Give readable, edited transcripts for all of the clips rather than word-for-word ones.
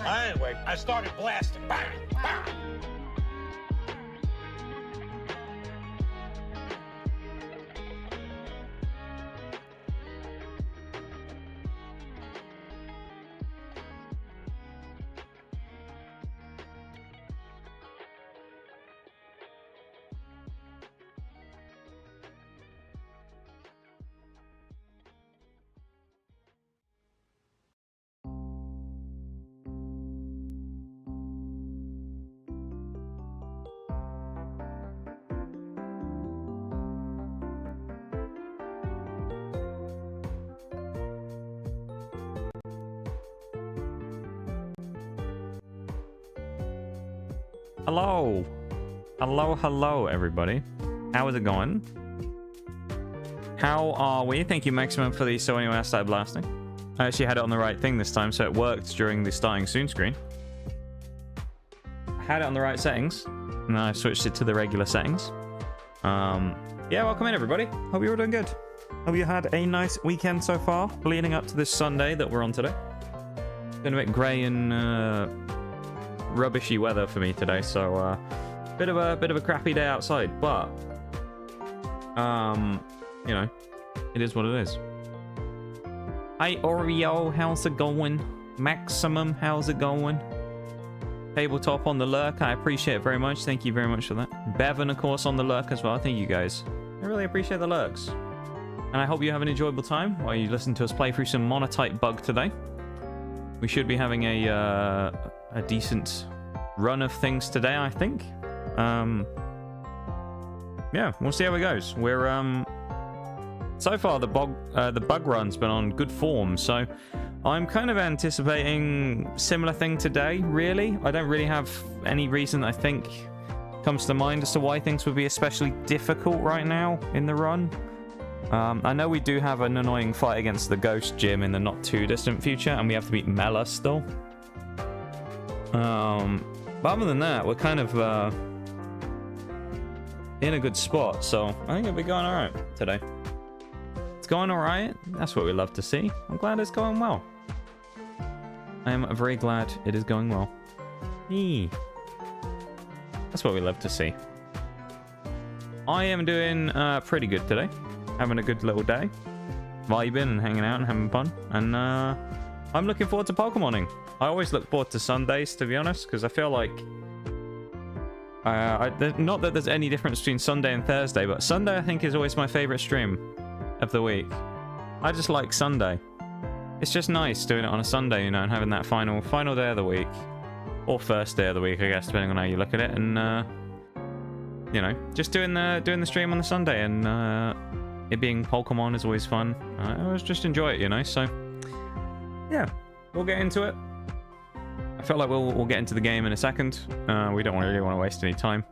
Anyway, I started blasting. Bang! Bang! Hello. Hello, everybody. How is it going? How are we? Thank you, Maximum, for the so anyway I started blasting. I actually had it on the right thing this time, so it worked during the starting soon screen. I had it on the right settings, and I switched it to the regular settings. Yeah, welcome in, everybody. Hope you're all doing good. Hope you had a nice weekend so far, leading up to this Sunday that we're on today. It's been a bit grey and rubbishy weather for me today, so bit of a crappy day outside, but you know, it is what it is. Hi Oreo, how's it going? Maximum, how's it going? Tabletop on the lurk, I appreciate it very much. Thank you very much for that. Bevan, of course, on the lurk as well. Thank you guys. I really appreciate the lurks. And I hope you have an enjoyable time while you listen to us play through some Monotype bug today. We should be having a decent run of things today, I think. Yeah, we'll see how it goes. We're so far the bug run's been on good form, so I'm kind of anticipating similar thing today. Really, I don't really have any reason I think comes to mind as to why things would be especially difficult right now in the run. I know we do have an annoying fight against the ghost gym in the not too distant future, and we have to beat Mela still. But other than that, we're kind of in a good spot, so I think it'll be going alright today. It's going alright. That's what we love to see. I'm glad it's going well. I am very glad it is going well. Eee. That's what we love to see. I am doing pretty good today. Having a good little day. Vibing and hanging out and having fun. And I'm looking forward to Pokemoning. I always look forward to Sundays, to be honest, because I feel like... not that there's any difference between Sunday and Thursday, but Sunday I think is always my favourite stream of the week. I just like Sunday. It's just nice doing it on a Sunday, you know, and having that final day of the week. Or first day of the week, I guess, depending on how you look at it. And, you know, just doing the stream on the Sunday, and it being Pokemon is always fun. I always just enjoy it, you know, so... Yeah, we'll get into it. I feel like we'll get into the game in a second. We don't really want to waste any time.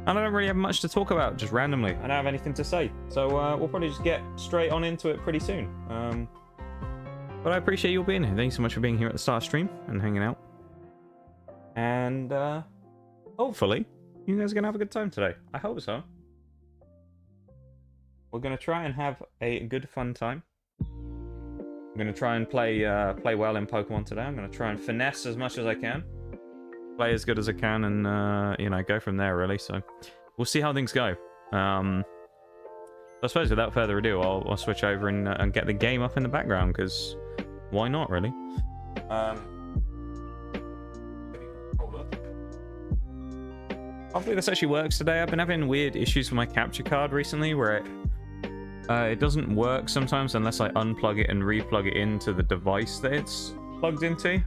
And I don't really have much to talk about, just randomly. I don't have anything to say. So we'll probably just get straight on into it pretty soon. But I appreciate you all being here. Thank you so much for being here at the start of stream and hanging out. And hopefully, you guys are going to have a good time today. I hope so. We're going to try and have a good, fun time. I'm going to try and play well in Pokemon today. I'm going to try and finesse as much as I can. Play as good as I can and, you know, go from there, really. So, we'll see how things go. I suppose without further ado, I'll switch over and get the game up in the background, because why not, really? Hopefully this actually works today. I've been having weird issues with my capture card recently, where it doesn't work sometimes unless I unplug it and replug it into the device that it's plugged into.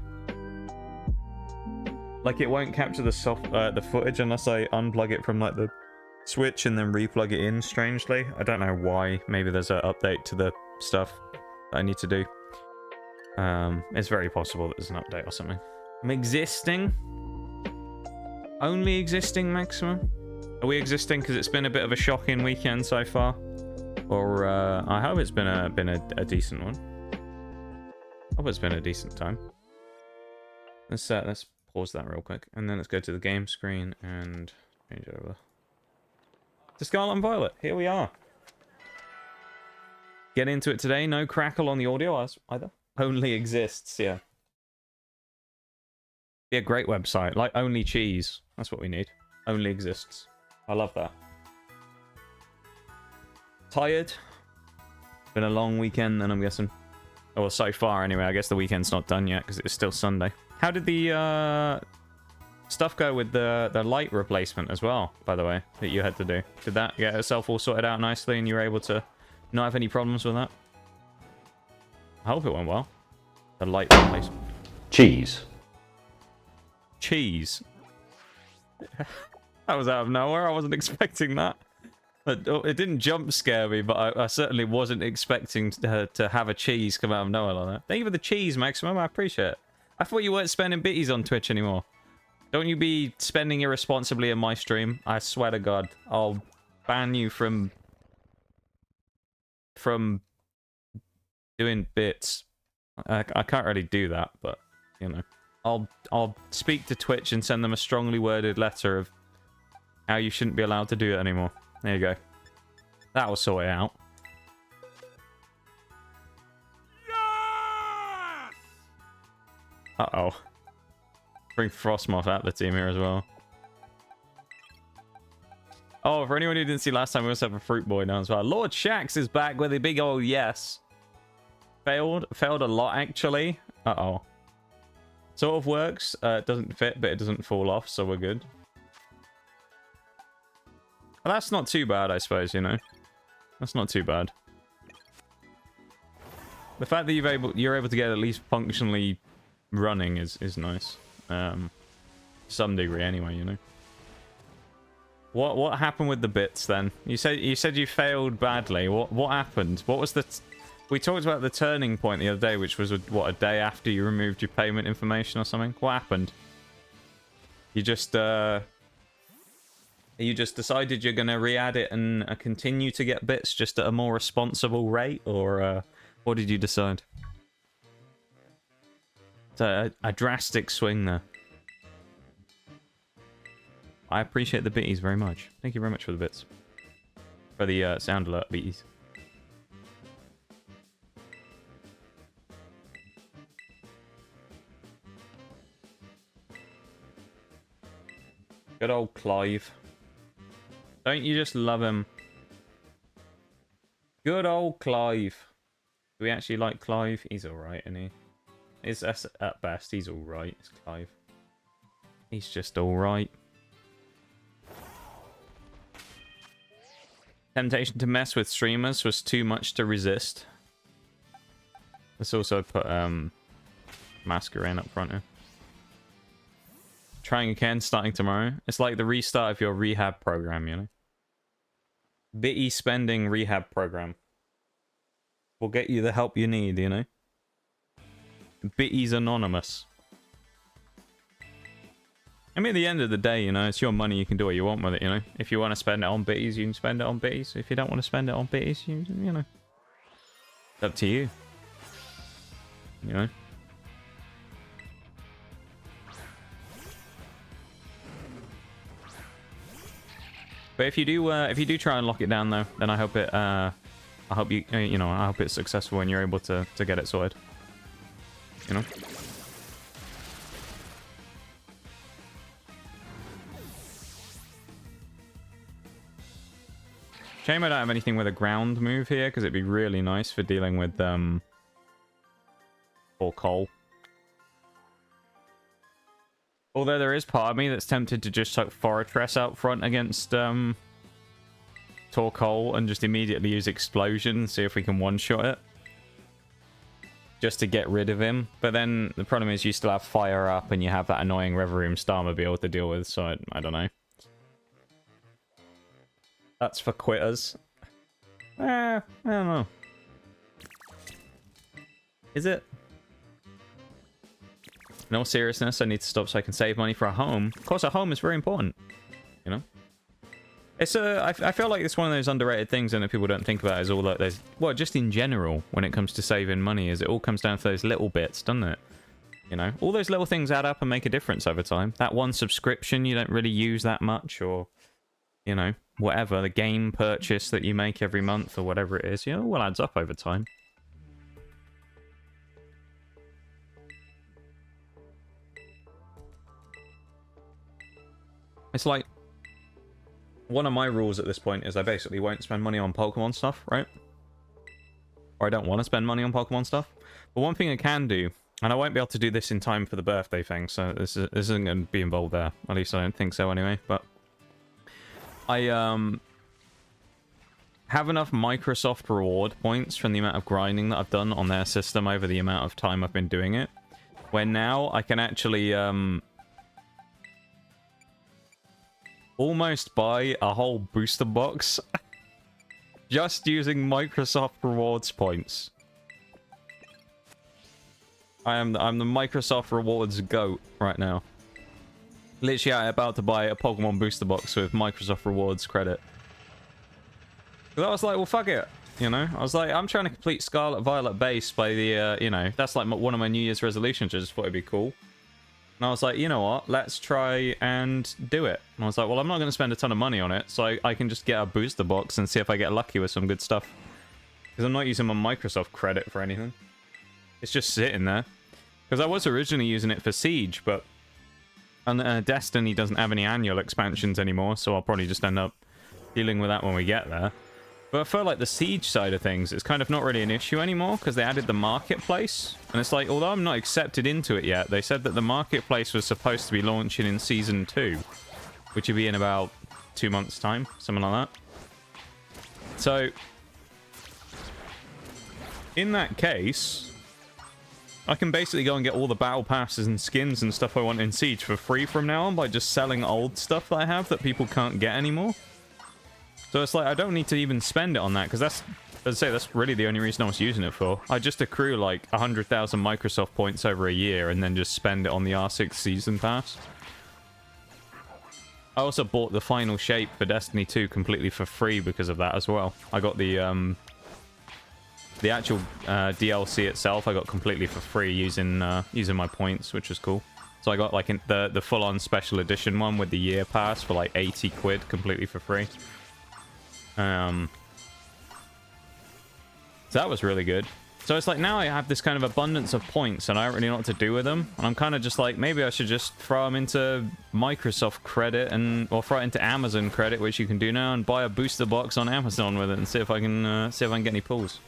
Like, it won't capture the footage unless I unplug it from, like, the Switch and then replug it in, strangely. I don't know why. Maybe there's an update to the stuff that I need to do. It's very possible that there's an update or something. I'm existing. Only existing, Maximum? Are we existing because it's been a bit of a shocking weekend so far? Or, I hope it's been a decent one. I hope it's been a decent time. Let's pause that real quick, and then let's go to the game screen and change over to Scarlet and Violet. Here we are. Get into it today. No crackle on the audio either. Only exists, yeah. Be a great website. Like Only Cheese. That's what we need. Only exists. I love that. Tired? Been a long weekend then, I'm guessing. Oh, well, so far anyway. I guess the weekend's not done yet because it's still Sunday. How did the stuff go with the light replacement as well, by the way, that you had to do? Did that get itself all sorted out nicely and you were able to not have any problems with that? I hope it went well. The light replacement. Cheese. Cheese. That was out of nowhere. I wasn't expecting that. It didn't jump scare me, but I certainly wasn't expecting to have a cheese come out of nowhere like that. Thank you for the cheese, Maximum. I appreciate it. I thought you weren't spending bitties on Twitch anymore. Don't you be spending irresponsibly in my stream. I swear to God, I'll ban you from doing bits. I can't really do that, but you know, I'll speak to Twitch and send them a strongly worded letter of how you shouldn't be allowed to do it anymore. There you go. That will sort it out. Yes! Uh-oh. Bring Frostmoth out the team here as well. Oh, for anyone who didn't see last time, we also have a Fruit Boy now as well. Lord Shax is back with a big old yes. Failed a lot, actually. Uh-oh. Sort of works. It doesn't fit, but it doesn't fall off, so we're good. Well, that's not too bad, I suppose, you know. That's not too bad. The fact that you're able to get at least functionally running is nice. Some degree, anyway, you know. What happened with the bits then? You said you failed badly. What happened? What was the? We talked about the turning point the other day, which was what, a day after you removed your payment information or something. What happened? You just decided you're gonna re-add it and continue to get bits just at a more responsible rate, or what did you decide? It's a drastic swing there. I appreciate the bitties very much. Thank you very much for the bits. For the sound alert bitties. Good old Clive. Don't you just love him? Good old Clive. Do we actually like Clive? He's alright, isn't he? At best, he's alright. It's Clive. He's just alright. Temptation to mess with streamers was too much to resist. Let's also put Masquerain up front here. Trying again, starting tomorrow. It's like the restart of your rehab program, you know. Bitty spending rehab program will get you the help you need, you know. Bitty's Anonymous. I mean, at the end of the day, you know, it's your money. You can do what you want with it, you know. If you want to spend it on bitties, you can spend it on bitties. If you don't want to spend it on bitties, you know. It's up to you. You know. But if you do try and lock it down though, then I hope it I hope it's successful and you're able to get it sorted. You know? Shame I don't have anything with a ground move here, because it'd be really nice for dealing with or coal. Although there is part of me that's tempted to just chuck Forretress out front against Torkoal and just immediately use Explosion and see if we can one-shot it. Just to get rid of him. But then the problem is you still have Fire up and you have that annoying Reverum Starmobile to deal with, so I don't know. That's for quitters. I don't know. Is it? In all seriousness, I need to stop so I can save money for a home. Of course, a home is very important. You know? It's I feel like it's one of those underrated things and that people don't think about is all like those... Well, just in general, when it comes to saving money, is it all comes down to those little bits, doesn't it? You know? All those little things add up and make a difference over time. That one subscription you don't really use that much, or... You know, whatever. The game purchase that you make every month or whatever it is. You know, it all adds up over time. It's like, one of my rules at this point is I basically won't spend money on Pokemon stuff, right? Or I don't want to spend money on Pokemon stuff. But one thing I can do, and I won't be able to do this in time for the birthday thing, so this isn't going to be involved there. At least I don't think so anyway, but I have enough Microsoft reward points from the amount of grinding that I've done on their system over the amount of time I've been doing it, where now I can actually almost buy a whole booster box just using Microsoft rewards points. I'm the Microsoft rewards goat right now. Literally, I'm about to buy a Pokemon booster box with Microsoft rewards credit. Because I was like, well, fuck it. You know, I was like, I'm trying to complete Scarlet Violet base by the, you know, that's like one of my New Year's resolutions. I just thought it'd be cool. And I was like, you know what? Let's try and do it. And I was like, well, I'm not going to spend a ton of money on it, so I can just get a booster box and see if I get lucky with some good stuff. Because I'm not using my Microsoft credit for anything. It's just sitting there. Because I was originally using it for Siege, but Destiny doesn't have any annual expansions anymore, so I'll probably just end up dealing with that when we get there. But I feel like the Siege side of things is kind of not really an issue anymore, because they added the marketplace. And it's like, although I'm not accepted into it yet, they said that the marketplace was supposed to be launching in Season 2, which would be in about 2 months' time, something like that. So, in that case, I can basically go and get all the battle passes and skins and stuff I want in Siege for free from now on by just selling old stuff that I have that people can't get anymore. So it's like, I don't need to even spend it on that, because that's, as I say, that's really the only reason I was using it for. I just accrue like 100,000 Microsoft points over a year and then just spend it on the R6 Season Pass. I also bought the final shape for Destiny 2 completely for free because of that as well. I got the actual DLC itself, I got completely for free using my points, which was cool. So I got like the full-on special edition one with the year pass for like 80 quid completely for free. So that was really good. So it's like now I have this kind of abundance of points and I don't really know what to do with them. And I'm kind of just like, maybe I should just throw them into Microsoft credit or throw it into Amazon credit, which you can do now, and buy a booster box on Amazon with it and see if I can get any pulls.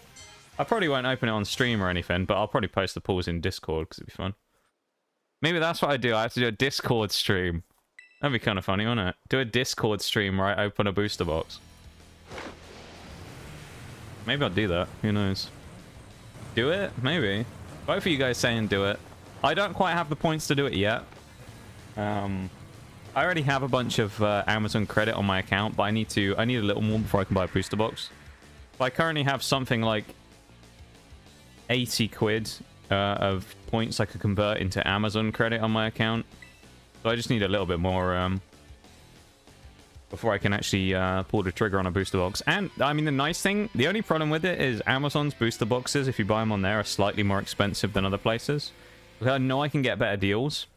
I probably won't open it on stream or anything, but I'll probably post the pulls in Discord because it'd be fun. Maybe that's what I do. I have to do a Discord stream. That'd be kind of funny, wouldn't it? Do a Discord stream where I open a booster box. Maybe I'll do that. Who knows? Do it? Maybe. Both of you guys saying do it. I don't quite have the points to do it yet. I already have a bunch of Amazon credit on my account, but I need a little more before I can buy a booster box. But I currently have something like 80 quid of points I could convert into Amazon credit on my account. So I just need a little bit more before I can actually pull the trigger on a booster box. And, I mean, the nice thing, the only problem with it is Amazon's booster boxes, if you buy them on there, are slightly more expensive than other places. Because I know I can get better deals.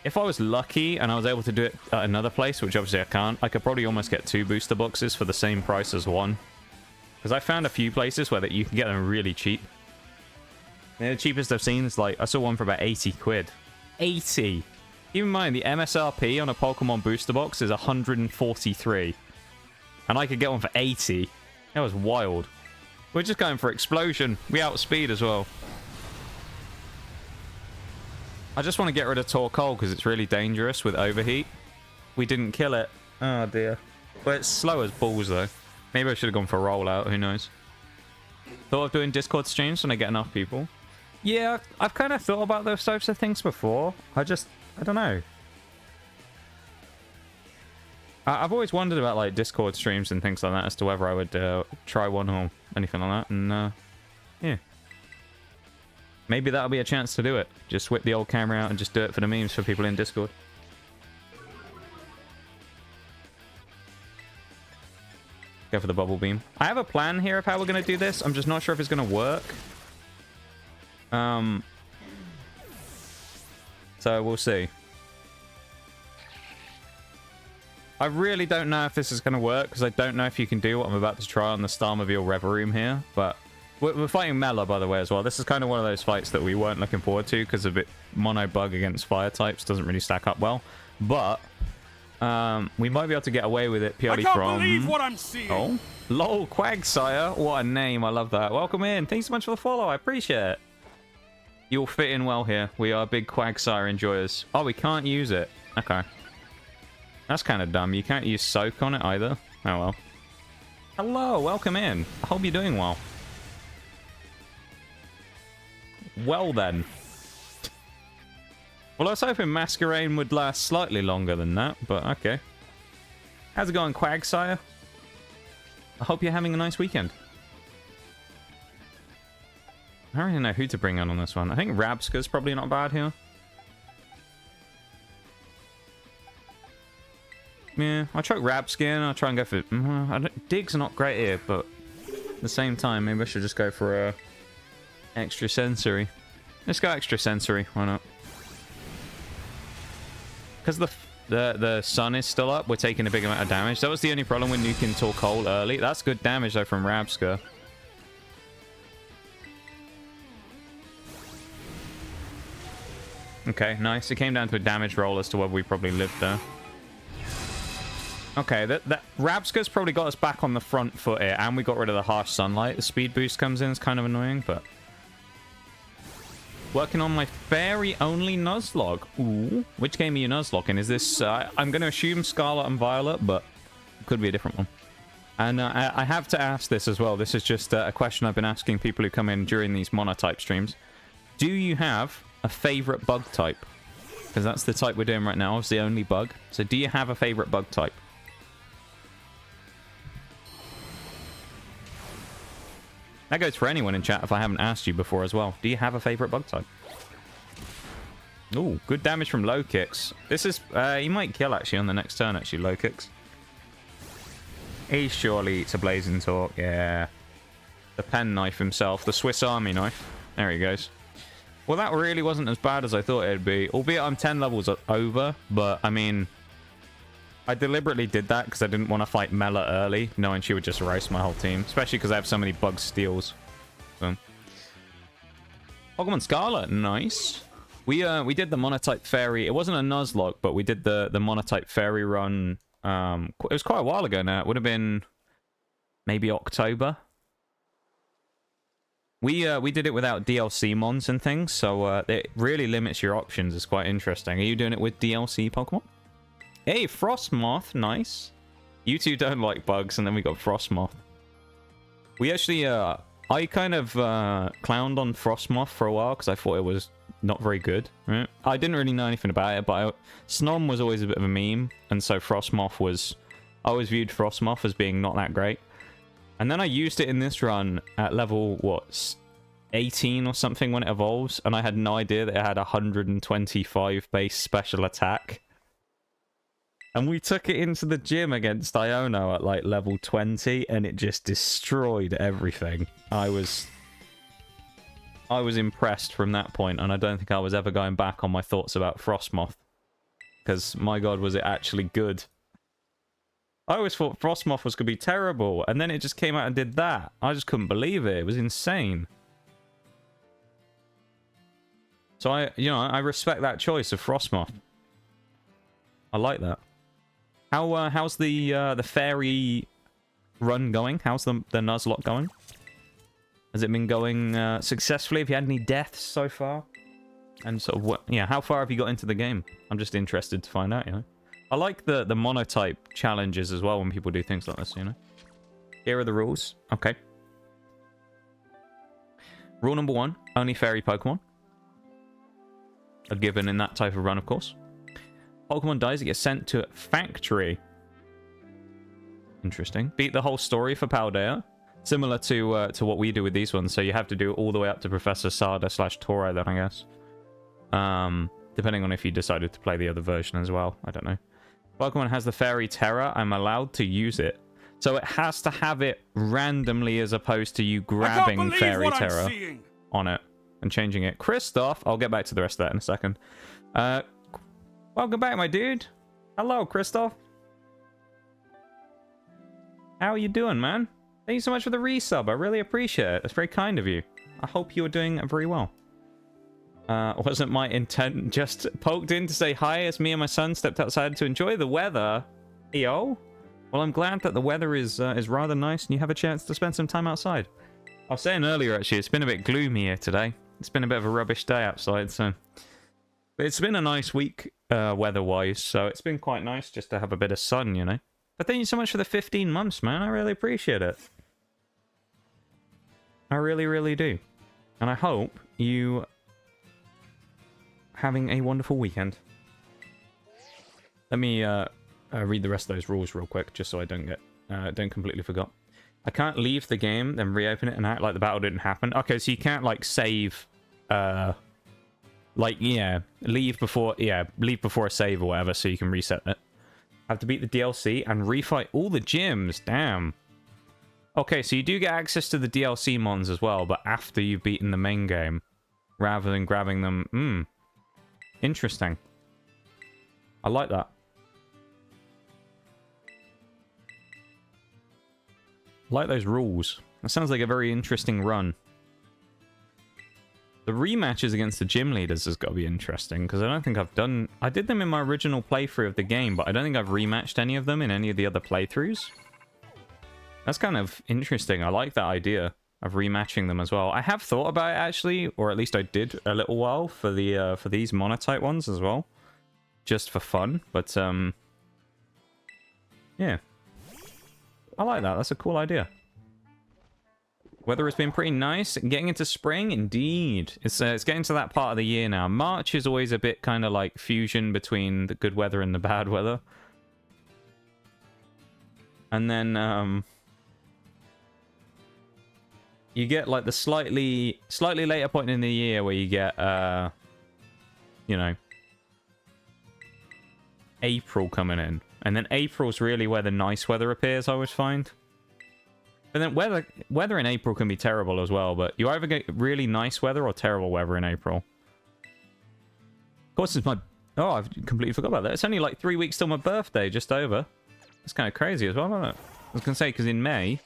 If I was lucky and I was able to do it at another place, which obviously I can't, I could probably almost get 2 booster boxes for the same price as one. Because I found a few places where you can get them really cheap. The cheapest I've seen is like, I saw one for about 80 quid. 80! Keep in mind, the MSRP on a Pokemon booster box is 143. And I could get one for 80. That was wild. We're just going for explosion. We outspeed as well. I just want to get rid of Torkoal because it's really dangerous with overheat. We didn't kill it. Oh dear. But it's slow as balls though. Maybe I should have gone for rollout, who knows. Thought of doing Discord streams when I get enough people. Yeah, I've kind of thought about those types of things before. I don't know. I've always wondered about like Discord streams and things like that as to whether I would try one or anything like that. And yeah. Maybe that'll be a chance to do it. Just whip the old camera out and just do it for the memes for people in Discord. Go for the bubble beam. I have a plan here of how we're going to do this. I'm just not sure if it's going to work. So we'll see. I really don't know if this is going to work because I don't know if you can do what I'm about to try on the Starmobile Reverie here. But we're fighting Mela, by the way, as well. This is kind of one of those fights that we weren't looking forward to because a bit mono bug against fire types doesn't really stack up well. But We might be able to get away with it purely I from... can't believe what I'm seeing. Oh, lol, Quagsire. What a name. I love that. Welcome in. Thanks so much for the follow. I appreciate it. You'll fit in well here. We are big Quagsire enjoyers. Oh, we can't use it. Okay. That's kind of dumb. You can't use Soak on it either. Oh, well. Hello. Welcome in. I hope you're doing well. Well, then. Well, I was hoping Masquerain would last slightly longer than that, but okay. How's it going, Quagsire? I hope you're having a nice weekend. I don't really know who to bring on this one. I think Rabsca's probably not bad here. Yeah, I'll chuck Rabsca in. I'll try and go for... Dig's not great here, but at the same time, maybe I should just go for a extra sensory. Let's go extra sensory. Why not? Because the sun is still up, we're taking a big amount of damage. That was the only problem with nuking Torkoal early. That's good damage, though, from Rabsca. Okay, nice. It came down to a damage roll as to whether we probably lived there. Okay, that Rabsca's probably got us back on the front foot here, and we got rid of the harsh sunlight. The speed boost comes in. It's kind of annoying, but... Working on my fairy-only Nuzlocke. Ooh. Which game are you Nuzlocking? Is this... I'm going to assume Scarlet and Violet, but it could be a different one. And I have to ask this as well. This is just a question I've been asking people who come in during these Monotype streams. Do you have a favorite bug type? Because that's the type we're doing right now. It's the only bug. So do you have a favorite bug type? That goes for anyone in chat if I haven't asked you before as well. Do you have a favorite bug type? Ooh, good damage from Lokix. This is... he might kill, actually, on the next turn, actually, Lokix. He surely eats a Blazing Talk. Yeah. The pen knife himself. The Swiss Army knife. There he goes. Well, that really wasn't as bad as I thought it'd be. Albeit I'm 10 levels over. But, I mean... I deliberately did that because I didn't want to fight Mela early, knowing she would just roast my whole team. Especially because I have so many bug steals. So. Pokemon Scarlet, nice. We did the Monotype Fairy. It wasn't a Nuzlocke, but we did the Monotype Fairy run. It was quite a while ago now. It would have been maybe October. We did it without DLC mons and things, so it really limits your options. It's quite interesting. Are you doing it with DLC Pokemon? Hey, Frostmoth, nice. You two don't like bugs, and then we got Frostmoth. We actually, I kind of clowned on Frostmoth for a while because I thought it was not very good. Right? I didn't really know anything about it, but Snom was always a bit of a meme, and so Frostmoth was... I always viewed Frostmoth as being not that great. And then I used it in this run at level, what, 18 or something when it evolves, and I had no idea that it had 125 base special attack. And we took it into the gym against Iono at like level 20, and it just destroyed everything. I was impressed from that point, and I don't think I was ever going back on my thoughts about Frostmoth. Because, my god, was it actually good. I always thought Frostmoth was going to be terrible, and then it just came out and did that. I just couldn't believe it. It was insane. So I respect that choice of Frostmoth. I like that. How's the fairy run going? How's the Nuzlocke going? Has it been going successfully? Have you had any deaths so far? And sort of what? Yeah, how far have you got into the game? I'm just interested to find out. You know, I like the Monotype challenges as well when people do things like this. You know, here are the rules. Okay. Rule number 1: only fairy Pokemon are given in that type of run, of course. Pokemon dies, it gets sent to Factory. Interesting. Beat the whole story for Paldea. Similar to what we do with these ones. So you have to do it all the way up to Professor Sada/Toro then, I guess. Depending on if you decided to play the other version as well. I don't know. Pokemon has the Fairy Terra. I'm allowed to use it. So it has to have it randomly as opposed to you grabbing Fairy Terra on it and changing it. Christoph, I'll get back to the rest of that in a second. Welcome back, my dude. Hello, Christoph. How are you doing, man? Thank you so much for the resub. I really appreciate it. That's very kind of you. I hope you're doing very well. Wasn't my intent. Just poked in to say hi as me and my son stepped outside to enjoy the weather. Yo. Well, I'm glad that the weather is rather nice and you have a chance to spend some time outside. I was saying earlier, actually, it's been a bit gloomy here today. It's been a bit of a rubbish day outside, so... But it's been a nice week, weather-wise, so it's been quite nice just to have a bit of sun, you know? But thank you so much for the 15 months, man. I really appreciate it. I really, really do. And I hope you... having a wonderful weekend. Let me read the rest of those rules real quick, just so I don't get don't completely forgot. I can't leave the game, then reopen it and act like the battle didn't happen. Okay, so you can't like save, like leave before a save or whatever, so you can reset it. Have to beat the DLC and refight all the gyms. Damn. Okay, so you do get access to the DLC mons as well, but after you've beaten the main game, rather than grabbing them. Interesting. I like that. I like those rules. That sounds like a very interesting run. The rematches against the gym leaders has got to be interesting, because I don't think I've done... I did them in my original playthrough of the game, but I don't think I've rematched any of them in any of the other playthroughs. That's kind of interesting. I like that idea of rematching them as well. I have thought about it, actually, or at least I did a little while for the for these Monotype ones as well. Just for fun, but yeah. I like that. That's a cool idea. Weather has been pretty nice. Getting into spring, indeed. It's getting to that part of the year now. March is always a bit kind of like fusion between the good weather and the bad weather. And then you get like the slightly later point in the year where you get you know, April coming in. And then April's really where the nice weather appears, I would find. But then weather in April can be terrible as well, but you either get really nice weather or terrible weather in April. Of course, it's my... Oh, I've completely forgot about that. It's only like 3 weeks till my birthday, just over. It's kind of crazy as well, isn't it? I was going to say, because in May,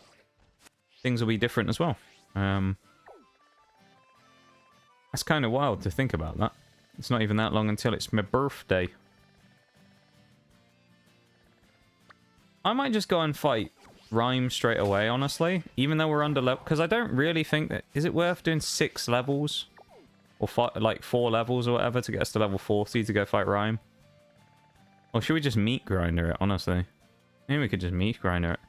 things will be different as well. That's kind of wild to think about that. It's not even that long until it's my birthday. I might just go and fight Rhyme straight away, honestly. Even though we're under level... Because I don't really think that... Is it worth doing 6 levels? Or like 4 levels or whatever to get us to level 40 to go fight Rhyme? Or should we just meat grinder it, honestly? Maybe we could just meat grinder it.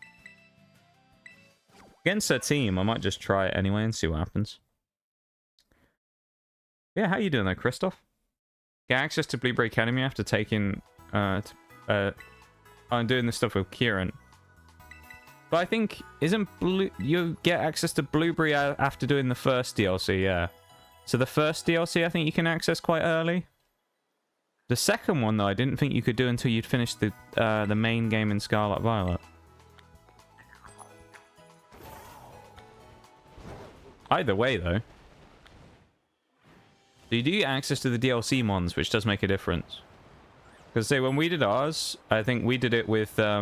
Against their team, I might just try it anyway and see what happens. Yeah, how you doing there, Christoph? Get access to Blueberry Academy after taking... I'm doing this stuff with Kieran. But I think, you get access to Blueberry after doing the first DLC, yeah. So the first DLC I think you can access quite early. The second one, though, I didn't think you could do until you'd finished the main game in Scarlet and Violet. Either way, though. So you do get access to the DLC mons, which does make a difference. Because, say, when we did ours, I think we did it with, I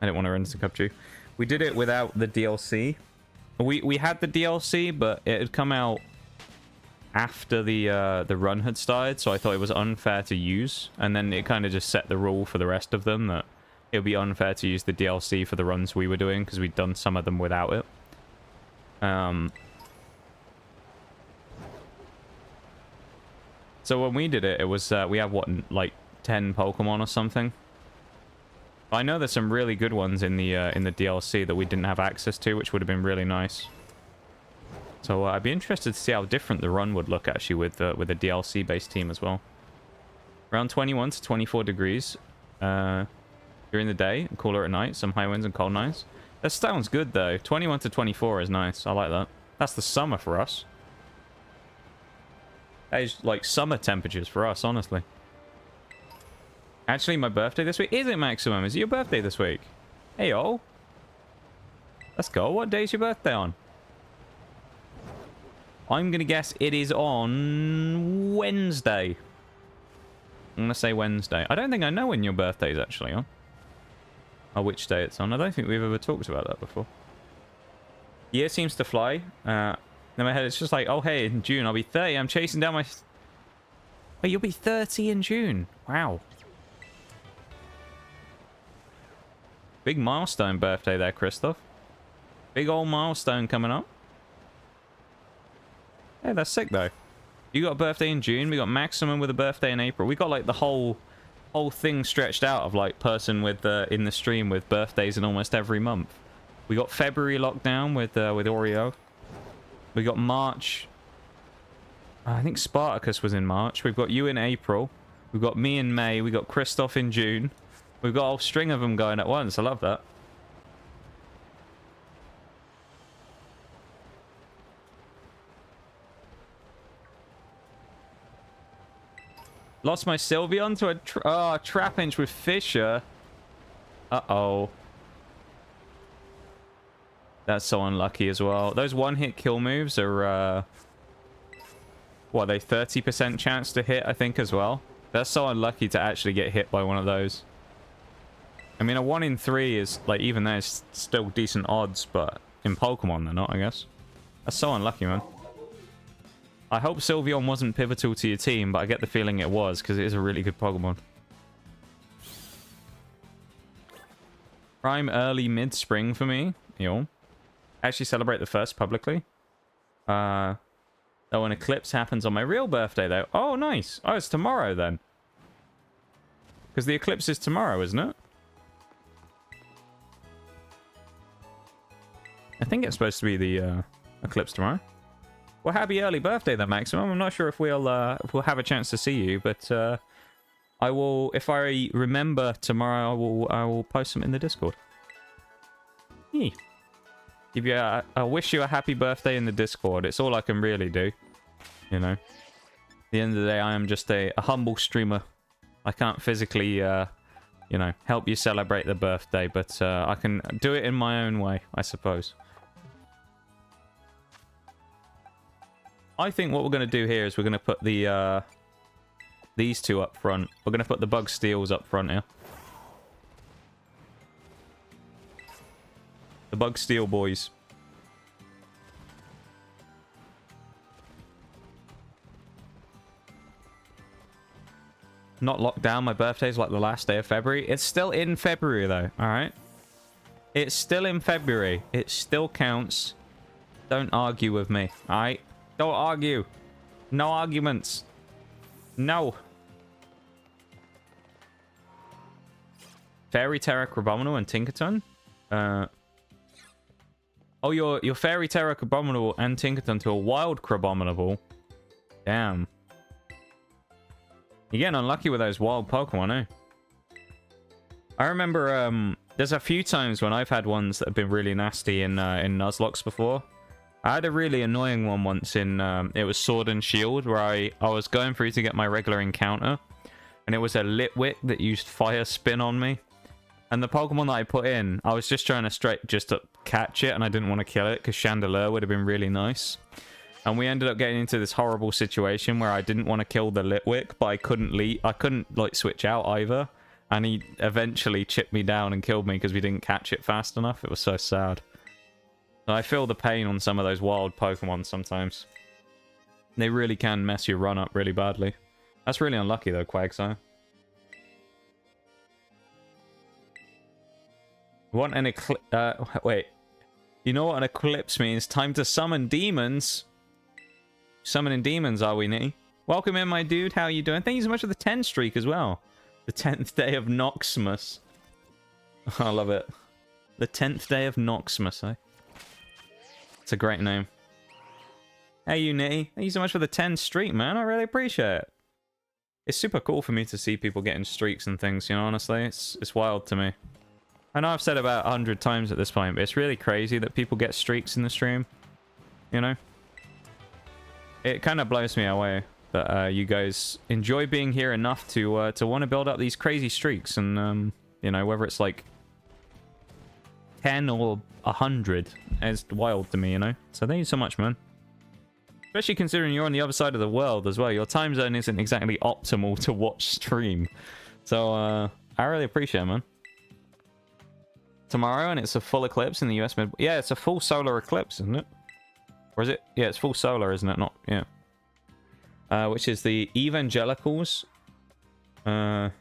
didn't want to run into Cupchew. We did it without the DLC. We had the DLC, but it had come out after the run had started, so I thought it was unfair to use. And then it kind of just set the rule for the rest of them that it would be unfair to use the DLC for the runs we were doing, because we'd done some of them without it. So when we did it, it was, we have, what, like 10 Pokemon or something? I know there's some really good ones in the DLC that we didn't have access to, which would have been really nice. So I'd be interested to see how different the run would look, actually, with a DLC-based team as well. Around 21 to 24 degrees during the day, and cooler at night, some high winds and cold nights. That sounds good, though. 21 to 24 is nice. I like that. That's the summer for us. That is like summer temperatures for us, honestly. Actually, my birthday this week isn't maximum. Is it your birthday this week? Hey, yo. Let's go. What day is your birthday on? I'm going to guess it is on Wednesday. I'm going to say Wednesday. I don't think I know when your birthday is actually on. Or which day it's on. I don't think we've ever talked about that before. Year seems to fly. In my head, it's just like, oh, hey, in June, I'll be 30. I'm chasing down my... Oh, you'll be 30 in June. Wow. Big milestone birthday there, Christoph. Big old milestone coming up. Hey, that's sick, though. You got a birthday in June. We got Maximum with a birthday in April. We got, like, the whole thing stretched out of, like, person with in the stream with birthdays in almost every month. We got February lockdown with Oreo. We got March. I think Spartacus was in March. We've got you in April. We've got me in May. We got Christoph in June. We've got a whole string of them going at once. I love that. Lost my Sylveon to a Trapinch with Fisher. Uh-oh. That's so unlucky as well. Those one-hit kill moves are, what, they 30% chance to hit, I think, as well. That's so unlucky to actually get hit by one of those. I mean, a 1 in 3 is, like, even there's still decent odds, but in Pokemon they're not, I guess. That's so unlucky, man. I hope Sylveon wasn't pivotal to your team, but I get the feeling it was, because it is a really good Pokemon. Prime early mid-spring for me. Yo. Actually celebrate the first publicly. Oh, an eclipse happens on my real birthday, though. Oh, nice. Oh, it's tomorrow, then. Because the eclipse is tomorrow, isn't it? I think it's supposed to be the eclipse tomorrow. Well, happy early birthday, then, Maximum. I'm not sure if we'll have a chance to see you, but I will. If I remember tomorrow, I will post them in the Discord. Yeah. Give you I wish you a happy birthday in the Discord. It's all I can really do, you know. At the end of the day, I am just a humble streamer. I can't physically, you know, help you celebrate the birthday, but I can do it in my own way, I suppose. I think what we're going to do here is we're going to put the these two up front. We're going to put the Bug Steels up front here. The Bug Steel boys. Not locked down. My birthday's like the last day of February. It's still in February, though. All right? It's still in February. It still counts. Don't argue with me. All right? Don't argue. No arguments. No. Fairy Terra, Crabominal, and Tinkerton. Oh, your Fairy Terra, Crabominable, and Tinkerton to a Wild Crabominable. Damn. You're getting unlucky with those wild Pokemon, eh? I remember there's a few times when I've had ones that have been really nasty in Nuzlocke before. I had a really annoying one once in it was Sword and Shield, where I was going through to get my regular encounter, and it was a Litwick that used Fire Spin on me. And the Pokemon that I put in, I was just trying to just to catch it, and I didn't want to kill it because Chandelure would have been really nice. And we ended up getting into this horrible situation where I didn't want to kill the Litwick, but I couldn't like switch out either. And he eventually chipped me down and killed me because we didn't catch it fast enough. It was so sad. So I feel the pain on some of those wild Pokemon sometimes. They really can mess your run up really badly. That's really unlucky though, Quagsire. Want an eclipse? Wait. You know what an eclipse means? Time to summon demons. Summoning demons, are we, Nitty? Welcome in, my dude. How are you doing? Thank you so much for the 10 streak as well. The 10th day of Noxmas. I love it. The 10th day of Noxmas, eh? It's a great name. Hey, you, Nitty. Thank you so much for the 10 streak, man. I really appreciate it. It's super cool for me to see people getting streaks and things, you know, honestly. It's wild to me. I know I've said about 100 times at this point, but it's really crazy that people get streaks in the stream. You know? It kind of blows me away that you guys enjoy being here enough to want to build up these crazy streaks. And, you know, whether it's like 10 or 100, it's wild to me, you know? So thank you so much, man. Especially considering you're on the other side of the world as well. Your time zone isn't exactly optimal to watch stream. So, I really appreciate it, man. Tomorrow, and it's a full eclipse in the US mid. Yeah, it's a full solar eclipse, isn't it? Or is it? Yeah, it's full solar, isn't it? Not, yeah. Which is the Evangelicals. Wait,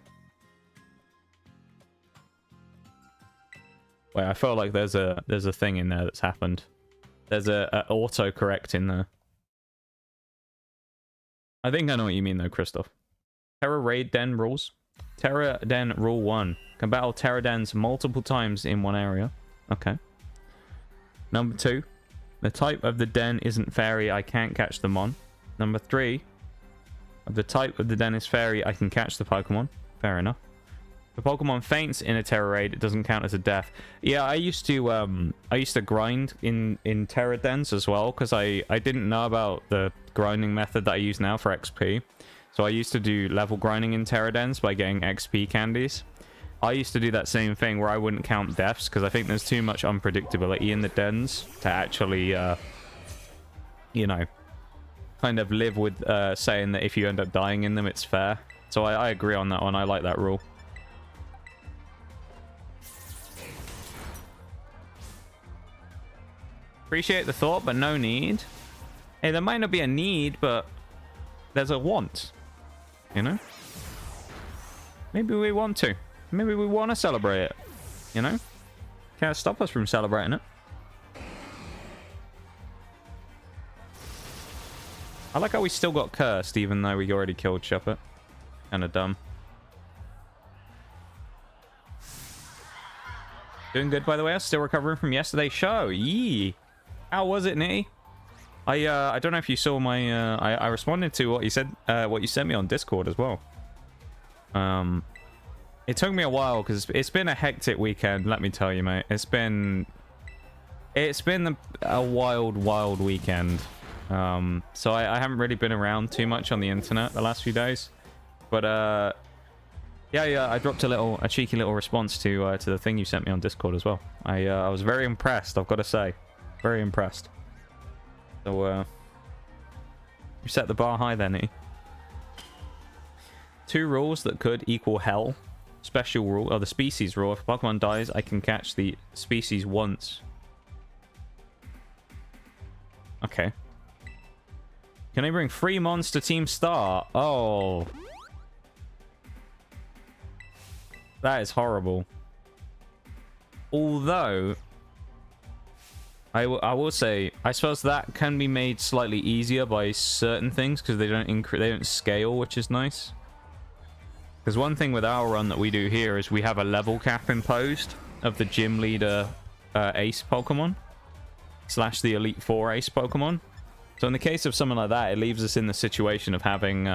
I feel like there's a thing in there that's happened. There's a autocorrect in there. I think I know what you mean though, Christoph. Terra Raid Den rules. Terra Den Rule 1. Can battle Terra Dens multiple times in one area. Okay. Number 2. The type of the den isn't fairy, I can't catch them on. Number 3. If the type of the den is fairy, I can catch the Pokemon. Fair enough. The Pokemon faints in a Terra Raid, it doesn't count as a death. Yeah, I used to grind in Terra Dens as well, because I didn't know about the grinding method that I use now for XP. So I used to do level grinding in Terra Dens by getting XP candies. I used to do that same thing where I wouldn't count deaths, because I think there's too much unpredictability in the dens to actually, you know, kind of live with saying that if you end up dying in them, it's fair. So I agree on that one. I like that rule. Appreciate the thought, but no need. Hey, there might not be a need, but there's a want. You know? Maybe we want to. Maybe we want to celebrate it. You know? Can't stop us from celebrating it. I like how we still got cursed, even though we already killed Shuppet. Kinda dumb. Doing good, by the way. I'm still recovering from yesterday's show. Yee! How was it, Nitty? I don't know if you saw my I responded to what you said, what you sent me on Discord as well. It took me a while because it's been a hectic weekend, let me tell you, mate. It's been a wild weekend. So I haven't really been around too much on the internet the last few days. But yeah, I dropped a cheeky little response to the thing you sent me on Discord as well. I was very impressed, I've got to say. Very impressed. So, you set the bar high there, Nitty. 2 rules that could equal hell. Special rule, or the species rule. If a Pokemon dies, I can catch the species once. Okay. Can I bring 3 mons to Team Star? Oh. That is horrible. Although... I will say, I suppose that can be made slightly easier by certain things because they don't scale, which is nice. Because one thing with our run that we do here is we have a level cap imposed of the gym leader ace Pokemon / the Elite Four ace Pokemon. So in the case of something like that, it leaves us in the situation of having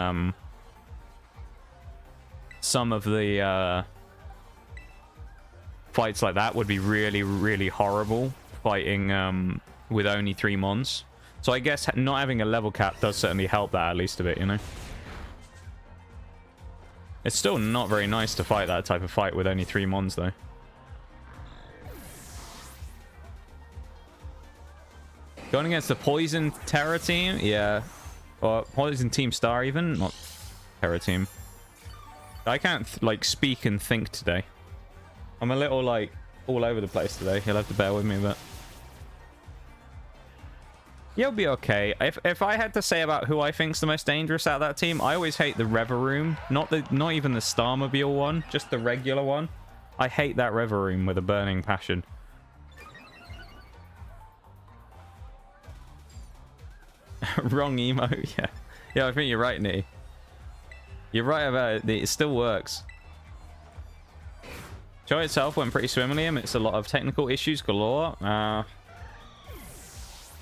some of the fights like that would be really horrible. Fighting with only 3 mons. So I guess not having a level cap does certainly help that at least a bit, you know? It's still not very nice to fight that type of fight with only 3 mons, though. Going against the Poison Terra team? Yeah. Or Poison Team Star even? Not Terra team. I can't, like, speak and think today. I'm a little, like, all over the place today. You'll have to bear with me, but... You'll be okay. If I had to say about who I think's the most dangerous out of that team, I always hate the Reveroom. Not even the Starmobile one, just the regular one. I hate that Reveroom with a burning passion. Wrong emo, yeah. Yeah, I think you're right, Nitty. You're right about it. It still works. Show itself went pretty swimmingly amidst a lot of technical issues galore.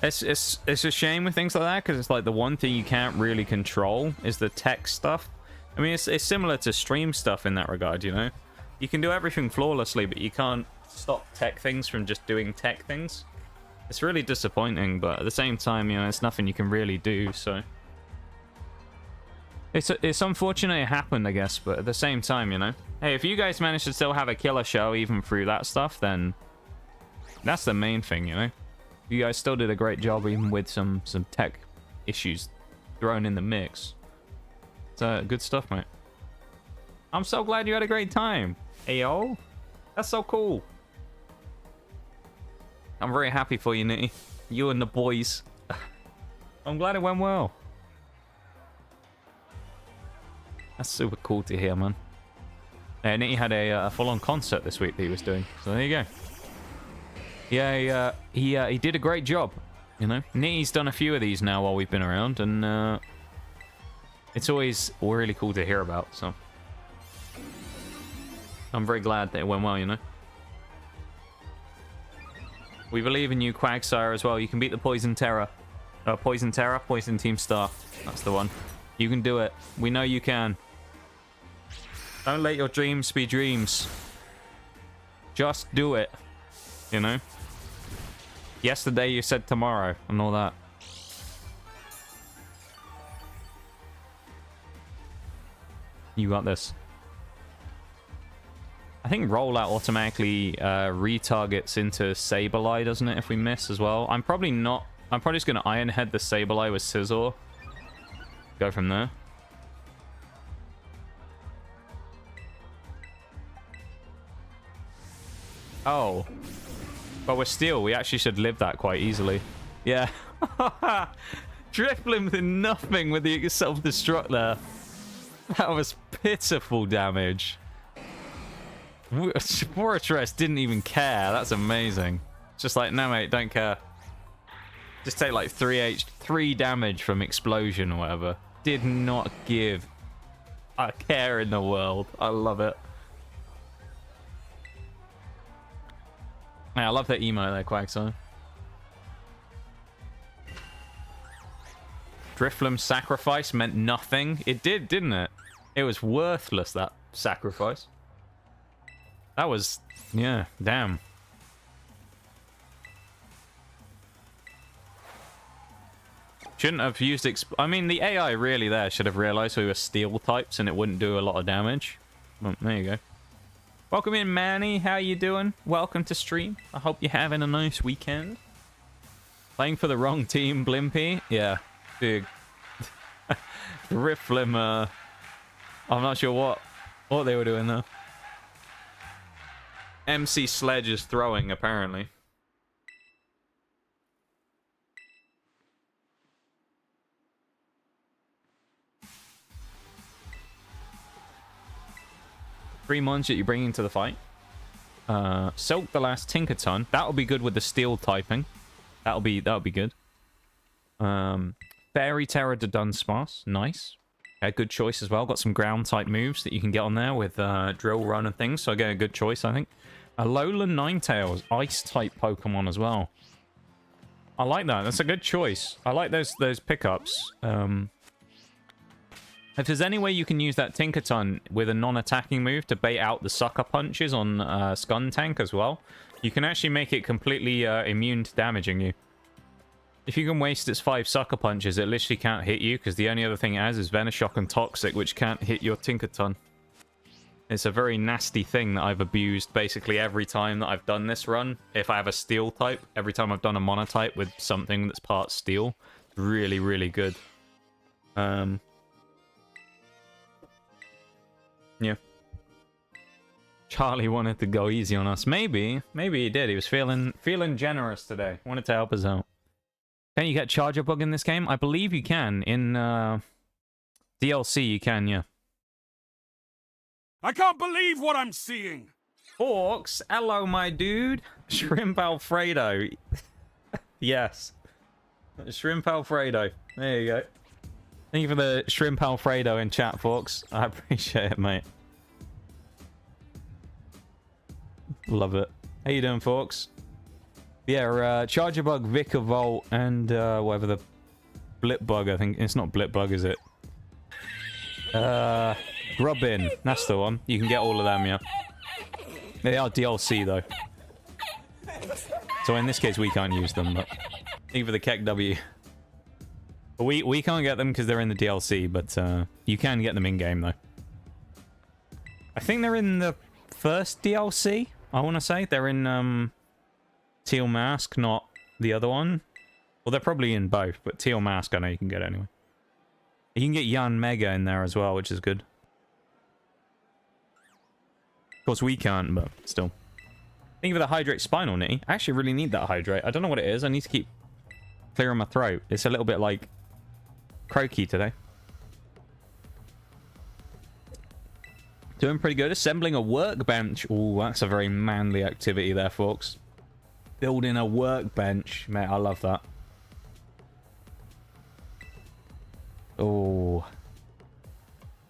It's a shame with things like that because it's like the one thing you can't really control is the tech stuff. I mean, it's similar to stream stuff in that regard, you know? You can do everything flawlessly, but you can't stop tech things from just doing tech things. It's really disappointing, but at the same time, you know, it's nothing you can really do, so... It's unfortunate it happened, I guess, but at the same time, you know? Hey, if you guys manage to still have a killer show even through that stuff, then... That's the main thing, you know? You guys still did a great job even with some tech issues thrown in the mix. It's good stuff, mate. I'm so glad you had a great time. Hey, yo. That's so cool. I'm very happy for you, Nitty. You and the boys. I'm glad it went well. That's super cool to hear, man. And he had a full-on concert this week that he was doing. So there you go. Yeah, he did a great job, you know. Nitty's done a few of these now while we've been around, and it's always really cool to hear about, so I'm very glad that it went well, you know. We believe in you, Quagsire, as well. You can beat the Poison Terror. Poison Terror, Poison Team Star. That's the one. You can do it. We know you can. Don't let your dreams be dreams. Just do it. You know? Yesterday you said tomorrow and all that. You got this. I think rollout automatically retargets into Sableye, doesn't it, if we miss as well? I'm probably not. I'm probably just going to Iron Head the Sableye with Scizor. Go from there. Oh. But we're Steel. We actually should live that quite easily. Yeah. Drifblim did nothing with the self-destruct there. That was pitiful damage. Forretress didn't even care. That's amazing. Just like, no mate, don't care. Just take like 3 damage from explosion or whatever. Did not give a care in the world. I love it. Yeah, I love that emo there, Quagsire. Drifblim's sacrifice meant nothing. It did, didn't it? It was worthless, that sacrifice. That was... yeah, damn. Shouldn't have used... I mean, the AI really there should have realized we were steel types and it wouldn't do a lot of damage. Well, there you go. Welcome in, Manny. How you doing? Welcome to stream. I hope you're having a nice weekend. Playing for the wrong team, Blimpy. Yeah, big. Drifblim, I'm not sure what they were doing there. MC Sledge is throwing, apparently. Three months that you're bringing to the fight. Silk the last Tinkerton. That'll be good with the steel typing. That'll be good. Fairy Terror to Dunsparce. Nice. Okay, good choice as well. Got some ground type moves that you can get on there with Drill Run and things. So I get a good choice, I think. Alola Ninetales, ice type Pokemon as well. I like that. That's a good choice. I like those pickups. If there's any way you can use that Tinkerton with a non-attacking move to bait out the sucker punches on Skuntank as well, you can actually make it completely immune to damaging you. If you can waste its 5 sucker punches, it literally can't hit you, because the only other thing it has is Venoshock and Toxic, which can't hit your Tinkerton. It's a very nasty thing that I've abused basically every time that I've done this run. If I have a steel type, every time I've done a monotype with something that's part steel, really, really good. Yeah. Charlie wanted to go easy on us. Maybe he did. He was feeling generous today. Wanted to help us out. Can you get Chargerbug in this game? I believe you can. In DLC, you can, yeah. I can't believe what I'm seeing. Forks, hello, my dude. Shrimp Alfredo. Yes. Shrimp Alfredo. There you go. Thank you for the Shrimp Alfredo in chat, Forks. I appreciate it, mate. Love it. How you doing, Forks? Yeah, Chargerbug, Vikavolt, and whatever the Blipbug, I think. It's not Blipbug, is it? Grubbin. That's the one. You can get all of them, yeah. They are DLC, though. So in this case, we can't use them, but... Either the Keck W. But we can't get them because they're in the DLC, but you can get them in-game, though. I think they're in the first DLC, I want to say. They're in Teal Mask, not the other one. Well, they're probably in both, but Teal Mask I know you can get anyway. You can get Yan Mega in there as well, which is good. Of course, we can't, but still. Think of the Hydrate Spinal, Nitty. I actually really need that Hydrate. I don't know what it is. I need to keep clearing my throat. It's a little bit like croaky today. Doing pretty good. Assembling a workbench. Oh, that's a very manly activity there, folks. Building a workbench. Mate, I love that. Oh.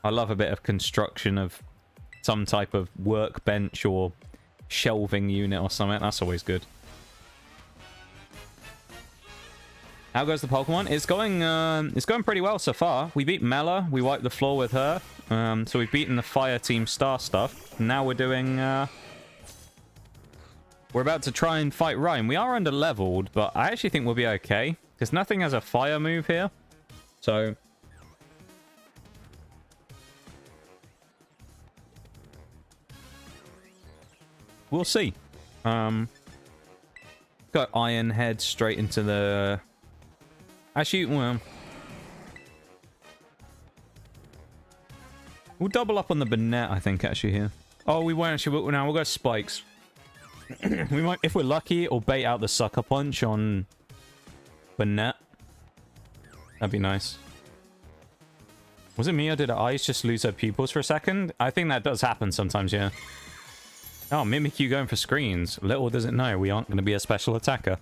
I love a bit of construction of some type of workbench or shelving unit or something. That's always good. How goes the Pokemon? It's going pretty well so far. We beat Mela. We wiped the floor with her. So we've beaten the Fire Team Star stuff. Now we're doing... we're about to try and fight Ryan. We are under-leveled, but I actually think we'll be okay. Because nothing has a fire move here. So... we'll see. Got Iron Head straight into the... actually, well... we'll double up on the Banette, I think, actually, here. Oh, we won't actually. Now we'll go Spikes. We might, if we're lucky, or bait out the Sucker Punch on Banette. That'd be nice. Was it me or did her eyes just lose her pupils for a second? I think that does happen sometimes, yeah. Oh, Mimikyu going for screens. Little does it know, we aren't going to be a special attacker.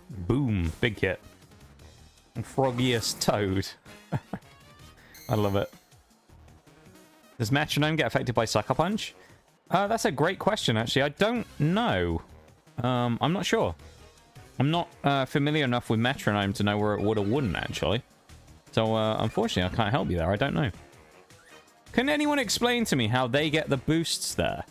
Boom. Big hit. Froggiest Toad. I love it. Does Metronome get affected by Sucker Punch? That's a great question, actually. I don't know. I'm not sure. I'm not familiar enough with Metronome to know where it would or wouldn't, actually. So, unfortunately, I can't help you there. I don't know. Can anyone explain to me how they get the boosts there?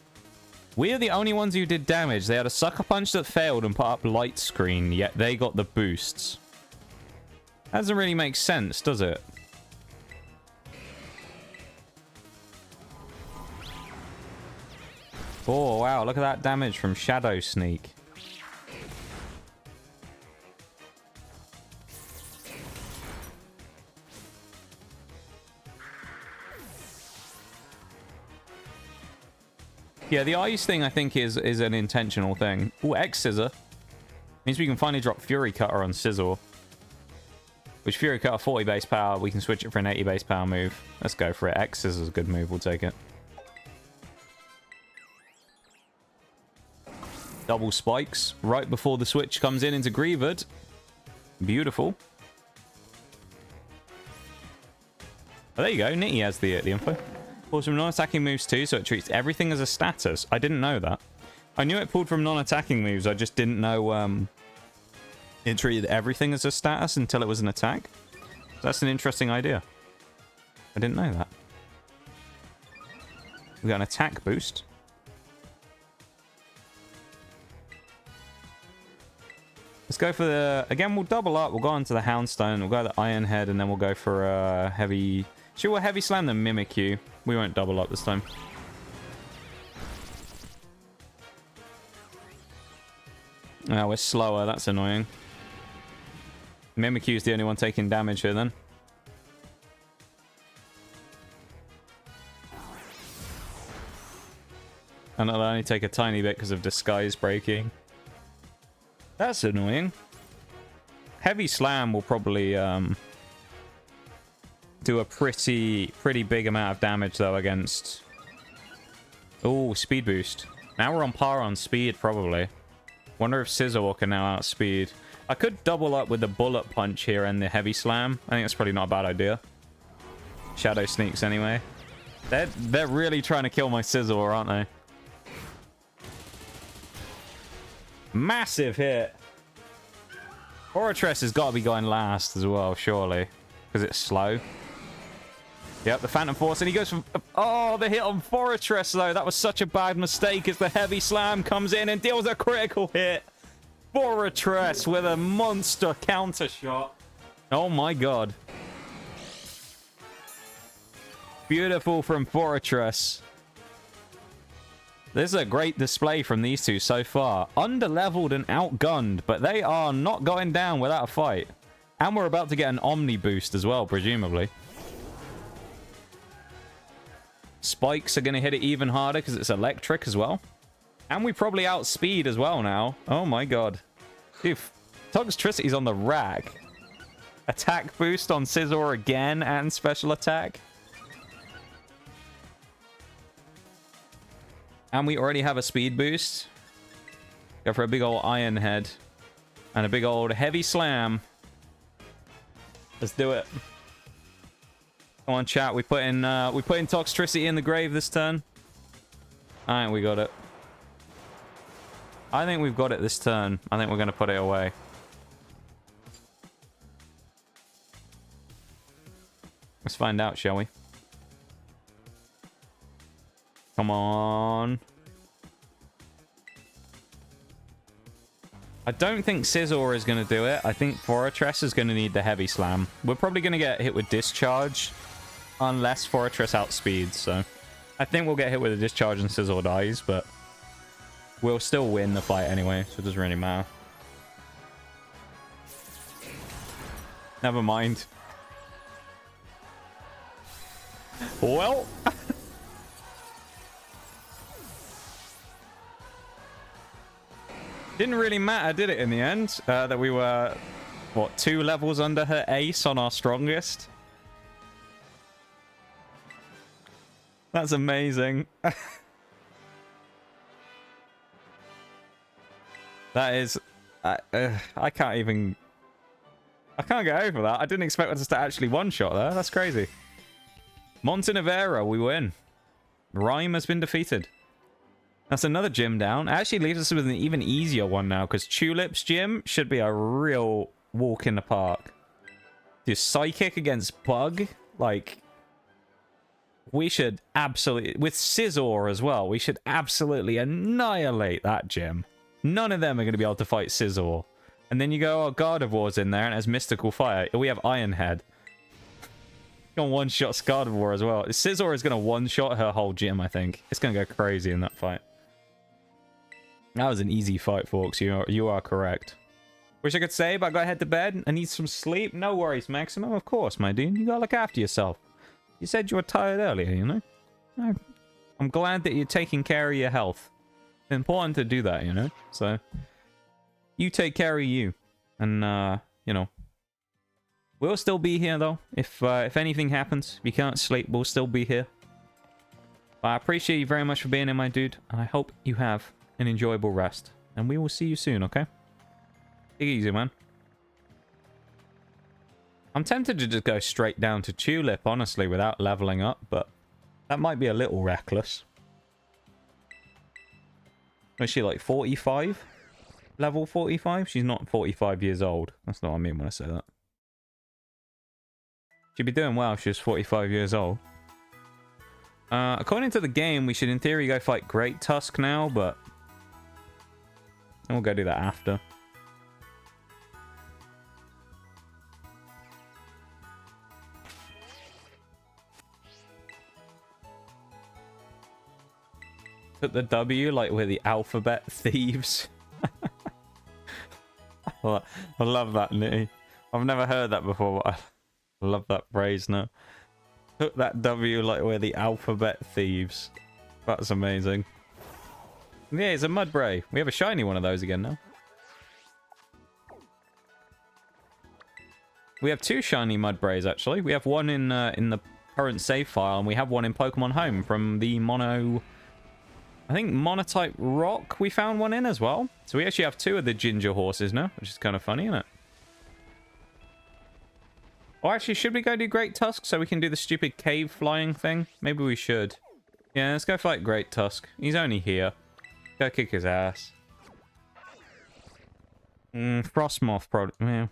We are the only ones who did damage. They had a Sucker Punch that failed and put up Light Screen, yet they got the boosts. That doesn't really make sense, does it? Oh, wow. Look at that damage from Shadow Sneak. Yeah, the ice thing, I think, is an intentional thing. Oh, X-Scissor. Means we can finally drop Fury Cutter on Scizor. Which Fury Cutter 40 base power, we can switch it for an 80 base power move. Let's go for it. X-Scissor's a good move, we'll take it. Double Spikes right before the switch comes in into Greavard. Beautiful. Oh, there you go. Nitty has the info. Pulls from non-attacking moves too, so it treats everything as a status. I didn't know that. I knew it pulled from non-attacking moves. I just didn't know it treated everything as a status until it was an attack. That's an interesting idea. I didn't know that. We got an attack boost. Let's go for the... again, we'll double up. We'll go on to the Houndstone. We'll go to the Iron Head, and then we'll go for a heavy... should we Heavy Slam the Mimikyu? We won't double up this time. Oh, we're slower. That's annoying. Mimikyu's the only one taking damage here, then. And it'll only take a tiny bit because of Disguise breaking. That's annoying. Heavy Slam will probably do a pretty big amount of damage, though, against... oh, Speed Boost. Now we're on par on speed, probably. Wonder if Scizor can now outspeed. I could double up with the Bullet Punch here and the Heavy Slam. I think that's probably not a bad idea. Shadow Sneaks, anyway. They're really trying to kill my Scizor, aren't they? Massive hit. Forretress has got to be going last as well, surely. Because it's slow. Yep, the Phantom Force, and he goes from... oh, the hit on Forretress, though. That was such a bad mistake as the Heavy Slam comes in and deals a critical hit. Forretress with a monster counter shot. Oh, my God. Beautiful from Forretress. This is a great display from these two so far. Under-leveled and outgunned, but they are not going down without a fight. And we're about to get an Omni boost as well, presumably. Spikes are going to hit it even harder because it's electric as well. And we probably outspeed as well now. Oh my God. Dude, Toxtricity's on the rack. Attack boost on Scizor again and special attack. And we already have a speed boost. Go for a big old Iron Head. And a big old Heavy Slam. Let's do it. Come on, chat. We put in Toxtricity in the grave this turn. Alright, we got it. I think we've got it this turn. I think we're going to put it away. Let's find out, shall we? Come on. I don't think Scizor is going to do it. I think Forretress is going to need the Heavy Slam. We're probably going to get hit with Discharge. Unless Forretress outspeeds, so... I think we'll get hit with a Discharge and Scizor dies, but... we'll still win the fight anyway, so it doesn't really matter. Never mind. Well... didn't really matter, did it, in the end? That we were, what, 2 levels under her ace on our strongest? That's amazing. That is... I can't even... I can't get over that. I didn't expect us to actually one-shot there. That's crazy. Montenevera, we win. Rhyme has been defeated. That's another gym down. It actually leaves us with an even easier one now, because Tulip's gym should be a real walk in the park. This Psychic against Bug, like... we should absolutely... with Scizor as well, we should absolutely annihilate that gym. None of them are going to be able to fight Scizor. And then you go, oh, Gardevoir's in there, and it has Mystical Fire. We have Iron Head. Gonna one-shot Gardevoir as well. Scizor is going to one-shot her whole gym, I think. It's going to go crazy in that fight. That was an easy fight, folks. You are correct. Wish I could say, but I gotta head to bed. I need some sleep. No worries, Maximum. Of course, my dude. You gotta look after yourself. You said you were tired earlier, you know? I'm glad that you're taking care of your health. It's important to do that, you know? So, you take care of you. And, you know. We'll still be here, though. If anything happens, if you can't sleep, we'll still be here. But I appreciate you very much for being here, my dude. And I hope you have an enjoyable rest. And we will see you soon, okay? Take it easy, man. I'm tempted to just go straight down to Tulip, honestly, without leveling up, but that might be a little reckless. Is she like 45? Level 45? She's not 45 years old. That's not what I mean when I say that. She'd be doing well if she was 45 years old. According to the game, we should in theory go fight Great Tusk now, but... we'll go do that after. Put the W like we're the alphabet thieves. I love that, Nitty. I've never heard that before, but I love that phrase now. Put that W like we're the alphabet thieves. That's amazing. Yeah, it's a Mudbray. We have a shiny one of those again now. We have 2 shiny Mudbrays, actually. We have one in the current save file, and we have one in Pokemon Home from the Mono... I think Monotype Rock we found one in as well. So we actually have 2 of the Ginger horses now, which is kind of funny, isn't it? Or actually, should we go do Great Tusk so we can do the stupid cave flying thing? Maybe we should. Yeah, let's go fight Great Tusk. He's only here. Go kick his ass. Frostmoth, probably. Yeah.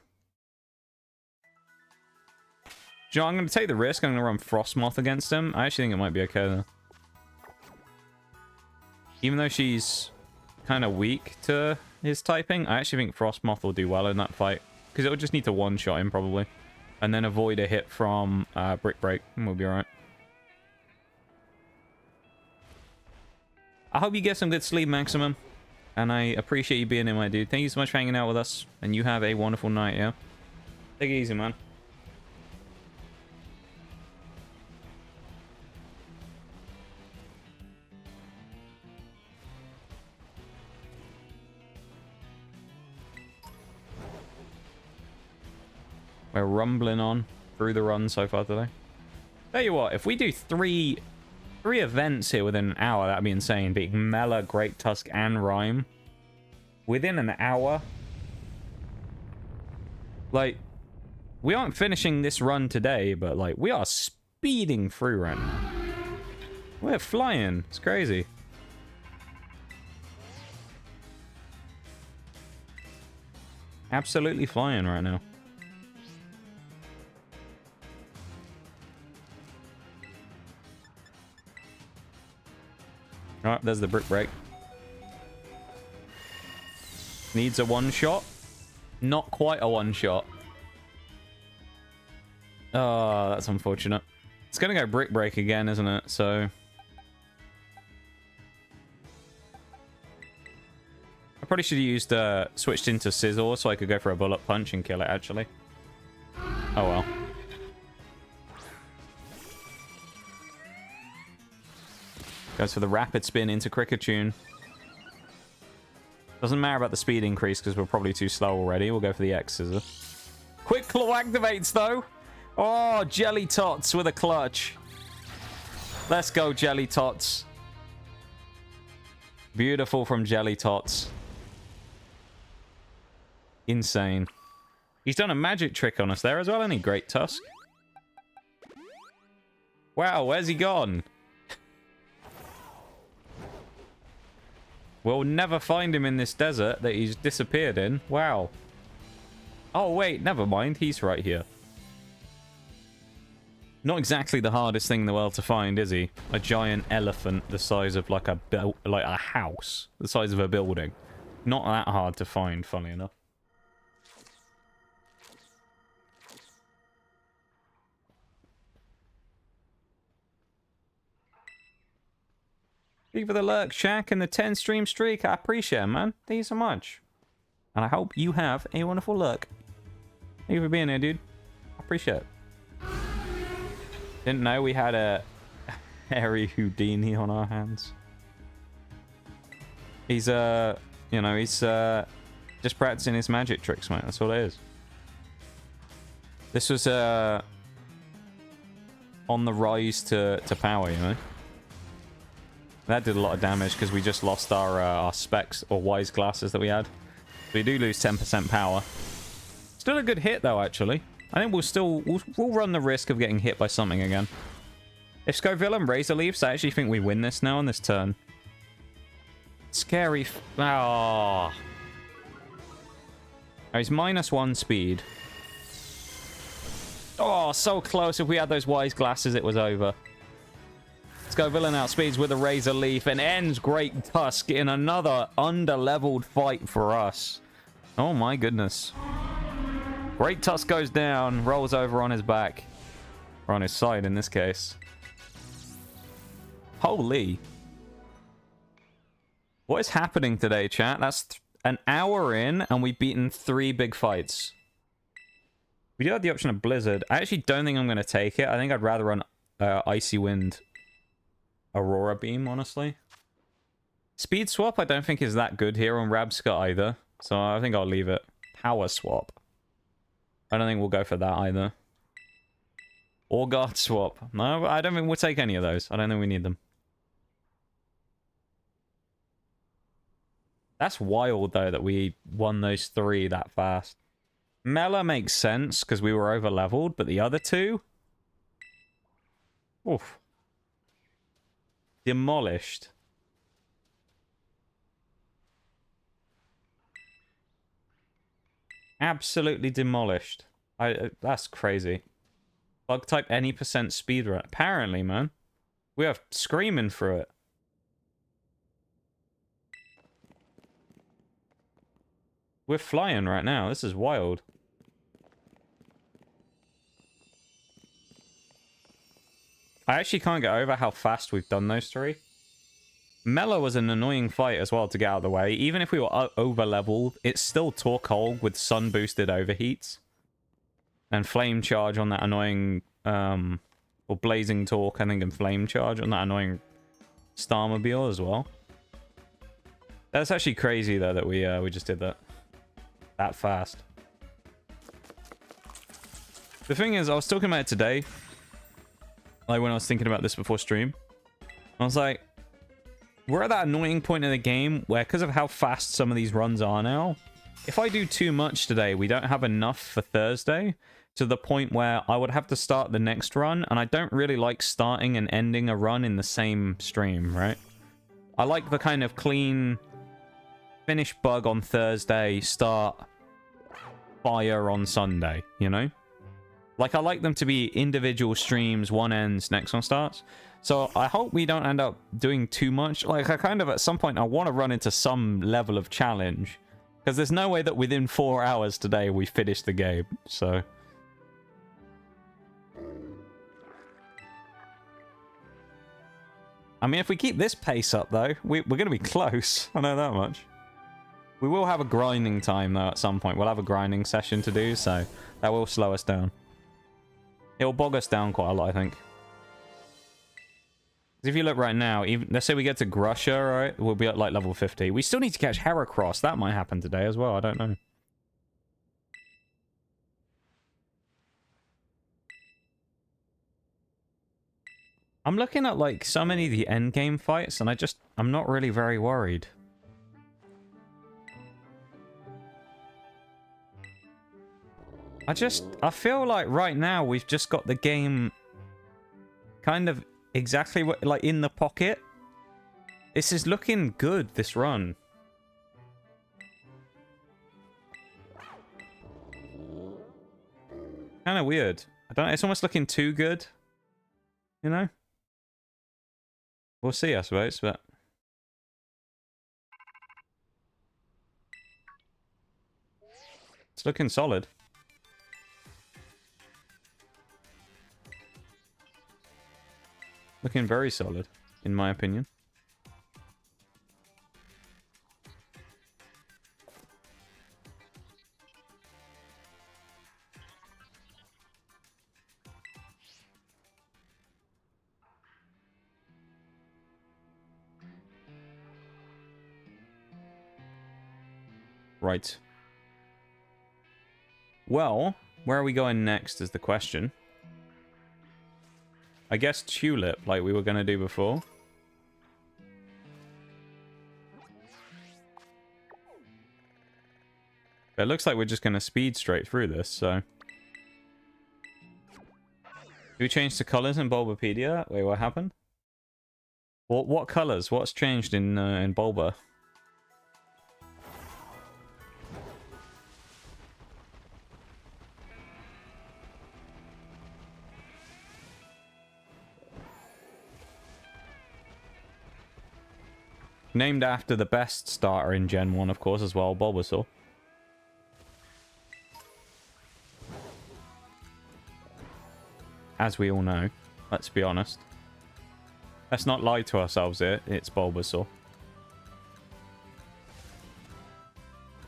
Joe, I'm going to take the risk. I'm going to run Frostmoth against him. I actually think it might be okay, though. Even though she's kind of weak to his typing, I actually think Frostmoth will do well in that fight. Because it'll just need to one-shot him, probably. And then avoid a hit from Brick Break, and we'll be alright. I hope you get some good sleep, Maximum. And I appreciate you being here, my dude. Thank you so much for hanging out with us. And you have a wonderful night, yeah? Take it easy, man. We're rumbling on through the run so far today. Tell you what, if we do three events here within an hour, that'd be insane. Beating Mela, Great Tusk, and Rhyme within an hour. Like, we aren't finishing this run today, but like, we are speeding through right now. We're flying. It's crazy. Absolutely flying right now. Alright, there's the Brick Break. Needs a one-shot. Not quite a one-shot. Oh, that's unfortunate. It's gonna go Brick Break again, isn't it? So... I probably should have used, switched into Scizor so I could go for a Bullet Punch and kill it, actually. Oh well. Goes for the Rapid Spin into Kriketune. Doesn't matter about the speed increase because we're probably too slow already. We'll go for the X Scissor. Quick Claw activates, though. Oh, Jelly Tots with a clutch. Let's go, Jelly Tots. Beautiful from Jelly Tots. Insane. He's done a magic trick on us there as well, hasn't he? Great Tusk. Wow, where's he gone? We'll never find him in this desert that he's disappeared in. Wow. Oh, wait, never mind. He's right here. Not exactly the hardest thing in the world to find, is he? A giant elephant the size of like a house. The size of a building. Not that hard to find, funnily enough. Thank you for the lurk, Shaq, and the 10 stream streak. I appreciate it, man. Thank you so much. And I hope you have a wonderful lurk. Thank you for being here, dude. I appreciate it. Didn't know we had a hairy Houdini on our hands. He's, you know, he's just practicing his magic tricks, mate. That's all it is. This was on the rise to power, you know. That did a lot of damage because we just lost our specs or wise glasses that we had. We do lose 10% power. Still a good hit though, actually. I think we'll run the risk of getting hit by something again. If Scoville and Razor Leafs, I actually think we win this now on this turn. Scary. Oh. Oh, he's -1 speed. Oh, so close. If we had those wise glasses, it was over. Scoville outspeeds with a Razor Leaf and ends Great Tusk in another under-leveled fight for us. Oh my goodness. Great Tusk goes down, rolls over on his back. Or on his side in this case. Holy. What is happening today, chat? That's an hour in and we've beaten 3 big fights. We do have the option of Blizzard. I actually don't think I'm going to take it. I think I'd rather run Icy Wind Aurora Beam, honestly. Speed Swap I don't think is that good here on Rabsca either. So I think I'll leave it. Power Swap. I don't think we'll go for that either. Or Guard Swap. No, I don't think we'll take any of those. I don't think we need them. That's wild, though, that we won those 3 that fast. Mela makes sense, because we were over-leveled, but the other 2? Oof. Demolished. Absolutely demolished. That's crazy. Bug type any % speed run. Apparently, man. We are screaming through it. We're flying right now. This is wild. I actually can't get over how fast we've done those 3. Mela was an annoying fight as well to get out of the way. Even if we were over-leveled, it's still Torkoal with sun-boosted overheats. And Flame Charge on that annoying... or Blazing Torque, I think, and Flame Charge on that annoying Starmobile as well. That's actually crazy, though, that we just did that. That fast. The thing is, I was talking about it today. Like, when I was thinking about this before stream. I was like, we're at that annoying point in the game where, because of how fast some of these runs are now, if I do too much today, we don't have enough for Thursday, to the point where I would have to start the next run, and I don't really like starting and ending a run in the same stream, right? I like the kind of clean, finish bug on Thursday, start fire on Sunday, you know? Like, I like them to be individual streams, one ends, next one starts. So I hope we don't end up doing too much. Like, I kind of, at some point, I want to run into some level of challenge. Because there's no way that within 4 hours today we finish the game, so... I mean, if we keep this pace up, though, we're going to be close. I know that much. We will have a grinding time, though, at some point. We'll have a grinding session to do, so that will slow us down. It will bog us down quite a lot, I think. If you look right now, even let's say we get to Grusher, right? We'll be at, like, level 50. We still need to catch Herracross. That might happen today as well. I don't know. I'm looking at, like, so many of the endgame fights, and I'm not really very worried. I feel like right now we've just got the game kind of exactly what, like, in the pocket. This is looking good, this run. Kind of weird. I don't know, it's almost looking too good. You know? We'll see, I suppose, but... It's looking solid. Looking very solid, in my opinion. Right. Well, where are we going next is the question. I guess Tulip, like we were going to do before. But it looks like we're just going to speed straight through this, so... Do we change the colours in Bulbapedia? Wait, what happened? What colours? What's changed in Bulba? Named after the best starter in Gen 1, of course, as well, Bulbasaur. As we all know. Let's be honest. Let's not lie to ourselves here. It's Bulbasaur.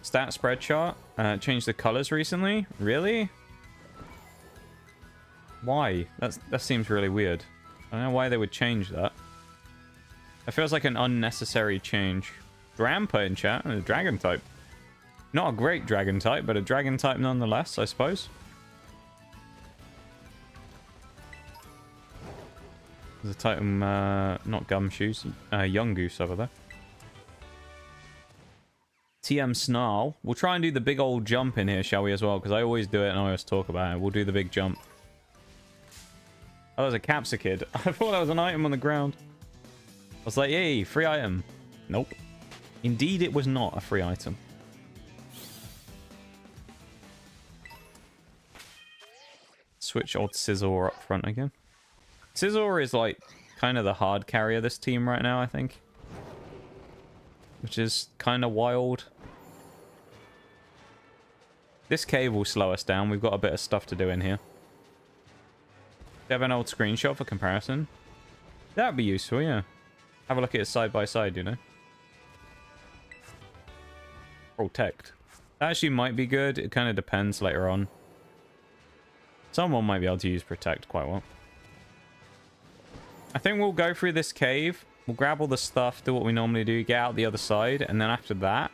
Stat spread chart. Changed the colours recently? Really? Why? That seems really weird. I don't know why they would change that. It feels like an unnecessary change. Drampa in chat, a dragon type. Not a great dragon type, but a dragon type nonetheless, I suppose. There's a type, not Gumshoes, Young Goose over there. TM Snarl. We'll try and do the big old jump in here, shall we, as well? Because I always do it and I always talk about it. We'll do the big jump. Oh, that was a Capsicid. I thought that was an item on the ground. I was like, yay, free item. Nope. Indeed, it was not a free item. Switch old Scizor up front again. Scizor is like kind of the hard carry of this team right now, I think. Which is kind of wild. This cave will slow us down. We've got a bit of stuff to do in here. Do you have an old screenshot for comparison? That would be useful, yeah. Have a look at it side by side, you know. Protect. That actually might be good. It kind of depends later on. Someone might be able to use Protect quite well. I think we'll go through this cave. We'll grab all the stuff, do what we normally do, get out the other side, and then after that,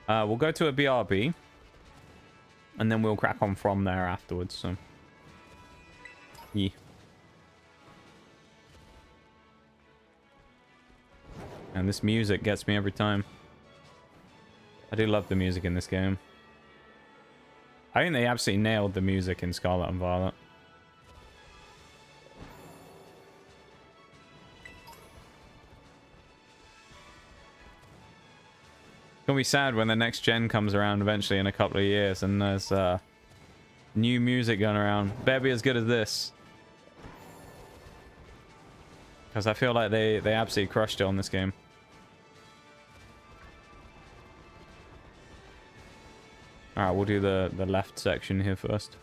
we'll go to a BRB. And then we'll crack on from there afterwards, so... Yeah. And this music gets me every time. I do love the music in this game. I think they absolutely nailed the music in Scarlet and Violet. It's gonna be sad when the next gen comes around eventually in a couple of years and there's new music going around. Better be as good as this. Because I feel like they absolutely crushed it on this game. Alright, we'll do the left section here first.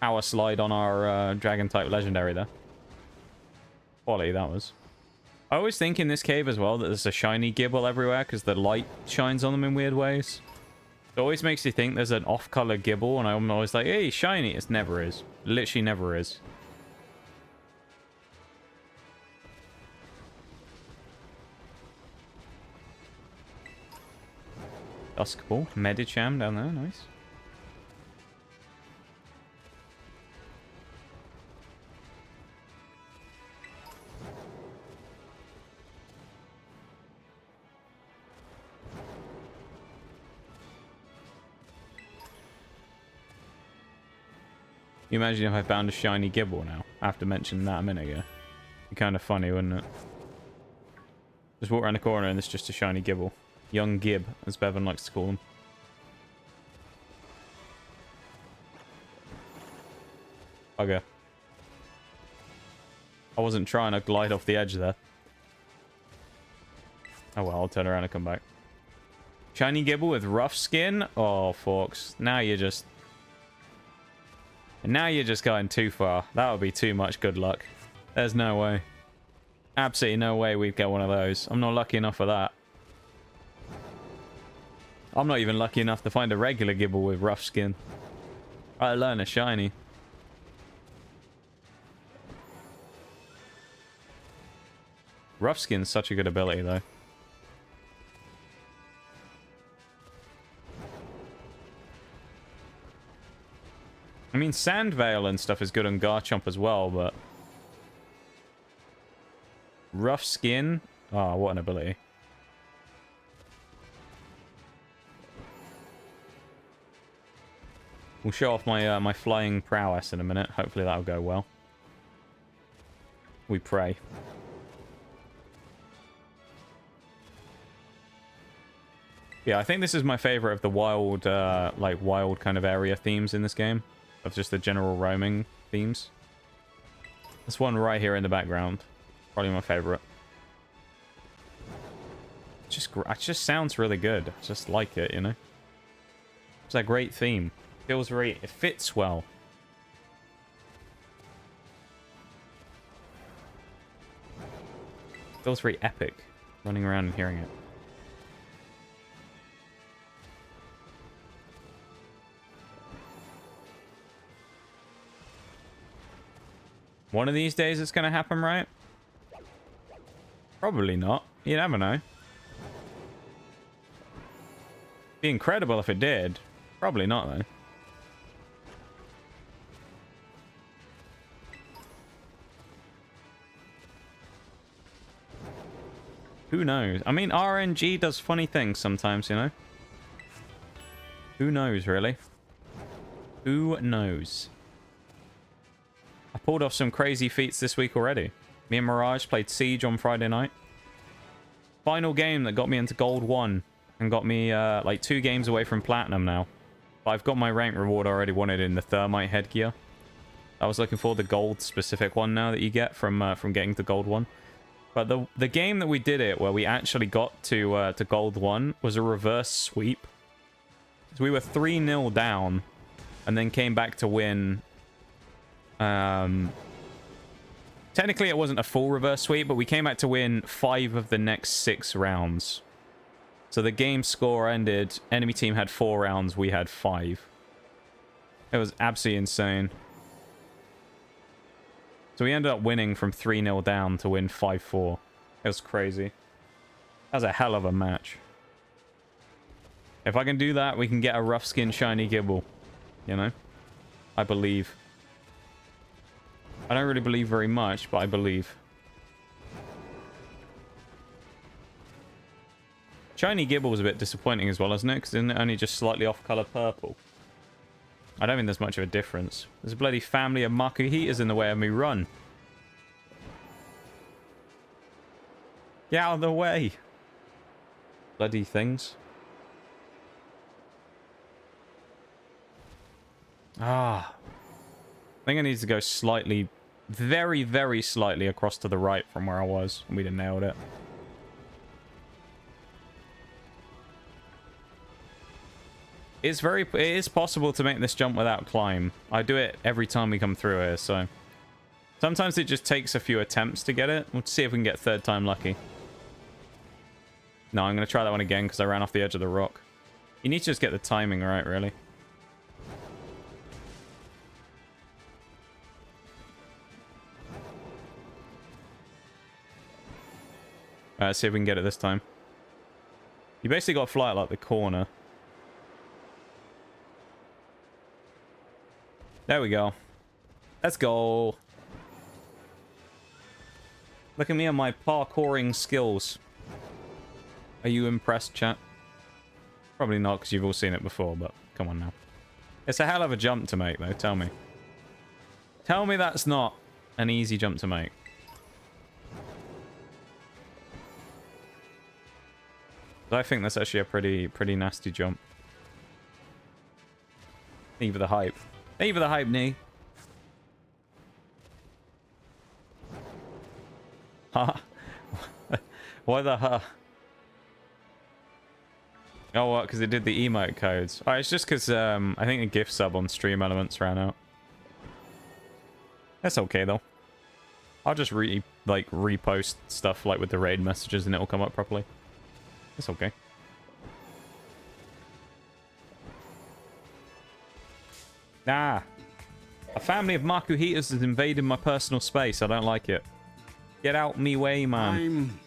Power slide on our dragon type legendary there. Quality that was. I always think in this cave as well that there's a shiny Gibble everywhere because the light shines on them in weird ways. It always makes you think there's an off-color Gibble, and I'm always like, hey, shiny. It never is. Literally never is. Dusk Ball, Medicham down there, nice. You imagine if I found a shiny Gibble now, after mentioning that a minute ago. It'd be kind of funny, wouldn't it? Just walk around the corner and it's just a shiny Gibble. Young Gib, as Bevan likes to call him. Bugger. I wasn't trying to glide off the edge there. Oh well, I'll turn around and come back. Shiny Gibble with rough skin? Oh, Forks. Now you're just going too far. That would be too much good luck. There's no way. Absolutely no way we'd get one of those. I'm not lucky enough for that. I'm not even lucky enough to find a regular Gibble with rough skin. I learn a shiny. Rough skin's such a good ability though. I mean, Sand Veil and stuff is good on Garchomp as well, but rough skin? Oh, what an ability. We'll show off my my flying prowess in a minute. Hopefully that'll go well. We pray. Yeah, I think this is my favorite of the wild, like wild kind of area themes in this game. Of just the general roaming themes. This one right here in the background. Probably my favorite. It just sounds really good. I just like it, you know? It's a great theme. Feels very... It fits well. Feels very epic. Running around and hearing it. One of these days it's going to happen, right? Probably not. You never know. Be incredible if it did. Probably not, though. Who knows? I mean, RNG does funny things sometimes, you know? Who knows, really? Who knows? I pulled off some crazy feats this week already. Me and Mirage played Siege on Friday night. Final game that got me into Gold 1 and got me like 2 games away from Platinum now. But I've got my rank reward I already wanted in the Thermite headgear. I was looking for the gold specific one now that you get from getting to Gold 1. But the game that we did it, where we actually got to Gold 1, was a reverse sweep. So we were 3-0 down, and then came back to win. Technically, it wasn't a full reverse sweep, but we came back to win 5 of the next 6 rounds. So the game score ended, enemy team had 4 rounds, we had 5. It was absolutely insane. So we ended up winning from 3-0 down to win 5-4. It was crazy. That was a hell of a match. If I can do that, we can get a rough skin shiny Gibble. You know? I believe. I don't really believe very much, but I believe. Shiny Gibble was a bit disappointing as well, isn't it? Because isn't it only just slightly off-color purple? I don't think there's much of a difference. There's a bloody family of Makuhitas in the way of me. Run. Get out of the way. Bloody things. Ah. I think I need to go slightly, very, very slightly across to the right from where I was. And we didn't nailed it. It is possible to make this jump without climb. I do it every time we come through here, so... Sometimes it just takes a few attempts to get it. We'll see if we can get third time lucky. No, I'm going to try that one again because I ran off the edge of the rock. You need to just get the timing right, really. Let's see if we can get it this time. You basically got to fly at like the corner. There we go. Let's go. Look at me and my parkouring skills. Are you impressed, chat? Probably not, because you've all seen it before, but come on now. It's a hell of a jump to make, though. Tell me. Tell me that's not an easy jump to make. I think that's actually a pretty nasty jump. Even the hype. Even the hype, knee. Huh? Why the huh? Oh, what? Because it did the emote codes. Oh, it's just because I think a gift sub on Stream Elements ran out. That's okay though. I'll just repost stuff like with the raid messages and it'll come up properly. It's okay. Ah. A family of Makuhitas has invaded my personal space. I don't like it. Get out me way, man.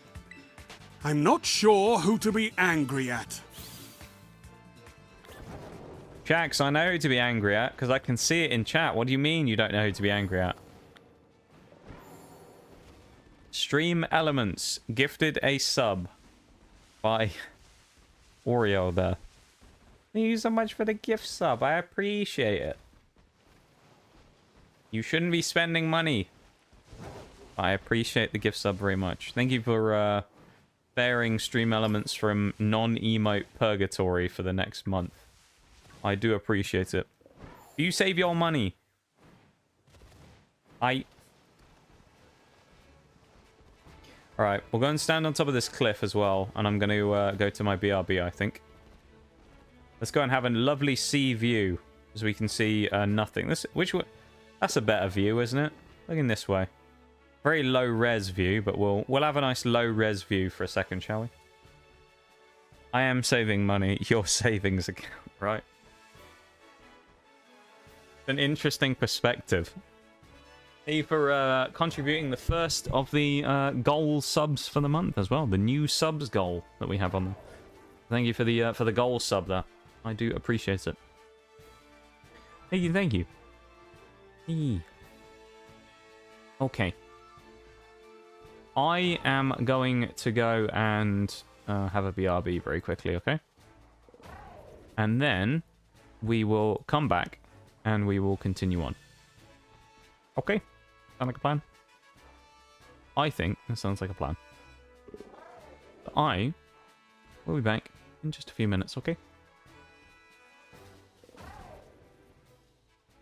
I'm not sure who to be angry at. Jax, I know who to be angry at, because I can see it in chat. What do you mean you don't know who to be angry at? Stream Elements gifted a sub by Oreo there. Thank you so much for the gift sub. I appreciate it. You shouldn't be spending money. I appreciate the gift sub very much. Thank you for bearing Stream Elements from non-emote purgatory for the next month. I do appreciate it. You save your money. Alright, we'll go and stand on top of this cliff as well. And I'm going to go to my BRB, I think. Let's go and have a lovely sea view. As we can see nothing. Which way? That's a better view, isn't it? Looking this way. Very low res view, but we'll have a nice low res view for a second, shall we? I am saving money. Your savings account, right? An interesting perspective. Thank you for contributing the first of the goal subs for the month as well. The new subs goal that we have on there. Thank you for the goal sub there. I do appreciate it. Thank you. Okay. I am going to go and have a BRB very quickly, okay? And then we will come back and we will continue on. Okay? Sound like a plan? I think that sounds like a plan. I will be back in just a few minutes, okay?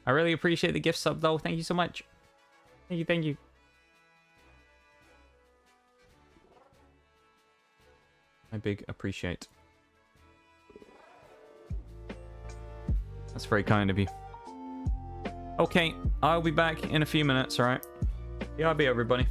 I really appreciate the gift sub, though. Thank you so much. Thank you. I big appreciate. That's very kind of you. Okay, I'll be back in a few minutes, alright? Yeah, I'll be everybody.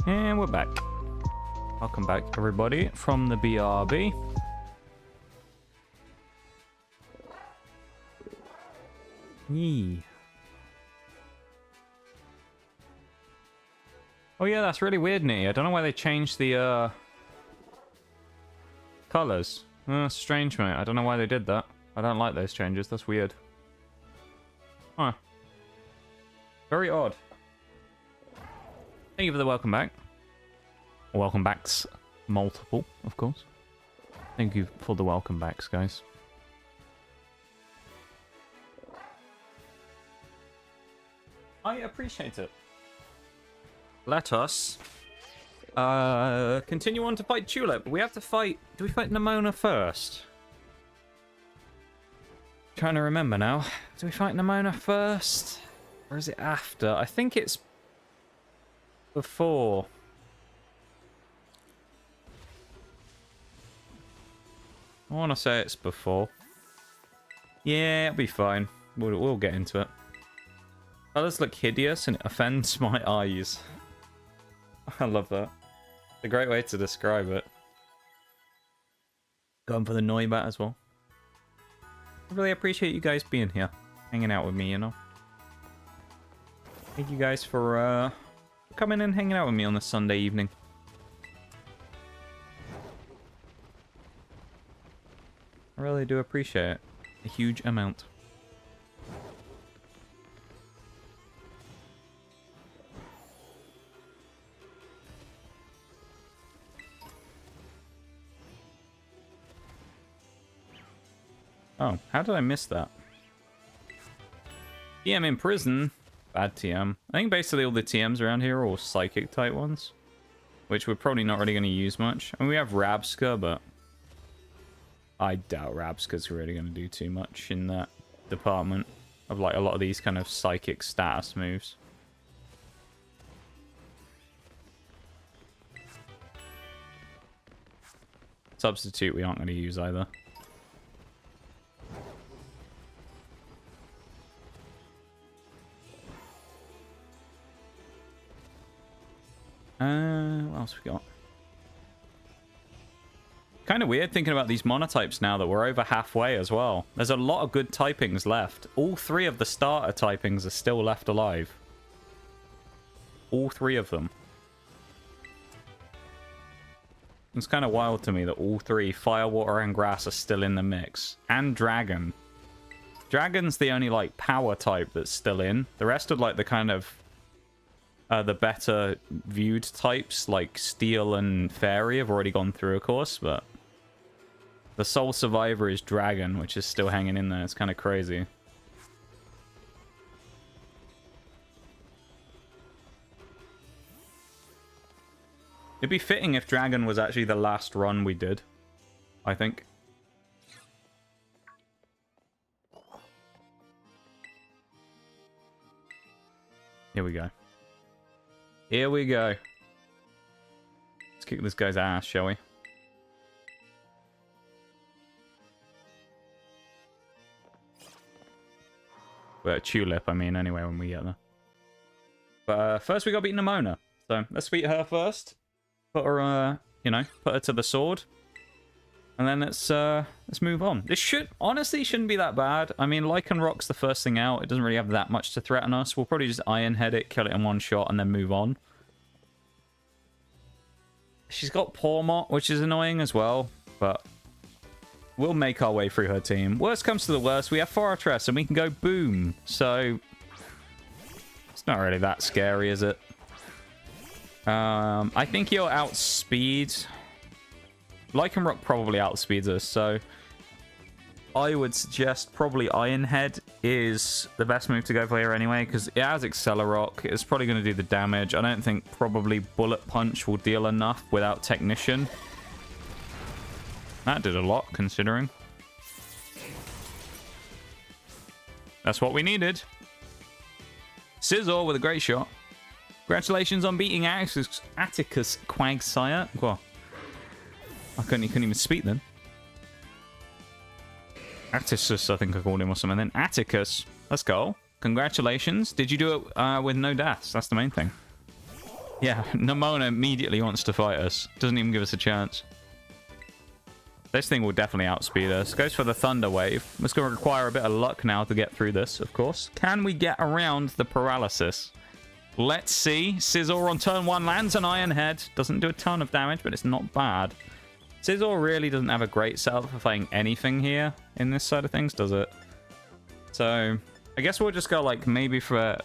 And we're back. Welcome back, everybody, from the BRB. Yee. Oh yeah, that's really weird, Nee. I don't know why they changed the colors. That's strange, mate. I don't know why they did that. I don't like those changes. That's weird. Huh. Very odd. Thank you for the welcome back. Welcome backs. Multiple, of course. Thank you for the welcome backs, guys. I appreciate it. Let us continue on to fight Tulip. We have to fight... Do we fight Nemona first? Trying to remember now. Do we fight Nemona first? Or is it after? I think it's before. I want to say it's before. Yeah, it'll be fine. We'll get into it. Colors look hideous and it offends my eyes. I love that. It's a great way to describe it. Going for the Noibat as well. I really appreciate you guys being here. Hanging out with me, you know. Thank you guys for coming and hanging out with me on this Sunday evening. I really do appreciate it. A huge amount. Oh, how did I miss that? TM in prison. Bad TM. I think basically all the TMs around here are all psychic type ones. Which we're probably not really going to use much. I mean, we have Rabsca, but I doubt Rabsca's really going to do too much in that department of like a lot of these kind of psychic status moves. Substitute we aren't going to use either. What else we got? Kind of weird thinking about these monotypes now that we're over halfway as well. There's a lot of good typings left. All three of the starter typings are still left alive. All three of them. It's kind of wild to me that all three, fire, water, and grass, are still in the mix. And dragon. Dragon's the only, like, power type that's still in. The rest are, like, the kind of... the better viewed types, like Steel and Fairy, have already gone through, of course, but... The sole survivor is Dragon, which is still hanging in there. It's kind of crazy. It'd be fitting if Dragon was actually the last run we did, I think. Here we go. Here we go. Let's kick this guy's ass, shall we? Well, Tulip, I mean, anyway, when we get there. But first we gotta beat Nemona. So, let's beat her first. Put her, you know, put her to the sword. And then let's move on. This honestly shouldn't be that bad. I mean, Lycanroc's the first thing out. It doesn't really have that much to threaten us. We'll probably just Iron Head it, kill it in one shot, and then move on. She's got Pawmot, which is annoying as well, but we'll make our way through her team. Worst comes to the worst, we have Forretress, and we can go boom. So, it's not really that scary, is it? I think he'll outspeed... Lycanroc probably outspeeds us, so I would suggest probably Iron Head is the best move to go for here anyway, because it has Accelerock. It's probably going to do the damage. I don't think probably Bullet Punch will deal enough without Technician. That did a lot, considering. That's what we needed. Scizor with a great shot. Congratulations on beating Atticus Quagsire. Well, he couldn't even speak then. Atticus, I think I called him or something then. Atticus. Let's go. Congratulations. Did you do it with no deaths? That's the main thing. Yeah, Nemona immediately wants to fight us. Doesn't even give us a chance. This thing will definitely outspeed us. Goes for the Thunder Wave. It's going to require a bit of luck now to get through this, of course. Can we get around the paralysis? Let's see. Scizor on turn 1 lands an Iron Head. Doesn't do a ton of damage, but it's not bad. Scizor really doesn't have a great setup for fighting anything here in this side of things, does it? So, I guess we'll just go, like, maybe for...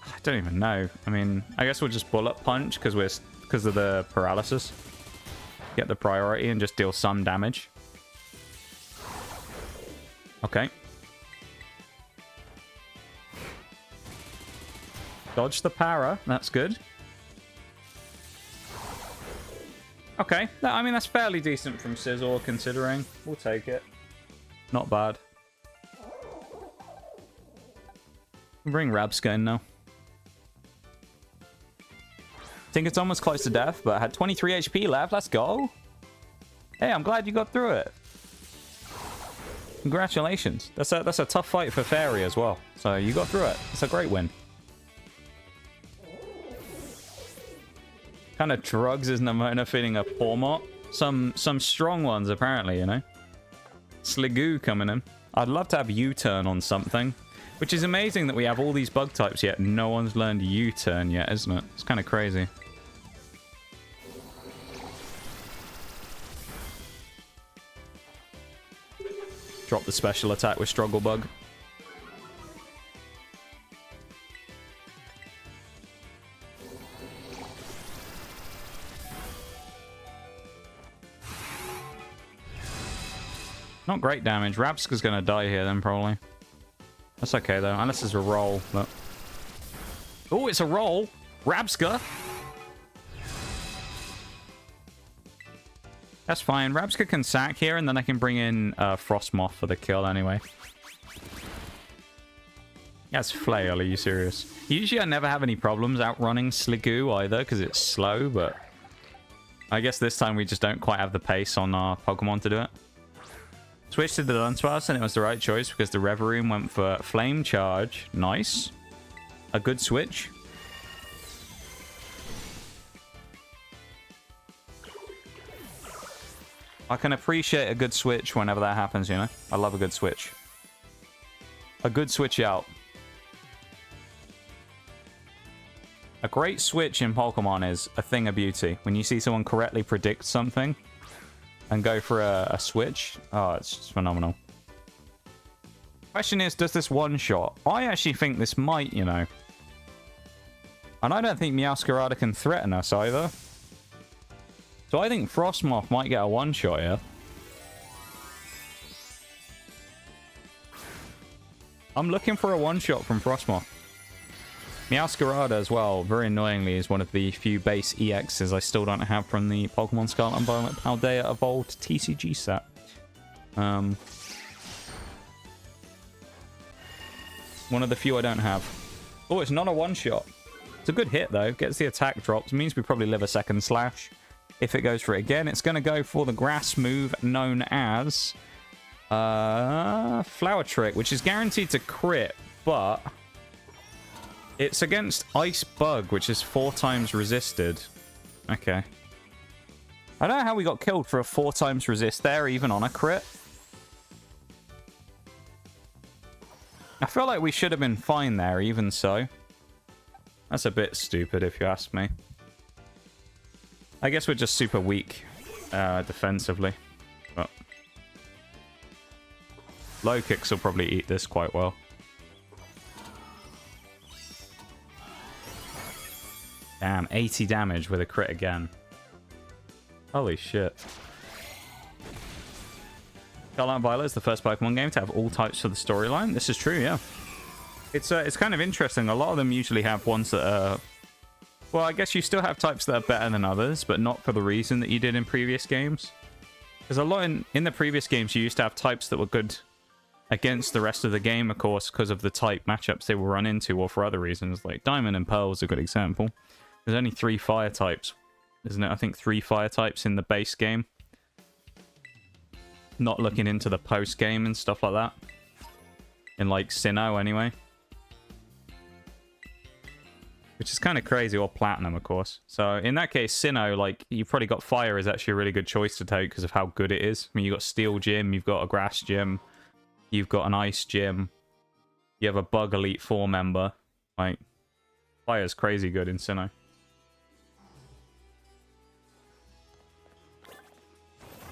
I don't even know. I mean, I guess we'll just Bullet Punch because of the paralysis. Get the priority and just deal some damage. Okay. Dodge the para. That's good. Okay. I mean, that's fairly decent from Scizor, considering. We'll take it. Not bad. Bring Rabsca in now. I think it's almost close to death, but I had 23 HP left. Let's go. Hey, I'm glad you got through it. Congratulations. That's a tough fight for Fairy as well. So you got through it. It's a great win. Kind of drugs is Nemona feeding a Pawmot. Some strong ones, apparently, you know. Sliggoo coming in. I'd love to have U-turn on something. Which is amazing that we have all these bug types yet no one's learned U-turn yet, isn't it? It's kind of crazy. Drop the special attack with Struggle Bug. Not great damage. Rabsca's gonna die here then, probably. That's okay, though. Unless it's a roll. But... oh, it's a roll! Rabsca! That's fine. Rabsca can sack here, and then I can bring in Frostmoth for the kill anyway. That's Flail, are you serious? Usually I never have any problems outrunning Sliggoo either, because it's slow, but... I guess this time we just don't quite have the pace on our Pokemon to do it. Switched to the Dunsparce, and it was the right choice because the Reverie went for Flame Charge. Nice. A good switch. I can appreciate a good switch whenever that happens, you know? I love a good switch. A good switch out. A great switch in Pokemon is a thing of beauty. When you see someone correctly predict something and go for a switch, oh, it's just phenomenal. Question is, does this one-shot? I actually think this might, you know. And I don't think Meowscarada can threaten us either. So I think Frostmoth might get a one-shot here. I'm looking for a one-shot from Frostmoth. Meowscarada as well, very annoyingly, is one of the few base EXs I still don't have from the Pokemon Scarlet and Violet Paldea Evolved TCG set. One of the few I don't have. Oh, it's not a one-shot. It's a good hit, though. Gets the attack dropped. Means we probably live a second slash. If it goes for it again, it's going to go for the grass move known as Flower Trick, which is guaranteed to crit, but it's against Ice Bug, which is 4 times resisted. Okay. I don't know how we got killed for a 4 times resist there, even on a crit. I feel like we should have been fine there, even so. That's a bit stupid, if you ask me. I guess we're just super weak defensively. But Lokix will probably eat this quite well. Damn, 80 damage with a crit again. Holy shit. Scarlet and Violet is the first Pokemon game to have all types for the storyline. This is true, yeah. It's kind of interesting. A lot of them usually have ones that are... well, I guess you still have types that are better than others, but not for the reason that you did in previous games. There's a lot in the previous games, you used to have types that were good against the rest of the game, of course, because of the type matchups they will run into, or for other reasons. Like Diamond and Pearl is a good example. There's only 3 fire types, isn't it? I think 3 fire types in the base game. Not looking into the post game and stuff like that. In like Sinnoh, anyway. which is kind of crazy, or platinum, of course. So in that case, Sinnoh, like, you've probably got fire is actually a really good choice to take because of how good it is. I mean, you've got steel gym, you've got a grass gym, you've got an ice gym, you have a bug elite 4 member. Like, fire's crazy good in Sinnoh.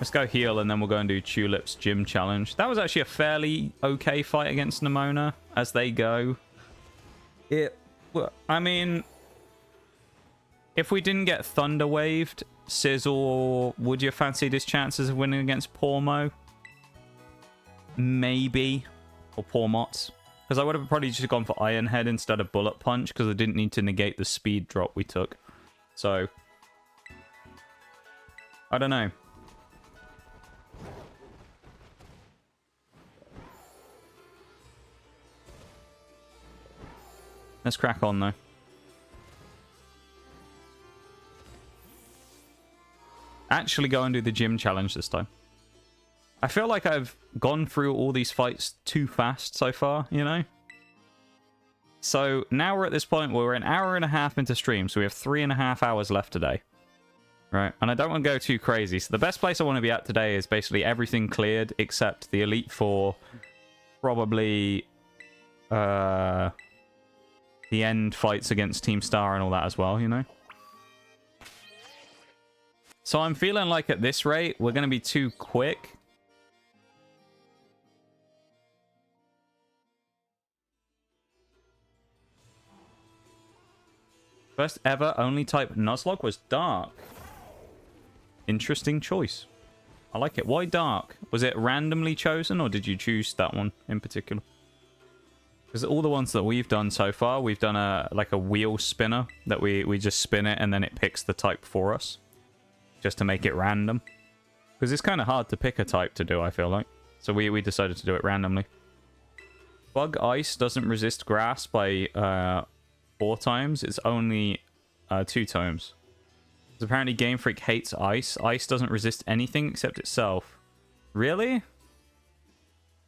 Let's go heal, and then we'll go and do Tulip's gym challenge. That was actually a fairly okay fight against Nemona as they go. I mean, if we didn't get Thunder Waved, Scizor, would you fancy his chances of winning against Pormo? Maybe. Or Pormots. Because I would have probably just gone for Iron Head instead of Bullet Punch, because I didn't need to negate the speed drop we took. So, I don't know. Let's crack on, though. Actually go and do the gym challenge this time. I feel like I've gone through all these fights too fast so far, you know? So now we're at this point where we're an hour and a half into stream, so we have 3.5 hours left today. Right, and I don't want to go too crazy. So the best place I want to be at today is basically everything cleared except the Elite Four, probably the end fights against Team Star and all that as well, you know? So I'm feeling like at this rate, we're going to be too quick. First ever only type Nuzlocke was Dark. Interesting choice. I like it. Why Dark? Was it randomly chosen, or did you choose that one in particular? Because all the ones that we've done so far, we've done a wheel spinner that we just spin it and then it picks the type for us. Just to make it random. Because it's kind of hard to pick a type to do, I feel like. So we decided to do it randomly. Bug Ice doesn't resist grass by 4 times. It's only 2 times. Because apparently Game Freak hates ice. Ice doesn't resist anything except itself. Really?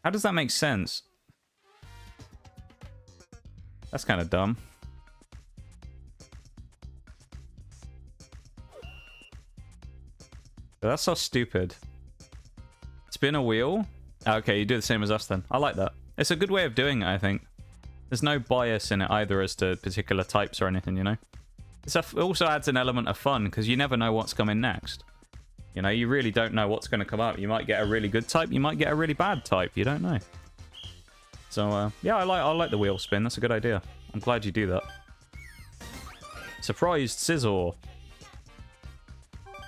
How does that make sense? That's kind of dumb. That's so stupid. Spin a wheel? Okay, you do the same as us then. I like that. It's a good way of doing it, I think. There's no bias in it either as to particular types or anything, you know? It also adds an element of fun, because you never know what's coming next. You know, you really don't know what's going to come up. You might get a really good type, you might get a really bad type. You don't know. So, yeah, I like the wheel spin. That's a good idea. I'm glad you do that. Surprised Scizor.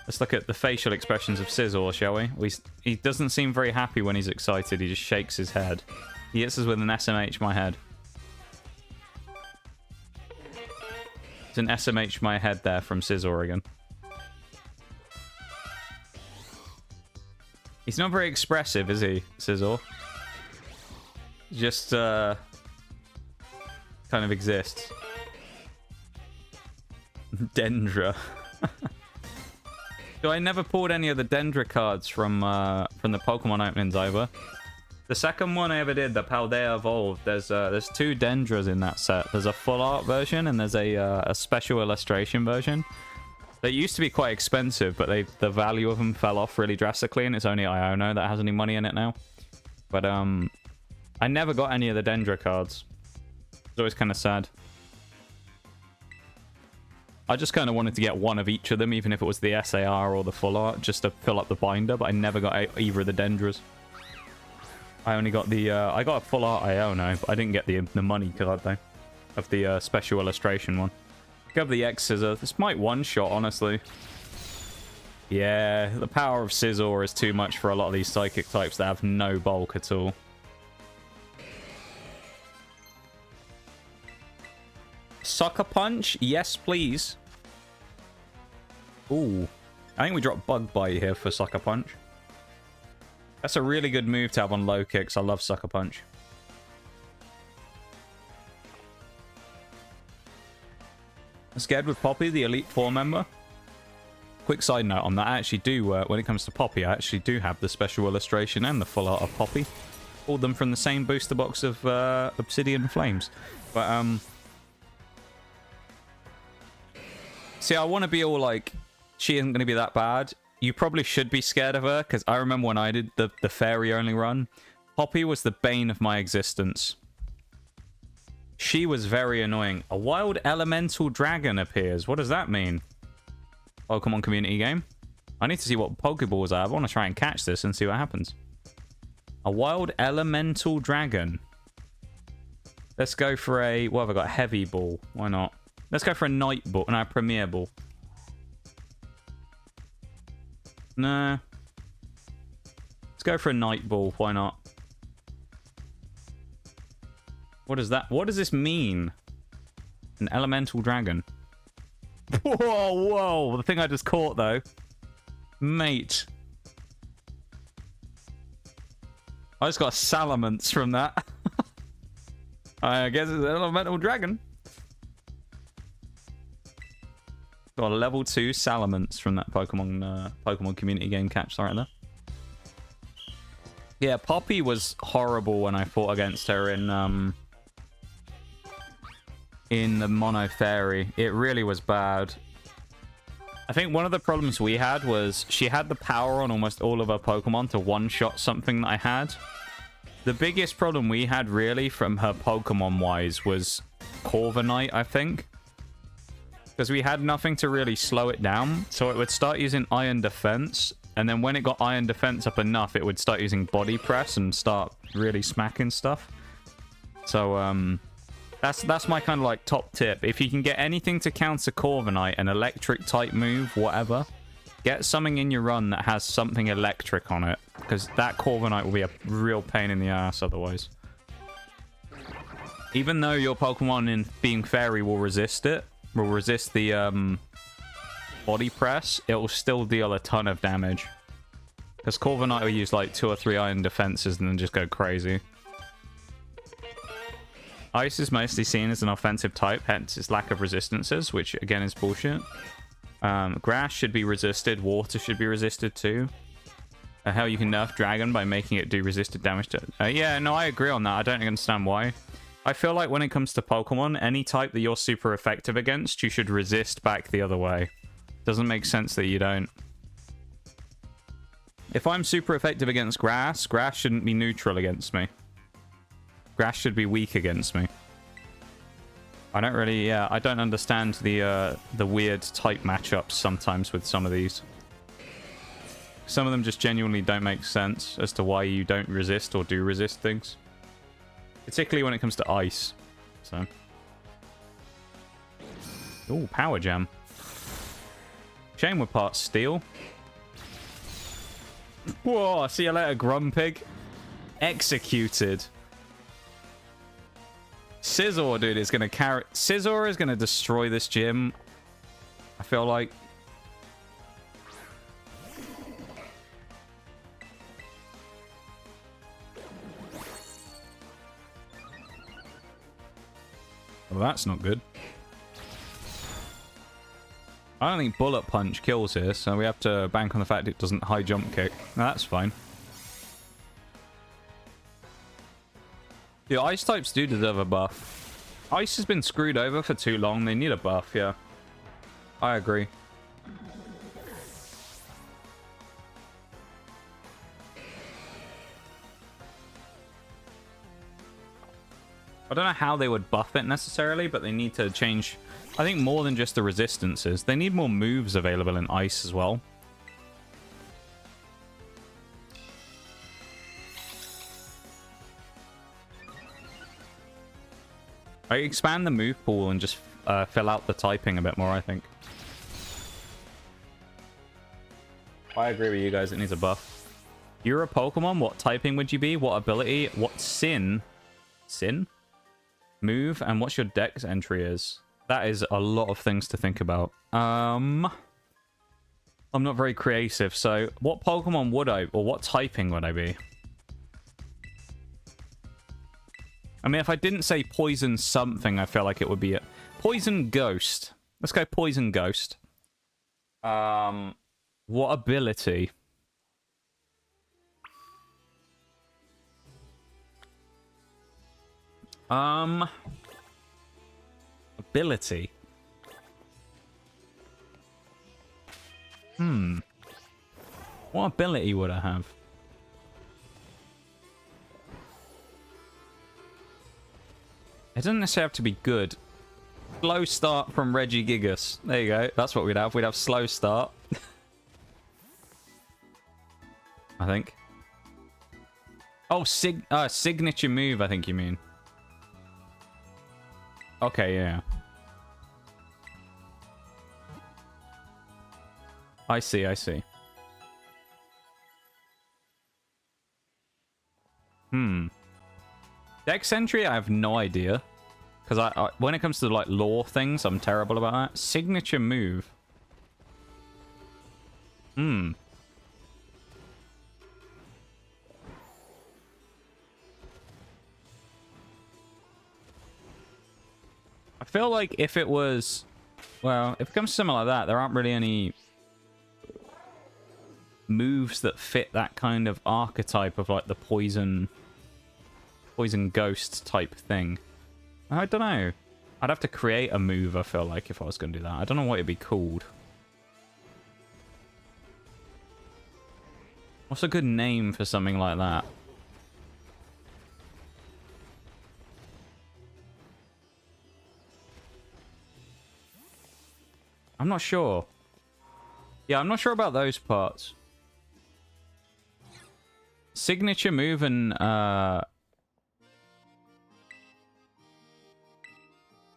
Let's look at the facial expressions of Scizor, shall we? He doesn't seem very happy when he's excited. He just shakes his head. He hits us with an SMH my head. It's an SMH my head there from Scizor again. He's not very expressive, is he, Scizor? Just, kind of exists. Dendra. So I never pulled any of the Dendra cards from the Pokemon openings either. The second one I ever did, the Paldea Evolved, there's 2 Dendras in that set. There's a full art version and there's a special illustration version. They used to be quite expensive, but the value of them fell off really drastically, and it's only Iono that has any money in it now. But I never got any of the Dendra cards. It's always kind of sad. I just kind of wanted to get one of each of them, even if it was the SAR or the full art, just to fill up the binder, but I never got either of the Dendras. I only got the, I got a full art Iono, but I didn't get the money card, though, of the special illustration one. Go the X Scizor. This might one-shot, honestly. Yeah, the power of Scizor is too much for a lot of these psychic types that have no bulk at all. Sucker Punch? Yes, please. Ooh. I think we dropped Bug Bite here for Sucker Punch. That's a really good move to have on Lokix. I love Sucker Punch. Scared with Poppy, the Elite Four member. Quick side note on that, I actually do, when it comes to Poppy, I actually do have the special illustration and the full art of Poppy. Pulled them from the same booster box of Obsidian Flames. But, See, I want to be all like, she isn't going to be that bad. You probably should be scared of her, because I remember when I did the fairy only run, Poppy was the bane of my existence. She was very annoying. A wild elemental dragon appears. What does that mean? Pokemon community game. I need to see what Pokeballs I have. I want to try and catch this and see what happens. A wild elemental dragon. Let's go for a... What have I got? Heavy ball. Why not? Let's go for a night ball. No, premier ball. No. Let's go for a night ball. Why not? What is that? What does this mean? An elemental dragon. Whoa, whoa. The thing I just caught, though. Mate. I just got a Salamence from that. I guess it's an elemental dragon. Got a level 2 Salamence from that Pokemon community game catch right there. Yeah, Poppy was horrible when I fought against her in the Mono Fairy. It really was bad. I think one of the problems we had was she had the power on almost all of her Pokemon to one-shot something that I had. The biggest problem we had really from her Pokemon-wise was Corviknight, I think. Because we had nothing to really slow it down. So it would start using Iron Defense. And then when it got Iron Defense up enough, it would start using Body Press and start really smacking stuff. So, that's my kind of like top tip. If you can get anything to counter Corviknight, an electric type move, whatever, get something in your run that has something electric on it. Because that Corviknight will be a real pain in the ass otherwise. Even though your Pokemon in being Fairy will resist it, will resist the Body Press, it will still deal a ton of damage. Because Corviknight will use like 2 or 3 Iron Defenses and then just go crazy. Ice is mostly seen as an offensive type, hence its lack of resistances, which again is bullshit. Grass should be resisted, water should be resisted too. How you can nerf Dragon by making it do resisted damage to... yeah, no, I agree on that. I don't understand why. I feel like when it comes to Pokemon, any type that you're super effective against, you should resist back the other way. Doesn't make sense that you don't. If I'm super effective against Grass, Grass shouldn't be neutral against me. Grass should be weak against me. I don't really... Yeah, I don't understand the weird type matchups sometimes with some of these. Some of them just genuinely don't make sense as to why you don't resist or do resist things. Particularly when it comes to ice. So. Ooh, Power Jam. Shame we're part steel. Whoa, see you later, Grumpig. Executed. Scizor, dude, is going to carry... Scizor is going to destroy this gym. I feel like... Well, that's not good. I don't think Bullet Punch kills here, so we have to bank on the fact it doesn't high jump kick. No, that's fine. The ice types do deserve a buff. Ice has been screwed over for too long. They need a buff, yeah. I agree. I don't know how they would buff it necessarily, but they need to change, I think, more than just the resistances. They need more moves available in Ice as well. I expand the move pool and just fill out the typing a bit more, I think. I agree with you guys, it needs a buff. You're a Pokemon, what typing would you be? What ability? What sin? Sin? Move, and what's your dex entry is? That is a lot of things to think about. I'm not very creative, so what Pokemon would I, or what typing would I be? I mean, if I didn't say Poison something, I feel like it would be it. Poison Ghost. Let's go Poison Ghost. What ability? Ability. What ability would I have? It doesn't necessarily have to be good. Slow start from Regigigas. There you go. That's what we'd have. We'd have slow start. I think. Oh, signature move, I think you mean. Okay, yeah. I see, I see. Dex entry, I have no idea. Because I when it comes to like lore things, I'm terrible about that. Signature move. I feel like if it was... Well, if it comes to something like that, there aren't really any moves that fit that kind of archetype of like the poison ghost type thing. I don't know. I'd have to create a move, I feel like, if I was going to do that. I don't know what it'd be called. What's a good name for something like that? I'm not sure. Yeah, I'm not sure about those parts. Signature move and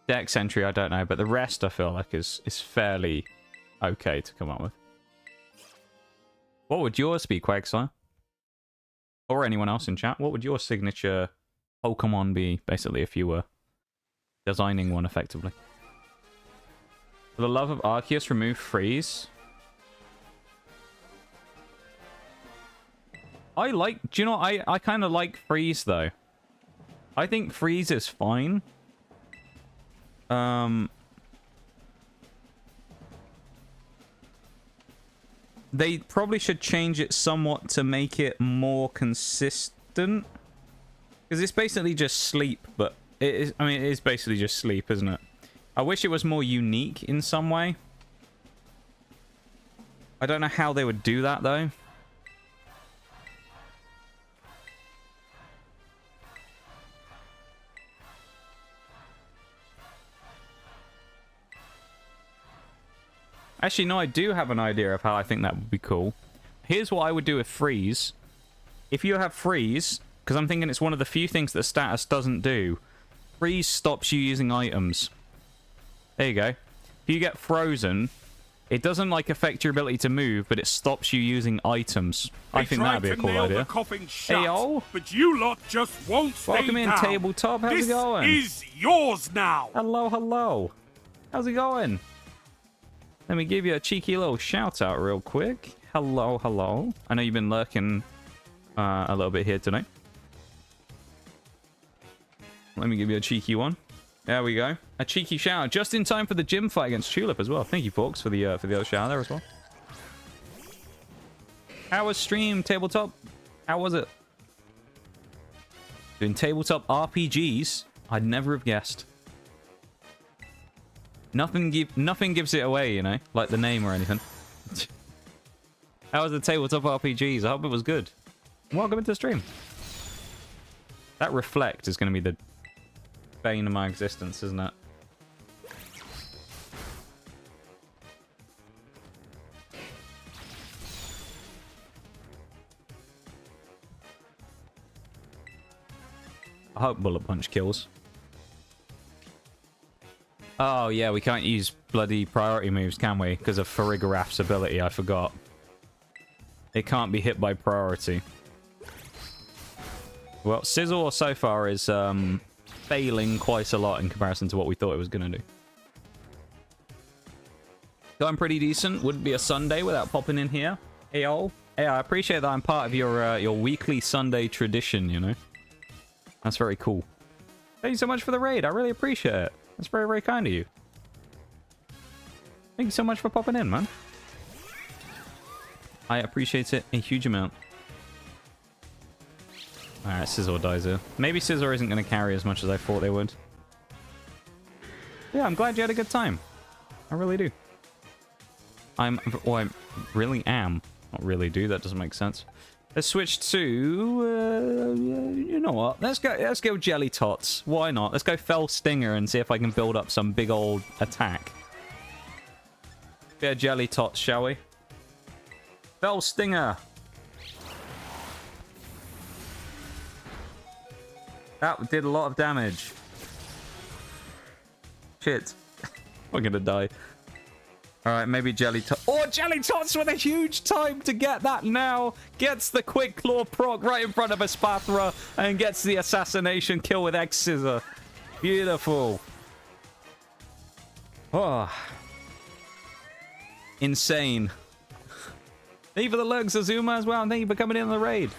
Dex entry, I don't know, but the rest I feel like is fairly okay to come up with. What would yours be, Quagsire? Or anyone else in chat? What would your signature Pokemon be, basically, if you were designing one effectively? For the love of Arceus, remove freeze. I like... Do you know, I kind of like freeze, though. I think freeze is fine. They probably should change it somewhat to make it more consistent. Because it's basically just sleep, but it is, I mean, it is basically just sleep, isn't it? I wish it was more unique in some way. I don't know how they would do that, though. Actually, no, I do have an idea of how I think that would be cool. Here's what I would do with freeze. If you have freeze, because I'm thinking it's one of the few things that status doesn't do. Freeze stops you using items. There you go. If you get frozen, it doesn't like affect your ability to move, but it stops you using items. I think that'd be a cool idea. Hey, yo. But you lot just won't stay Welcome in, down. Tabletop. How's it going? This is yours now. Hello, hello. How's it going? Let me give you a cheeky little shout out real quick. Hello, hello. I know you've been lurking a little bit here today. Let me give you a cheeky one. There we go. A cheeky shout out just in time for the gym fight against Tulip as well. Thank you, folks, for the other shout out there as well. How was stream, Tabletop? How was it? Doing tabletop RPGs? I'd never have guessed. Nothing gives it away, you know, like the name or anything. How was the tabletop RPGs? I hope it was good. Welcome into the stream. That reflect is going to be the bane of my existence, isn't it? I hope Bullet Punch kills. Oh, yeah, we can't use bloody priority moves, can we? Because of Farigiraf's ability, I forgot. It can't be hit by priority. Well, Scizor so far is failing quite a lot in comparison to what we thought it was going to do. Going pretty decent. Wouldn't be a Sunday without popping in here. Hey, all. Hey, I appreciate that I'm part of your weekly Sunday tradition, you know. That's very cool. Thank you so much for the raid. I really appreciate it. That's very, very kind of you. Thank you so much for popping in, man. I appreciate it a huge amount. Alright, Scizor dies here. Maybe Scizor isn't going to carry as much as I thought they would. Yeah, I'm glad you had a good time. I really do. I really am. Not really, do. That doesn't make sense. Let's switch to... you know what? Let's go Jelly Tots. Why not? Let's go Fell Stinger and see if I can build up some big old attack. Bit of Jelly Tots, shall we? Fell Stinger. That did a lot of damage. Shit. We're gonna die. Alright, maybe Jelly Tots. Oh, Jelly Tots with a huge time to get that now. Gets the Quick Claw proc right in front of a Spathra and gets the assassination kill with Scizor. Beautiful. Oh. Insane. Thank you for the lurks, Azuma, as well. And thank you for coming in on the raid.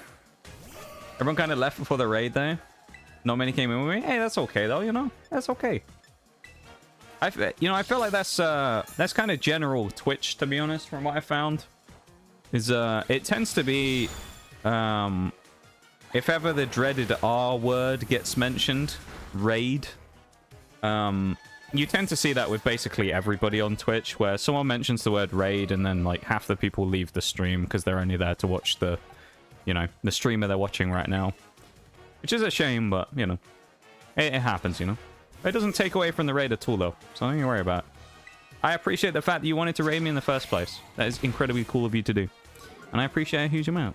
Everyone kind of left before the raid, though. Not many came in with me. Hey, that's okay, though, you know? That's okay. I feel like that's kind of general Twitch, to be honest, from what I found. It tends to be, if ever the dreaded R word gets mentioned, raid. You tend to see that with basically everybody on Twitch, where someone mentions the word raid and then like half the people leave the stream because they're only there to watch the, the streamer they're watching right now. Which is a shame, but, it happens, It doesn't take away from the raid at all, though, so nothing to worry about. I appreciate the fact that you wanted to raid me in the first place. That is incredibly cool of you to do. And I appreciate a huge amount.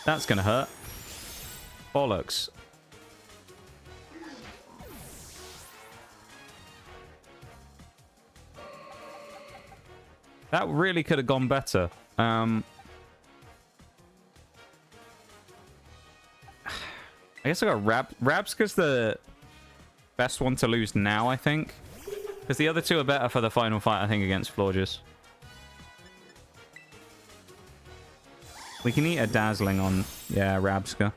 That's gonna hurt. Bollocks. That really could have gone better. I guess I got Rabsca's the best one to lose now, I think. Because the other two are better for the final fight, I think, against Florges. We can eat a Dazzling on, yeah, Rabsca.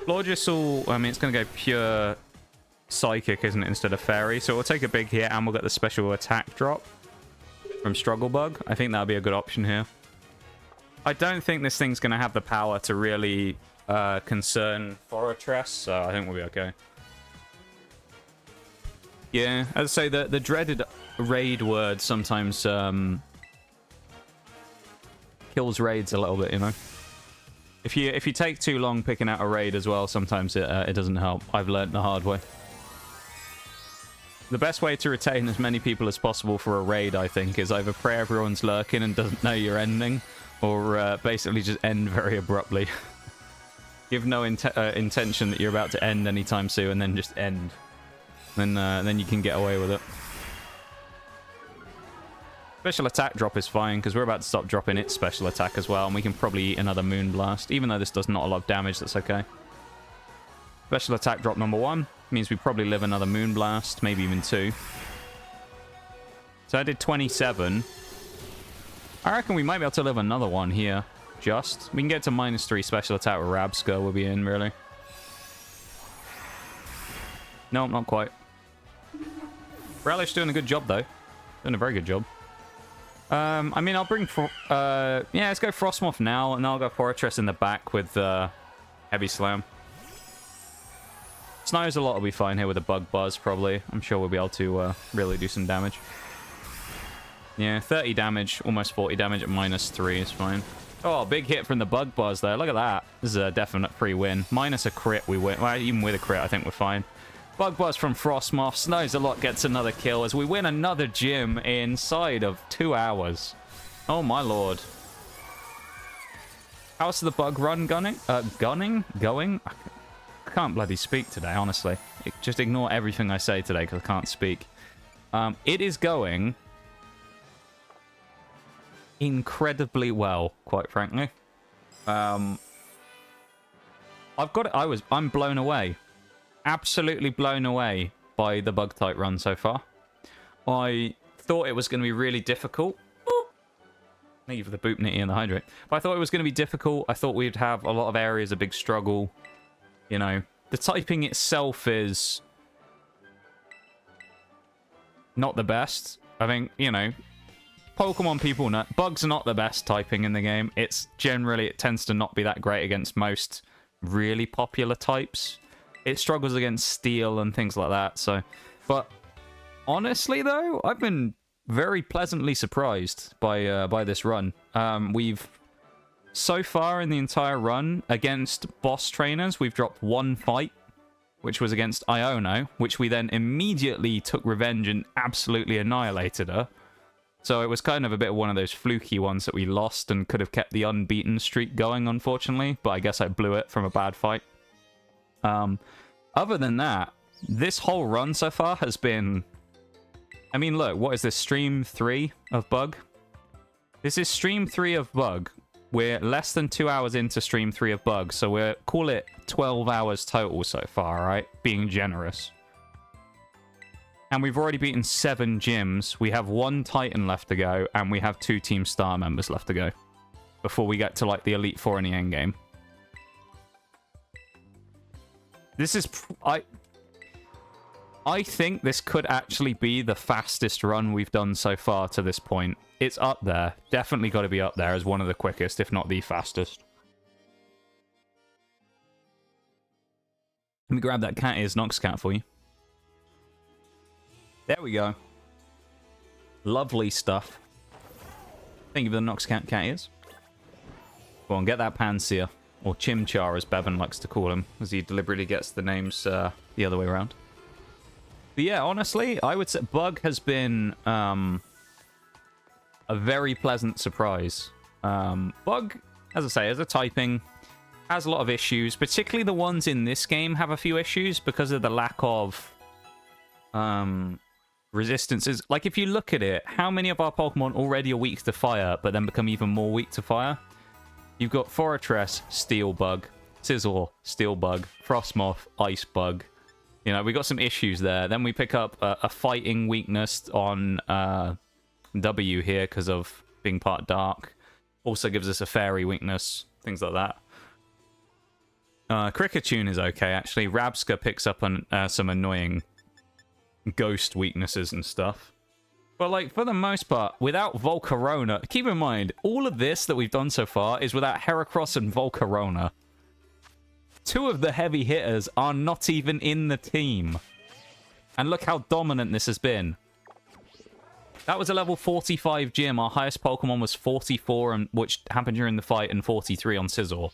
Florges will, I mean, it's going to go pure Psychic, isn't it, instead of Fairy. So we'll take a big hit and we'll get the special attack drop from Strugglebug. I think that'll be a good option here. I don't think this thing's going to have the power to really... concern Forretress, so I think we'll be okay. Yeah, as I say, the dreaded raid word sometimes kills raids a little bit, If you take too long picking out a raid as well, sometimes it doesn't help. I've learned the hard way. The best way to retain as many people as possible for a raid, I think, is either pray everyone's lurking and doesn't know you're ending, or basically just end very abruptly. Give no intention that you're about to end anytime soon, and then just end. Then you can get away with it. Special attack drop is fine, because we're about to stop dropping its special attack as well, and we can probably eat another Moonblast. Even though this does not a lot of damage, that's okay. Special attack drop number 1 means we probably live another Moonblast, maybe even 2. So I did 27. I reckon we might be able to live another one here. Just. We can get to -3 special attack with Rabsca. We'll be in, really. No, not quite. Relish doing a good job, though. Doing a very good job. I mean, I'll bring... yeah, let's go Frostmoth now, and then I'll go Forretress in the back with Heavy Slam. Snow's a lot will be fine here with a Bug Buzz, probably. I'm sure we'll be able to really do some damage. Yeah, 30 damage, almost 40 damage at -3 is fine. Oh, big hit from the Bug Buzz there. Look at that. This is a definite free win. Minus a crit, we win. Well, even with a crit, I think we're fine. Bug Buzz from Frostmoth. Snows a lot gets another kill as we win another gym inside of 2 hours. Oh, my lord. How's the bug run going? I can't bloody speak today, honestly. Just ignore everything I say today because I can't speak. It is going... incredibly well, quite frankly. I'm blown away. Absolutely blown away by the bug type run so far. I thought it was going to be really difficult. Thank you for the boop nitty and the hydrate. But I thought it was going to be difficult. I thought we'd have a lot of areas of big struggle. The typing itself is not the best. I think, Pokemon people know bugs are not the best typing in the game. It tends to not be that great against most really popular types. It struggles against steel and things like that. But honestly though, I've been very pleasantly surprised by this run. We've so far in the entire run against boss trainers, we've dropped one fight, which was against Iono, which we then immediately took revenge and absolutely annihilated her. So it was kind of a bit of one of those fluky ones that we lost and could have kept the unbeaten streak going, unfortunately. But I guess I blew it from a bad fight. Other than that, this whole run so far has been... I mean, look, what is this? Stream 3 of Bug? This is Stream 3 of Bug. We're less than 2 hours into Stream 3 of Bug, so we're, call it 12 hours total so far, right? Being generous. And we've already beaten 7 gyms. We have 1 Titan left to go, and we have 2 Team Star members left to go before we get to, like, the Elite Four in the endgame. This is... I think this could actually be the fastest run we've done so far to this point. It's up there. Definitely got to be up there as one of the quickest, if not the fastest. Let me grab that cat ears Nox cat for you. There we go. Lovely stuff. Thank you for the Nox cat ears. Go on, get that Pansear. Or Chimchar, as Bevan likes to call him, as he deliberately gets the names the other way around. But yeah, honestly, I would say Bug has been a very pleasant surprise. Bug, as I say, as a typing, has a lot of issues. Particularly the ones in this game have a few issues because of the lack of resistances. Like, if you look at it, how many of our Pokemon already are weak to fire, but then become even more weak to fire? You've got Forretress, Steel Bug, Scizor, Steel Bug, Frostmoth, Ice Bug. You know, we got some issues there. Then we pick up a fighting weakness on W here because of being part dark. Also gives us a fairy weakness, things like that. Kriketune is okay, actually. Rabsca picks up on some annoying ghost weaknesses and stuff. But, like, for the most part, without Volcarona... Keep in mind, all of this that we've done so far is without Herracross and Volcarona. 2 of the heavy hitters are not even in the team. And look how dominant this has been. That was a level 45 gym. Our highest Pokemon was 44, which happened during the fight, and 43 on Scizor.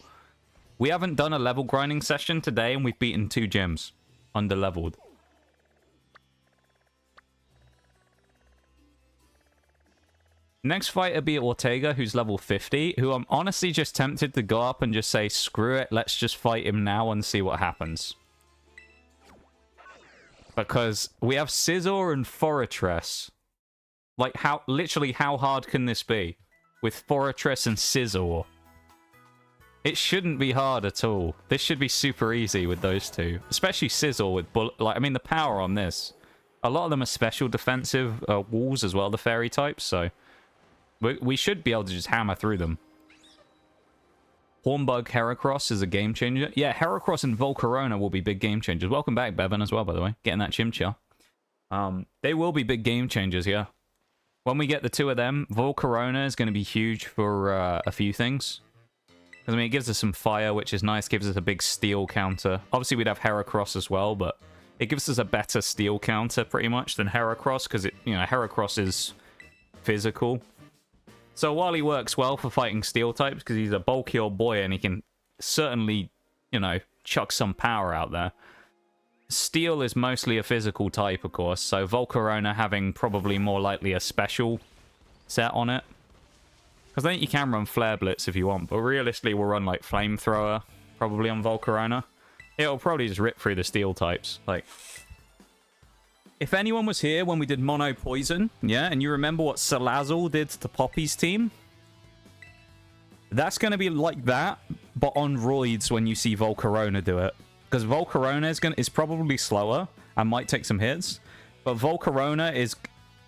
We haven't done a level grinding session today, and we've beaten 2 gyms. Under-leveled. Next fight will be Ortega, who's level 50, who I'm honestly just tempted to go up and just say, screw it, let's just fight him now and see what happens. Because we have Scizor and Forretress. Like, literally, how hard can this be? With Forretress and Scizor. It shouldn't be hard at all. This should be super easy with those 2. Especially Scizor with like, I mean, the power on this. A lot of them are special defensive walls as well, the fairy types, so... We should be able to just hammer through them. Hornbug Herracross is a game changer. Yeah, Herracross and Volcarona will be big game changers. Welcome back, Bevan, as well, by the way. Getting that Chimchar. They will be big game changers, yeah. When we get the 2 of them, Volcarona is going to be huge for a few things. I mean, it gives us some fire, which is nice. Gives us a big steel counter. Obviously, we'd have Herracross as well, but it gives us a better steel counter, pretty much, than Herracross, because, you know, Herracross is physical. So while he works well for fighting steel types, because he's a bulky old boy and he can certainly, you know, chuck some power out there, steel is mostly a physical type, of course, so Volcarona having probably more likely a special set on it. Because I think you can run Flare Blitz if you want, but realistically we'll run, like, Flamethrower, probably on Volcarona. It'll probably just rip through the steel types, like... If anyone was here when we did Mono Poison, yeah, and you remember what Salazzle did to Poppy's team, that's going to be like that, but on roids when you see Volcarona do it. Because Volcarona is probably slower and might take some hits, but Volcarona is...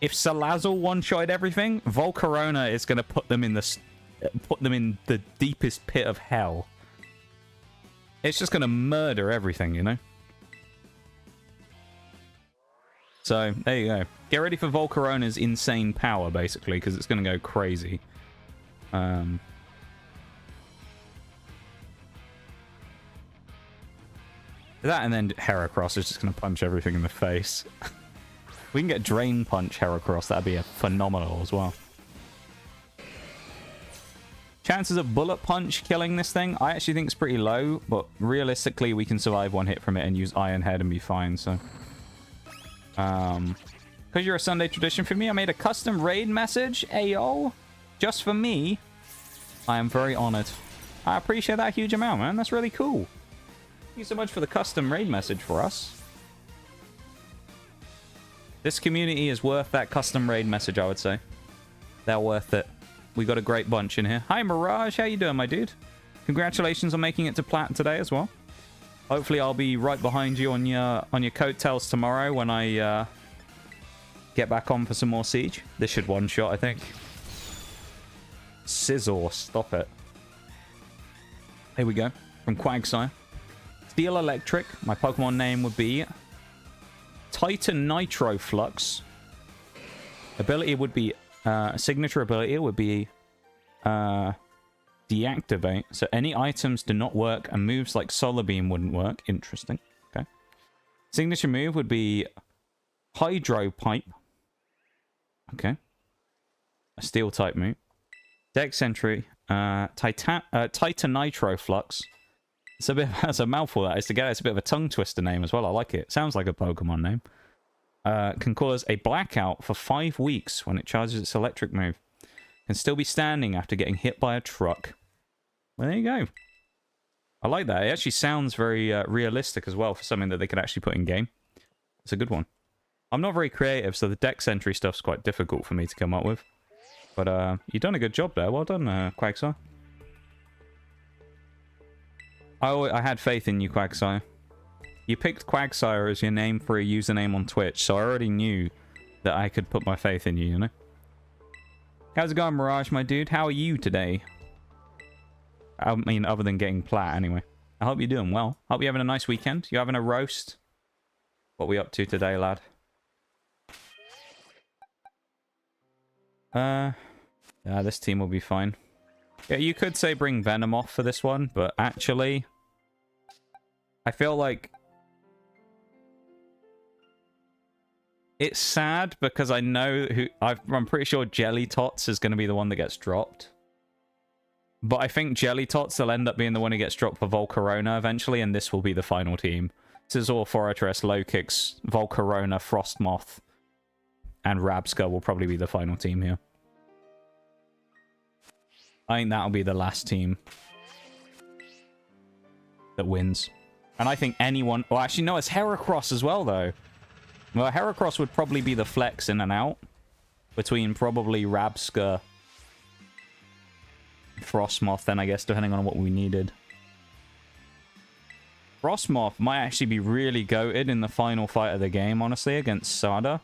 If Salazzle one-shotted everything, Volcarona is going to put them in the deepest pit of hell. It's just going to murder everything, you know? So, there you go. Get ready for Volcarona's insane power, basically, because it's going to go crazy. That and then Herracross is just going to punch everything in the face. We can get Drain Punch Herracross. That'd be a phenomenal as well. Chances of Bullet Punch killing this thing, I actually think it's pretty low, but realistically, we can survive one hit from it and use Iron Head and be fine, so. Because you're a Sunday tradition for me, I made a custom raid message, ayo, just for me. I am very honored. I appreciate that huge amount, man. That's really cool. Thank you so much for the custom raid message for us. This community is worth that custom raid message, I would say. They're worth it. We got a great bunch in here. Hi, Mirage. How you doing, my dude? Congratulations on making it to Plat today as well. Hopefully, I'll be right behind you on your coattails tomorrow when I get back on for some more Siege. This should one-shot, I think. Scizor, stop it. Here we go. From Quagsire. Steel Electric. My Pokemon name would be Titan Nitro Flux. Ability would be... signature ability would be deactivate. So any items do not work and moves like Solar Beam wouldn't work. Interesting. Okay. Signature move would be Hydro Pipe. Okay. A steel type move. Dex entry. Titan Nitro Flux. It's a bit. That's a mouthful. That is to get it. It's a bit of a tongue twister name as well. I like it. Sounds like a Pokemon name. Can cause a blackout for 5 weeks when it charges its electric move. Can still be standing after getting hit by a truck. Well, there you go. I like that. It actually sounds very realistic as well for something that they could actually put in game. It's a good one. I'm not very creative, so the dex entry stuff's quite difficult for me to come up with. But you've done a good job there. Well done, Quagsire. I had faith in you, Quagsire. You picked Quagsire as your name for a username on Twitch, so I already knew that I could put my faith in you, you know? How's it going, Mirage, my dude? How are you today? I mean, other than getting Plat, anyway. I hope you're doing well. Hope you're having a nice weekend. You having a roast? What are we up to today, lad? Yeah, this team will be fine. Yeah, you could say bring Venom off for this one, but actually... I feel like... It's sad because I know who... I'm pretty sure Jelly Tots is going to be the one that gets dropped. But I think Jelly Tots will end up being the one who gets dropped for Volcarona eventually, and this will be the final team. Scizor, Forretress, Lokix, Volcarona, Frostmoth, and Rabsca will probably be the final team here. I think that'll be the last team that wins. And I think anyone... Well, actually, no, it's Herracross as well, though. Well, Herracross would probably be the flex in and out between probably Rabsca, Frostmoth, then I guess, depending on what we needed. Frostmoth might actually be really goated in the final fight of the game, honestly, against Sada.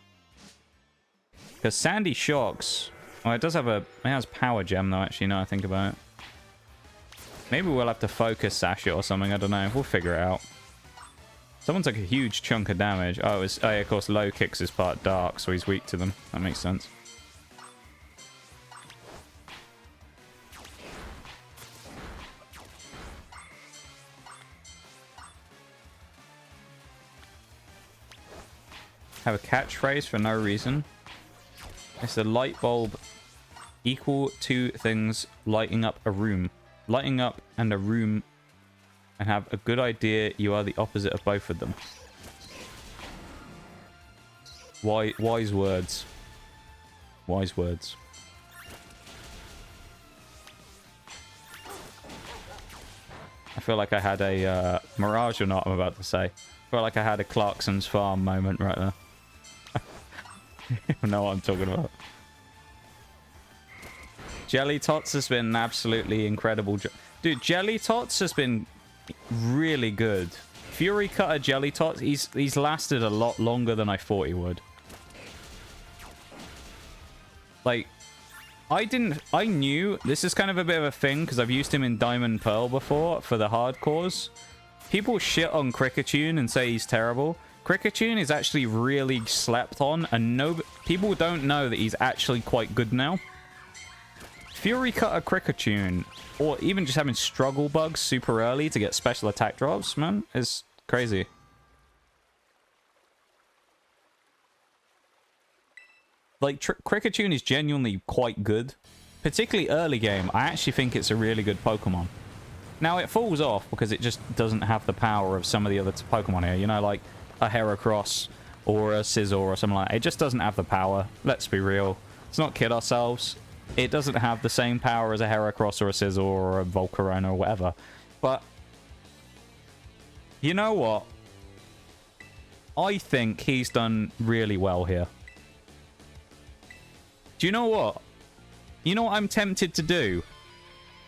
Because Sandy Shocks... Well, it does have a... It has Power Gem, though, actually, now I think about it. Maybe we'll have to focus Sash it or something, I don't know. We'll figure it out. Someone took a huge chunk of damage. Oh, yeah, of course, Lokix is part dark, so he's weak to them. That makes sense. Have a catchphrase for no reason. It's a light bulb equal to things lighting up a room. Lighting up and a room... and have a good idea you are the opposite of both of them. Wise words. Wise words. I feel like I had a... Mirage or not, I'm about to say. I feel like I had a Clarkson's Farm moment right there. I know what I'm talking about. Jelly Tots has been an absolutely incredible... Dude, Jelly Tots has been... really good. Fury Cutter Jelly Tots, he's lasted a lot longer than I thought he would. Like, I knew, this is kind of a bit of a thing, because I've used him in Diamond Pearl before, for the hardcores. People shit on Kriketune and say he's terrible. Kriketune is actually really slept on, and people don't know that he's actually quite good now. Fury Cutter Kriketune, or even just having struggle bugs super early to get special attack drops, man, is crazy. Like, Kriketune is genuinely quite good. Particularly early game, I actually think it's a really good Pokemon. Now, it falls off because it just doesn't have the power of some of the other Pokemon here. You know, like a Herracross or a Scizor or something like that. It just doesn't have the power. Let's be real. Let's not kid ourselves. It doesn't have the same power as a Herracross or a Scizor or a Volcarona or whatever. But, you know what? I think he's done really well here. Do you know what? You know what I'm tempted to do?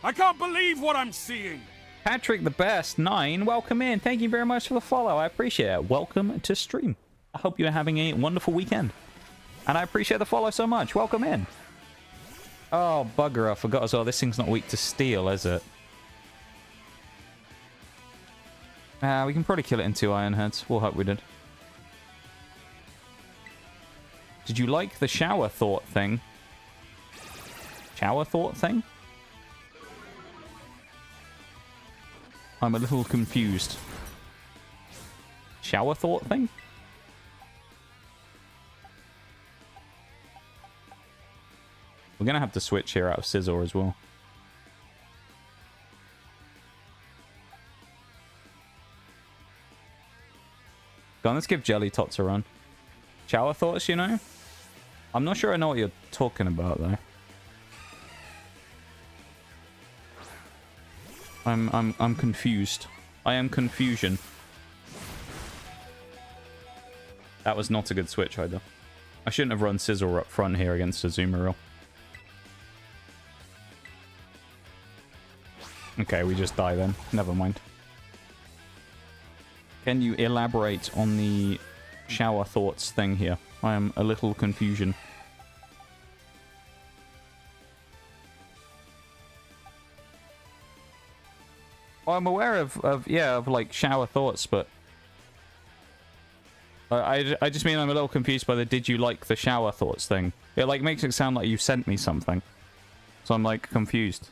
I can't believe what I'm seeing. Patrick the Best 9, welcome in. Thank you very much for the follow. I appreciate it. Welcome to stream. I hope you're having a wonderful weekend. And I appreciate the follow so much. Welcome in. Oh, bugger. I forgot as well. This thing's not weak to steel, is it? We can probably kill it in 2 Iron Heads. We'll hope we did. Did you like the shower thought thing? Shower thought thing? I'm a little confused. Shower thought thing? We're going to have to switch here out of Scizor as well. Go on, let's give Jelly Tots a run. Shower thoughts, you know? I'm not sure I know what you're talking about, though. I'm confused. I am confusion. That was not a good switch either. I shouldn't have run Scizor up front here against Azumarill. Okay, we just die then. Never mind. Can you elaborate on the shower thoughts thing here? I am a little confusion. Well, I'm aware of like shower thoughts, but I just mean I'm a little confused by the did you like the shower thoughts thing. It like makes it sound like you sent me something. So I'm like confused.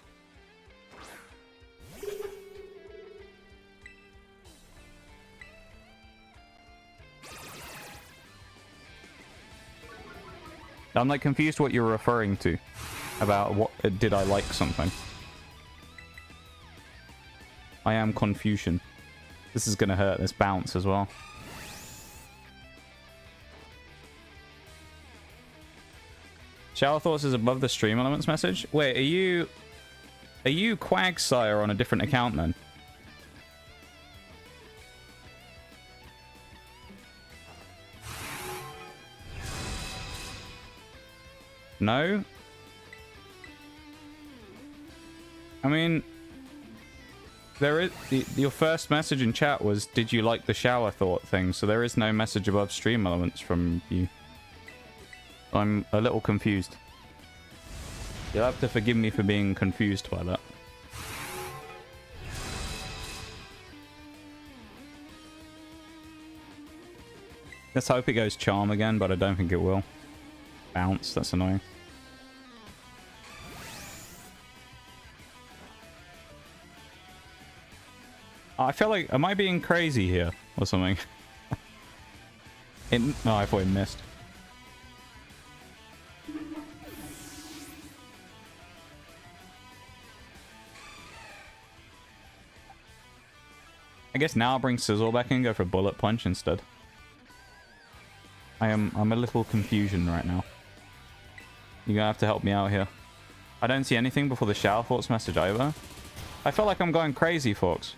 I'm like confused what you're referring to about what did I like something. I am confusion. This is gonna hurt this bounce as well. Shower thoughts is above the stream elements message. Wait, are you Quagsire on a different account then? No? I mean, there is your first message in chat was, did you like the shower thought thing? So there is no message above stream elements from you. I'm a little confused. You'll have to forgive me for being confused by that. Let's hope it goes Charm again, but I don't think it will. Bounce, that's annoying. I feel like, am I being crazy here or something? No, I thought it missed. I guess now I'll bring Scizor back in and go for Bullet Punch instead. I'm a little confusion right now. You're gonna have to help me out here. I don't see anything before the shower thoughts message either. I feel like I'm going crazy, folks.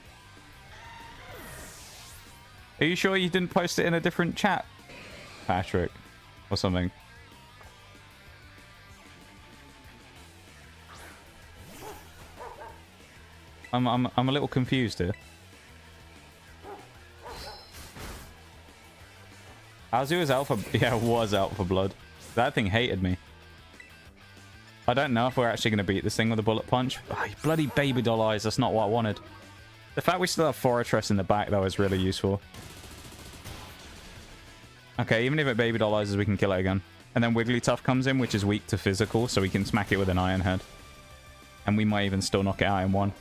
Are you sure you didn't post it in a different chat, Patrick? Or something? I'm a little confused here. Azu is out for... Yeah, was out for blood. That thing hated me. I don't know if we're actually going to beat this thing with a bullet punch. Oh, you bloody baby doll eyes. That's not what I wanted. The fact we still have Forretress in the back, though, is really useful. Okay, even if it baby doll eyes, we can kill it again. And then Wigglytuff comes in, which is weak to physical, so we can smack it with an Iron Head. And we might even still knock it out in one.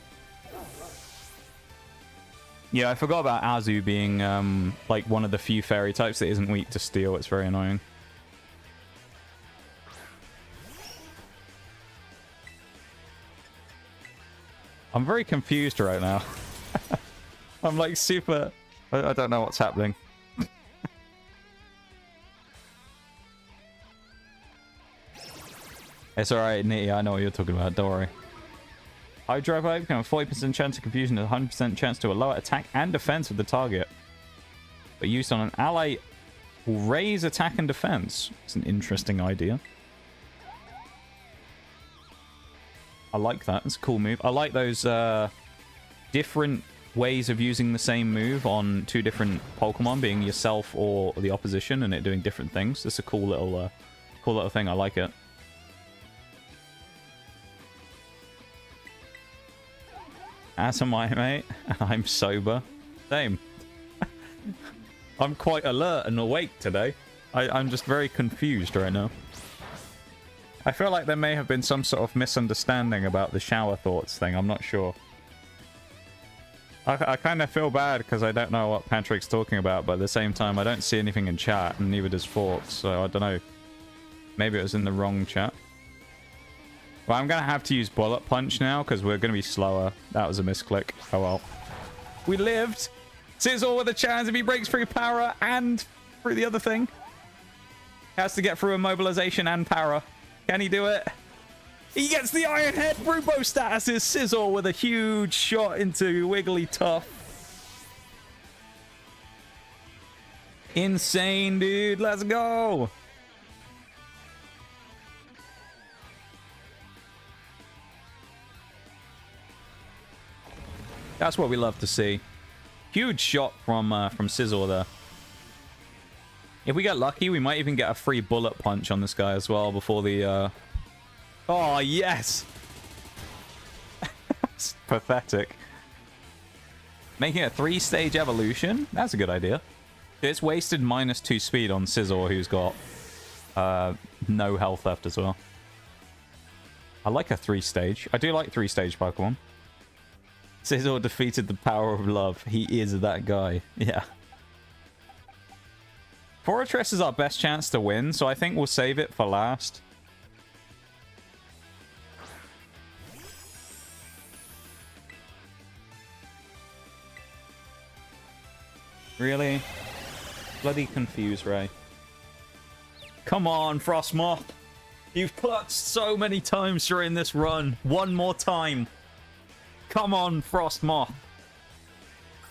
Yeah, I forgot about Azu being, like, one of the few fairy types that isn't weak to steel. It's very annoying. I'm very confused right now. I'm like super... I don't know what's happening. It's alright, Nitty. I know what you're talking about. Don't worry. Hydro Vibe can have a 40% chance of confusion and a 100% chance to a lower attack and defense of the target. But used on an ally will raise attack and defense. It's an interesting idea. I like that. It's a cool move. I like those different ways of using the same move on two different Pokemon, being yourself or the opposition, and it doing different things. It's a cool little thing. I like it. As am I, mate. And I'm sober. Same. I'm quite alert and awake today. I'm just very confused right now. I feel like there may have been some sort of misunderstanding about the shower thoughts thing. I'm not sure. I kind of feel bad because I don't know what Patrick's talking about, but at the same time, I don't see anything in chat, and neither does Forks, so I don't know. Maybe it was in the wrong chat. Well, I'm going to have to use Bullet Punch now because we're going to be slower. That was a misclick. Oh well. We lived! Scizor with a chance if he breaks through Para and through the other thing. Has to get through Immobilization and Para. Can he do it? He gets the Iron Head. Brubo status is Scizor with a huge shot into Wigglytuff. Insane, dude. Let's go. That's what we love to see. Huge shot from Scizor there. If we get lucky, we might even get a free Bullet Punch on this guy as well before the... Oh, yes! It's pathetic. Making a 3-stage evolution? That's a good idea. It's wasted -2 speed on Scizor, who's got no health left as well. I like a 3-stage. I do like 3-stage Pokemon. Scizor defeated the power of love. He is that guy. Yeah. Forretress is our best chance to win, so I think we'll save it for last. Really? Bloody confused, Ray. Come on, Frostmoth. You've clutched so many times during this run. One more time. Come on, Frostmoth.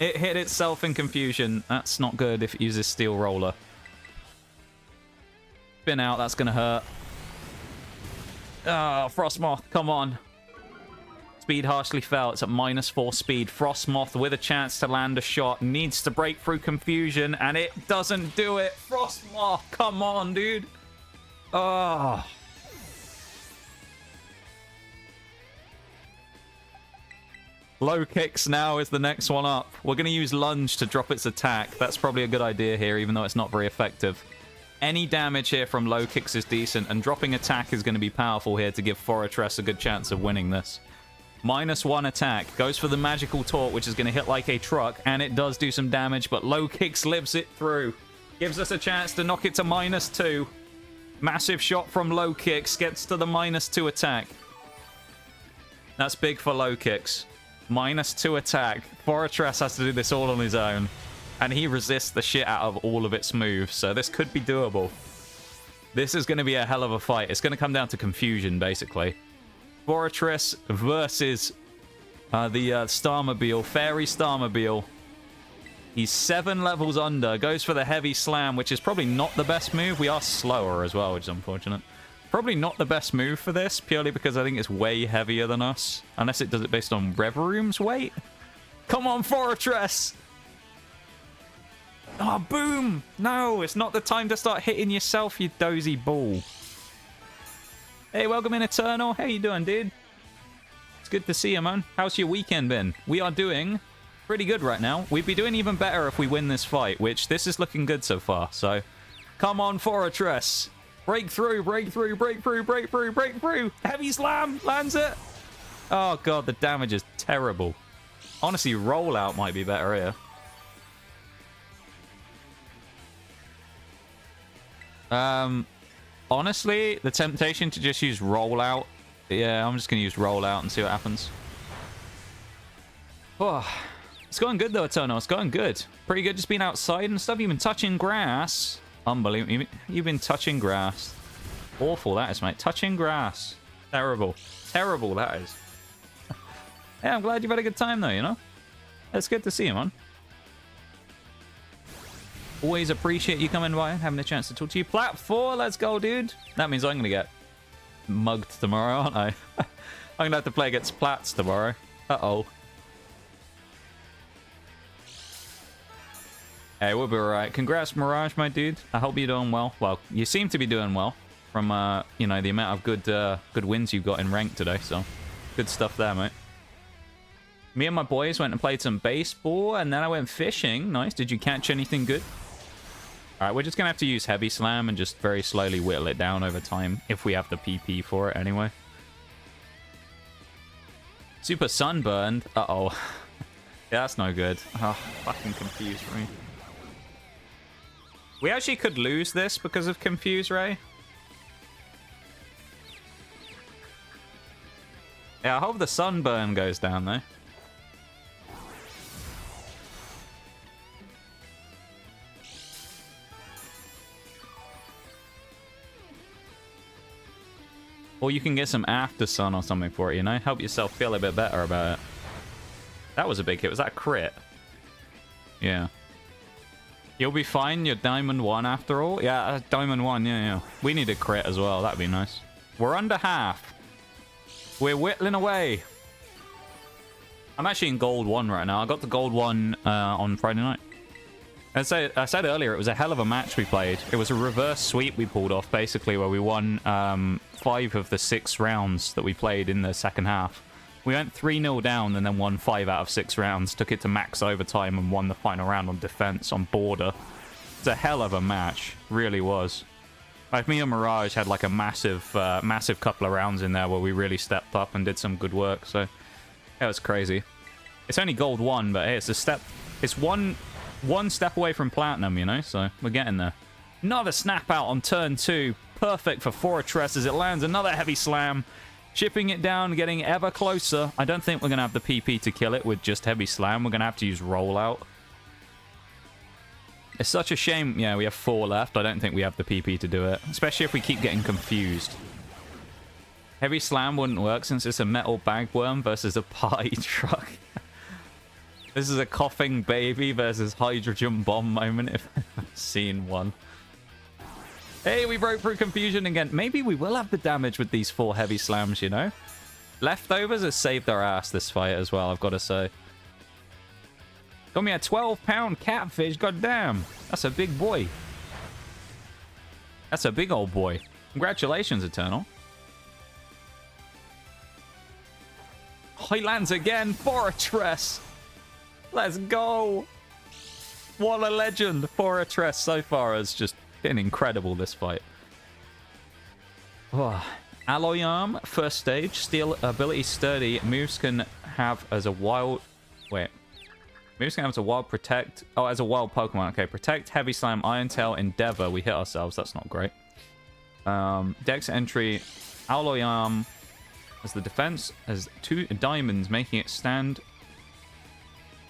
It hit itself in confusion. That's not good if it uses Steel Roller. Spin out, that's going to hurt. Oh, Frostmoth, come on. Speed harshly fell. It's at -4 speed. Frostmoth with a chance to land a shot. Needs to break through confusion, and it doesn't do it. Frostmoth, come on, dude. Oh. Lokix now is the next one up. We're going to use Lunge to drop its attack. That's probably a good idea here, even though it's not very effective. Any damage here from Lokix is decent, and dropping attack is going to be powerful here to give Forretress a good chance of winning this. -1 attack. Goes for the Magical Taunt, which is going to hit like a truck, and it does do some damage, but Lokix lives it through. Gives us a chance to knock it to -2. Massive shot from Lokix. Gets to the -2 attack. That's big for Lokix. -2 attack. Forretress has to do this all on his own. And he resists the shit out of all of its moves. So this could be doable. This is going to be a hell of a fight. It's going to come down to confusion, basically. Forretress versus the Starmobile. Fairy Starmobile. He's 7 levels under. Goes for the Heavy Slam, which is probably not the best move. We are slower as well, which is unfortunate. Probably not the best move for this, purely because I think it's way heavier than us. Unless it does it based on Reveroom's weight. Come on, Forretress! Oh, boom! No, it's not the time to start hitting yourself, you dozy ball. Hey, welcome in, Eternal. How you doing, dude? It's good to see you, man. How's your weekend been? We are doing pretty good right now. We'd be doing even better if we win this fight, which this is looking good so far. So, come on, Forretress. Break through, break through, break through, break through, break through. Heavy Slam, lands it. Oh, God, the damage is terrible. Honestly, Rollout might be better here. Honestly, the temptation to just use Rollout. Yeah, I'm just going to use Rollout and see what happens. Oh, it's going good, though, Eternal. It's going good. Pretty good just being outside and stuff. You've been touching grass. Unbelievable. You've been touching grass. Awful that is, mate. Touching grass. Terrible. Terrible that is. Yeah, I'm glad you've had a good time, though, you know? It's good to see you, man. Always appreciate you coming by and having a chance to talk to you. Plat 4, let's go, dude. That means I'm going to get mugged tomorrow, aren't I? I'm going to have to play against Plats tomorrow. Uh-oh. Hey, we'll be alright. Congrats, Mirage, my dude. I hope you're doing well. Well, you seem to be doing well from, you know, the amount of good wins you've got in rank today. So, good stuff there, mate. Me and my boys went and played some baseball, and then I went fishing. Nice. Did you catch anything good? Alright, we're just going to have to use Heavy Slam and just very slowly whittle it down over time, if we have the PP for it anyway. Super sunburned. Uh-oh. Yeah, that's no good. Oh, fucking confused me. We actually could lose this because of Confuse Ray. Yeah, I hope the sunburn goes down, though. Or you can get some After Sun or something for it, you know? Help yourself feel a bit better about it. That was a big hit. Was that a crit? Yeah. You'll be fine. You're Diamond 1 after all. Yeah, Diamond 1. Yeah. We need a crit as well. That'd be nice. We're under half. We're whittling away. I'm actually in Gold 1 right now. I got the Gold 1 on Friday night. I said earlier, it was a hell of a match we played. It was a reverse sweep we pulled off, basically, where we won 5 of the 6 rounds that we played in the second half. We went 3-0 down and then won 5 out of 6 rounds, took it to max overtime and won the final round on defense on border. It's a hell of a match, really was. Like, me and Mirage had like a massive couple of rounds in there where we really stepped up and did some good work, so it was crazy. It's only Gold 1, but hey, it's one step away from Platinum, you know, so we're getting there. Another snap out on turn 2. Perfect for Forretress as it lands another Heavy Slam. Chipping it down, getting ever closer. I don't think we're going to have the PP to kill it with just Heavy Slam. We're going to have to use Rollout. It's such a shame. Yeah, we have 4 left. I don't think we have the PP to do it. Especially if we keep getting confused. Heavy Slam wouldn't work since it's a metal bagworm versus a pie truck. This is a coughing baby versus hydrogen bomb moment if I've seen one. Hey, we broke through confusion again. Maybe we will have the damage with these 4 Heavy Slams, you know? Leftovers has saved our ass this fight as well, I've got to say. Got me a 12-pound catfish, goddamn. That's a big boy. That's a big old boy. Congratulations, Eternal. He lands again, Forretress. Let's go. What a legend. Forretress so far has just been incredible this fight. Oh. Alloy Arm, first stage. Steel ability sturdy. Moves can have as a wild... Wait. Moves can have as a wild protect... Oh, as a wild Pokemon. Okay, protect, Heavy Slam, Iron Tail, Endeavor. We hit ourselves. That's not great. Dex entry. Alloy Arm as the defense. Has 2 diamonds, making it stand...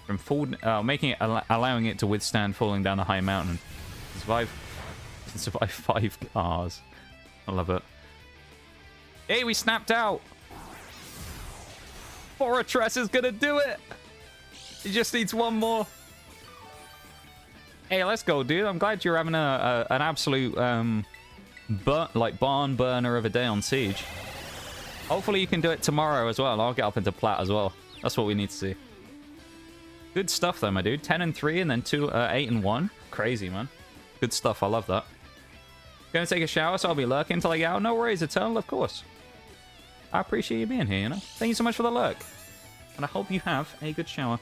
from fall... allowing it to withstand falling down a high mountain. Survive 5 cars. I love it. Hey, we snapped out. Forretress is gonna do it. He just needs one more. Hey, let's go, dude. I'm glad you're having an absolute barn burner of a day on Siege. Hopefully you can do it tomorrow as well. I'll get up into Plat as well. That's what we need to see. Good stuff though, my dude. 10 and 3 and then 8 and 1. Crazy, man. Good stuff. I love that. Gonna take a shower, so I'll be lurking until I get out. No worries, Eternal, of course. I appreciate you being here, you know. Thank you so much for the lurk. And I hope you have a good shower.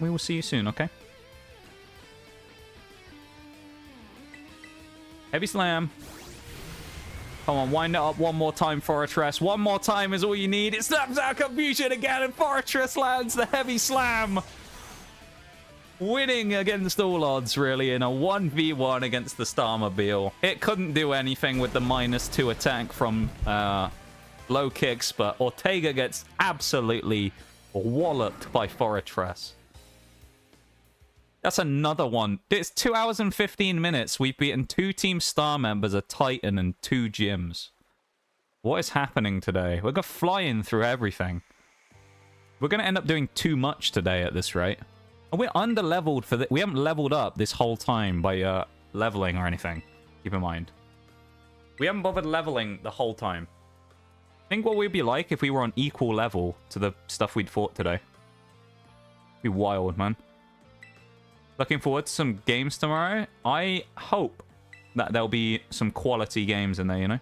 We will see you soon, okay? Heavy Slam. Come on, wind it up one more time, Forretress. One more time is all you need. It snaps out confusion again, and Forretress lands the Heavy Slam. Winning against all odds, really, in a 1v1 against the Starmobile. It couldn't do anything with the -2 attack from Lokix, but Ortega gets absolutely Walloped by Forretress. That's another one. It's 2 hours and 15 minutes. We've beaten 2 Team Star members, a Titan, and 2 gyms. What is happening today? We're going to fly in through everything. We're going to end up doing too much today at this rate. And we're under-leveled for this. We haven't leveled up this whole time by leveling or anything. Keep in mind. We haven't bothered leveling the whole time. Think what we'd be like if we were on equal level to the stuff we'd fought today. Be wild, man. Looking forward to some games tomorrow. I hope that there'll be some quality games in there, you know?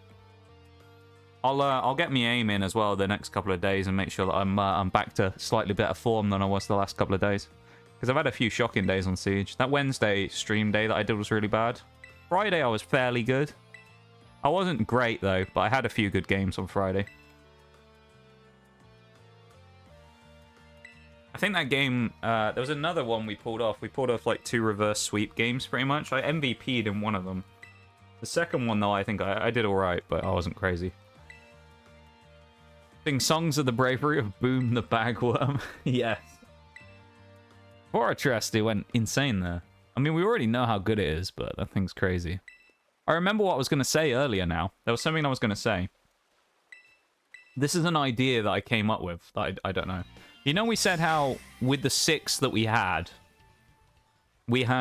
I'll get me aim in as well the next couple of days and make sure that I'm back to slightly better form than I was the last couple of days. Because I've had a few shocking days on Siege. That Wednesday stream day that I did was really bad. Friday I was fairly good. I wasn't great though, but I had a few good games on Friday. I think that game, there was another one we pulled off. We pulled off like 2 reverse sweep games pretty much. I MVP'd in one of them. The second one though, I think I did alright, but I wasn't crazy. Sing songs of the bravery of Boom the Bagworm. Yes. Forretress, they went insane there. I mean, we already know how good it is, but that thing's crazy. I remember what I was going to say earlier now. There was something I was going to say. This is an idea that I came up with. That I don't know. You know, we said how with the 6 that we had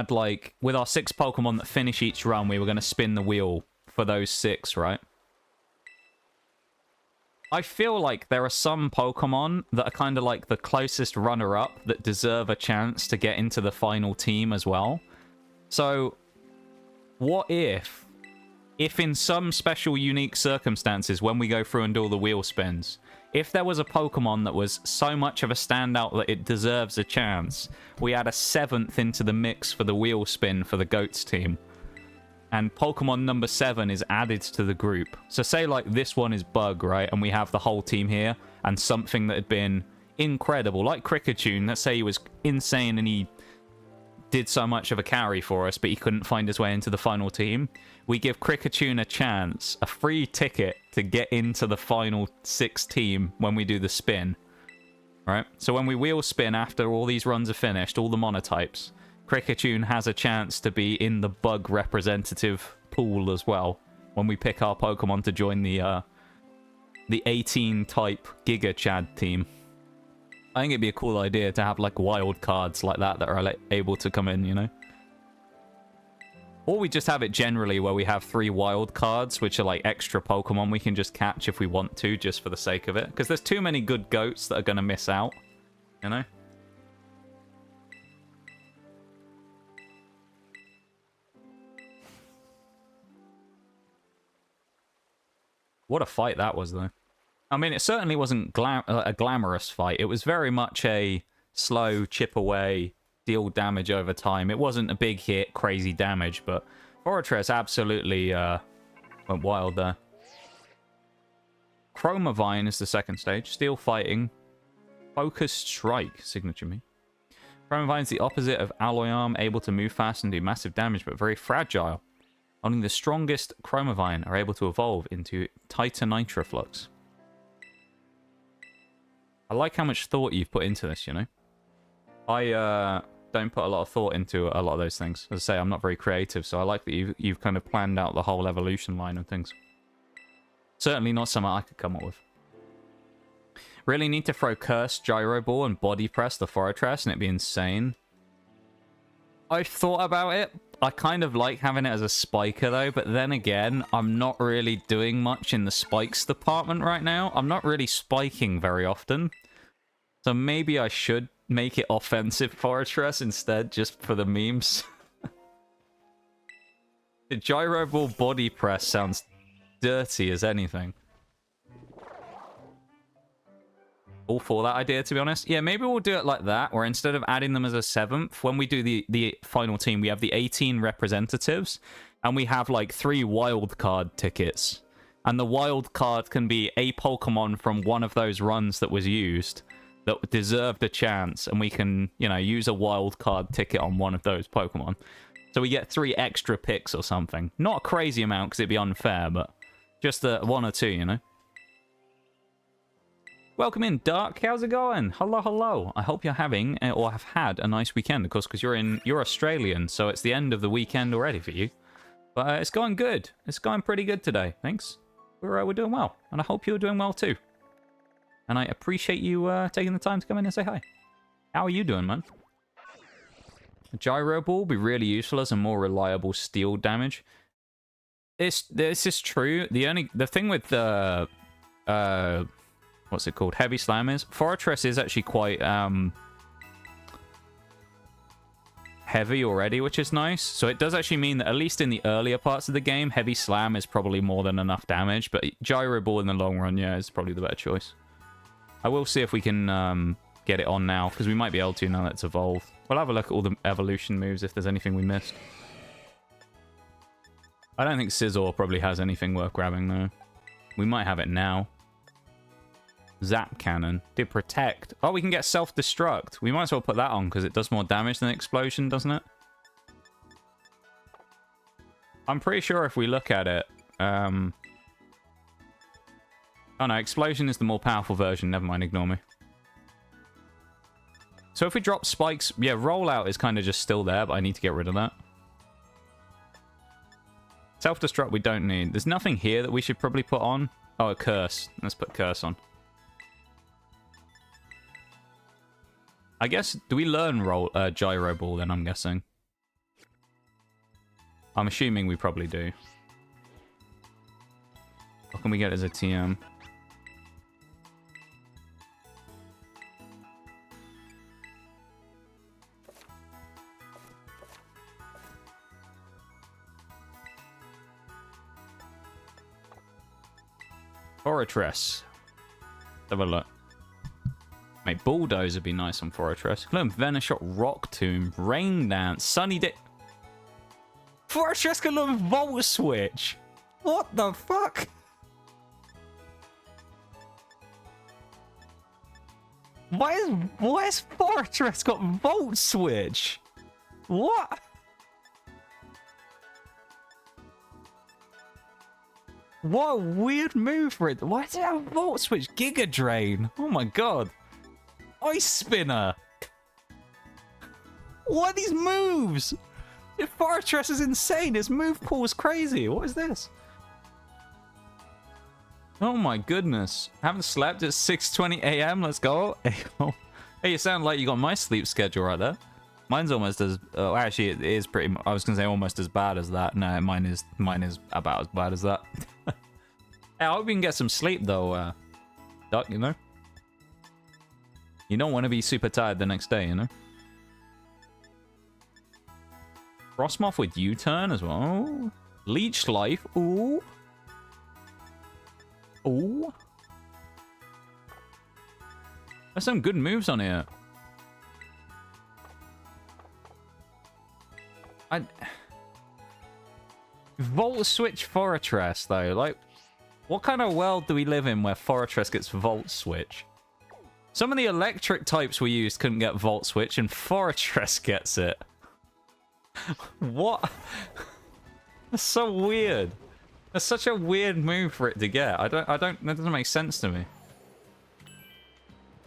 like, with our 6 Pokemon that finish each run, we were going to spin the wheel for those 6, right? I feel like there are some Pokemon that are kind of like the closest runner-up that deserve a chance to get into the final team as well. So, what if in some special unique circumstances when we go through and do all the wheel spins, if there was a Pokemon that was so much of a standout that it deserves a chance, we add a 7th into the mix for the wheel spin for the GOATS team. And Pokemon number 7 is added to the group. So say like this one is Bug, right? And we have the whole team here. And something that had been incredible, like Kriketune. Let's say he was insane and he did so much of a carry for us, but he couldn't find his way into the final team. We give Kriketune a chance, a free ticket to get into the final 6 team when we do the spin. Right? So when we wheel spin after all these runs are finished, all the monotypes, Kriketune has a chance to be in the Bug representative pool as well when we pick our Pokemon to join the 18-type Giga Chad team. I think it'd be a cool idea to have like wild cards like that are like, able to come in, you know? Or we just have it generally where we have 3 wild cards, which are like extra Pokemon we can just catch if we want to, just for the sake of it. Because there's too many good goats that are going to miss out, you know? What a fight that was, though. I mean, it certainly wasn't a glamorous fight. It was very much a slow chip away, deal damage over time. It wasn't a big hit, crazy damage, but Forretress absolutely went wild there. Chromavine is the second stage. Steel Fighting. Focused Strike, signature me. Chromavine's the opposite of Alloy Arm, able to move fast and do massive damage, but very fragile. Only the strongest Chromavine are able to evolve into Titanitraflux. I like how much thought you've put into this, you know? I don't put a lot of thought into a lot of those things. As I say, I'm not very creative, so I like that you've kind of planned out the whole evolution line and things. Certainly not something I could come up with. Really need to throw Curse, Gyro Ball, and Body Press the Forretress, and it'd be insane. I've thought about it. I kind of like having it as a spiker, though, but then again, I'm not really doing much in the spikes department right now. I'm not really spiking very often. So maybe I should make it offensive Forretress instead, just for the memes. The Gyro Ball Body Press sounds dirty as anything. All for that idea, to be honest. Yeah, maybe we'll do it like that, where instead of adding them as a 7th, when we do the final team, we have the 18 representatives, and we have like 3 wild card tickets. And the wild card can be a Pokemon from one of those runs that was used that deserved a chance, and we can, you know, use a wild card ticket on one of those Pokemon. So we get 3 extra picks or something. Not a crazy amount, because it'd be unfair, but just 1 or 2, you know? Welcome in, Dark. How's it going? Hello, hello. I hope you're having or have had a nice weekend, of course, because you're Australian, so it's the end of the weekend already for you. But it's going good. It's going pretty good today. Thanks. We're doing well, and I hope you're doing well too. And I appreciate you taking the time to come in and say hi. How are you doing, man? A gyro ball will be really useful as a more reliable steel damage. This is true. The thing with the what's it called? Heavy Slam is Forretress is actually quite heavy already, which is nice. So it does actually mean that at least in the earlier parts of the game, Heavy Slam is probably more than enough damage. But Gyro Ball in the long run, yeah, is probably the better choice. I will see if we can get it on now, because we might be able to now that it's evolved. We'll have a look at all the evolution moves if there's anything we missed. I don't think Scizor probably has anything worth grabbing, though. We might have it now. Zap Cannon. Did Protect. Oh, we can get Self-Destruct. We might as well put that on, because it does more damage than Explosion, doesn't it? I'm pretty sure if we look at it... Oh no, Explosion is the more powerful version. Never mind, ignore me. So if we drop Spikes... Yeah, Rollout is kind of just still there, but I need to get rid of that. Self-Destruct we don't need. There's nothing here that we should probably put on. Oh, a Curse. Let's put Curse on. I guess... Do we learn Gyro Ball then, I'm guessing? I'm assuming we probably do. What can we get as a TM? Forretress. Let's have a look. Mate, Bulldoze would be nice on Forretress. Look, Venushot, Rock Tomb, Rain Dance, Sunny Day. Forretress can learn Volt Switch. What the fuck? Why is Forretress got Volt Switch? What? What a weird move for it. Why does it have Volt Switch? Giga Drain. Oh my god. Ice Spinner. What are these moves? Forretress is insane. His move pool is crazy. What is this? Oh my goodness. Haven't slept. It's 6:20 a.m. Let's go. Hey, you sound like you got my sleep schedule right there. Mine's almost as... Oh, actually, it is pretty... I was going to say almost as bad as that. No, mine is about as bad as that. Hey, I hope you can get some sleep, though, Duck, you know? You don't want to be super tired the next day, you know? Frostmoth with U-turn as well. Leech Life. Ooh. Ooh. There's some good moves on here. Volt Switch Forretress, though. Like, what kind of world do we live in where Forretress gets Volt Switch? Some of the electric types we used couldn't get Volt Switch, and Forretress gets it. What? That's so weird. That's such a weird move for it to get. That doesn't make sense to me.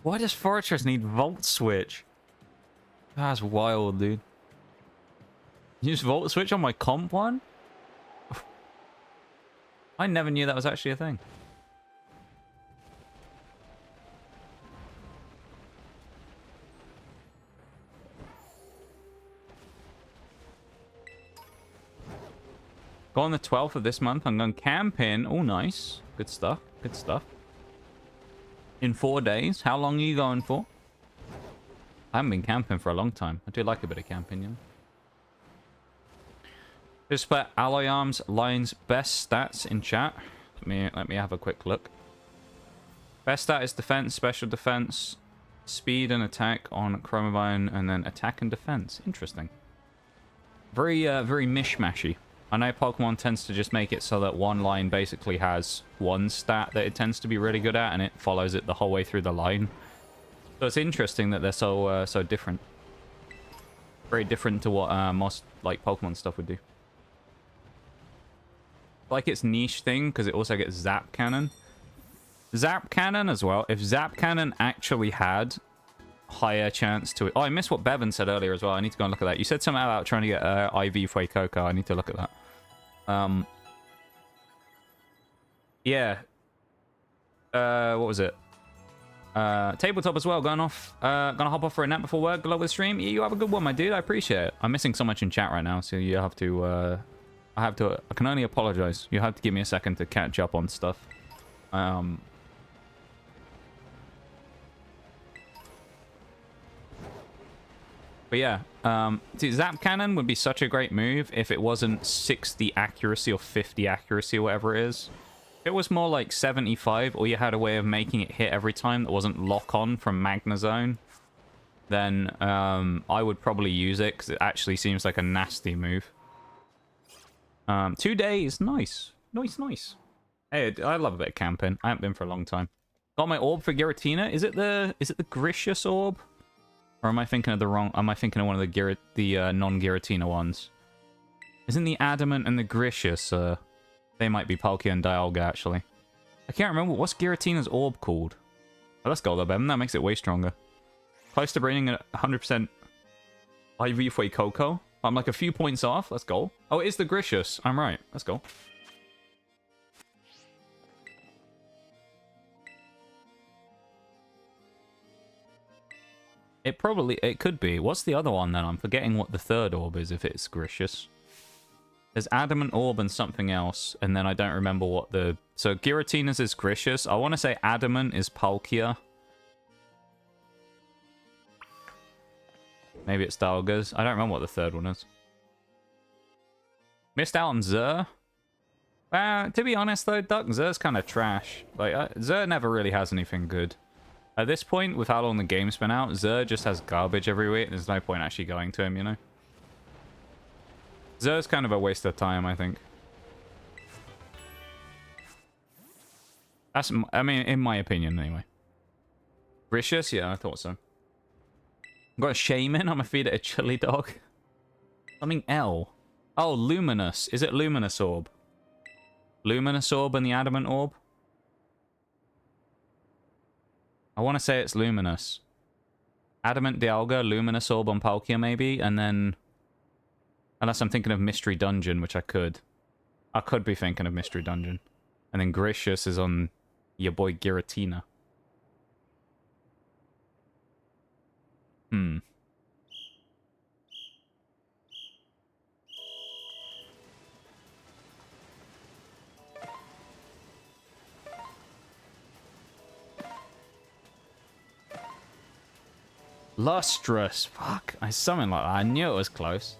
Why does Forretress need Volt Switch? That's wild, dude. Use Volt Switch on my comp one? I never knew that was actually a thing. Go on the 12th of this month. I'm going camping. Oh, nice. Good stuff. Good stuff. In 4 days. How long are you going for? I haven't been camping for a long time. I do like a bit of camping, you know. Just put Alloy Arms Lion's best stats in chat. Let me have a quick look. Best stat is defense, special defense, speed and attack on Chromavine, and then attack and defense. Interesting. Very mishmashy. I know Pokemon tends to just make it so that one line basically has one stat that it tends to be really good at, and it follows it the whole way through the line. So it's interesting that they're so different. Very different to what most like Pokemon stuff would do. Like its niche thing, because it also gets Zap Cannon. Zap Cannon as well. If Zap Cannon actually had higher chance to... Oh, I missed what Bevan said earlier as well. I need to go and look at that. You said something about trying to get IV Fuecoco. I need to look at that. Yeah. What was it? Tabletop as well. Gonna hop off for a nap before work. Good luck with the stream. You have a good one, my dude. I appreciate it. I'm missing so much in chat right now, so you have to... I can only apologize. You have to give me a second to catch up on stuff. But yeah, Zap Cannon would be such a great move if it wasn't 60 accuracy or 50 accuracy or whatever it is. If it was more like 75, or you had a way of making it hit every time that wasn't lock-on from Magnezone, then I would probably use it, because it actually seems like a nasty move. 2 days, nice. Nice. Hey, I love a bit of camping. I haven't been for a long time. Got my orb for Giratina. Is it the Gricious orb? Or am I thinking of the wrong... Am I thinking of one of the non-Giratina ones? Isn't the Adamant and the Gricious... they might be Palkia and Dialga, actually. I can't remember. What's Giratina's orb called? Oh, let's go, though, Ben. That makes it way stronger. Close to bringing a 100% IV Fuecoco. I'm like a few points off. Let's go. Oh, it is the Gricious. I'm right. Let's go. It could be. What's the other one then? I'm forgetting what the third orb is if it's Gricious. There's Adamant Orb and something else, and then I don't remember what the... So Giratina's is Gricious. I want to say Adamant is Palkia. Maybe it's Dialga's. I don't remember what the third one is. Missed out on Xur. To be honest though, Duck, Xur's kind of trash. Like, Xur never really has anything good. At this point, with how long the game's been out, Xur just has garbage every week. There's no point actually going to him, you know? Xur's kind of a waste of time, I think. That's, I mean, in my opinion, anyway. Gricious? Yeah, I thought so. I've got a Shaman. I'm gonna feed it a chili dog. Something L. Oh, Luminous. Is it Luminous Orb? Luminous Orb and the Adamant Orb? I want to say it's Luminous. Adamant Dialga, Luminous Orb on Palkia, maybe, and then... Unless I'm thinking of Mystery Dungeon, which I could. I could be thinking of Mystery Dungeon. And then Gricious is on your boy Giratina. Lustrous. Fuck. I summoned like that. I knew it was close.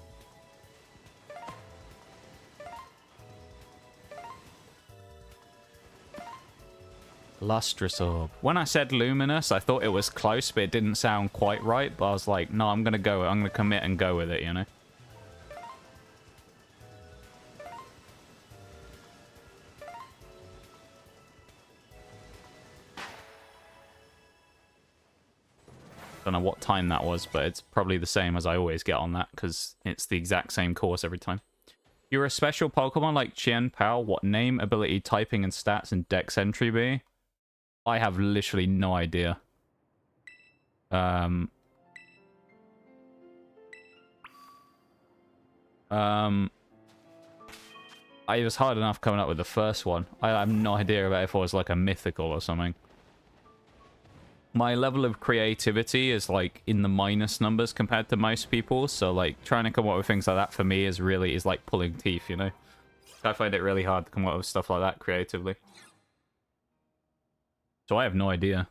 Lustrous Orb. When I said Luminous, I thought it was close, but it didn't sound quite right. But I was like, no, I'm going to go. I'm going to commit and go with it, you know? Don't know what time that was, but it's probably the same as I always get on that, because it's the exact same course every time. You're a special Pokemon like Chien Pao. What name, ability, typing, and stats and dex entry be? I have literally no idea. It was hard enough coming up with the first one. I have no idea about if it was like a mythical or something. My level of creativity is like in the minus numbers compared to most people, so like trying to come up with things like that for me is like pulling teeth, you know? I find it really hard to come up with stuff like that creatively. So I have no idea.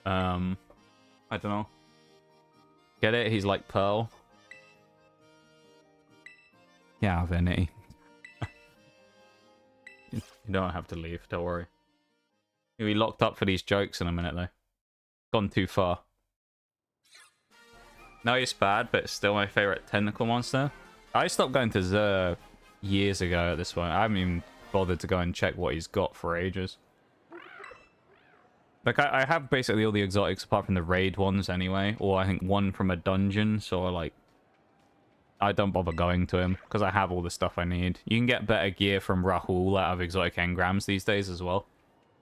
I don't know. Get it? He's like Pearl. Yeah, Vanity. You don't have to leave, don't worry. You'll be locked up for these jokes in a minute, though. Gone too far. No, it's bad, but it's still my favorite technical monster. I stopped going to Xur years ago at this point. I haven't even bothered to go and check what he's got for ages. Like, I have basically all the exotics apart from the raid ones anyway, or I think one from a dungeon, so like, I don't bother going to him, because I have all the stuff I need. You can get better gear from Rahul out of exotic engrams these days as well.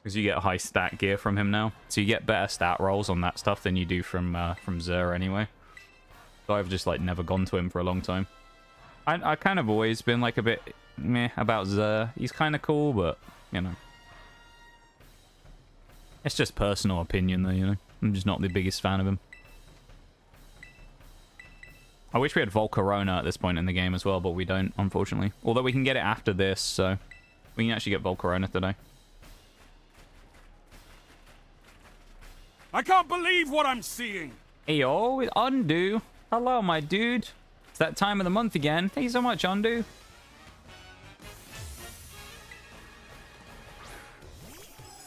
Because you get high stat gear from him now. So you get better stat rolls on that stuff than you do from Xur anyway. So I've just, like, never gone to him for a long time. I kind of always been, like, a bit meh about Xur. He's kind of cool, but, you know. It's just personal opinion, though, you know. I'm just not the biggest fan of him. I wish we had Volcarona at this point in the game as well, but we don't, unfortunately. Although we can get it after this, so we can actually get Volcarona today. I can't believe what I'm seeing. Heyo, it's Undo. Hello, my dude. It's that time of the month again. Thank you so much, Undo.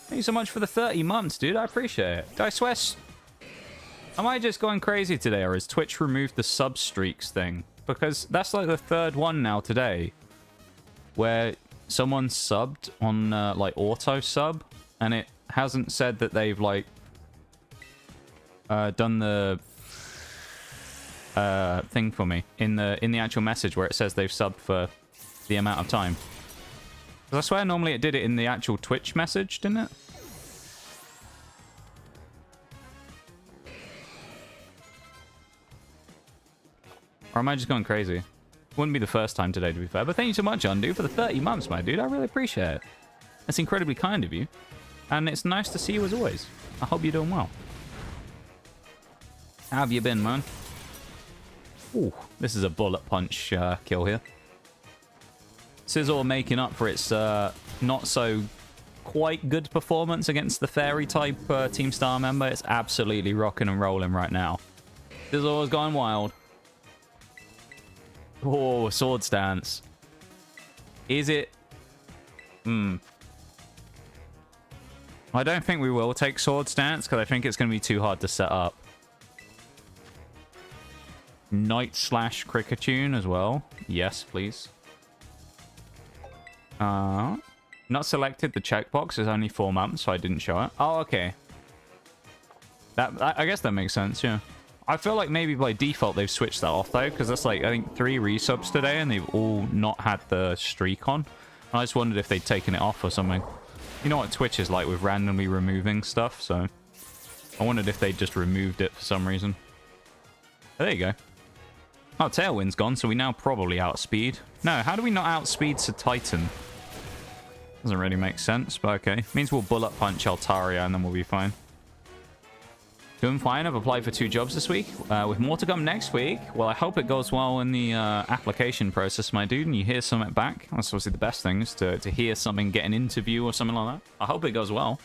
Thank you so much for the 30 months, dude. I appreciate it. I swear... Am I just going crazy today, or has Twitch removed the sub streaks thing? Because that's like the third one now today, where someone subbed on like auto sub, and it hasn't said that they've like done the thing for me in the actual message where it says they've subbed for the amount of time. Because I swear normally it did it in the actual Twitch message, didn't it? Or am I just going crazy? Wouldn't be the first time today, to be fair. But thank you so much, Undo, for the 30 months, my dude. I really appreciate it. That's incredibly kind of you. And it's nice to see you as always. I hope you're doing well. How have you been, man? Ooh, this is a bullet punch kill here. Scizor making up for its not so quite good performance against the fairy type Team Star member. It's absolutely rocking and rolling right now. Scizor is going wild. Oh, sword stance. Is it? I don't think we will take sword stance because I think it's going to be too hard to set up. Night slash Kriketune as well. Yes, please. Not selected the checkbox. There's only 4 months, so I didn't show it. Oh, okay. I guess that makes sense, yeah. I feel like maybe by default they've switched that off, though, because that's like, I think 3 resubs today, and they've all not had the streak on. I just wondered if they'd taken it off or something. You know what Twitch is like with randomly removing stuff, so I wondered if they'd just removed it for some reason. Oh, there you go. Oh, Tailwind's gone, so we now probably outspeed. No, how do we not outspeed Titan? Doesn't really make sense, but okay. Means we'll bullet punch Altaria, and then we'll be fine. Doing fine. I've applied for 2 jobs this week, with more to come next week. Well, I hope it goes well in the application process, my dude, and you hear something back. That's obviously the best thing, is to hear something, get an interview or something like that. I hope it goes well.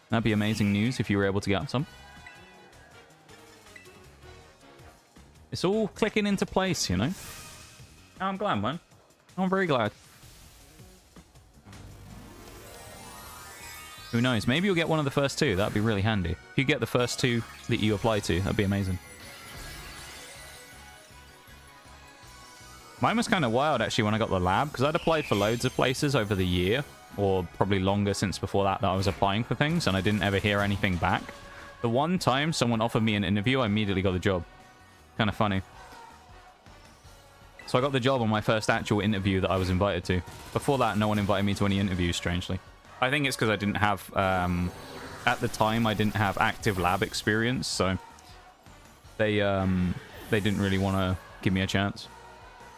That'd be amazing news if you were able to get some. It's all clicking into place, you know? I'm glad, man. I'm very glad. Who knows? Maybe you'll get one of the first 2. That'd be really handy. If you get the first 2 that you apply to, that'd be amazing. Mine was kind of wild, actually, when I got the lab, because I'd applied for loads of places over the year, or probably longer since before that I was applying for things, and I didn't ever hear anything back. The one time someone offered me an interview, I immediately got the job. Kind of funny. So I got the job on my first actual interview that I was invited to. Before that, no one invited me to any interviews, strangely. I think it's because I didn't have, at the time, I didn't have active lab experience, so they didn't really want to give me a chance.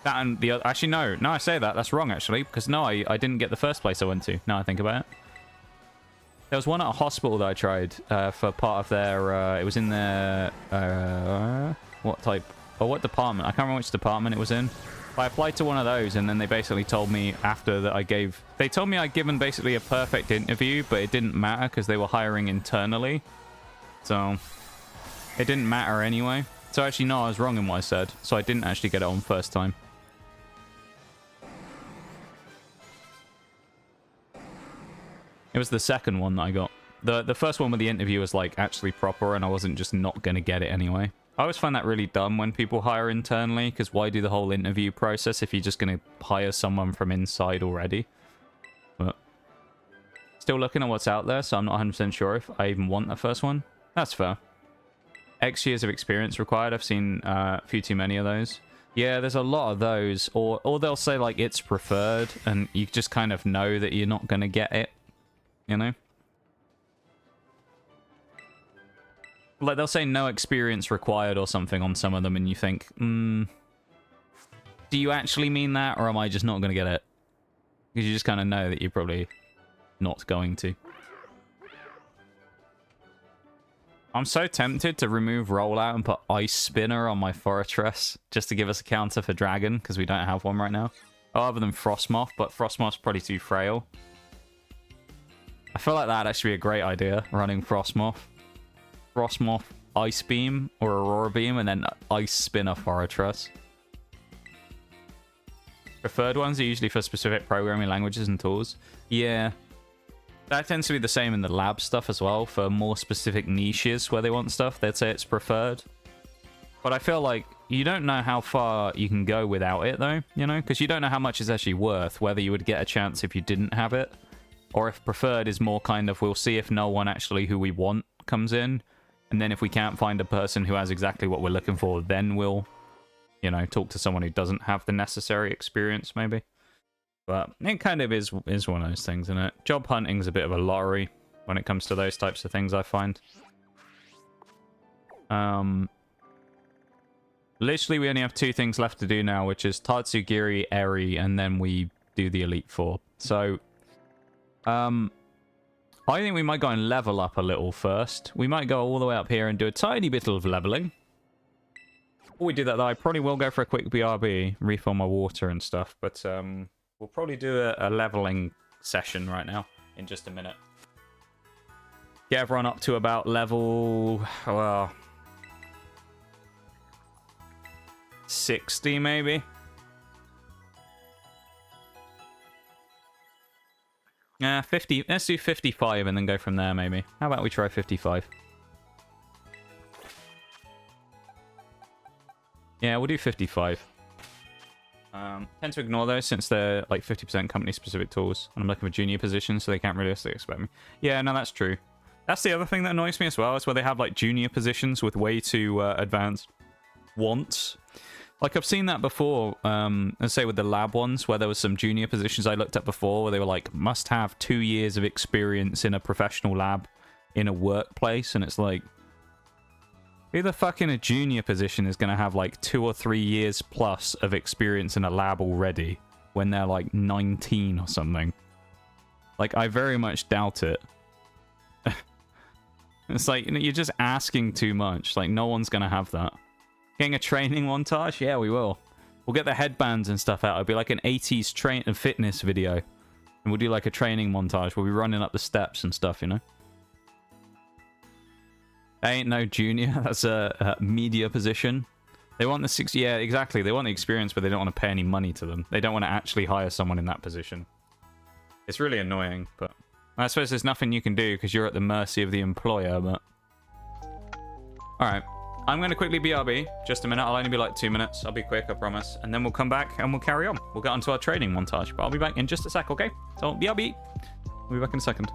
That and the other, actually, no, I say that, that's wrong, actually, because no, I didn't get the first place I went to, now I think about it. There was one at a hospital that I tried for part of their, it was in their, what type, or what department, I can't remember which department it was in. I applied to one of those, and then they basically told me after that they told me I'd given basically a perfect interview, but it didn't matter because they were hiring internally. So it didn't matter anyway. So actually, no, I was wrong in what I said. So I didn't actually get it on first time. It was the second one that I got. The first one with the interview was like actually proper, and I wasn't just not going to get it anyway. I always find that really dumb when people hire internally, because why do the whole interview process if you're just going to hire someone from inside already? But still looking at what's out there, so I'm not 100% sure if I even want the first one. That's fair. X years of experience required. I've seen a few too many of those. Yeah, there's a lot of those. Or they'll say, like, it's preferred, and you just kind of know that you're not going to get it. You know? Like, they'll say no experience required or something on some of them, and you think, do you actually mean that, or am I just not going to get it? Because you just kind of know that you're probably not going to. I'm so tempted to remove Rollout and put Ice Spinner on my Forretress, just to give us a counter for Dragon, because we don't have one right now. Oh, other than Frostmoth, but Frostmoth's probably too frail. I feel like that'd actually be a great idea, running Frostmoth. Frostmoth, Ice Beam, or Aurora Beam, and then Ice Spinner Forretress. Preferred ones are usually for specific programming languages and tools. Yeah. That tends to be the same in the lab stuff as well. For more specific niches where they want stuff, they'd say it's preferred. But I feel like you don't know how far you can go without it, though, you know? Because you don't know how much it's actually worth, whether you would get a chance if you didn't have it. Or if preferred is more kind of, we'll see if no one actually who we want comes in. And then if we can't find a person who has exactly what we're looking for, then we'll, you know, talk to someone who doesn't have the necessary experience, maybe. But it kind of is one of those things, isn't it? Job hunting's a bit of a lottery when it comes to those types of things, I find. Literally, we only have 2 things left to do now, which is Tatsugiri, Eri, and then we do the Elite Four. So, I think we might go and level up a little first. We might go all the way up here and do a tiny bit of leveling. Before we do that, though, I probably will go for a quick BRB, refill my water and stuff, but we'll probably do a leveling session right now in just a minute. Get everyone up to about level, well, 60 maybe. Yeah, 50. Let's do 55 and then go from there, maybe. How about we try 55? Yeah, we'll do 55. Tend to ignore those since they're like 50% company-specific tools. And I'm looking for junior positions, so they can't realistically expect me. Yeah, no, that's true. That's the other thing that annoys me as well, is where they have like junior positions with way too advanced wants. Like, I've seen that before, let's say with the lab ones, where there was some junior positions I looked at before, where they were like, must have 2 years of experience in a professional lab in a workplace, and it's like, who the fuck in a junior position is going to have like 2 or 3 years plus of experience in a lab already, when they're like 19 or something? Like, I very much doubt it. It's like, you know, you're just asking too much. Like, no one's going to have that. Getting a training montage? Yeah, we will. We'll get the headbands and stuff out. It'll be like an 80s train and fitness video. And we'll do like a training montage. We'll be running up the steps and stuff, you know? Ain't no junior. That's a media position. They want the 6... Yeah, exactly. They want the experience, but they don't want to pay any money to them. They don't want to actually hire someone in that position. It's really annoying, but... I suppose there's nothing you can do because you're at the mercy of the employer, but... Alright. I'm going to quickly BRB. Just a minute. I'll only be like 2 minutes. I'll be quick, I promise. And then we'll come back and we'll carry on. We'll get onto our training montage. But I'll be back in just a sec, okay? So, BRB. We'll be back in a second.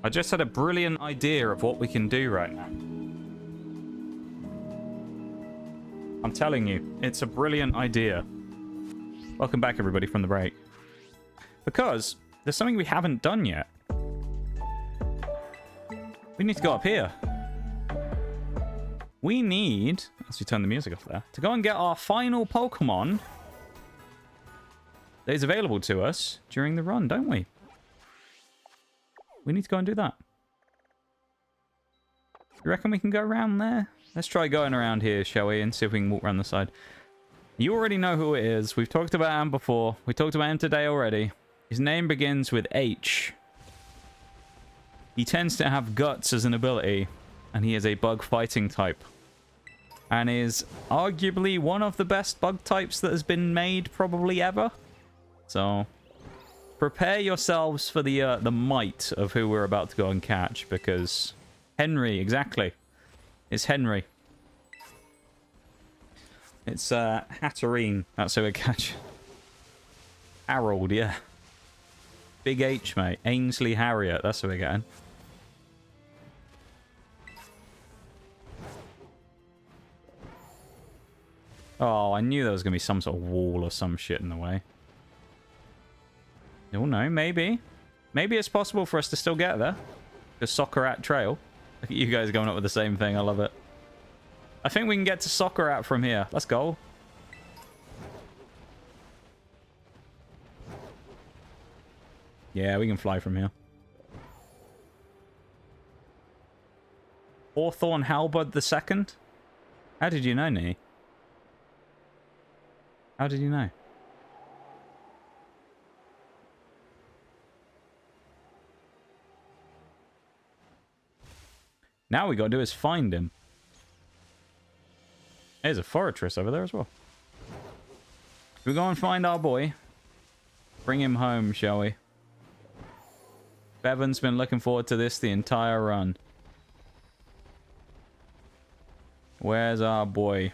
I just had a brilliant idea of what we can do right now. I'm telling you, it's a brilliant idea. Welcome back, everybody, from the break. Because there's something we haven't done yet. We need to go up here. We need, as we turn the music off there, to go and get our final Pokemon that is available to us during the run, don't we? We need to go and do that. You reckon we can go around there? Let's try going around here, shall we? And see if we can walk around the side. You already know who it is. We've talked about him before. We talked about him today already. His name begins with H. He tends to have guts as an ability. And he is a bug fighting type. And is arguably one of the best bug types that has been made probably ever. So prepare yourselves for the might of who we're about to go and catch. Because Henry, exactly. It's Henry. It's Hatterene. That's who we catch. Harold, yeah. Big H, mate. Ainsley Harriet. That's who we're getting. Oh, I knew there was going to be some sort of wall or some shit in the way. Oh, no, maybe. Maybe it's possible for us to still get there. The Soccer Trail. Look at you guys going up with the same thing. I love it. I think we can get to Soccer from here. Let's go. Yeah, we can fly from here. Hawthorne Halberd II? How did you know, Nee? How did you know? Now we gotta do is find him. There's a Forretress over there as well. We go and find our boy. Bring him home, shall we? Bevan's been looking forward to this the entire run. Where's our boy?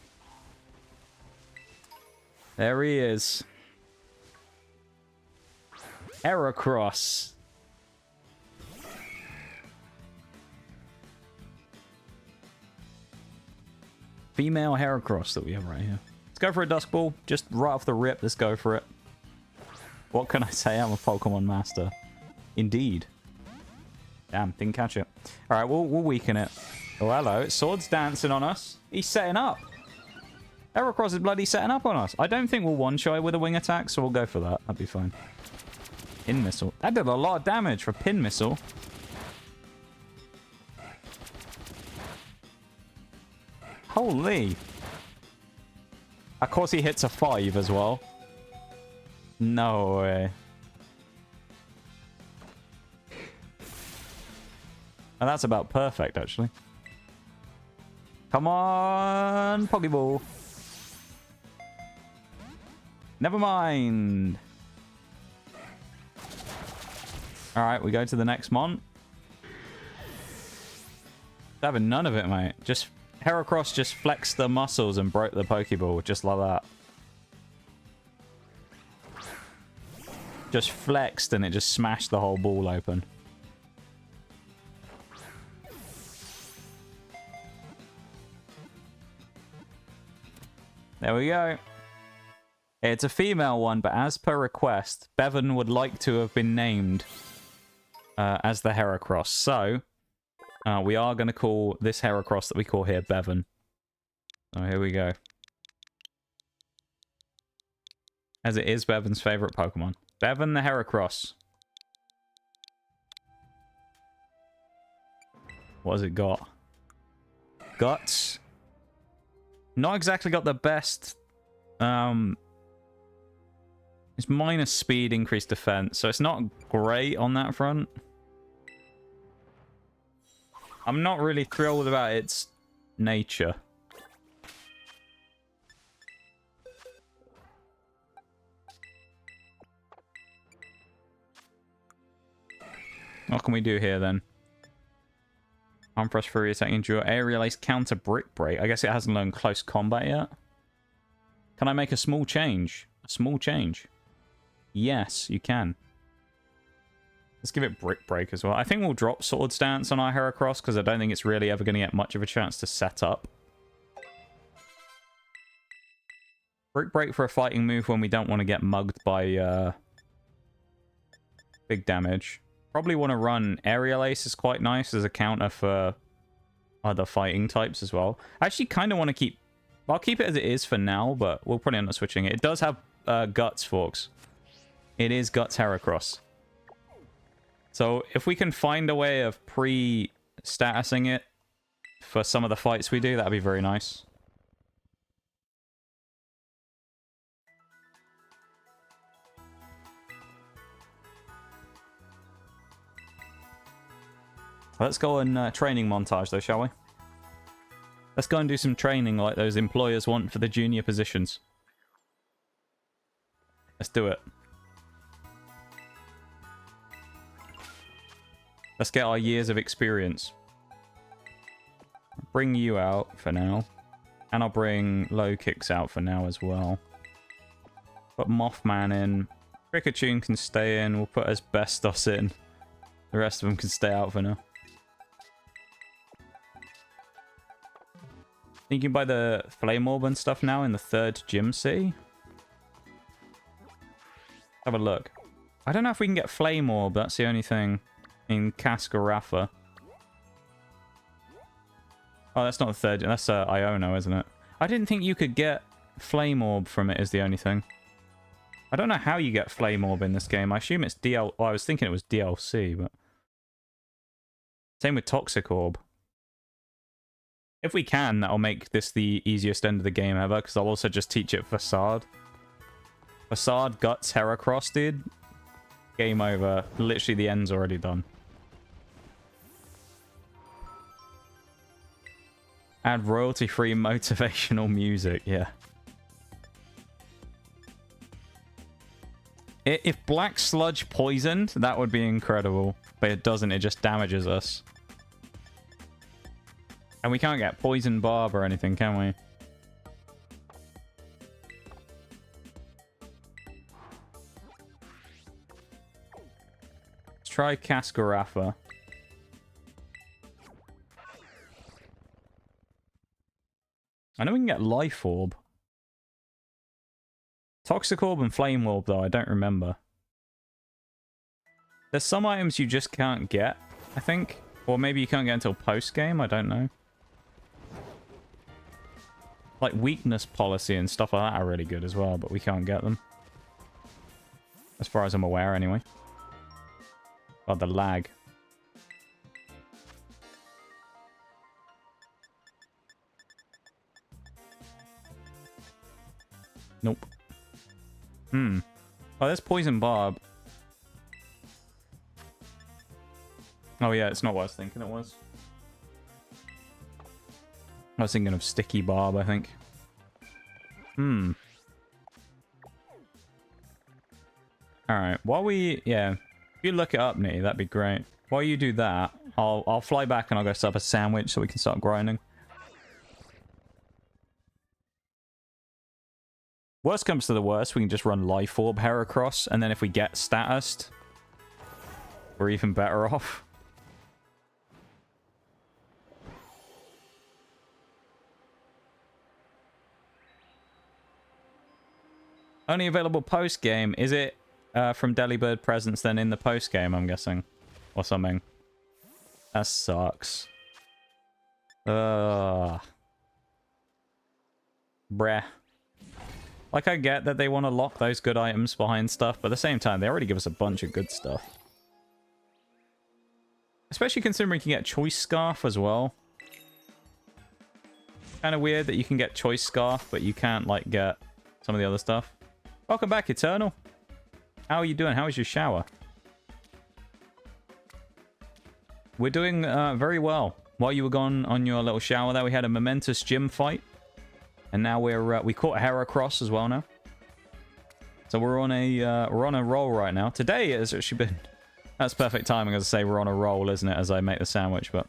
There he is. Herracross. Female Herracross that we have right here. Let's go for a Dusk Ball. Just right off the rip, let's go for it. What can I say? I'm a Pokemon master. Indeed. Damn, didn't catch it. Alright, we'll weaken it. Oh, hello. Sword's dancing on us. He's setting up. Herracross is bloody setting up on us. I don't think we'll one-shot with a wing attack, so we'll go for that. That'd be fine. Pin Missile. That did a lot of damage for Pin Missile. Holy. Of course he hits a 5 as well. No way. And that's about perfect, actually. Come on, Pokeball. Never mind. Alright, we go to the next mon. Having none of it, mate. Just Herracross just flexed the muscles and broke the Pokeball, just like that. Just flexed and it just smashed the whole ball open. There we go. It's a female one, but as per request, Bevan would like to have been named as the Herracross. So, we are going to call this Herracross that we call here Bevan. So here we go. As it is Bevan's favourite Pokemon. Bevan the Herracross. What has it got? Guts. Not exactly got the best. It's minus speed, increased defense, so it's not great on that front. I'm not really thrilled about its nature. What can we do here then? Arm Thrust, Fury Attack, Endure, Aerial Ace, Counter, Brick Break. I guess it hasn't learned Close Combat yet. Can I make a small change? A small change? Yes, you can. Let's give it Brick Break as well. I think we'll drop Sword Stance on our Herracross because I don't think it's really ever going to get much of a chance to set up. Brick Break for a fighting move when we don't want to get mugged by big damage. Probably want to run Aerial Ace is quite nice as a counter for other fighting types as well. I actually kind of want to keep... I'll keep it as it is for now, but we'll probably end up switching it. It does have Guts, Forks. It is Guts Herracross. So if we can find a way of pre-statusing it for some of the fights we do, that'd be very nice. Let's go on training montage though, shall we? Let's go and do some training like those employers want for the junior positions. Let's do it. Let's get our years of experience. Bring you out for now. And I'll bring Lokix out for now as well. Put Mothman in. Kriketune can stay in. We'll put Asbestos in. The rest of them can stay out for now. You can buy the Flame Orb and stuff now in the 3rd Gym City. Have a look. I don't know if we can get Flame Orb. That's the only thing in Cascarafa. Oh, that's not the 3rd. That's Iono, isn't it? I didn't think you could get Flame Orb from it is the only thing. I don't know how you get Flame Orb in this game. I assume it's DL... Oh, I was thinking it was DLC, but... Same with Toxic Orb. If we can, that'll make this the easiest end of the game ever, because I'll also just teach it Facade. Facade, Guts, Herracross, dude. Game over. Literally, the end's already done. Add royalty-free motivational music, yeah. If Black Sludge poisoned, that would be incredible. But it doesn't, it just damages us. And we can't get Poison Barb or anything, can we? Let's try Cascarafa. I know we can get Life Orb. Toxic Orb and Flame Orb, though, I don't remember. There's some items you just can't get, I think. Or maybe you can't get until post-game, I don't know. Like Weakness Policy and stuff like that are really good as well, but we can't get them. As far as I'm aware, anyway. Oh, the lag. Nope. Oh, there's Poison Barb. Oh yeah, it's not what I was thinking it was. I was thinking of Sticky Barb, I think. Alright, while we... Yeah, if you look it up, Nee, that'd be great. While you do that, I'll fly back and I'll go set up a sandwich so we can start grinding. Worst comes to the worst, we can just run Life Orb Herracross, and then if we get statused, we're even better off. Only available post-game. Is it from Delibird Presents then in the post-game, I'm guessing? Or something. That sucks. Bruh. Like, I get that they want to lock those good items behind stuff, but at the same time, they already give us a bunch of good stuff. Especially considering you can get Choice Scarf as well. Kind of weird that you can get Choice Scarf, but you can't, like, get some of the other stuff. Welcome back, Eternal. How are you doing? How was your shower? We're doing very well. While you were gone on your little shower there, we had a momentous gym fight. And now we caught Herracross as well now. So we're on a roll right now. Today has actually been... That's perfect timing, as I say, we're on a roll, isn't it, as I make the sandwich, but...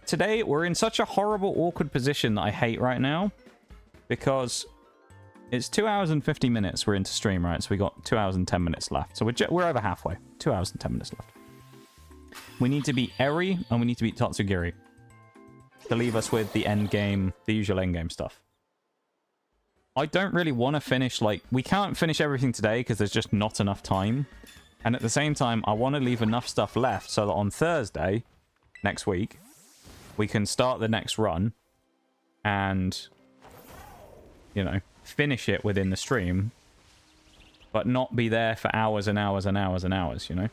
Today, we're in such a horrible, awkward position that I hate right now. Because It's 2 hours and 50 minutes we're into stream, right? So we got 2 hours and 10 minutes left. So we're over halfway. 2 hours and 10 minutes left. We need to beat Eri, and we need to beat Tatsugiri to leave us with the end game, the usual end game stuff. I don't really want to finish, like, we can't finish everything today because there's just not enough time. And at the same time, I want to leave enough stuff left so that on Thursday, next week, we can start the next run and, you know, finish it within the stream, but not be there for hours and hours and hours and hours, you know?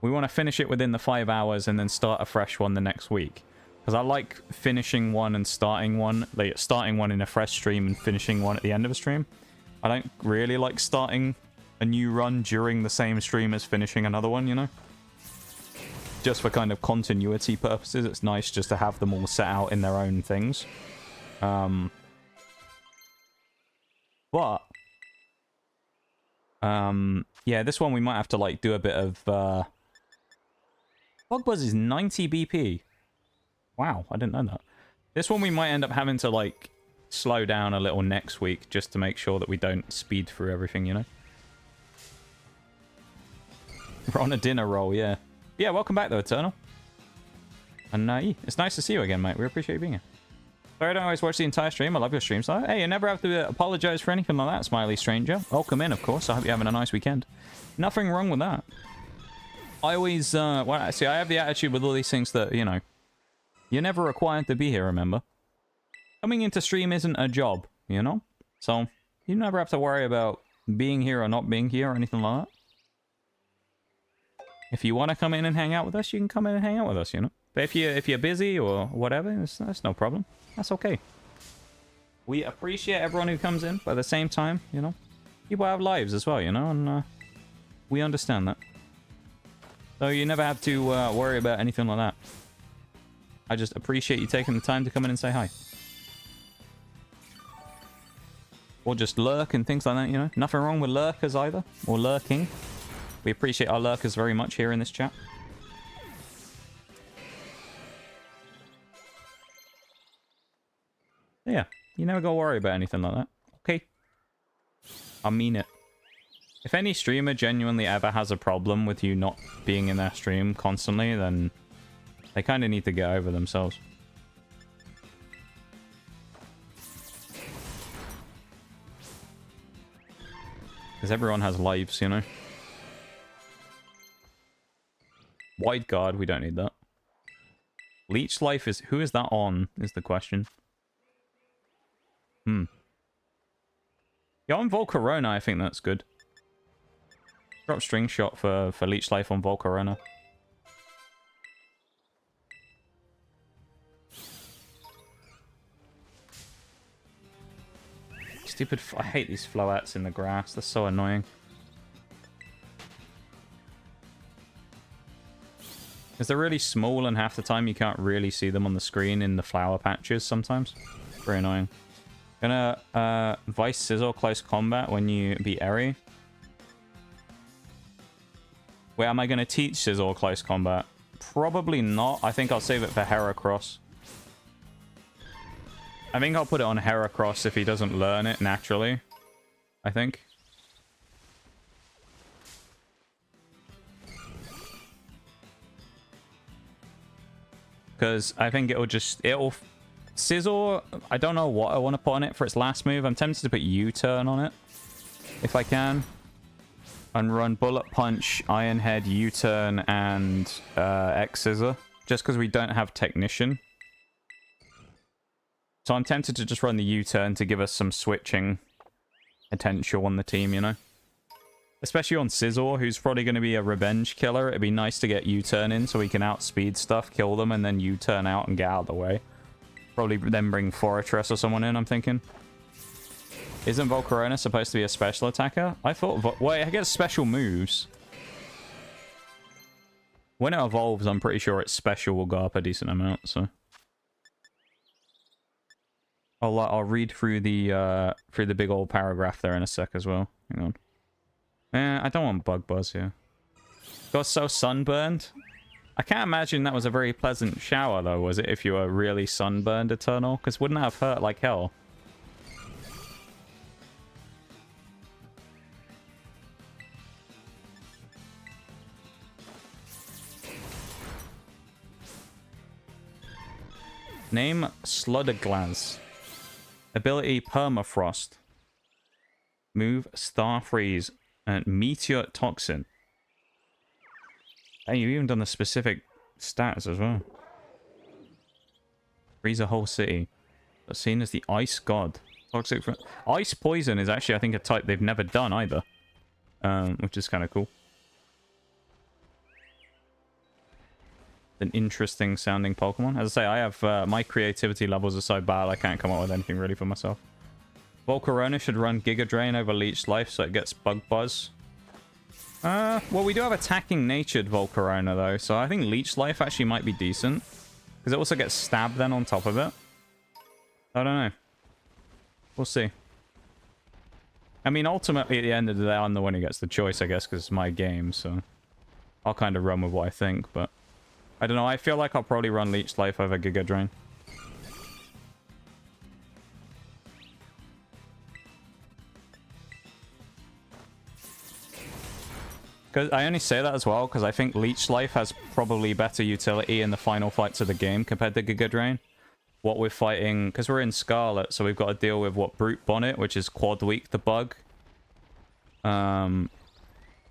We want to finish it within the 5 hours and then start a fresh one the next week. Because I like finishing one and starting one, like starting one in a fresh stream and finishing one at the end of a stream. I don't really like starting a new run during the same stream as finishing another one, you know? Just for kind of continuity purposes, it's nice just to have them all set out in their own things. Yeah, this one we might have to, like, do a bit of, Bug Buzz is 90 BP. Wow, I didn't know that. This one we might end up having to, like, slow down a little next week just to make sure that we don't speed through everything, you know? We're on a dinner roll, yeah. Yeah, welcome back, though, Eternal. And, it's nice to see you again, mate. We appreciate you being here. Sorry I don't always watch the entire stream. I love your stream, so hey, you never have to apologize for anything like that, smiley stranger. Welcome in, of course. I hope you're having a nice weekend. Nothing wrong with that. I always, well, see, I have the attitude with all these things that, you know, you're never required to be here, remember? Coming into stream isn't a job, you know? So, you never have to worry about being here or not being here or anything like that. If you want to come in and hang out with us, you can come in and hang out with us, you know? But if you're busy or whatever, that's no problem. That's okay. We appreciate everyone who comes in, but at the same time, you know, people have lives as well, you know, and we understand that. So you never have to worry about anything like that. I just appreciate you taking the time to come in and say hi. Or just lurk and things like that, you know. Nothing wrong with lurkers either, or lurking. We appreciate our lurkers very much here in this chat. Yeah, you never gotta worry about anything like that. Okay. I mean it. If any streamer genuinely ever has a problem with you not being in their stream constantly, then they kind of need to get over themselves. Because everyone has lives, you know. Wide guard, we don't need that. Leech life is... Who is that on, is the question. Yeah, on Volcarona, I think that's good. Drop string shot for leech life on Volcarona. Stupid... I hate these floats in the grass. They're so annoying. Because they're really small and half the time you can't really see them on the screen in the flower patches sometimes. Very annoying. Gonna Vice Scizor close combat when you beat Eri. Wait, am I gonna teach Scizor close combat? Probably not. I think I'll save it for Herracross. I think I'll put it on Herracross if he doesn't learn it naturally. I think. Because I think it'll Scizor, I don't know what I want to put on it for its last move. I'm tempted to put U-turn on it, if I can. And run Bullet Punch, Iron Head, U-turn, and X-Scissor. Just because we don't have Technician. So I'm tempted to just run the U-turn to give us some switching potential on the team, you know? Especially on Scizor, who's probably going to be a revenge killer. It'd be nice to get U-turn in so we can outspeed stuff, kill them, and then U-turn out and get out of the way. Probably then bring Forretress or someone in, I'm thinking. Isn't Volcarona supposed to be a special attacker? I thought... Wait, I get special moves. When it evolves, I'm pretty sure its special will go up a decent amount, so... I'll read through the big old paragraph there in a sec as well. Hang on. I don't want Bug Buzz here. Got so sunburned. I can't imagine that was a very pleasant shower, though, was it? If you were really sunburned, Eternal? Because wouldn't that have hurt like hell? Name Sludderglaz. Ability Permafrost. Move Star Freeze and Meteor Toxin. Hey, you've even done the specific stats as well. Freeze a whole city. That's seen as the Ice God. Toxic. Ice Poison is actually, I think, a type they've never done either. Which is kind of cool. An interesting sounding Pokemon. As I say, I have my creativity levels are so bad I can't come up with anything really for myself. Volcarona should run Giga Drain over Leech Life so it gets Bug Buzz. Well, we do have attacking natured Volcarona though, so I think Leech Life actually might be decent. Because it also gets stabbed then on top of it. I don't know. We'll see. I mean, ultimately at the end of the day, I'm the one who gets the choice, I guess, because it's my game, so I'll kind of run with what I think, but I don't know. I feel like I'll probably run Leech Life over Giga Drain. Cause I only say that as well because I think Leech Life has probably better utility in the final fights of the game compared to Giga Drain. What we're fighting, because we're in Scarlet, so we've got to deal with what Brute Bonnet, which is quad weak, the bug. And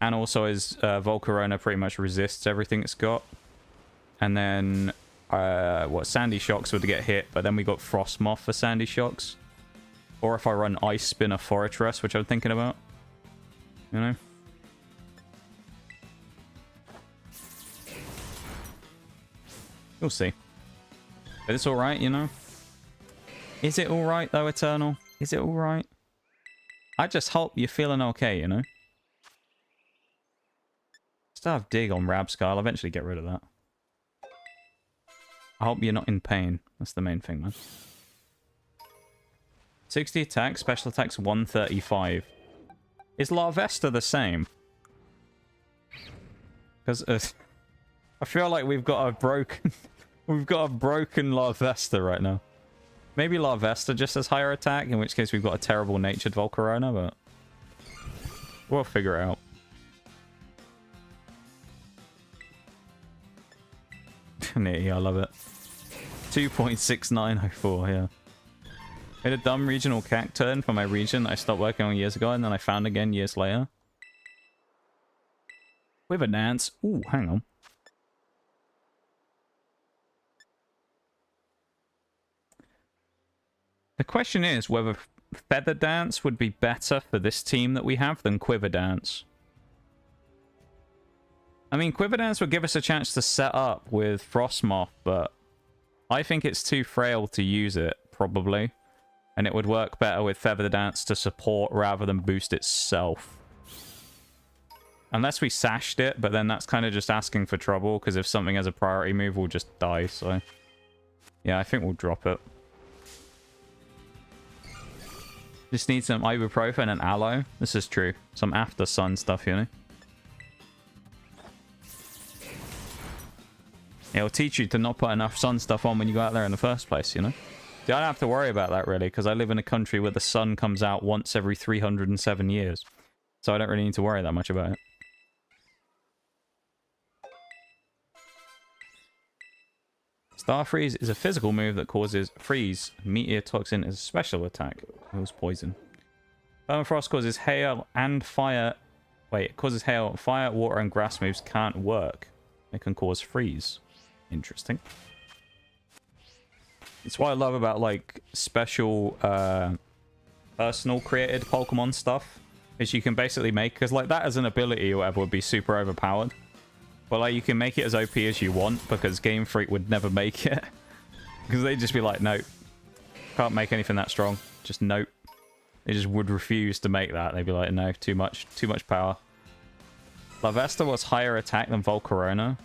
also is Volcarona pretty much resists everything it's got. And then what Sandy Shocks would get hit, but then we got Frostmoth for Sandy Shocks. Or if I run Ice Spin or Forretress, which I'm thinking about. You know? We'll see. But it's alright, you know? Is it alright, though, Eternal? Is it alright? I just hope you're feeling okay, you know? Still have Dig on Rabsca. I'll eventually get rid of that. I hope you're not in pain. That's the main thing, man. 60 attack, special attack's 135. Is Larvesta the same? Because I feel like we've got a broken... we've got a broken Larvesta right now. Maybe Larvesta just has higher attack, in which case we've got a terrible natured Volcarona, but we'll figure it out. Nitty, I love it. 2.6904, yeah. Made a dumb regional CAC turn for my region that I stopped working on years ago, and then I found again years later. With a dance. Ooh, hang on. The question is whether Feather Dance would be better for this team that we have than Quiver Dance. I mean, Quiver Dance would give us a chance to set up with Frostmoth, but I think it's too frail to use it, probably. And it would work better with Feather Dance to support rather than boost itself. Unless we sashed it, but then that's kind of just asking for trouble, because if something has a priority move, we'll just die, so... yeah, I think we'll drop it. Just need some ibuprofen and aloe. This is true. Some after sun stuff, you know? It'll teach you to not put enough sun stuff on when you go out there in the first place, you know? See, I don't have to worry about that, really, because I live in a country where the sun comes out once every 307 years. So I don't really need to worry that much about it. Star Freeze is a physical move that causes freeze. Meteor Toxin is a special attack. It was poison. Permafrost causes hail and fire. Wait, it causes hail. Fire, water, and grass moves can't work. It can cause freeze. Interesting. It's what I love about, like, special personal created Pokemon stuff. Is you can basically make... because, like, that as an ability or whatever would be super overpowered. But, like, you can make it as OP as you want, because Game Freak would never make it. Because they'd just be like, nope. Can't make anything that strong. Just nope. They just would refuse to make that. They'd be like, no, too much power. Larvesta was higher attack than Volcarona.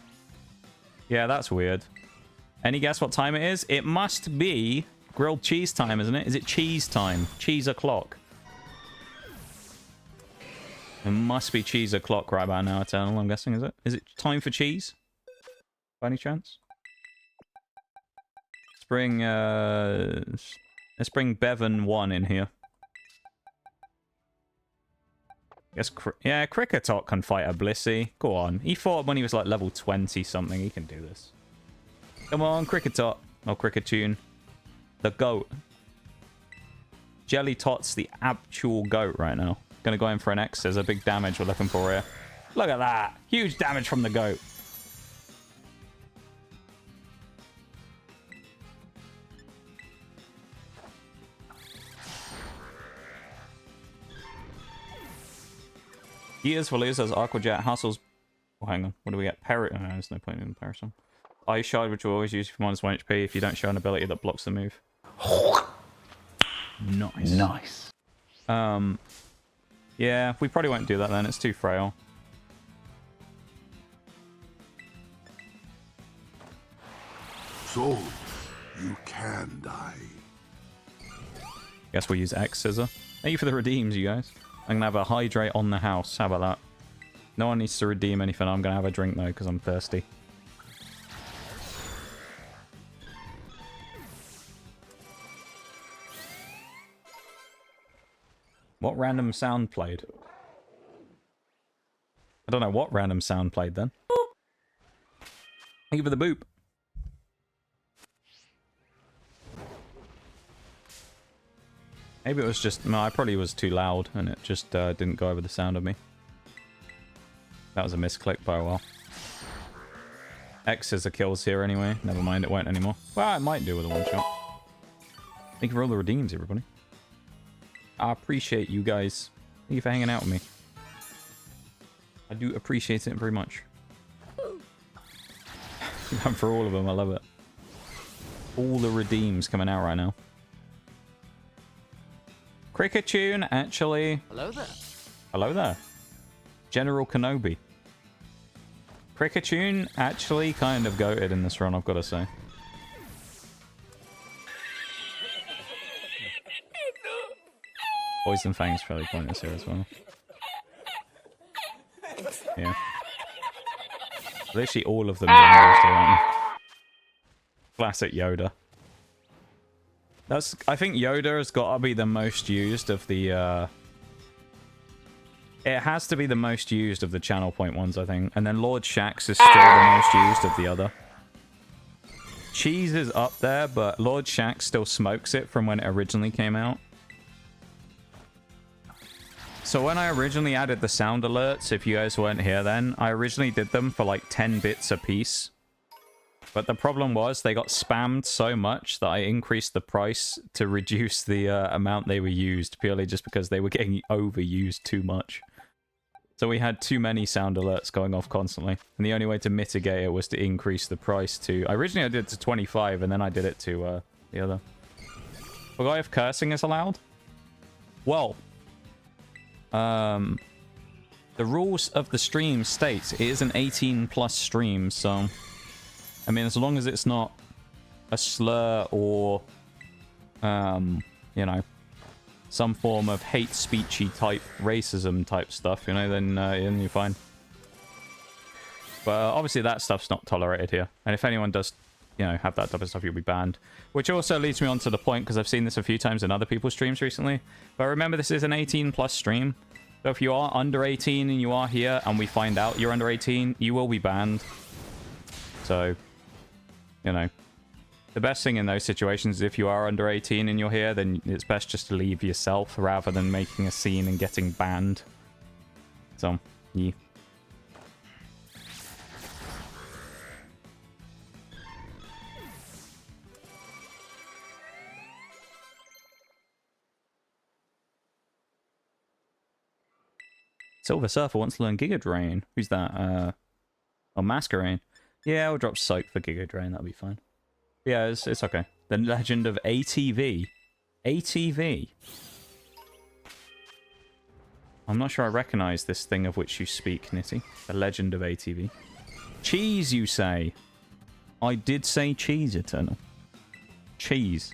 Yeah, that's weird. Any guess what time it is? It must be grilled cheese time, isn't it? Is it cheese time? Cheese o'clock. It must be cheese o'clock right about now, Eternal, I'm guessing, is it? Is it time for cheese? By any chance? Let's bring Bevan 1 in here. Guess yeah, Kriketot can fight a Blissey. Go on. He fought when he was like level 20 something. He can do this. Come on, Kriketot. Oh, Kriketune. The GOAT. Jelly Tot's the actual GOAT right now. Gonna go in for an X. There's a big damage we're looking for here. Look at that. Huge damage from the GOAT. Gears for losers, Aqua Jet, Hustles. Oh, hang on. What do we get? No, there's no point in comparison. Ice Shard, which we'll always use for -1 HP if you don't show an ability that blocks the move. Nice. Nice. Yeah, we probably won't do that then. It's too frail. So, you can die. Guess we'll use X Scizor. Thank you for the redeems, you guys. I'm gonna have a hydrate on the house. How about that? No one needs to redeem anything. I'm gonna have a drink though because I'm thirsty. What random sound played? I don't know what random sound played then. Boop. Thank you for the boop. Maybe it was just... No, I probably was too loud and it just didn't go over the sound of me. That was a misclick, but oh well. X is a kills here anyway. Never mind, it won't anymore. Well, it might do with a one-shot. Thank you for all the redeems, everybody. I appreciate you guys. Thank you for hanging out with me. I do appreciate it very much. And for all of them, I love it. All the redeems coming out right now. Kriketune, actually... Hello there. Hello there. General Kenobi. Kriketune actually kind of goated in this run, I've got to say. Poison Fang's fairly pointless here as well. Yeah. Literally all of them generals do, aren't they? Classic Yoda. I think Yoda has got to be the most used of the, It has to be the most used of the channel point ones, I think. And then Lord Shaxx is still the most used of the other. Cheese is up there, but Lord Shaxx still smokes it from when it originally came out. So when I originally added the sound alerts, if you guys weren't here then, I originally did them for like 10 bits a piece. But the problem was they got spammed so much that I increased the price to reduce the amount they were used, purely just because they were getting overused too much. So we had too many sound alerts going off constantly. And the only way to mitigate it was to increase the price to... Originally I did it to 25 and then I did it to the other. Forgot if cursing is allowed? Well... the rules of the stream states it is an 18+ stream, so... I mean, as long as it's not a slur or, you know, some form of hate speechy type racism type stuff, you know, then you're fine. But obviously that stuff's not tolerated here. And if anyone does, you know, have that type of stuff, you'll be banned. Which also leads me on to the point, because I've seen this a few times in other people's streams recently. But remember, this is an 18+ stream. So if you are under 18 and you are here and we find out you're under 18, you will be banned. So... You know, the best thing in those situations is if you are under 18 and you're here, then it's best just to leave yourself rather than making a scene and getting banned. So, yeah. Silver Surfer wants to learn Giga Drain. Who's that? Oh, Masquerain. Yeah, I'll drop Soak for Giga Drain, that'll be fine. Yeah, it's okay. The Legend of ATV. ATV. I'm not sure I recognize this thing of which you speak, Nitty. The Legend of ATV. Cheese, you say? I did say cheese, Eternal. Cheese.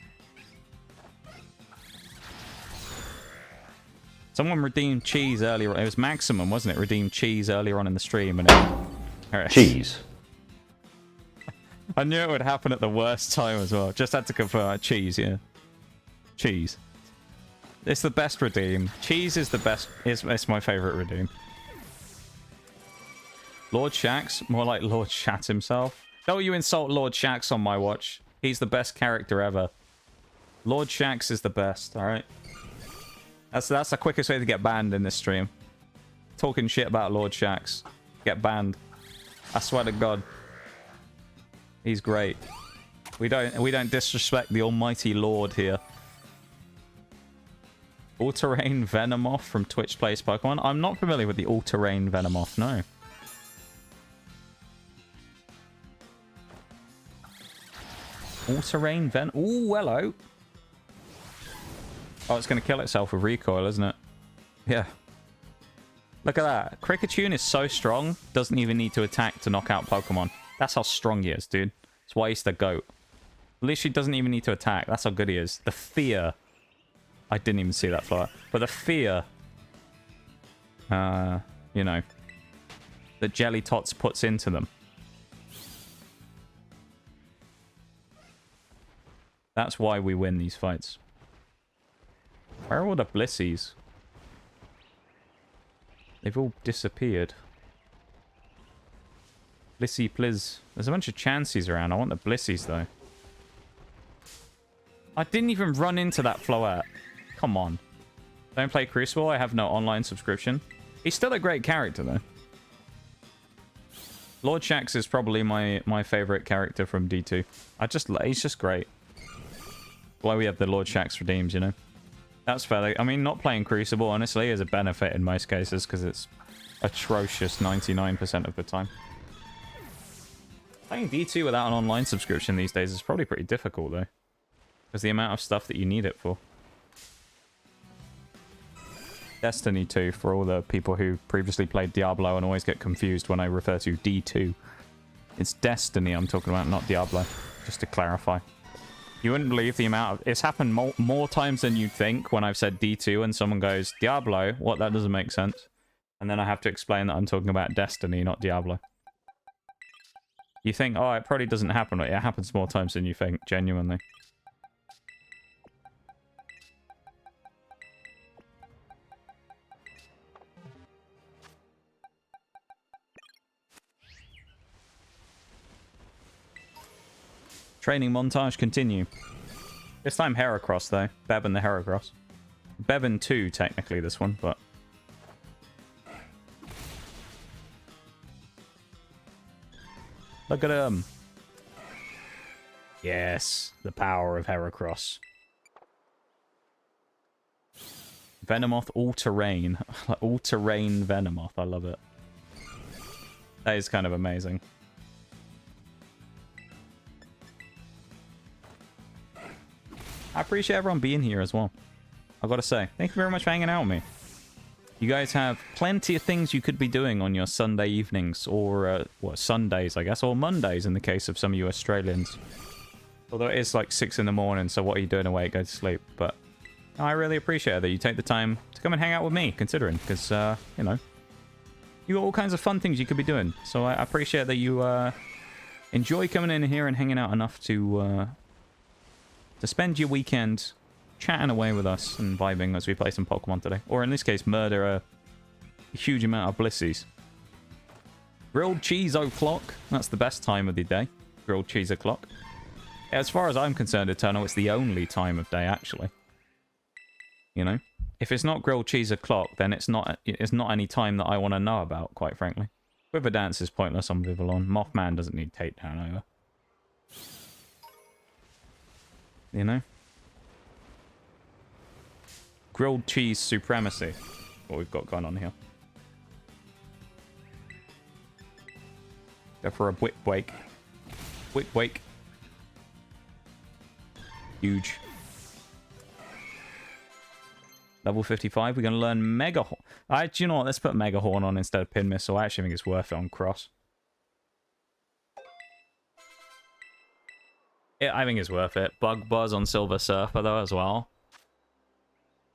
Someone redeemed cheese earlier. It was Maximum, wasn't it? Redeemed cheese earlier on in the stream. And it... Cheese. I knew it would happen at the worst time as well. Just had to confirm. Cheese, yeah. Cheese. It's the best redeem. Cheese is the best. It's my favorite redeem. Lord Shaxx? More like Lord Shat himself. Don't you insult Lord Shaxx on my watch. He's the best character ever. Lord Shaxx is the best, alright? That's the quickest way to get banned in this stream. Talking shit about Lord Shaxx. Get banned. I swear to God. He's great. We don't disrespect the almighty Lord here. All-terrain Venomoth from Twitch Plays Pokemon. I'm not familiar with the all-terrain Venomoth, no. All-terrain Ven... Ooh, hello. Oh, it's going to kill itself with recoil, isn't it? Yeah. Look at that. Kriketune is so strong, doesn't even need to attack to knock out Pokemon. That's how strong he is, dude. That's why he's the GOAT. Literally doesn't even need to attack. That's how good he is. The fear. I didn't even see that flower. But the fear, you know, that Jelly Tots puts into them. That's why we win these fights. Where are all the Blissies? They've all disappeared. Blissey, please. There's a bunch of Chanseys around. I want the Blissies, though. I didn't even run into that Floette. Come on. Don't play Crucible. I have no online subscription. He's still a great character, though. Lord Shaxx is probably my favorite character from D2. He's just great. Why we have the Lord Shaxx redeems, you know? That's fair. I mean, not playing Crucible, honestly, is a benefit in most cases, because it's atrocious 99% of the time. Playing D2 without an online subscription these days is probably pretty difficult, though. Because the amount of stuff that you need it for. Destiny 2, for all the people who previously played Diablo and always get confused when I refer to D2. It's Destiny I'm talking about, not Diablo. Just to clarify. You wouldn't believe the amount of... It's happened more times than you'd think when I've said D2 and someone goes, Diablo? What? That doesn't make sense. And then I have to explain that I'm talking about Destiny, not Diablo. You think, oh, it probably doesn't happen. It happens more times than you think, genuinely. Training montage continue. This time Herracross, though. Bevan the Herracross. Bevan 2, technically, this one, but... Look at him. Yes, the power of Herracross. Venomoth all-terrain. All-terrain Venomoth, I love it. That is kind of amazing. I appreciate everyone being here as well. I've got to say, thank you very much for hanging out with me. You guys have plenty of things you could be doing on your Sunday evenings, or Sundays, I guess, or Mondays in the case of some of you Australians. Although it is like 6 in the morning, so what are you doing away? Go to sleep. But I really appreciate it that you take the time to come and hang out with me, considering, because, you know, you got all kinds of fun things you could be doing. So I appreciate that you enjoy coming in here and hanging out enough to spend your weekend chatting away with us and vibing as we play some Pokemon today. Or in this case, murder a huge amount of Blissies. Grilled cheese o'clock. That's the best time of the day. Grilled cheese o'clock. As far as I'm concerned, Eternal, it's the only time of day, actually. You know? If it's not grilled cheese o'clock, then it's not any time that I want to know about, quite frankly. Quiver Dance is pointless on Vivillon. Mothman doesn't need takedown either. You know? Grilled cheese supremacy. What we've got going on here. Go for a whip wake. Whip wake. Huge. Level 55. We're going to learn Mega Horn. Do you know what? Let's put Mega Horn on instead of Pin Missile. I actually think it's worth it on Cross. Yeah, I think it's worth it. Bug Buzz on Silver Surfer, though, as well.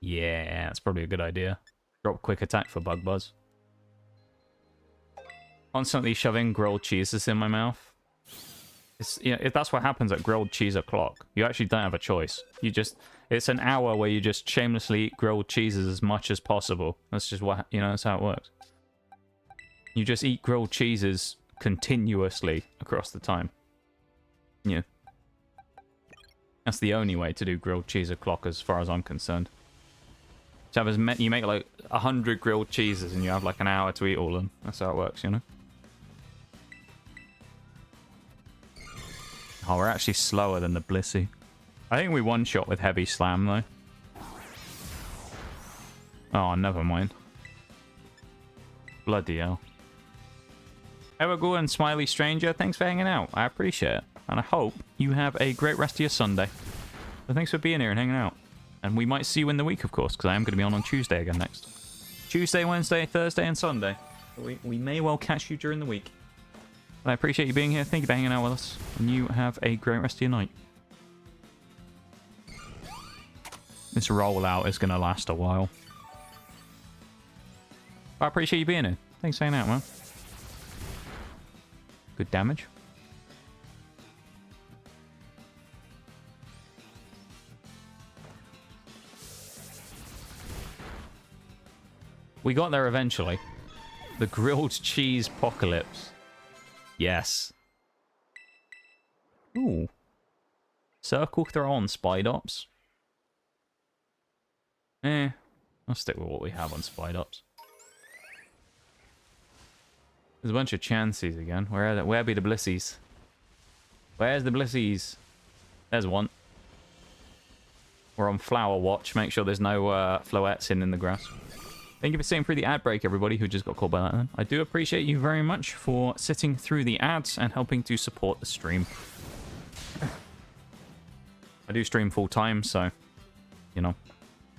Yeah, that's probably a good idea. Drop Quick Attack for Bug Buzz. Constantly shoving grilled cheeses in my mouth. If that's what happens at grilled cheese o'clock, you actually don't have a choice. It's an hour where you just shamelessly eat grilled cheeses as much as possible. That's just what, that's how it works. You just eat grilled cheeses continuously across the time. Yeah. That's the only way to do grilled cheese o'clock as far as I'm concerned. So you make like 100 grilled cheeses and you have like an hour to eat all of them. That's how it works, you know? Oh, we're actually slower than the Blissey. I think we one-shot with Heavy Slam, though. Oh, never mind. Bloody hell. Evergool and Smiley Stranger, thanks for hanging out. I appreciate it. And I hope you have a great rest of your Sunday. So thanks for being here and hanging out. And we might see you in the week, of course, because I am going to be on Tuesday again next. Tuesday, Wednesday, Thursday, and Sunday. We may well catch you during the week. But I appreciate you being here. Thank you for hanging out with us. And you have a great rest of your night. This rollout is going to last a while. I appreciate you being here. Thanks for hanging out, man. Good damage. We got there eventually. The grilled cheese apocalypse. Yes. Ooh. Circle throw on Spidops. I'll stick with what we have on Spidops. There's a bunch of Chanseys again. Where be the Blissies? Where's the Blissies? There's one. We're on Flower Watch. Make sure there's no Floettes in the grass. Thank you for sitting through the ad break, everybody who just got called by that then. I do appreciate you very much for sitting through the ads and helping to support the stream. I do stream full time, so, you know,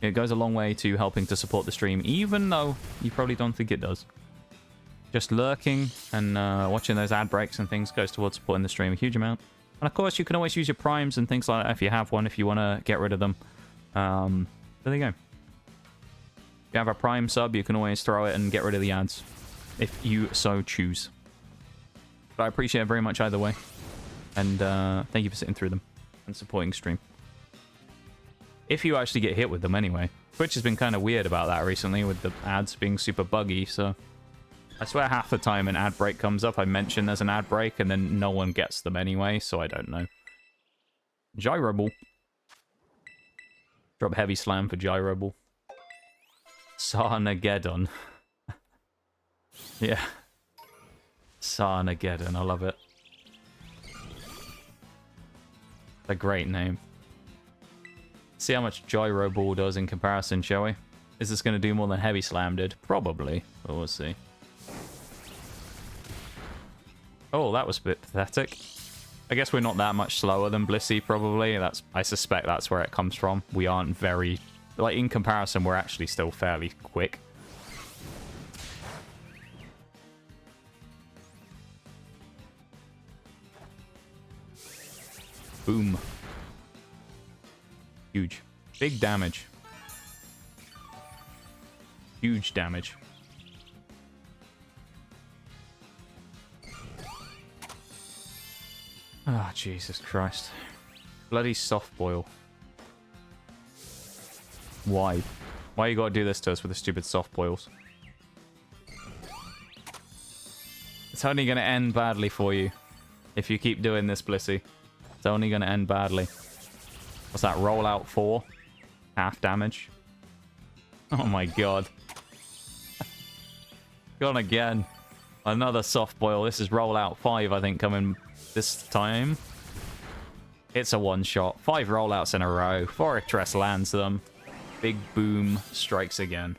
it goes a long way to helping to support the stream, even though you probably don't think it does. Just lurking and watching those ad breaks and things goes towards supporting the stream a huge amount. And of course, you can always use your primes and things like that if you have one, if you want to get rid of them. There you go. If you have a prime sub, you can always throw it and get rid of the ads, if you so choose. But I appreciate it very much either way. And thank you for sitting through them and supporting stream. If you actually get hit with them anyway. Twitch has been kind of weird about that recently with the ads being super buggy, so... I swear half the time an ad break comes up, I mention there's an ad break, and then no one gets them anyway, so I don't know. Gyro Ball. Drop Heavy Slam for Gyro Ball. Sarnageddon. Yeah. Sarnageddon, I love it. A great name. See how much Gyro Ball does in comparison, shall we? Is this going to do more than Heavy Slam did? Probably, but we'll see. Oh, that was a bit pathetic. I guess we're not that much slower than Blissey, probably. I suspect that's where it comes from. We aren't very... Like, in comparison, we're actually still fairly quick. Boom. Huge. Big damage. Huge damage. Ah, oh, Jesus Christ. Bloody soft boil. Why? Why you gotta do this to us with the stupid soft boils? It's only gonna end badly for you. If you keep doing this, Blissey. It's only gonna end badly. What's that? Rollout 4? Half damage? Oh my god. Gone again. Another soft boil. This is rollout 5, I think, coming this time. It's a one-shot. 5 rollouts in a row. Forretress lands them. Big boom strikes again.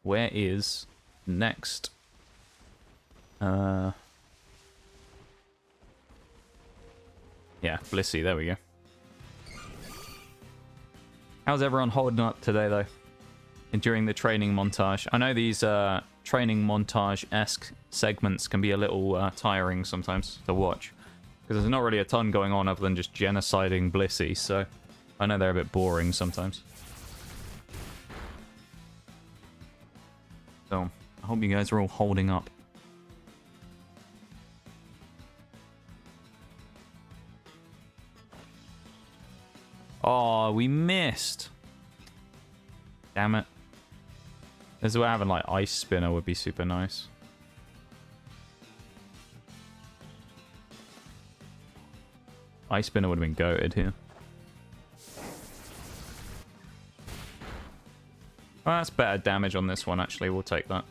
Where is next? Yeah, Blissey, there we go. How's everyone holding up today, though? And during the training montage. I know these training montage-esque segments can be a little tiring sometimes to watch. Because there's not really a ton going on other than just genociding Blissey, so I know they're a bit boring sometimes. So, I hope you guys are all holding up. Oh, we missed. Damn it. This is where having like Ice Spinner would be super nice. Ice Spinner would have been goated here. Oh, that's better damage on this one, actually. We'll take that.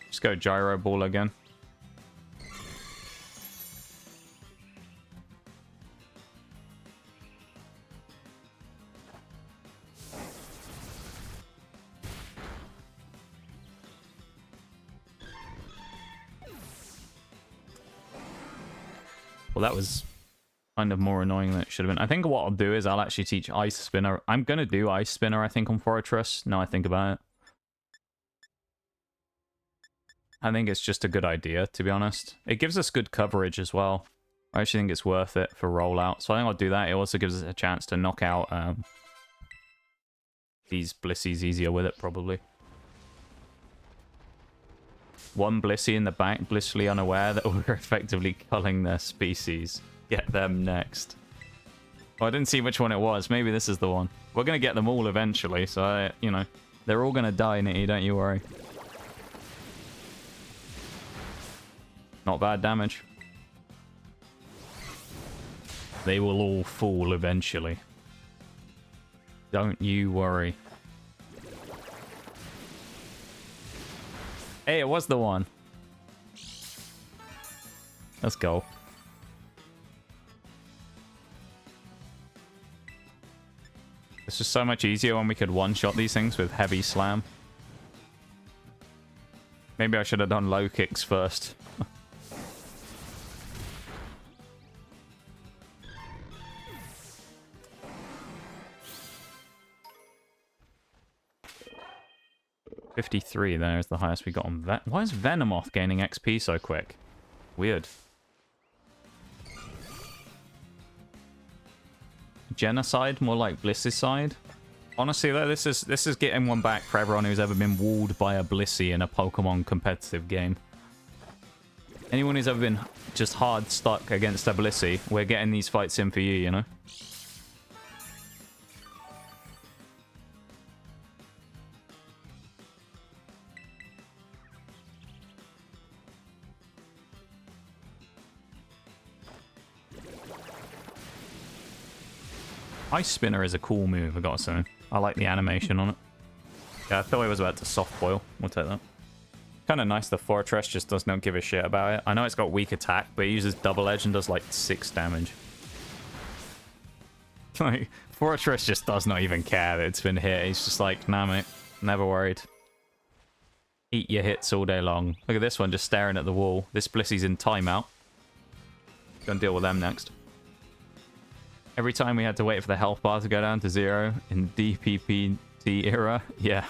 Just go Gyro Ball again. Well, that was kind of more annoying than it should have been. I think what I'll do is I'll actually teach Ice Spinner. I'm going to do Ice Spinner, I think, on Forretress. Now I think about it. I think it's just a good idea, to be honest. It gives us good coverage as well. I actually think it's worth it for rollout. So I think I'll do that. It also gives us a chance to knock out these Blissies easier with it, probably. One Blissey in the back, blissfully unaware that we're effectively culling their species. Get them next. Oh, I didn't see which one it was. Maybe this is the one. We're going to get them all eventually, so, you know, they're all going to die, Nitty, don't you worry. Not bad damage. They will all fall eventually. Don't you worry. Hey, it was the one. Let's go. It's just so much easier when we could one-shot these things with Heavy Slam. Maybe I should have done Lokix first. $53 there is the highest we got on Ven. Why is Venomoth gaining XP so quick? Weird. Genocide, more like Blissicide. Honestly though, this is getting one back for everyone who's ever been walled by a Blissey in a Pokemon competitive game. Anyone who's ever been just hard stuck against a Blissey, we're getting these fights in for you, you know? Ice Spinner is a cool move, I gotta say. I like the animation on it. Yeah, I thought it was about to soft boil. We'll take that. Kind of nice the Forretress just does not give a shit about it. I know it's got weak attack, but it uses double edge and does like 6 damage. Like, Forretress just does not even care that it's been hit. He's just like, nah mate, never worried. Eat your hits all day long. Look at this one just staring at the wall. This Blissey's in timeout. Gonna deal with them next. Every time we had to wait for the health bar to go down to 0 in DPPT era. Yeah.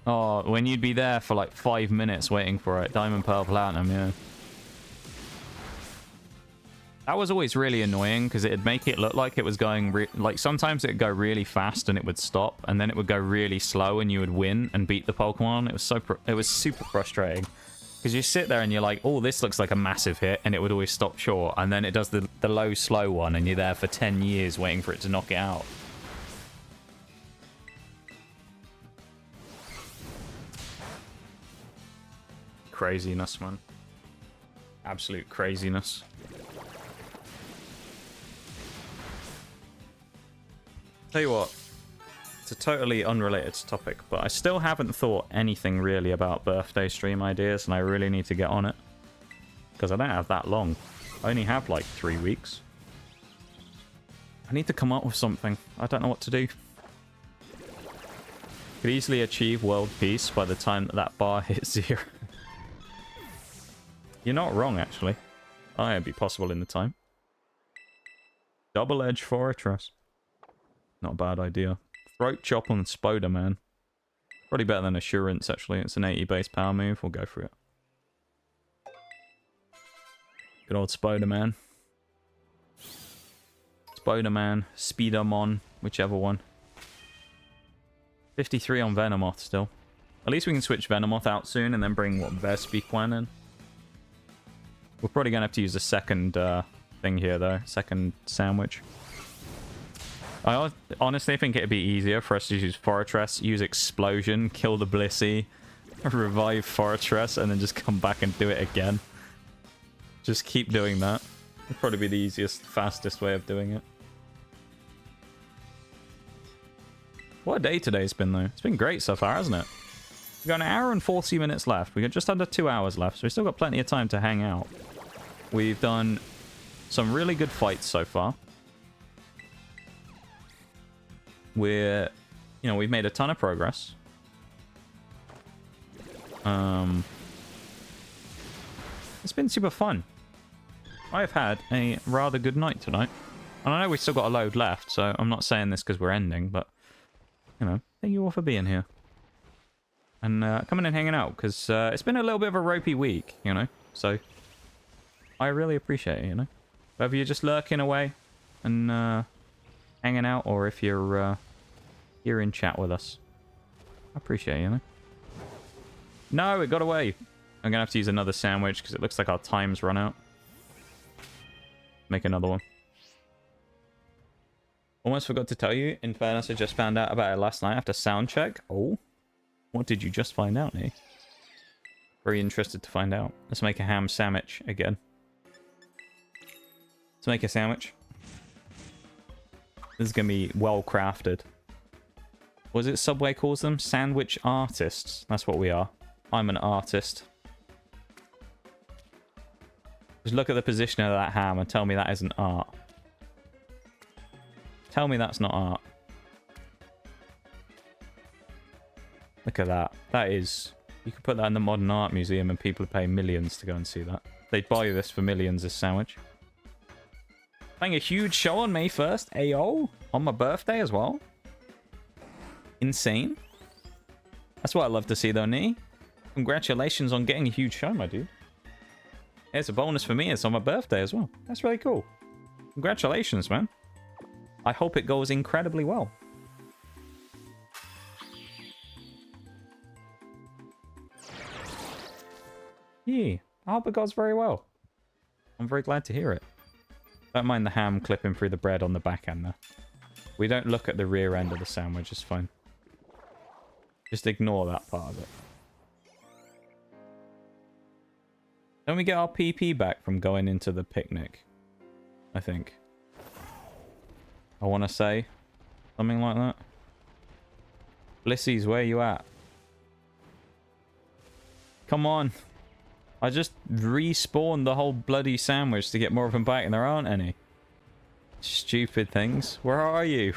Oh, when you'd be there for like 5 minutes waiting for it. Diamond, Pearl, Platinum, yeah. That was always really annoying because it'd make it look like it was going... like, sometimes it'd go really fast and it would stop. And then it would go really slow and you would win and beat the Pokemon. It was super frustrating. Because you sit there and you're like, oh, this looks like a massive hit, and it would always stop short. And then it does the low, slow one, and you're there for 10 years waiting for it to knock it out. Craziness, man. Absolute craziness. Tell you what. It's a totally unrelated topic, but I still haven't thought anything really about birthday stream ideas, and I really need to get on it. Because I don't have that long. I only have like 3 weeks. I need to come up with something. I don't know what to do. Could easily achieve world peace by the time that bar hits 0. You're not wrong, actually. It'd be possible in the time. Double edge Forretress. Not a bad idea. Throat Chop on Spewpa, man. Probably better than Assurance, actually. It's an 80 base power move. We'll go for it. Good old Spewpa, man. Spider-Man, Speedomon, whichever one. 53 on Venomoth still. At least we can switch Venomoth out soon and then bring, what, Vespiquen in? We're probably going to have to use a second thing here, though. Second sandwich. I honestly think it'd be easier for us to use Forretress, use Explosion, kill the Blissey, revive Forretress, and then just come back and do it again. Just keep doing that. It'd probably be the easiest, fastest way of doing it. What a day today's been, though. It's been great so far, hasn't it? We've got an hour and 40 minutes left. We've got just under 2 hours left, so we've still got plenty of time to hang out. We've done some really good fights so far. We've made a ton of progress. It's been super fun. I've had a rather good night tonight. And I know we've still got a load left, so I'm not saying this because we're ending, but, you know, thank you all for being here. And coming and hanging out, because it's been a little bit of a ropey week, you know, so I really appreciate it, you know. Whether you're just lurking away and hanging out, or if you're here in chat with us. I appreciate it, you know. No, it got away. I'm going to have to use another sandwich, because it looks like our time's run out. Make another one. Almost forgot to tell you. In fairness, I just found out about it last night after sound check. Oh. What did you just find out, Nick? Very interested to find out. Let's make a ham sandwich again. Let's make a sandwich. This is going to be well crafted. What is it Subway calls them? Sandwich artists. That's what we are. I'm an artist. Just look at the position of that ham and tell me that isn't art. Tell me that's not art. Look at that. That is... You could put that in the Modern Art Museum and people would pay millions to go and see that. They'd buy this for millions, this sandwich. Playing a huge show on May 1st. Ayo. On my birthday as well. Insane. That's what I love to see though, Nee. Congratulations on getting a huge show, my dude. It's a bonus for me. It's on my birthday as well. That's really cool. Congratulations, man. I hope it goes incredibly well. Yeah, I hope it goes very well. I'm very glad to hear it. Don't mind the ham clipping through the bread on the back end there. We don't look at the rear end of the sandwich, it's fine. Just ignore that part of it. Don't we get our PP back from going into the picnic? I think. I want to say. Something like that. Blissies, where you at? Come on. I just respawned the whole bloody sandwich to get more of them back, and there aren't any. Stupid things. Where are you?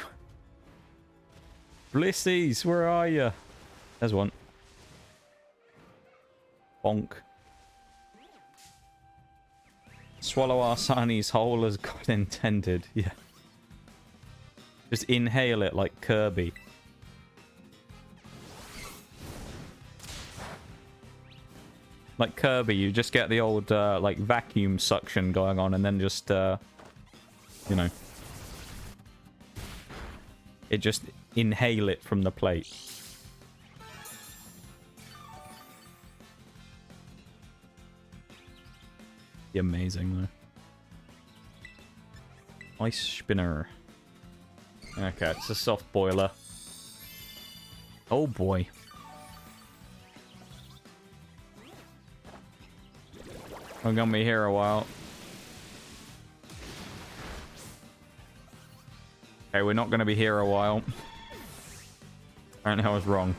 Blissies, where are you? There's one. Bonk. Swallow our Sunny's whole as God intended. Yeah. Just inhale it like Kirby. Like Kirby, you just get the old, like, vacuum suction going on, and then just, you know. It just inhale it from the plate. Be amazing, though. Ice spinner. Okay, it's a soft boiler. Oh, boy. I'm gonna be here a while. Okay, we're not gonna be here a while. Apparently I was wrong.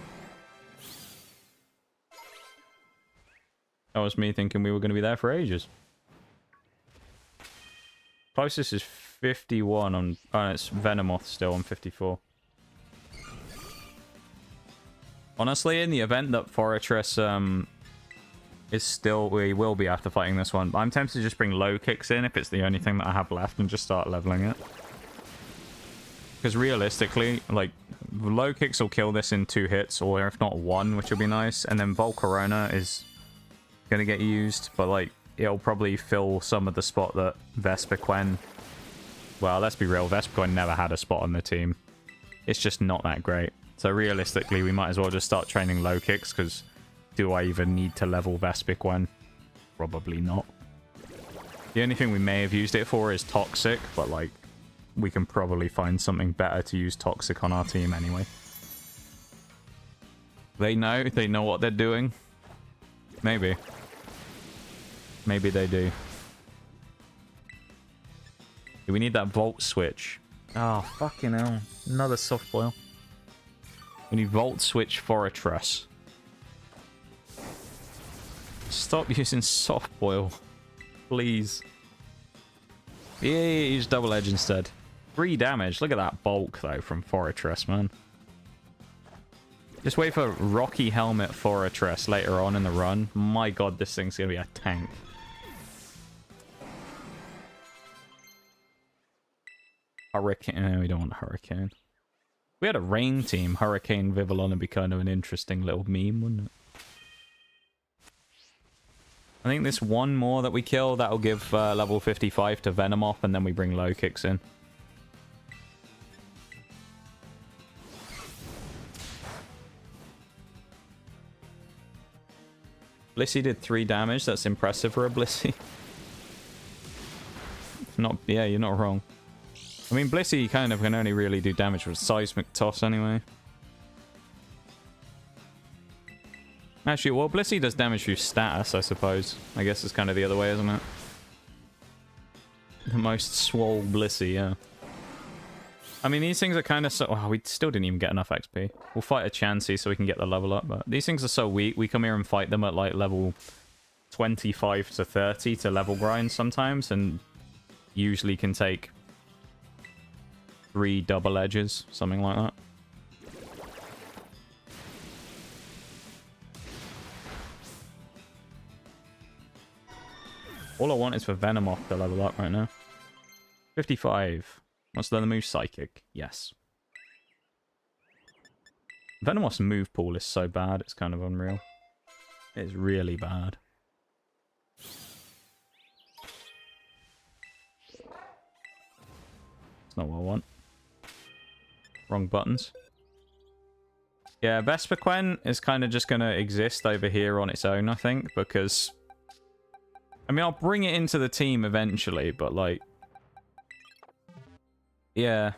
That was me thinking we were gonna be there for ages. Closest is 51 on... Oh, it's Venomoth still on 54. Honestly, in the event that Forretress, is still... We will be after fighting this one. But I'm tempted to just bring Lokix in if it's the only thing that I have left and just start leveling it. Because realistically, like, Lokix will kill this in 2 hits, or if not 1, which will be nice. And then Volcarona is going to get used, but, like, it'll probably fill some of the spot that Vespiquen Well, let's be real. Vespiquen never had a spot on the team. It's just not that great. So realistically, we might as well just start training Lokix, because do I even need to level Vespiquen? Probably not. The only thing we may have used it for is Toxic, but like, we can probably find something better to use Toxic on our team anyway. They know what they're doing. Maybe. Maybe they do. Do we need that Volt Switch? Oh, fucking hell. Another soft boil. We need Volt Switch Forretress. Stop using soft boil. Please. Yeah, use double edge instead. 3 damage. Look at that bulk, though, from Forretress, man. Just wait for Rocky Helmet Forretress later on in the run. My god, this thing's gonna be a tank. Hurricane. No, we don't want Hurricane. If we had a rain team, Hurricane Vivillon would be kind of an interesting little meme, wouldn't it? I think this one more that we kill, that'll give level 55 to Venomoth, and then we bring Lokix in. Blissey did 3 damage. That's impressive for a Blissey. Yeah, you're not wrong. I mean, Blissey kind of can only really do damage with Seismic Toss anyway. Actually, well, Blissey does damage through status, I suppose. I guess it's kind of the other way, isn't it? The most swole Blissey, yeah. I mean, these things are kind of so... Oh, we still didn't even get enough XP. We'll fight a Chansey so we can get the level up, but these things are so weak. We come here and fight them at, like, level 25 to 30 to level grind sometimes, and usually can take 3 double edges, something like that. All I want is for Venomoth to level up right now. 55. Wants to learn the move Psychic. Yes. Venomoth's move pool is so bad, it's kind of unreal. It's really bad. It's not what I want. Wrong buttons. Yeah, Vespiquen is kind of just going to exist over here on its own, I think, because... I mean, I'll bring it into the team eventually, but, like... Yeah.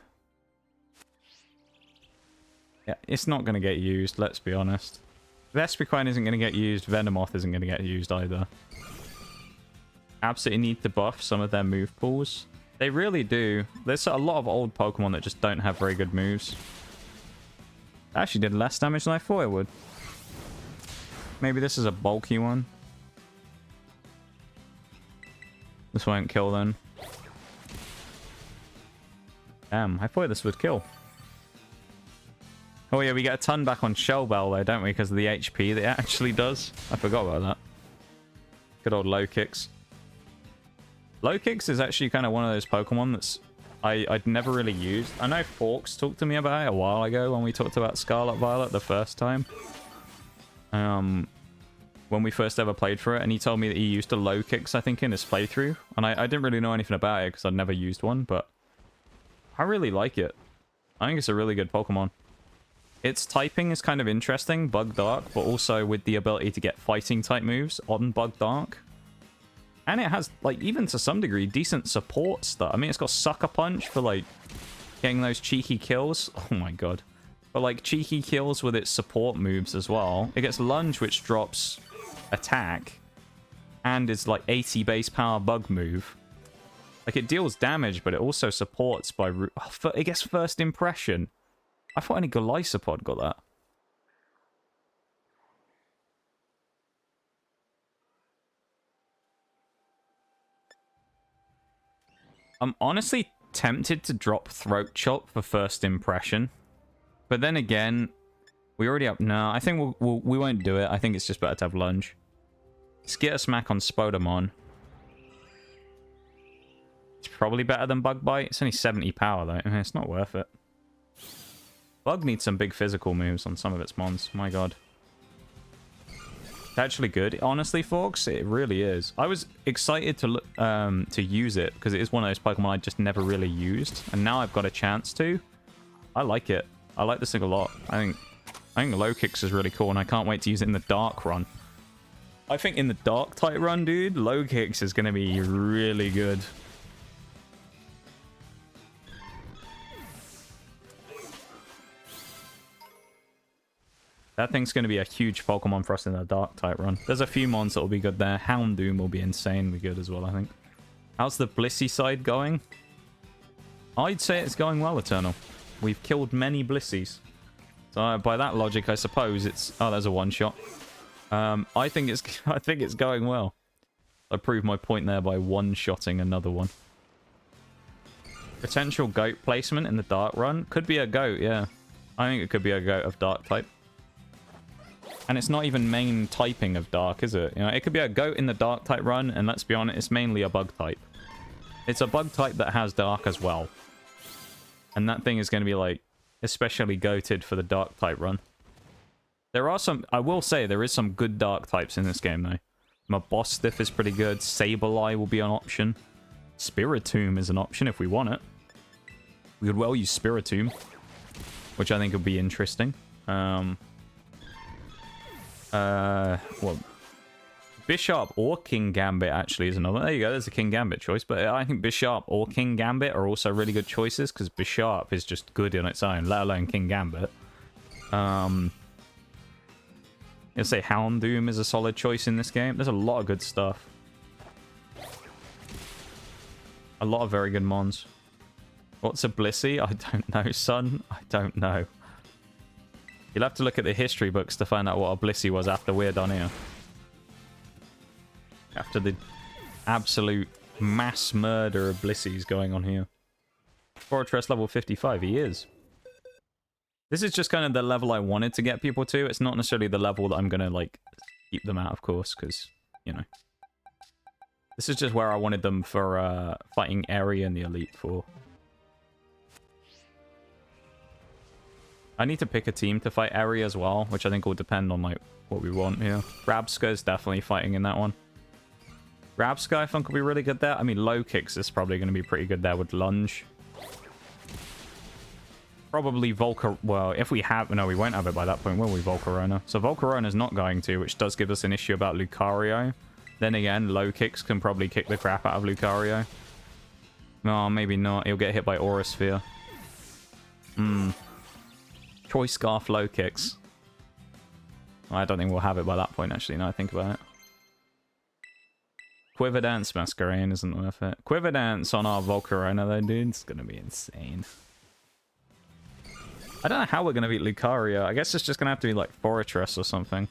Yeah, it's not going to get used, let's be honest. Vespiquen isn't going to get used, Venomoth isn't going to get used either. Absolutely need to buff some of their move pools. They really do. There's a lot of old Pokemon that just don't have very good moves. Actually did less damage than I thought it would. Maybe this is a bulky one. This won't kill then. Damn, I thought this would kill. Oh yeah, we get a ton back on Shell Bell though, don't we? Because of the HP that it actually does. I forgot about that. Good old Lokix. Lokix is actually kind of one of those Pokemon that's I'd never really used. I know Forks talked to me about it a while ago when we talked about Scarlet Violet the first time. When we first ever played for it, and he told me that he used a Lokix, I think, in his playthrough. And I didn't really know anything about it because I'd never used one, but I really like it. I think it's a really good Pokemon. Its typing is kind of interesting, Bug Dark, but also with the ability to get fighting type moves on Bug Dark. And it has, like, even to some degree, decent support stuff. I mean, it's got Sucker Punch for, like, getting those cheeky kills. Oh my god. But, like, cheeky kills with its support moves as well. It gets Lunge, which drops attack. And it's, like, 80 base power bug move. Like, it deals damage, but it also supports by... it gets First Impression. I thought only Golisopod got that. I'm honestly tempted to drop Throat Chop for First Impression. But then again, we already have... No, I think we won't do it. I think it's just better to have Lunge. Skitter Smack on Spodamon. It's probably better than Bug Bite. It's only 70 power, though. It's not worth it. Bug needs some big physical moves on some of its mons. My god. Actually good. Honestly, folks, it really is. I was excited to look, to use it because it is one of those Pokemon I just never really used, and now I've got a chance to. I like it. I like this thing a lot. I think Lokix is really cool, and I can't wait to use it in the Dark run. I think in the Dark type run, dude, Lokix is going to be really good. That thing's going to be a huge Pokemon for us in the Dark type run. There's a few mons that will be good there. Houndoom will be insanely good as well, I think. How's the Blissey side going? I'd say it's going well, Eternal. We've killed many Blissies. So by that logic, I suppose it's... Oh, there's a one-shot. I think it's going well. I proved my point there by one-shotting another one. Potential goat placement in the Dark run. Could be a goat, yeah. I think it could be a goat of Dark type. And it's not even main typing of Dark, is it? You know, it could be a goat in the Dark type run, and let's be honest, it's mainly a bug type. It's a bug type that has Dark as well. And that thing is going to be, like, especially goated for the Dark type run. There are some... I will say, there is some good Dark types in this game, though. Mabostiff is pretty good. Sableye will be an option. Spiritomb is an option if we want it. We could well use Spiritomb, which I think would be interesting. Well, Bisharp or King Gambit actually is another. There you go, there's a King Gambit choice. But I think Bisharp or King Gambit are also really good choices because Bisharp is just good on its own, let alone King Gambit. I'd say Houndoom is a solid choice in this game. There's a lot of good stuff. A lot of very good mons. What's a Blissey? I don't know, son. I don't know. You'll have to look at the history books to find out what a Blissey was after we're done here. After the absolute mass murder of Blisseys going on here. Forretress level 55, he is. This is just kind of the level I wanted to get people to. It's not necessarily the level that I'm going to, like, keep them at, of course, because, you know. This is just where I wanted them for fighting Area in the Elite Four. I need to pick a team to fight Area as well, which I think will depend on, like, what we want here. Rabsca is definitely fighting in that one. Rabsca, I think, will be really good there. I mean, Lokix is probably going to be pretty good there with Lunge. Probably well, if we have... No, we won't have it by that point, will we, Volcarona? So Volcarona's not going to, which does give us an issue about Lucario. Then again, Lokix can probably kick the crap out of Lucario. No, maybe not. He'll get hit by Aura Sphere. Choice Scarf Lokix. I don't think we'll have it by that point, actually, now I think about it. Quiver Dance Masquerain isn't worth it. Quiver Dance on our Volcarona, though, dude. It's going to be insane. I don't know how we're going to beat Lucario. I guess it's just going to have to be, like, Forretress or something.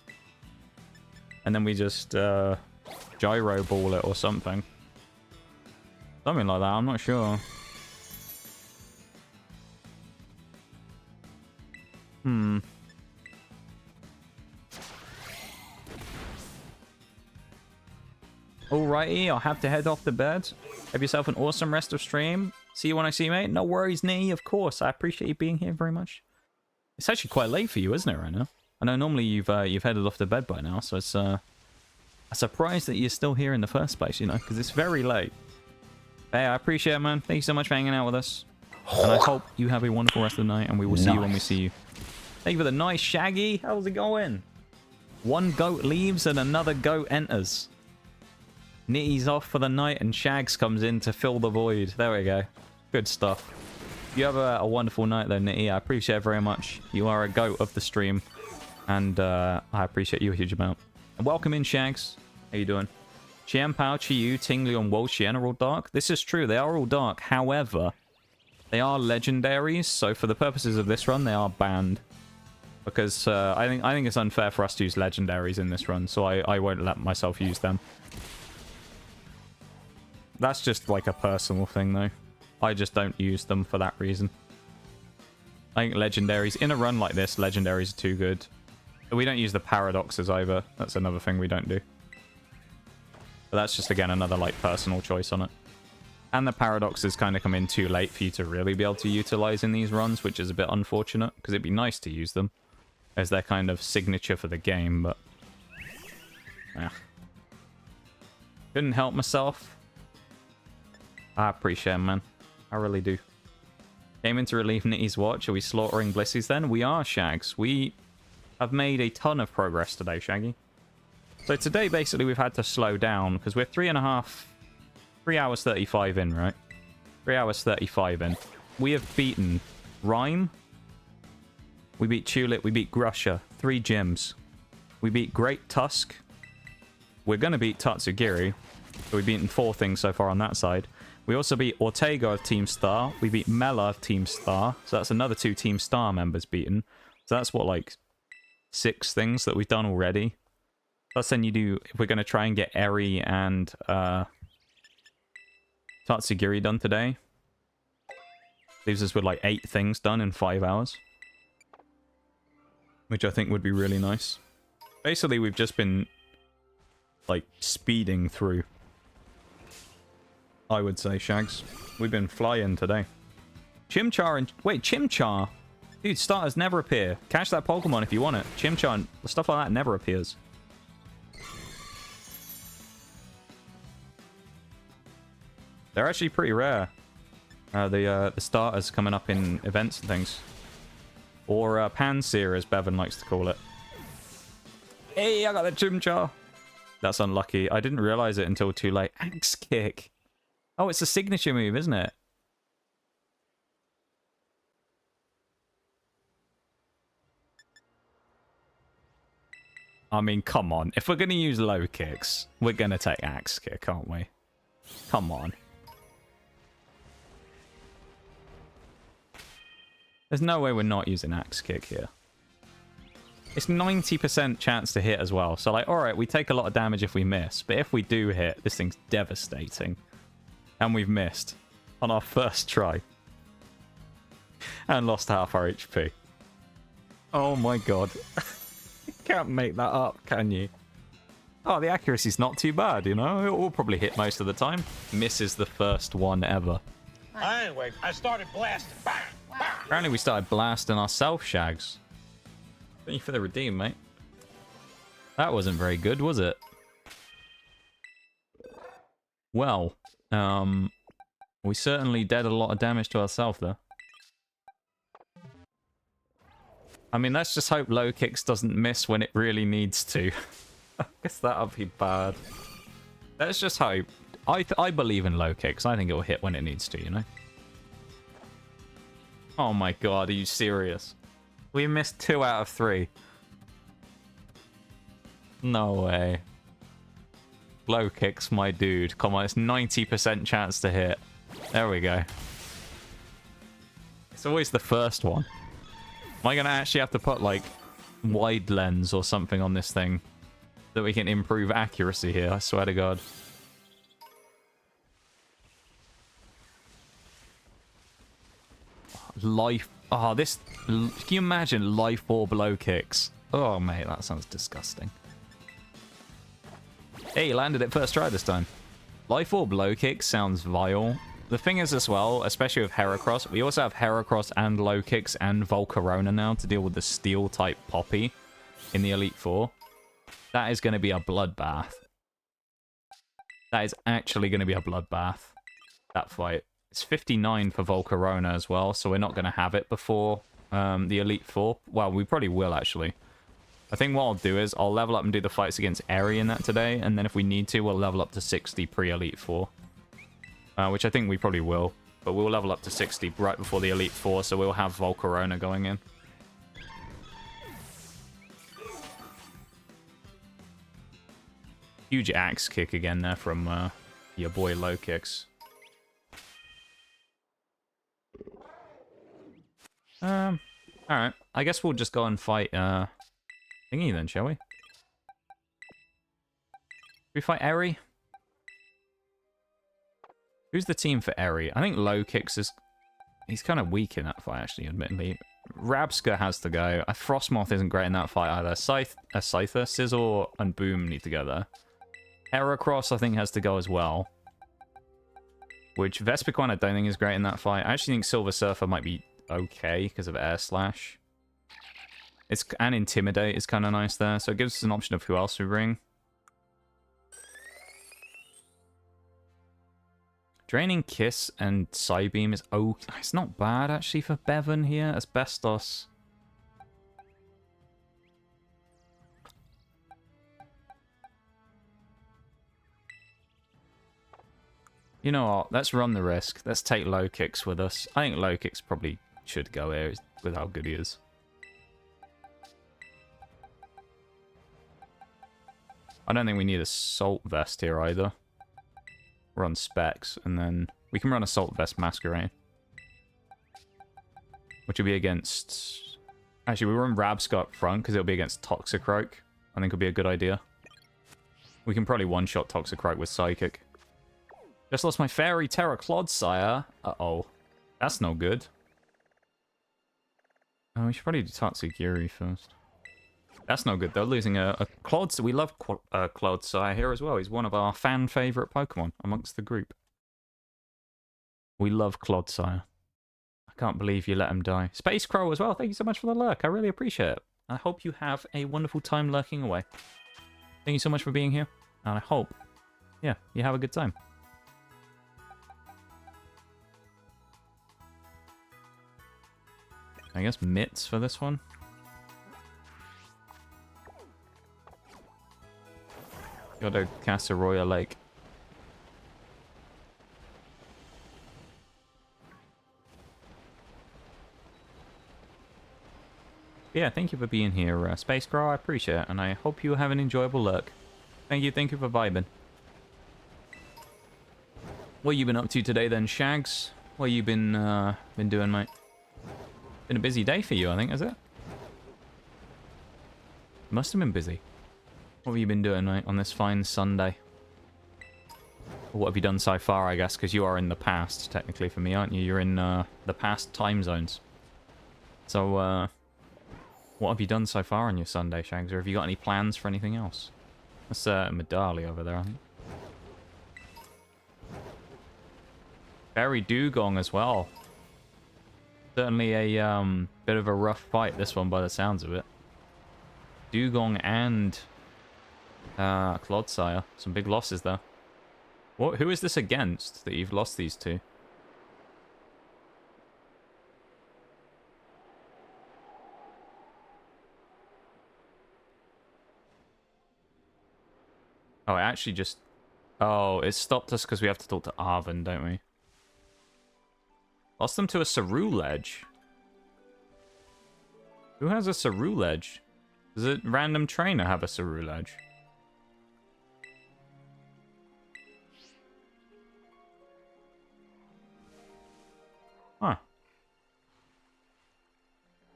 And then we just Gyro Ball it or something. Something like that, I'm not sure. Alrighty, I'll have to head off to bed. Have yourself an awesome rest of stream. See you when I see you, mate. No worries, Nee, of course. I appreciate you being here very much. It's actually quite late for you, isn't it, right now? I know normally you've headed off to bed by now, so it's a surprise that you're still here in the first place, you know, because it's very late. Hey, I appreciate it, man. Thank you so much for hanging out with us. And I hope you have a wonderful rest of the night, and we will see you when we see you. Thank you for the nice Shaggy. How's it going? One goat leaves and another goat enters. Nitty's off for the night and Shags comes in to fill the void. There we go. Good stuff. You have a wonderful night though, Nitty. I appreciate it very much. You are a goat of the stream. And I appreciate you a huge amount. And welcome in, Shags. How you doing? Chienpao, Chiyu, Tingli, and Wolchien are all dark. This is true. They are all dark. However, they are legendaries. So for the purposes of this run, they are banned. Because I think it's unfair for us to use legendaries in this run. So I won't let myself use them. That's just like a personal thing, though. I just don't use them for that reason. I think legendaries, in a run like this, legendaries are too good. We don't use the paradoxes either. That's another thing we don't do. But that's just, again, another, like, personal choice on it. And the paradoxes kind of come in too late for you to really be able to utilize in these runs, which is a bit unfortunate, because it'd be nice to use them as their kind of signature for the game, but Ah. Couldn't help myself. I appreciate it, man. I really do. Came in to relieve Nitty's watch. Are we slaughtering Blissies then? We are, Shags. We have made a ton of progress today, Shaggy. So today, basically, we've had to slow down because we're 3 hours 35 in, right? 3 hours 35 in. We have beaten Rhyme. We beat Tulip. We beat Grusha. 3 gyms. We beat Great Tusk. We're going to beat Tatsugiri. So we've beaten 4 things so far on that side. We also beat Ortega of Team Star. We beat Mela of Team Star. So that's another 2 Team Star members beaten. So that's what, like, 6 things that we've done already. Plus then you do, if we're going to try and get Eri and Tatsugiri done today. Leaves us with like 8 things done in 5 hours. Which I think would be really nice. Basically, we've just been, like, speeding through. I would say, Shags. We've been flying today. Chimchar and... Wait, Chimchar? Dude, starters never appear. Catch that Pokemon if you want it. Chimchar and stuff like that never appears. They're actually pretty rare. The starters coming up in events and things. Or Panseer, as Bevan likes to call it. Hey, I got the Chimchar. That's unlucky. I didn't realize it until too late. Axe Kick. Oh, it's a signature move, isn't it? I mean, come on. If we're going to use low kicks, we're going to take Axe Kick, aren't we? Come on. There's no way we're not using Axe Kick here. It's 90% chance to hit as well. So, like, alright, we take a lot of damage if we miss. But if we do hit, this thing's devastating. And we've missed on our first try. And lost half our HP. Oh my god. You can't make that up, can you? Oh, the accuracy's not too bad, you know? It will probably hit most of the time. Misses the first one ever. Anyway, I started blasting. Bang, bang. Apparently we started blasting ourselves, Shags. Thank you for the redeem, mate. That wasn't very good, was it? Well, we certainly did a lot of damage to ourselves, though. I mean, let's just hope Lokix doesn't miss when it really needs to. I guess that'll be bad. Let's just hope. I believe in Lokix. I think it'll hit when it needs to, you know? Oh my god, are you serious? We missed 2 out of 3. No way. Lokix, my dude. Come on, it's 90% chance to hit. There we go. It's always the first one. Am I going to actually have to put, like, wide lens or something on this thing that we can improve accuracy here? I swear to God. Life. Oh, this. Can you imagine Life Orb Lokix? Oh, mate, that sounds disgusting. Hey, landed it first try this time. Life Orb Lokix sounds vile. The thing is as well, especially with Herracross, we also have Herracross and Lokix and Volcarona now to deal with the Steel-type Poppy in the Elite Four. That is going to be a bloodbath. That is actually going to be a bloodbath, that fight. It's 59 for Volcarona as well, so we're not going to have it before the Elite Four. Well, we probably will, actually. I think what I'll do is I'll level up and do the fights against Eri in that today, and then if we need to, we'll level up to 60 pre-Elite Four. Which I think we probably will. But we'll level up to 60 right before the Elite Four, so we'll have Volcarona going in. Huge axe kick again there from your boy Lokix. Alright. I guess we'll just go and fight Thingy then, shall we? Should we fight Eri? Who's the team for Eri? I think Lokix is... He's kind of weak in that fight, actually, admittedly. Rabsca has to go. Frostmoth isn't great in that fight either. Scyther, Scizor, and Boom need to go there. Herracross, I think, has to go as well. Which, Vespiquen, I don't think is great in that fight. I actually think Silver Surfer might be okay because of Air Slash. And Intimidate is kind of nice there. So it gives us an option of who else we bring. Draining Kiss and Psybeam is it's not bad actually for Bevan here. Asbestos. You know what? Let's run the risk. Let's take Lokix with us. I think Lokix probably should go here with how good he is. I don't think we need a Salt Vest here either. Run Specs, and then we can run a Salt Vest Masquerade. Which will be against... Actually, we run Rabsca up front, because it'll be against Toxicroak. I think it'll be a good idea. We can probably one-shot Toxicroak with Psychic. Just lost my Fairy Terra Clodsire. Uh-oh. That's no good. Oh, we should probably do Tatsugiri first. That's no good, though. Losing a Clodsire. We love Clodsire here as well. He's one of our fan-favourite Pokemon amongst the group. We love Clodsire. I can't believe you let him die. Space Crow as well. Thank you so much for the lurk. I really appreciate it. I hope you have a wonderful time lurking away. Thank you so much for being here. And I hope, yeah, you have a good time. I guess Mitts for this one. Got a Casseroya Lake. Yeah, thank you for being here, Space Crow. I appreciate it, and I hope you have an enjoyable lurk. Thank you for vibing. What you been up to today then, Shags? What you been doing, mate? Been a busy day for you, I think, is it? Must have been busy. What have you been doing, mate, on this fine Sunday? Or what have you done so far, I guess, because you are in the past, technically, for me, aren't you? You're in the past time zones. So, what have you done so far on your Sunday, Shags? Or have you got any plans for anything else? That's Medali over there, I think. Very Dugong as well. Certainly a bit of a rough fight, this one, by the sounds of it. Dugong and Clodsire. Some big losses there. Who is this against that you've lost these two? Oh, it actually just... Oh, it stopped us because we have to talk to Arven, don't we? Lost them to a Ceruledge. Who has a Ceruledge? Does a random trainer have a Ceruledge? Huh.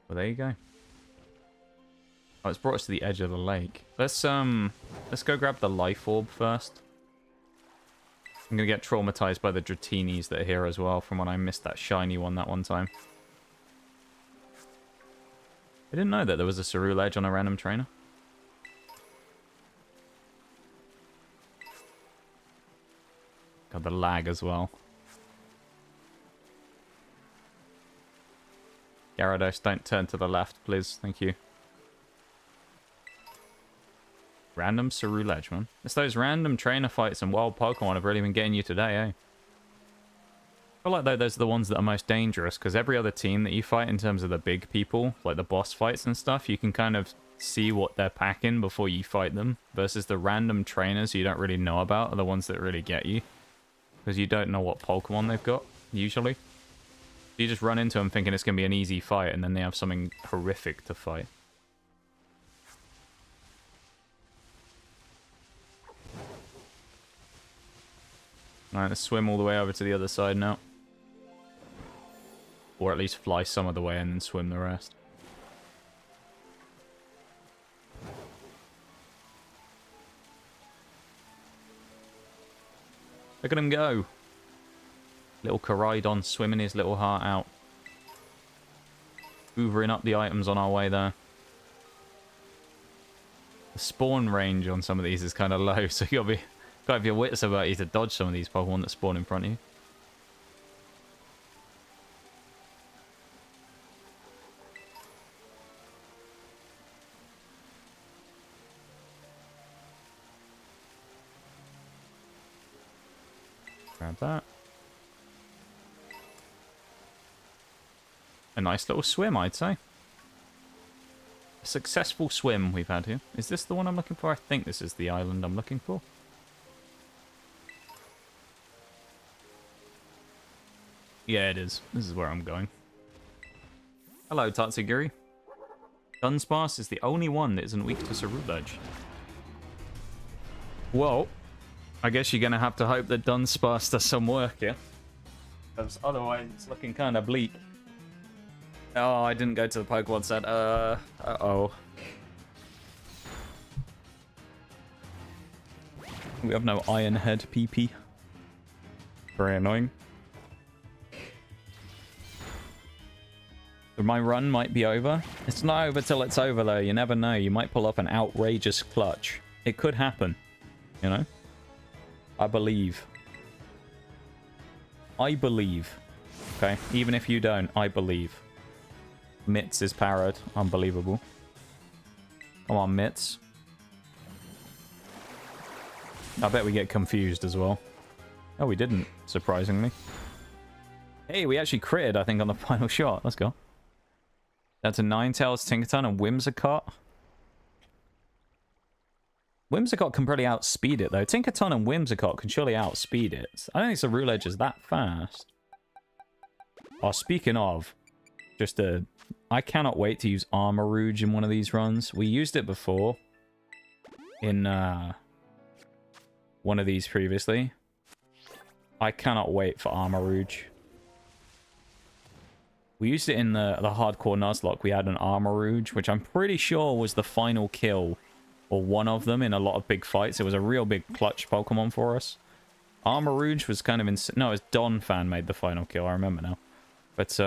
Well, there you go. Oh, it's brought us to the edge of the lake. Let's go grab the Life Orb first. I'm gonna get traumatized by the Dratinis that are here as well from when I missed that shiny one that one time. I didn't know that there was a Ceruledge on a random trainer. Got the lag as well. Gyarados, don't turn to the left, please. Thank you. Random Ceruledge, man. It's those random trainer fights and wild Pokemon have really been getting you today, eh? I feel like those are the ones that are most dangerous, because every other team that you fight in terms of the big people, like the boss fights and stuff, you can kind of see what they're packing before you fight them, versus the random trainers you don't really know about are the ones that really get you, because you don't know what Pokemon they've got, usually. You just run into them thinking it's going to be an easy fight, and then they have something horrific to fight. Alright, let's swim all the way over to the other side now. Or at least fly some of the way and then swim the rest. Look at him go. Little Koraidon swimming his little heart out. Hoovering up the items on our way there. The spawn range on some of these is kind of low, so you gotta have your wits about you to dodge some of these Pokemon that spawn in front of you. Grab that. A nice little swim, I'd say. A successful swim we've had here. Is this the one I'm looking for? I think this is the island I'm looking for. Yeah, it is. This is where I'm going. Hello, Tatsugiri. Dunsparce is the only one that isn't weak to Ceruledge. Well, I guess you're going to have to hope that Dunsparce does some work here. Because otherwise it's looking kind of bleak. Oh, I didn't go to the Pokemon set. Uh-oh. We have no Iron Head PP. Very annoying. My run might be over. It's not over till it's over, though. You never know. You might pull up an outrageous clutch. It could happen. You know? I believe. I believe. Okay? Even if you don't, I believe. Mitz is parried. Unbelievable. Come on, Mitz. I bet we get confused as well. Oh, we didn't, surprisingly. Hey, we actually critted, I think, on the final shot. Let's go. That's a Ninetales, Tinkaton, and Whimsicott. Whimsicott can probably outspeed it, though. Tinkaton and Whimsicott can surely outspeed it. I don't think Ceruledge is that fast. Oh, speaking of, I cannot wait to use Armor Rouge in one of these runs. We used it before in one of these previously. I cannot wait for Armor Rouge. We used it in the hardcore Nuzlocke. We had an Armor Rouge, which I'm pretty sure was the final kill, or one of them in a lot of big fights. It was a real big clutch Pokemon for us. Armor Rouge was kind of insane. No, it was Donphan made the final kill. I remember now. But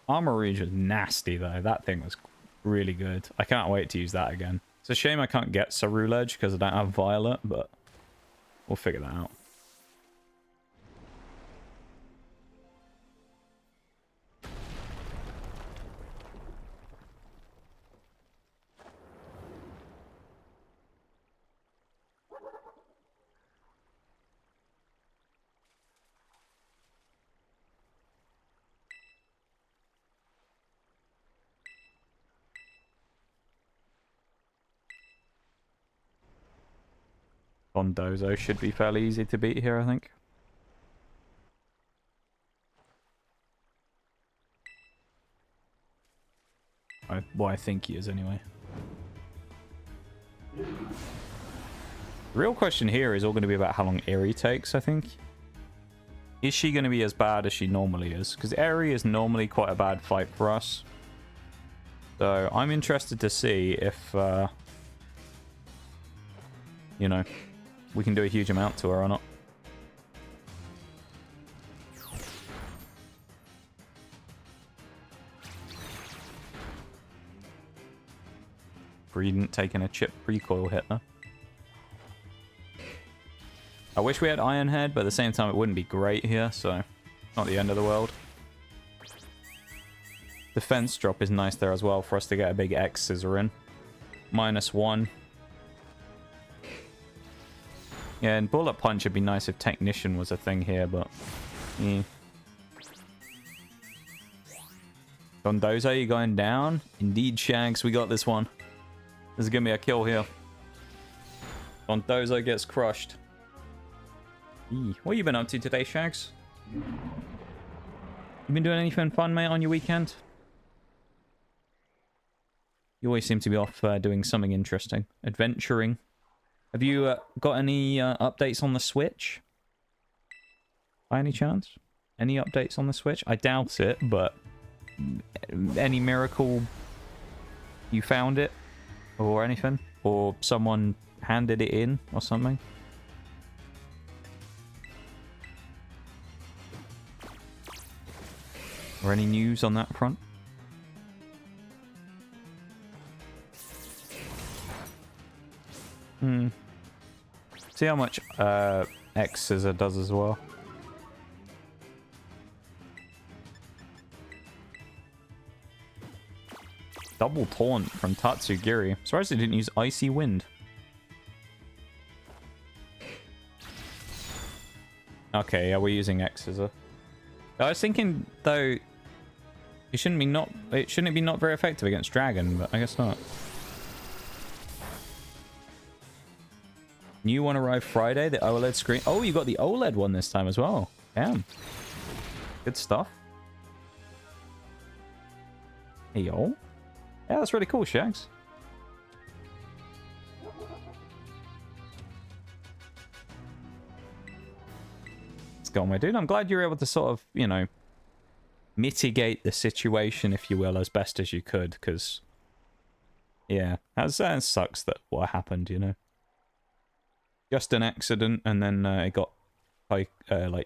Armor Rouge was nasty, though. That thing was really good. I can't wait to use that again. It's a shame I can't get Ceruledge because I don't have Violet, but we'll figure that out. Bondozo should be fairly easy to beat here, I think. Well, I think he is anyway. The real question here is all going to be about how long Eri takes, I think. Is she going to be as bad as she normally is? Because Eri is normally quite a bad fight for us. So I'm interested to see if, you know, we can do a huge amount to her or not. Bredent taking a chip recoil hit though. I wish we had Iron Head, but at the same time it wouldn't be great here, so not the end of the world. Defense drop is nice there as well for us to get a big X Scizor in. -1. Yeah, and Bullet Punch would be nice if Technician was a thing here, but... yeah. Dondozo, you going down? Indeed, Shags, we got this one. This is going to be a kill here. Dondozo gets crushed. Eee. What have you been up to today, Shags? You been doing anything fun, mate, on your weekend? You always seem to be off doing something interesting. Adventuring. Have you got any updates on the Switch? By any chance? Any updates on the Switch? I doubt it, but... any miracle you found it? Or anything? Or someone handed it in or something? Or any news on that front? See how much X Scizor does as well. Double taunt from Tatsugiri. Surprised they didn't use Icy Wind. Okay, yeah, we're using X Scizor. I was thinking though, it shouldn't be not very effective against dragon, but I guess not. New one arrived Friday, the OLED screen. Oh, you got the OLED one this time as well. Damn. Good stuff. Hey, yo. Yeah, that's really cool, Shags. Let's go, my dude. I'm glad you were able to sort of, you know, mitigate the situation, if you will, as best as you could, because, yeah, that sucks that what happened, you know. Just an accident, and then it got, like,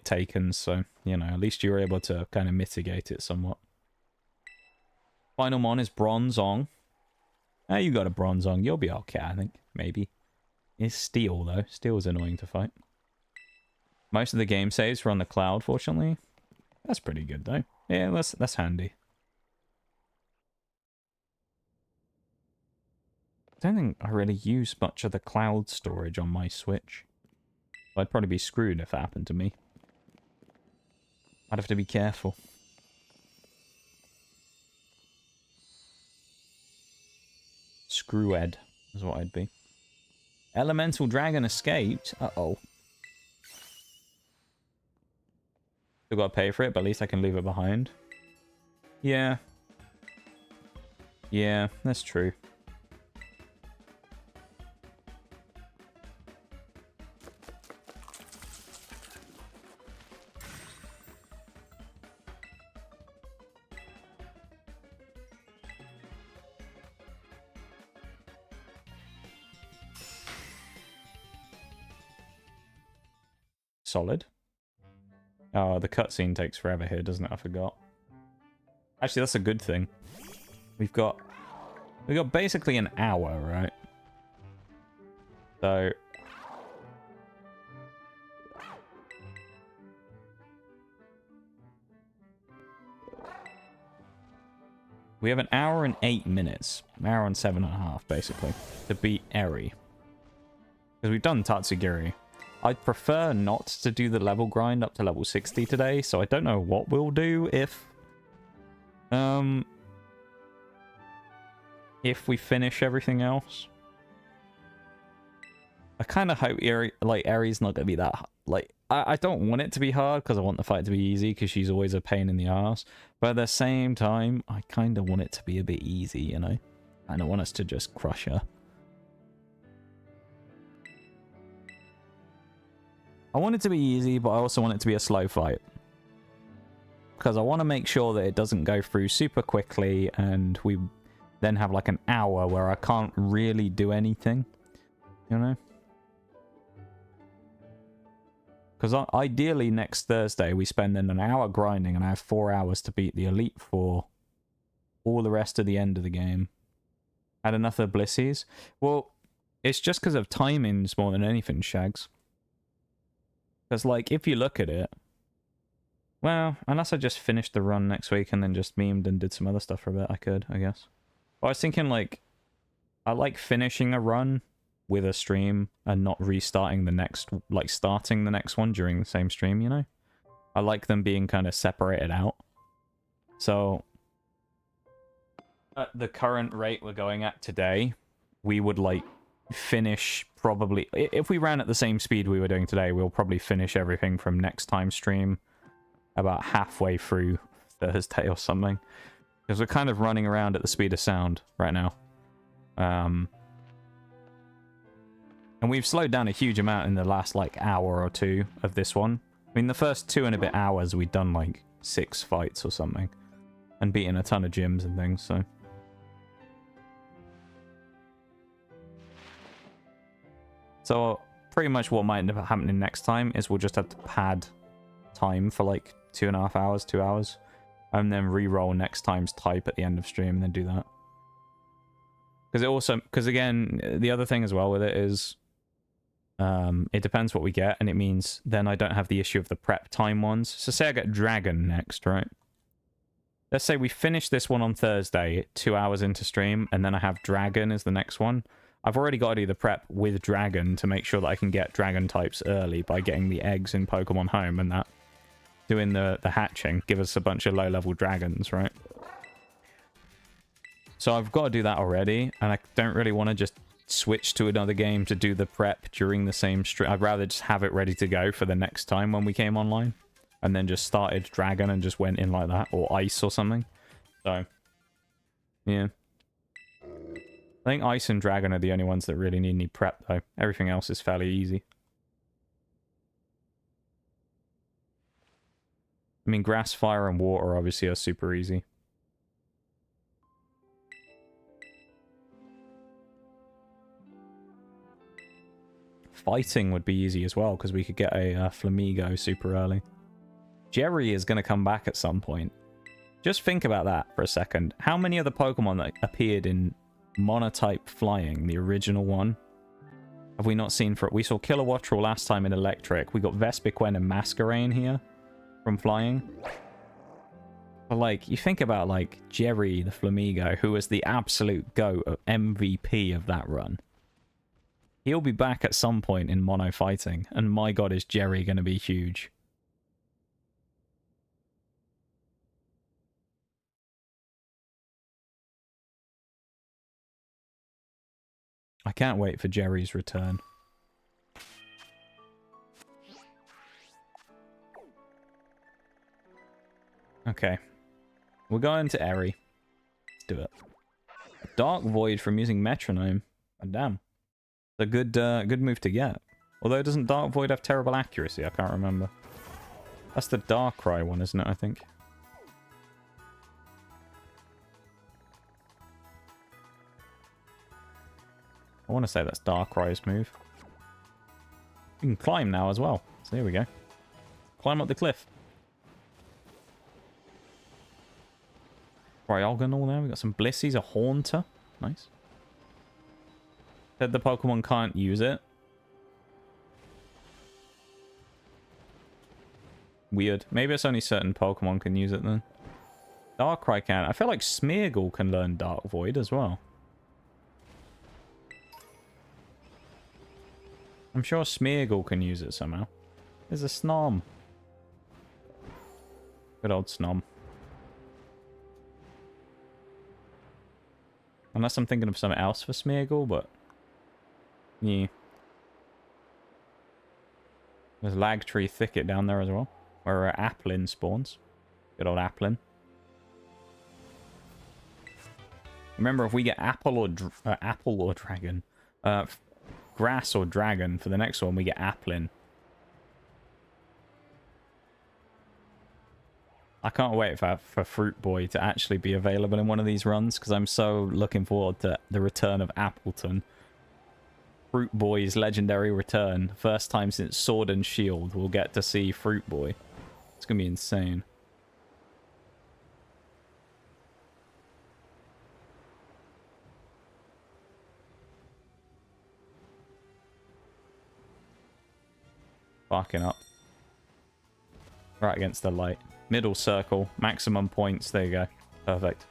taken, so, you know, at least you were able to kind of mitigate it somewhat. Final mon is Bronzong. You got a Bronzong. You'll be okay, I think. Maybe. It's Steel, though. Steel's annoying to fight. Most of the game saves are on the cloud, fortunately. That's pretty good, though. Yeah, that's handy. I don't think I really use much of the cloud storage on my Switch. I'd probably be screwed if it happened to me. I'd have to be careful. Screwed is what I'd be. Elemental Dragon escaped. Uh-oh. Still gotta pay for it, but at least I can leave it behind. Yeah. Yeah, that's true. Solid. Oh, the cutscene takes forever here, doesn't it? I forgot. Actually, that's a good thing. We've got basically an hour, right? So we have an hour and 8 minutes. An hour and 7.5, basically, to beat Eri. Because we've done Tatsugiri. I'd prefer not to do the level grind up to level 60 today, so I don't know what we'll do if we finish everything else. I kind of hope Eri's not going to be that... Like, I don't want it to be hard, because I want the fight to be easy, because she's always a pain in the ass. But at the same time, I kind of want it to be a bit easy, you know? I don't want us to just crush her. I want it to be easy, but I also want it to be a slow fight. Because I want to make sure that it doesn't go through super quickly, and we then have like an hour where I can't really do anything. You know? Because ideally next Thursday we spend then an hour grinding, and I have 4 hours to beat the Elite Four. All the rest of the end of the game. Add enough of the Blissies. Well, it's just because of timings more than anything, Shags. Because, like, if you look at it... Well, unless I just finished the run next week and then just memed and did some other stuff for a bit, I could, I guess. But I was thinking, like... I like finishing a run with a stream and not restarting the next... Like, starting the next one during the same stream, you know? I like them being kind of separated out. So... At the current rate we're going at today, we would, like... finish probably if we ran at the same speed we were doing today, we'll probably finish everything from next time stream about halfway through Thursday or something, because we're kind of running around at the speed of sound right now. And we've slowed down a huge amount in the last like hour or two of this one. I mean, the first 2 and a bit hours we'd done like 6 fights or something and beaten a ton of gyms and things, so So, pretty much what might end up happening next time is we'll just have to pad time for like 2.5 hours, 2 hours, and then re-roll next time's type at the end of stream and then do that. Because again, the other thing as well with it is, it depends what we get, and it means then I don't have the issue of the prep time ones. So say I get Dragon next, right? Let's say we finish this one on Thursday, 2 hours into stream, and then I have Dragon as the next one. I've already got to do the prep with Dragon to make sure that I can get Dragon types early by getting the eggs in Pokemon Home and that. doing the hatching, give us a bunch of low-level dragons, right? So I've got to do that already, and I don't really want to just switch to another game to do the prep during the same stream. I'd rather just have it ready to go for the next time when we came online, and then just started dragon and just went in like that, or ice or something. So, yeah. I think ice and dragon are the only ones that really need any prep, though. Everything else is fairly easy. I mean, grass, fire, and water obviously are super easy. Fighting would be easy as well, because we could get a Flamigo super early. Jerry is going to come back at some point. Just think about that for a second. How many of the Pokemon that appeared in Monotype Flying, the original one, have we not seen for it? We saw Kilowattrel last time in Electric. We got Vespiquen and Masquerain here from Flying. But, like, you think about, like, Jerry the Flamigo, who was the absolute GOAT of MVP of that run. He'll be back at some point in Mono Fighting, and my god, is Jerry going to be huge. I can't wait for Jerry's return. Okay. We're going to Eri. Let's do it. Dark Void from using Metronome. Oh, damn. A good good move to get. Although, doesn't Dark Void have terrible accuracy? I can't remember. That's the Darkrai one, isn't it, I think? I want to say that's Darkrai's move. You can climb now as well. So here we go. Climb up the cliff. Cryogonal there. We got some Blissies, a Haunter. Nice. Said the Pokemon can't use it. Weird. Maybe it's only certain Pokemon can use it then. Darkrai can. I feel like Smeargle can learn Dark Void as well. I'm sure Smeargle can use it somehow. There's a Snom. Good old Snom. Unless I'm thinking of something else for Smeargle, but... yeah. There's Lagtree Thicket down there as well, where Applin spawns. Good old Applin. Remember, if we get Apple or Dragon, Grass or Dragon for the next one, we get Applin. I can't wait for Fruit Boy to actually be available in one of these runs, because I'm so looking forward to the return of Appleton. Fruit Boy's legendary return. First time since Sword and Shield we'll get to see Fruit Boy. It's going to be insane. Barking up. Right against the light. Middle circle. Maximum points. There you go. Perfect.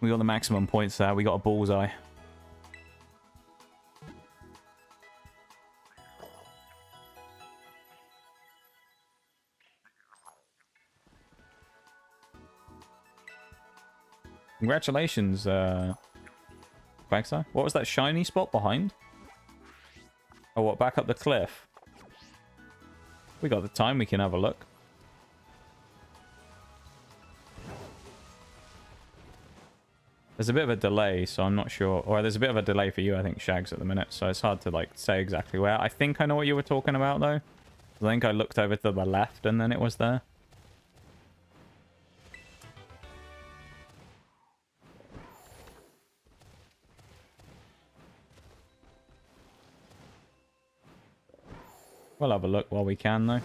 We got the maximum points there. We got a bullseye. Congratulations, Quagsire. What was that shiny spot behind? Oh, what, back up the cliff? We got the time, we can have a look. There's a bit of a delay, so I'm not sure. Or there's a bit of a delay for you, I think, Shags, at the minute. So it's hard to, like, say exactly where. I think I know what you were talking about, though. I think I looked over to the left and then it was there. We'll have a look while we can, though.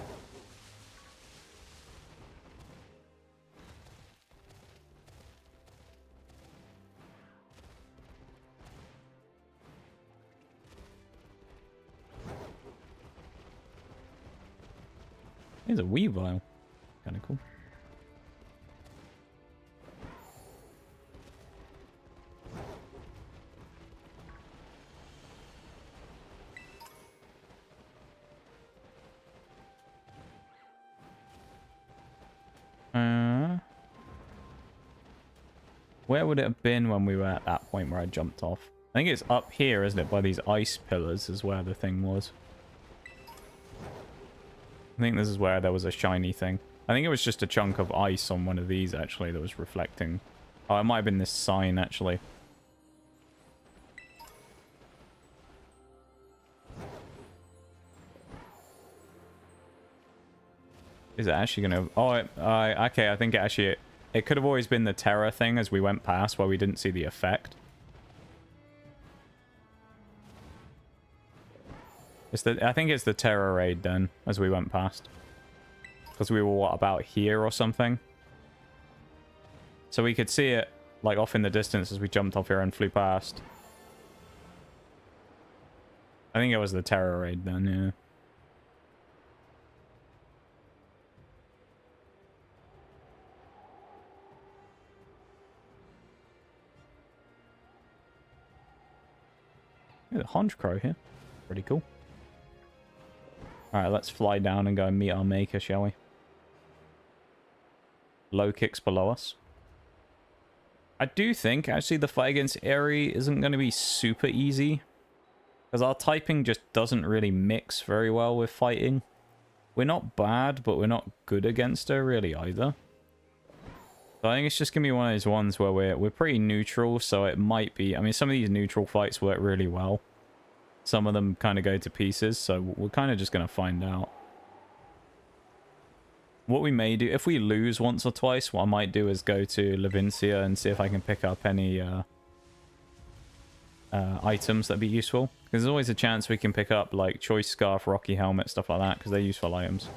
There's a Weavile. Kind of cool. Where would it have been when we were at that point where I jumped off? I think it's up here, isn't it? By these ice pillars is where the thing was. I think this is where there was a shiny thing. I think it was just a chunk of ice on one of these, actually, that was reflecting. Oh, it might have been this sign, actually. Is it actually going to... Oh, okay, I think it actually... It could have always been the terror thing as we went past where we didn't see the effect. I think it's the terror raid then, as we went past. Because we were, what, about here or something? So we could see it, like, off in the distance as we jumped off here and flew past. I think it was the terror raid then, yeah. There's a Honchkrow here. Pretty cool. Alright, let's fly down and go and meet our maker, shall we? Lokix below us. I do think, actually, the fight against Aerie isn't going to be super easy. Because our typing just doesn't really mix very well with fighting. We're not bad, but we're not good against her, really, either. So I think it's just going to be one of those ones where we're pretty neutral, so it might be... I mean, some of these neutral fights work really well. Some of them kind of go to pieces, so we're kind of just going to find out. What we may do, if we lose once or twice, what I might do is go to Levincia and see if I can pick up any items that'd be useful. Because there's always a chance we can pick up, like, Choice Scarf, Rocky Helmet, stuff like that, because they're useful items.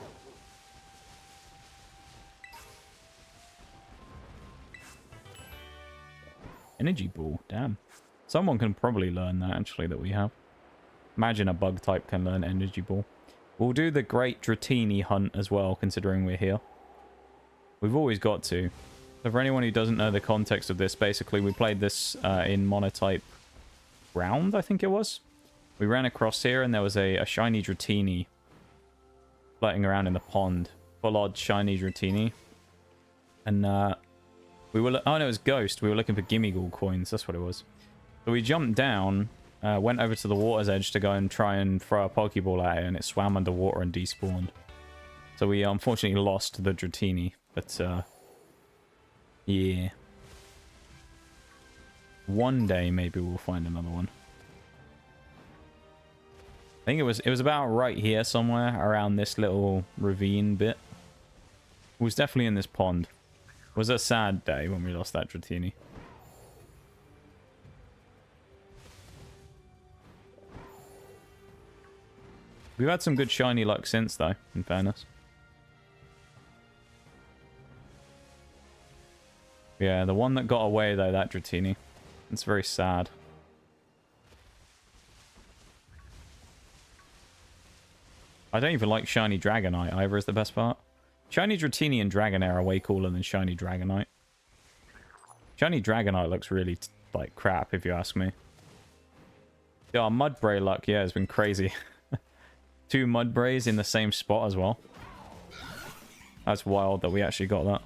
Energy Ball, damn. Someone can probably learn that, actually, that we have. Imagine a bug type can learn Energy Ball. We'll do the Great Dratini hunt as well, considering we're here. We've always got to. So for anyone who doesn't know the context of this, basically we played this in Monotype round, I think it was. We ran across here and there was a shiny Dratini floating around in the pond. Full odd shiny Dratini. And we were... Oh no, it was Ghost. We were looking for Gimmighoul coins. That's what it was. So we jumped down... went over to the water's edge to go and try and throw a Pokeball at it, and it swam underwater and despawned. So we unfortunately lost the Dratini, but yeah. One day maybe we'll find another one. I think it was about right here somewhere, around this little ravine bit. It was definitely in this pond. It was a sad day when we lost that Dratini. We've had some good shiny luck since, though, in fairness. Yeah, the one that got away, though, that Dratini. It's very sad. I don't even like shiny Dragonite either, is the best part. Shiny Dratini and Dragonair are way cooler than shiny Dragonite. Shiny Dragonite looks really, like, crap, if you ask me. Yeah, our Mudbray luck, yeah, has been crazy. 2 Mudbrays in the same spot as well. That's wild that we actually got that.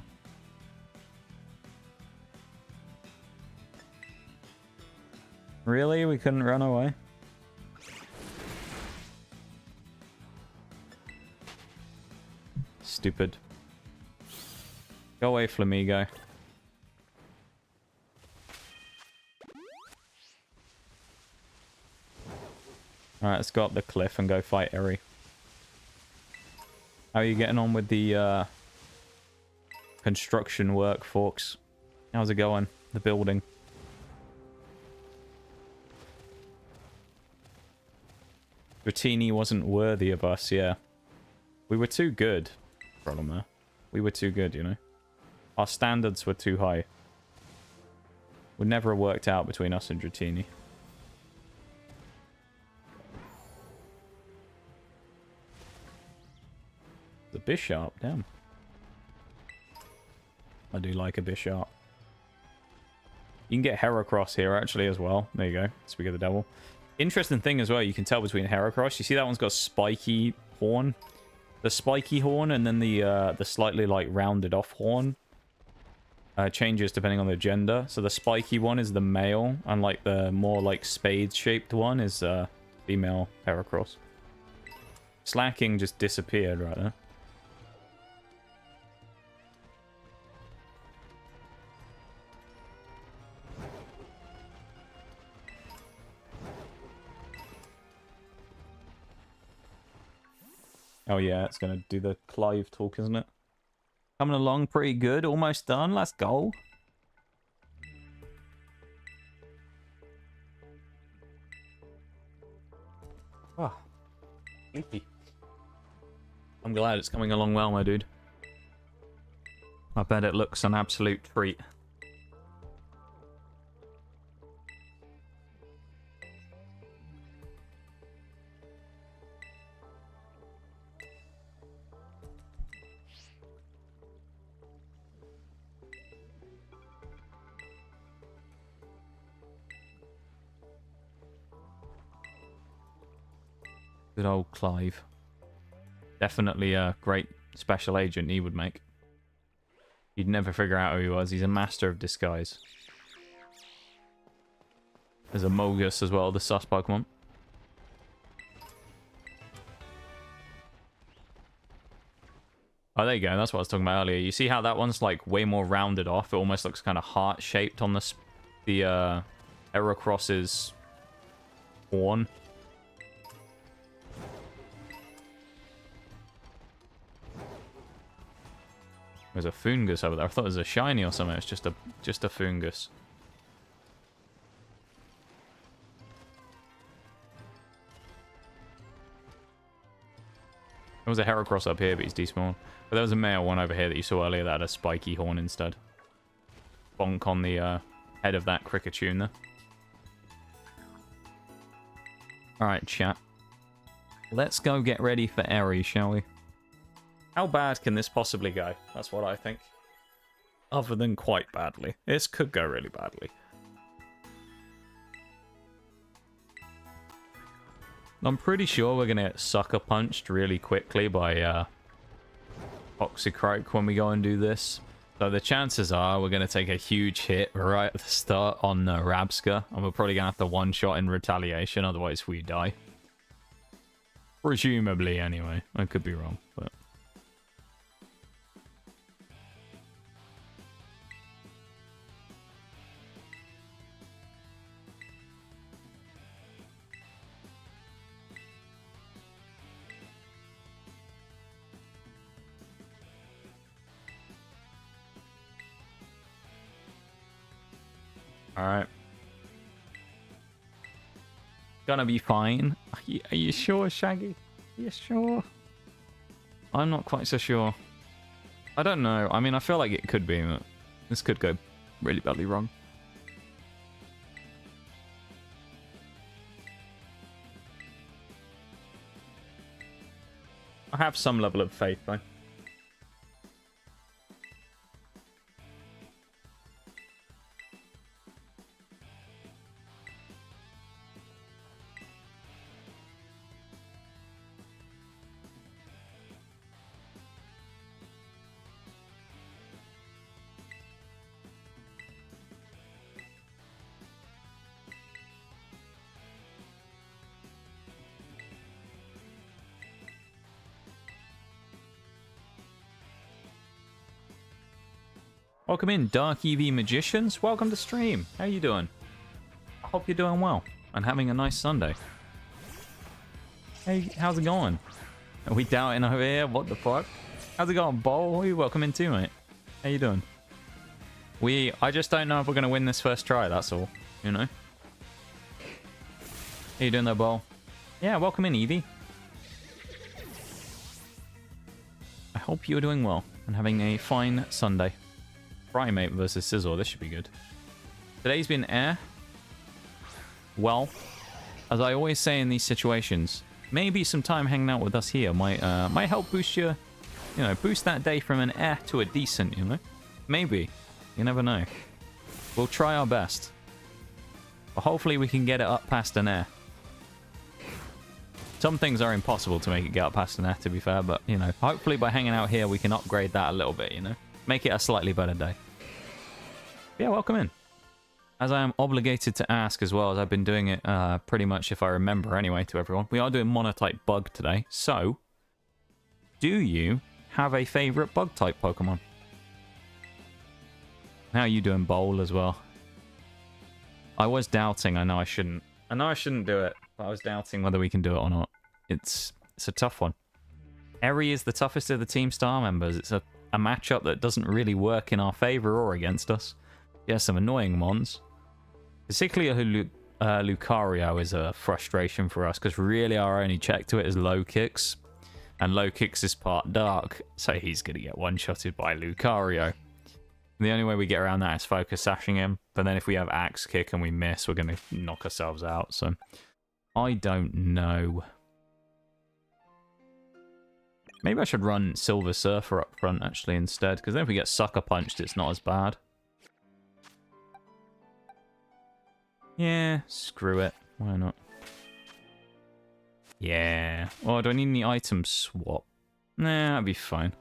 Really? We couldn't run away? Stupid. Go away, Flamigo. Alright, let's go up the cliff and go fight Aerie. How are you getting on with the construction work, Forks? How's it going? The building? Dratini wasn't worthy of us, yeah. We were too good. Problem there. We were too good, you know. Our standards were too high. Would never have worked out between us and Dratini. The Bisharp, damn. I do like a Bisharp. You can get Herracross here, actually, as well. There you go. Speak of the devil. Interesting thing as well, you can tell between Herracross. You see that one's got a spiky horn? The spiky horn and then the slightly, like, rounded off horn. changes depending on the gender. So the spiky one is the male, and like the more like spade-shaped one is female Herracross. Slacking just disappeared right there. Oh yeah, it's gonna do the Clive talk, isn't it? Coming along pretty good, almost done. Let's go. Ah, sleepy. I'm glad it's coming along well, my dude. I bet it looks an absolute treat. Good old Clive. Definitely a great special agent he would make. You'd never figure out who he was. He's a master of disguise. There's a Mogus as well, the sus Pokemon. Oh, there you go. That's what I was talking about earlier. You see how that one's like way more rounded off? It almost looks kind of heart-shaped on the Herracross's horn. There's a Fungus over there. I thought it was a shiny or something. It's just a Fungus. There was a Herracross up here, but he's despawned. But there was a male one over here that you saw earlier that had a spiky horn instead. Bonk on the head of that Kriketune there. Alright, chat. Let's go get ready for Eri, shall we? How bad can this possibly go? That's what I think. Other than quite badly. This could go really badly. I'm pretty sure we're going to get sucker punched really quickly by Toxicroak when we go and do this. So the chances are we're going to take a huge hit right at the start on Rabsca. And we're probably going to have to one-shot in retaliation, otherwise we die. Presumably, anyway. I could be wrong, but... Alright. Gonna be fine. Are you sure, Shaggy? Are you sure? I'm not quite so sure. I don't know. I mean, I feel like it could be, but this could go really badly wrong. I have some level of faith, though. Welcome in, Dark EV Magicians. Welcome to stream. How you doing? I hope you're doing well and having a nice Sunday. Hey, how's it going? Are we doubting over here? What the fuck? How's it going, Bowl? Welcome in too, mate. How you doing? I just don't know if we're going to win this first try, that's all. You know? How you doing there, Bowl? Yeah, welcome in, Eevee. I hope you're doing well and having a fine Sunday. Primate versus Scizor, this should be good. Today's been air. Well, as I always say in these situations, maybe some time hanging out with us here might help boost your, boost that day from an air to a decent, you know? Maybe. You never know. We'll try our best. But hopefully we can get it up past an air. Some things are impossible to make it get up past an air, to be fair, but, hopefully by hanging out here we can upgrade that a little bit, Make it a slightly better day. Yeah, welcome in. As I am obligated to ask as well, as I've been doing it pretty much, if I remember anyway, to everyone, we are doing Monotype Bug today. So, do you have a favourite Bug-type Pokemon? How are you doing, Bowl, as well? I was doubting. I know I shouldn't. I know I shouldn't do it, but I was doubting whether we can do it or not. It's a tough one. Eri is the toughest of the Team Star members. It's a matchup that doesn't really work in our favour or against us. Yeah, some annoying mons. Particularly Lucario is a frustration for us, because really our only check to it is Lokix. And Lokix is part dark, so he's going to get one-shotted by Lucario. The only way we get around that is focus sashing him. But then if we have Axe Kick and we miss, we're going to knock ourselves out. So, I don't know. Maybe I should run Silver Surfer up front, actually, instead. Because then if we get Sucker Punched, it's not as bad. Yeah, screw it. Why not? Yeah. Oh, do I need any item swap? Nah, that'd be fine.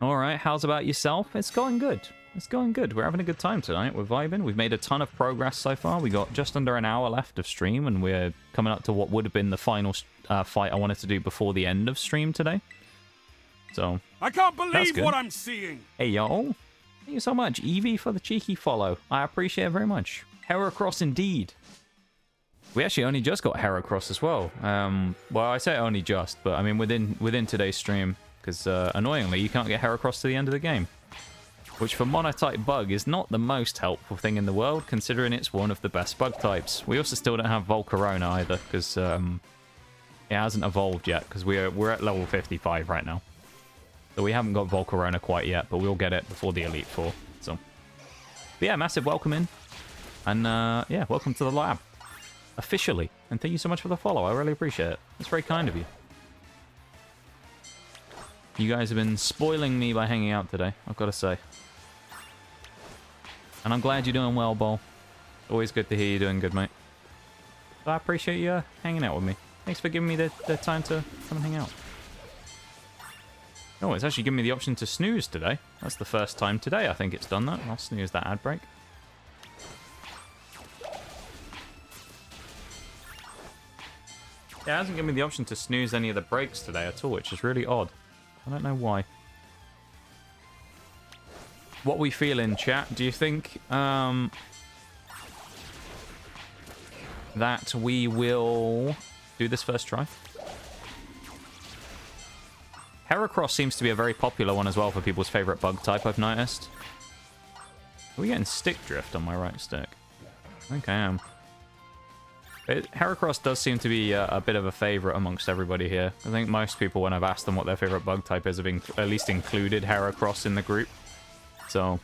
Alright, how's about yourself? It's going good. It's going good. We're having a good time tonight. We're vibing. We've made a ton of progress so far. We got just under an hour left of stream, and we're coming up to what would have been the final fight I wanted to do before the end of stream today. So, I can't believe what I'm seeing. Hey, y'all. Thank you so much, Evie, for the cheeky follow. I appreciate it very much. Herracross indeed. We actually only just got Herracross as well. Well, I say only just, but I mean within today's stream, because annoyingly, you can't get Herracross to the end of the game. Which for Monotype Bug is not the most helpful thing in the world, considering it's one of the best bug types. We also still don't have Volcarona either, because it hasn't evolved yet, because we're at level 55 right now. So we haven't got Volcarona quite yet, but we'll get it before the Elite Four. So, but yeah, massive welcome in. And yeah, welcome to the lab. Officially. And thank you so much for the follow. I really appreciate it. It's very kind of you. You guys have been spoiling me by hanging out today, I've got to say. And I'm glad you're doing well, Bol. Always good to hear you doing good, mate. So I appreciate you hanging out with me. Thanks for giving me the time to come and hang out. Oh, it's actually giving me the option to snooze today. That's the first time today I think it's done that. I'll snooze that ad break. Yeah, it hasn't given me the option to snooze any of the breaks today at all, which is really odd. I don't know why. What we feel in chat, do you think that we will do this first try? Herracross seems to be a very popular one as well for people's favourite bug type, I've noticed. Are we getting stick drift on my right stick? I think I am. Herracross does seem to be a bit of a favourite amongst everybody here. I think most people, when I've asked them what their favourite bug type is, have at least included Herracross in the group. So,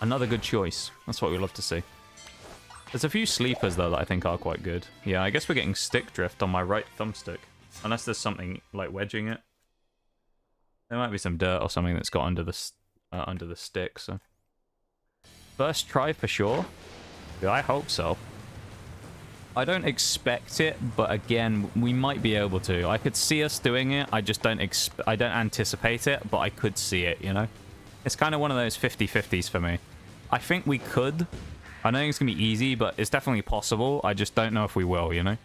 another good choice. That's what we love to see. There's a few sleepers, though, that I think are quite good. Yeah, I guess we're getting stick drift on my right thumbstick. Unless there's something, like, wedging it. There might be some dirt or something that's got under the stick, so... First try for sure. Yeah, I hope so. I don't expect it, but again, we might be able to. I could see us doing it. I just don't anticipate it, but I could see it, you know? It's kind of one of those 50-50s for me. I think we could. I don't think it's going to be easy, but it's definitely possible. I just don't know if we will, you know?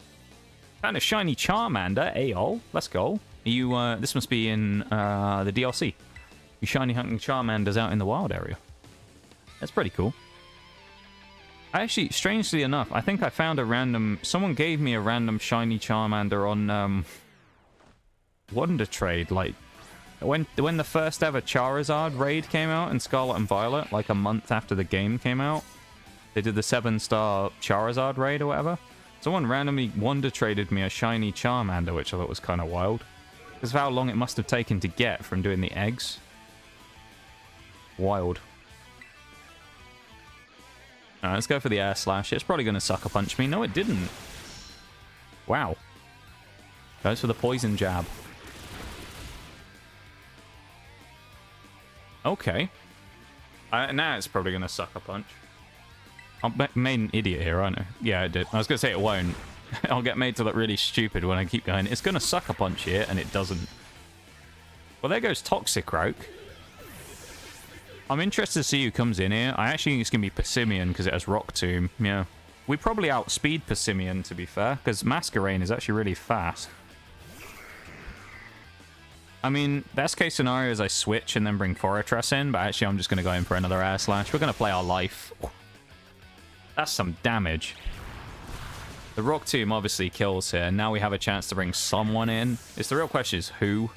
Found a shiny Charmander. Ayo, let's go. You, this must be in the DLC. You shiny hunting Charmanders out in the wild area. That's pretty cool. Actually, strangely enough, I think I found a random... Someone gave me a random shiny Charmander on Wonder Trade, like... When the first ever Charizard raid came out in Scarlet and Violet, like a month after the game came out, they did the 7-star Charizard raid or whatever. Someone randomly Wonder Traded me a shiny Charmander, which I thought was kind of wild. Because of how long it must have taken to get from doing the eggs. Wild. Alright, let's go for the Air Slash. It's probably going to Sucker Punch me. No, it didn't. Wow. Goes for the Poison Jab. Okay. Now it's probably going to Sucker Punch. I'm made an idiot here, aren't I? Yeah, I did. I was going to say it won't. I'll get made to look really stupid when I keep going. It's going to Sucker Punch here, and it doesn't. Well, there goes Toxic Roke. I'm interested to see who comes in here. I actually think it's going to be Persimmon because it has Rock Tomb. Yeah. We probably outspeed Persimmon, to be fair, because Masquerain is actually really fast. I mean, best case scenario is I switch and then bring Forretress in, but actually I'm just going to go in for another Air Slash. We're going to play our life. That's some damage. The Rock Tomb obviously kills here. Now we have a chance to bring someone in. It's the real question is who?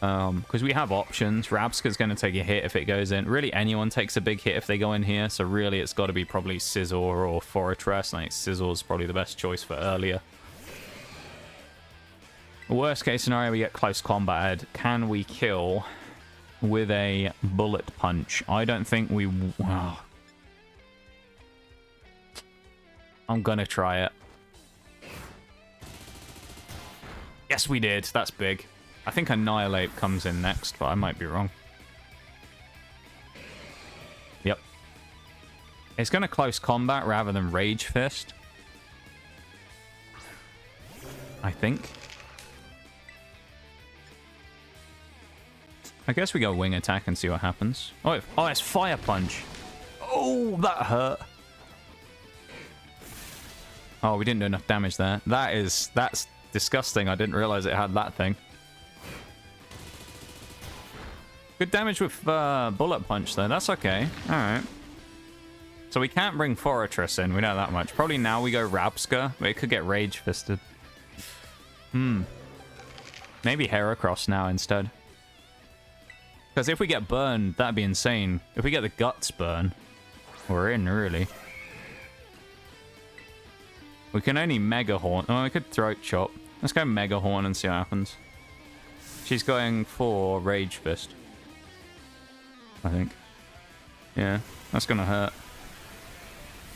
Because we have options. Rabsca's going to take a hit if it goes in. Really, anyone takes a big hit if they go in here. So really, it's got to be probably Scizor or Forretress. I think Scizzor's probably the best choice for earlier. Worst case scenario, we get close combat. Can we kill with a bullet punch? I don't think we... Wow. I'm gonna try it. Yes, we did. That's big. I think Annihilate comes in next, but I might be wrong. Yep. It's gonna close combat rather than Rage Fist. I think. I guess we go Wing Attack and see what happens. Oh, it's Fire Punch. Oh, that hurt. Oh, we didn't do enough damage there. That's disgusting. I didn't realize it had that thing. Good damage with Bullet Punch, though. That's okay. All right. So we can't bring Forretress in. We know that much. Probably now we go Rabsca, but it could get Rage Fisted. Maybe Herracross now instead. Because if we get burned, that'd be insane. If we get the Guts burn, we're in, really. We can only Mega Horn. Oh, we could Throat Chop. Let's go Mega Horn and see what happens. She's going for Rage Fist, I think. Yeah, that's gonna hurt.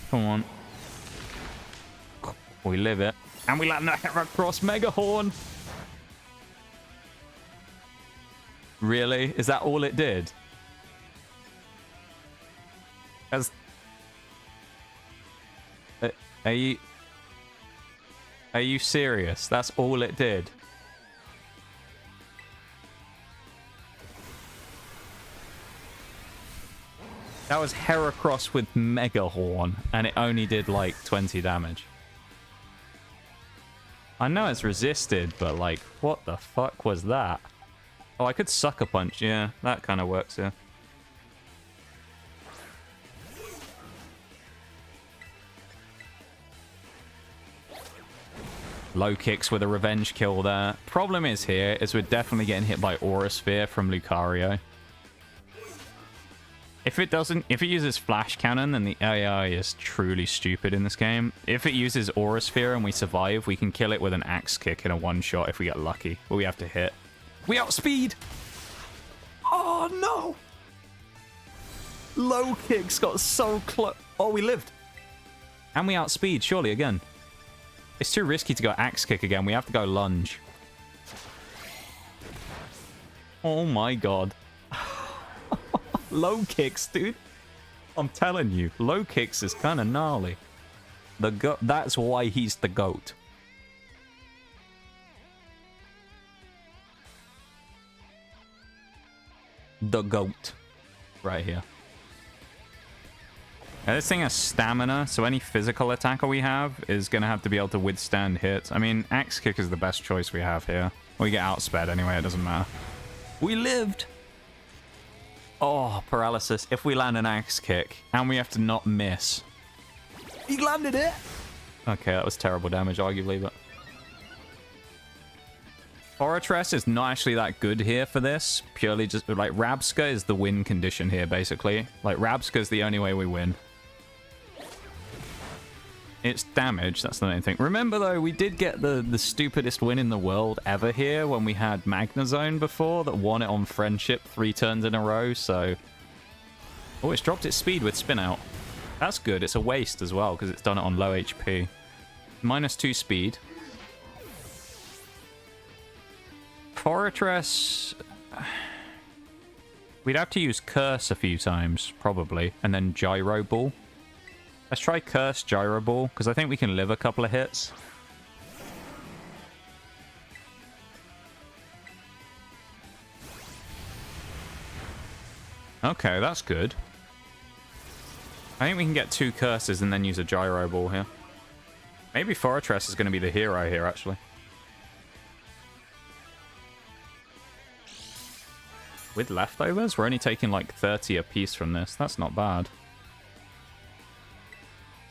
Come on. We live it. And we land that Herracross Mega Horn. Really? Is that all it did? As... Are you serious? That's all it did? That was Herracross with Mega Horn, and it only did like 20 damage. I know it's resisted, but like, what the fuck was that? Oh, I could Sucker Punch. Yeah, that kind of works, yeah. Lokix with a revenge kill there. Problem is here is we're definitely getting hit by Aura Sphere from Lucario. If it uses Flash Cannon, then the AI is truly stupid in this game. If it uses Aura Sphere and we survive, we can kill it with an Axe Kick in a one-shot if we get lucky. But we have to hit. We outspeed! Oh, no! Lokix got so close. Oh, we lived. And we outspeed, surely, again. It's too risky to go Axe Kick again. We have to go Lunge. Oh my god. Lokix, dude. I'm telling you, Lokix is kind of gnarly. That's why he's the GOAT. The GOAT. Right here. Now, this thing has stamina, so any physical attacker we have is going to have to be able to withstand hits. I mean, Axe Kick is the best choice we have here. We get outsped anyway, it doesn't matter. We lived! Oh, paralysis. If we land an Axe Kick, and we have to not miss. He landed it! Okay, that was terrible damage, arguably, but... Forretress is not actually that good here for this. Purely just, like, Rabsca is the win condition here, basically. Like, Rabsca is the only way we win. It's damage, that's the main thing. Remember, though, we did get the stupidest win in the world ever here when we had Magnezone before that won it on Friendship 3 turns in a row, so... Oh, it's dropped its speed with Spin Out. That's good. It's a waste as well, because it's done it on low HP. -2 speed. Forretress... We'd have to use Curse a few times, probably, and then Gyro Ball. Let's try Curse Gyro Ball, because I think we can live a couple of hits. Okay, that's good. I think we can get 2 curses and then use a gyro ball here. Maybe Forretress is going to be the hero here, actually. With leftovers, we're only taking like 30 a piece from this. That's not bad.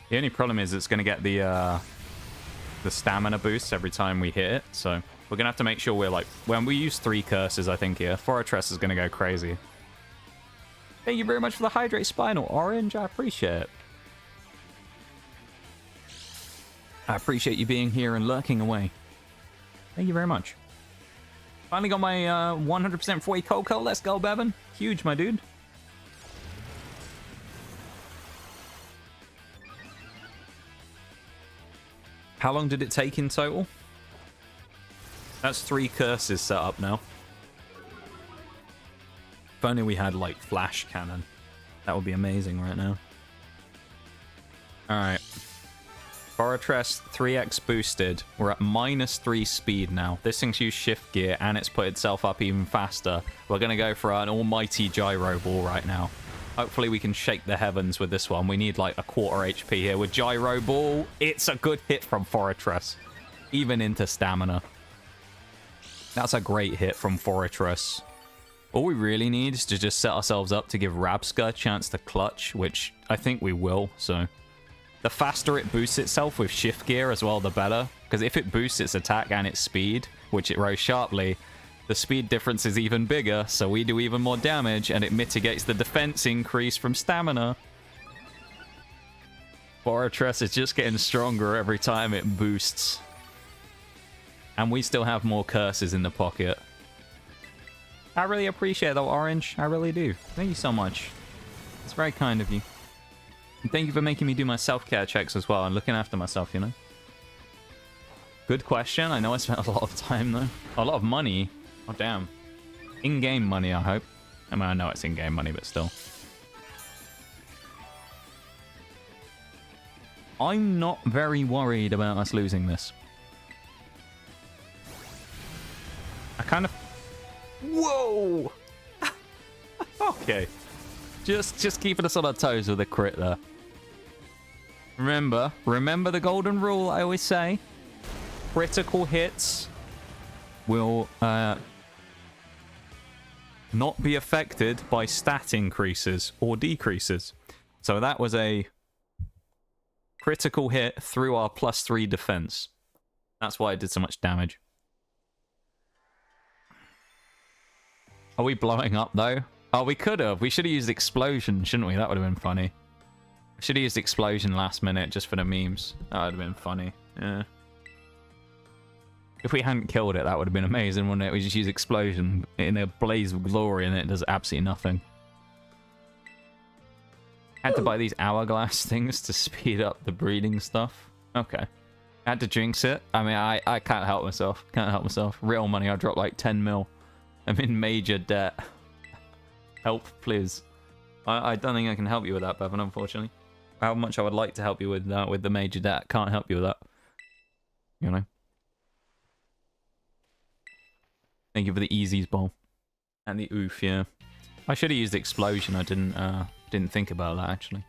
The only problem is it's going to get the stamina boost every time we hit it. So we're going to have to make sure we're like... When we use 3 curses, I think, here, Forretress is going to go crazy. Thank you very much for the Hydrate Spinal, Orange. I appreciate it. I appreciate you being here and lurking away. Thank you very much. Finally got my 100% free Coco. Let's go, Bevan. Huge, my dude. How long did it take in total? That's 3 curses set up now. If only we had, like, flash cannon. That would be amazing right now. Alright. Forretress 3x boosted. We're at -3 speed now. This thing's used shift gear and it's put itself up even faster. We're going to go for an almighty gyro ball right now. Hopefully we can shake the heavens with this one. We need like a 1/4 HP here with gyro ball. It's a good hit from Forretress. Even into stamina. That's a great hit from Forretress. All we really need is to just set ourselves up to give Rabsca a chance to clutch, which I think we will, so... The faster it boosts itself with shift gear as well, the better. Because if it boosts its attack and its speed, which it rose sharply, the speed difference is even bigger, so we do even more damage, and it mitigates the defense increase from stamina. Forretress is just getting stronger every time it boosts. And we still have more curses in the pocket. I really appreciate that, Orange. I really do. Thank you so much. It's very kind of you. And thank you for making me do my self-care checks as well and looking after myself, you know? Good question. I know I spent a lot of time, though. A lot of money. Oh, damn. In-game money, I hope. I mean, I know it's in-game money, but still. I'm not very worried about us losing this. I kind of... Whoa! Okay. Just keeping us on our toes with a crit there. Remember the golden rule I always say. Critical hits will not be affected by stat increases or decreases. So that was a critical hit through our +3 defense. That's why it did so much damage. Are we blowing up though? Oh, we could have. We should have used Explosion, shouldn't we? That would have been funny. We should have used Explosion last minute just for the memes. That would have been funny. Yeah. If we hadn't killed it, that would have been amazing, wouldn't it? We just use Explosion in a blaze of glory and it does absolutely nothing. Had to buy these hourglass things to speed up the breeding stuff. Okay. Had to jinx it. I mean, I can't help myself. Can't help myself. Real money, I dropped like 10 mil. I'm in major debt. Help, please. I don't think I can help you with that, Bevan, unfortunately. How much I would like to help you with that, with the major debt. Can't help you with that. You know? Thank you for the Easies bowl. And the oof, yeah. I should have used Explosion. I didn't think about that, actually.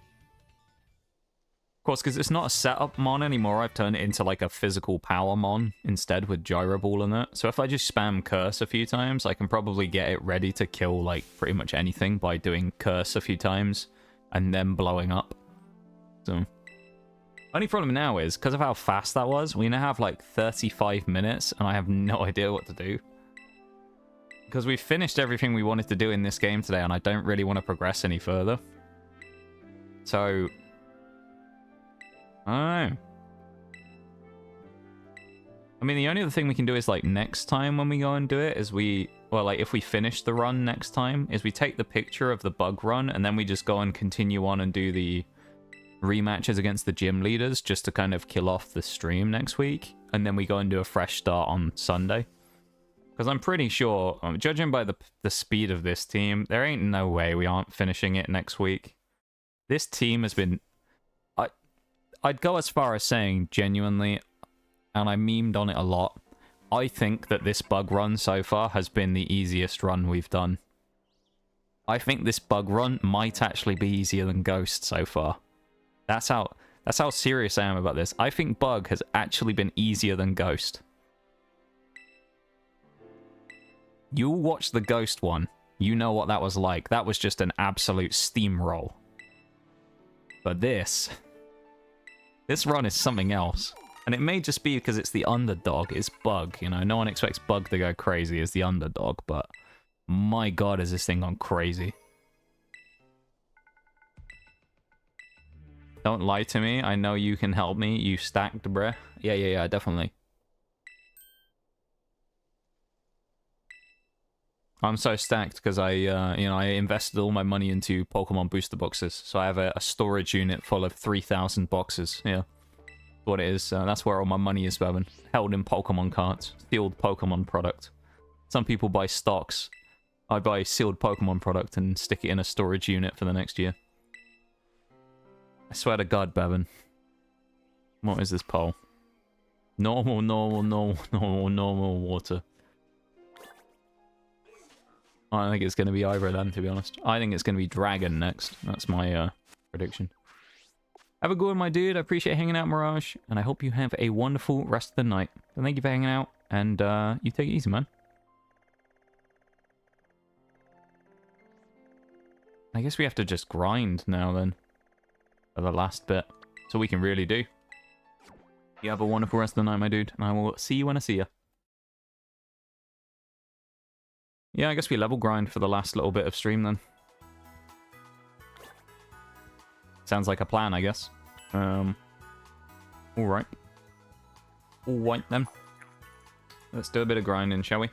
Of course, because it's not a setup mon anymore, I've turned it into like a physical power mon instead with Gyro Ball and that. So if I just spam Curse a few times, I can probably get it ready to kill like pretty much anything by doing Curse a few times and then blowing up. So, only problem now is, because of how fast that was, we now have like 35 minutes and I have no idea what to do. Because we've finished everything we wanted to do in this game today and I don't really want to progress any further. So... I mean, the only other thing we can do is, like, next time when we go and do it is well, like, if we finish the run next time, is we take the picture of the bug run and then we just go and continue on and do the rematches against the gym leaders just to kind of kill off the stream next week. And then we go and do a fresh start on Sunday. Because I'm pretty sure, judging by the speed of this team, there ain't no way we aren't finishing it next week. This team has been... I'd go as far as saying, genuinely, and I memed on it a lot, I think that this bug run so far has been the easiest run we've done. I think this bug run might actually be easier than Ghost so far. That's how serious I am about this. I think Bug has actually been easier than Ghost. You watch the Ghost one. You know what that was like. That was just an absolute steamroll. But this run is something else. And it may just be because it's the underdog. It's Bug, you know. No one expects Bug to go crazy as the underdog, but my god, is this thing gone crazy. Don't lie to me. I know you can help me. You stacked, bruh. Yeah, definitely. I'm so stacked because I invested all my money into Pokemon booster boxes. So I have a storage unit full of 3,000 boxes. Yeah, what it is. That's where all my money is, Bevan. Held in Pokemon cards. Sealed Pokemon product. Some people buy stocks. I buy sealed Pokemon product and stick it in a storage unit for the next year. I swear to God, Bevan. What is this poll? Normal water. I don't think it's going to be either of them, to be honest. I think it's going to be Dragon next. That's my prediction. Have a good one, my dude. I appreciate hanging out, Mirage. And I hope you have a wonderful rest of the night. So thank you for hanging out. And you take it easy, man. I guess we have to just grind now, then. For the last bit. So we can really do. You have a wonderful rest of the night, my dude. And I will see you when I see you. Yeah, I guess we level grind for the last little bit of stream then. Sounds like a plan, I guess. Alright. Alright then. Let's do a bit of grinding, shall we?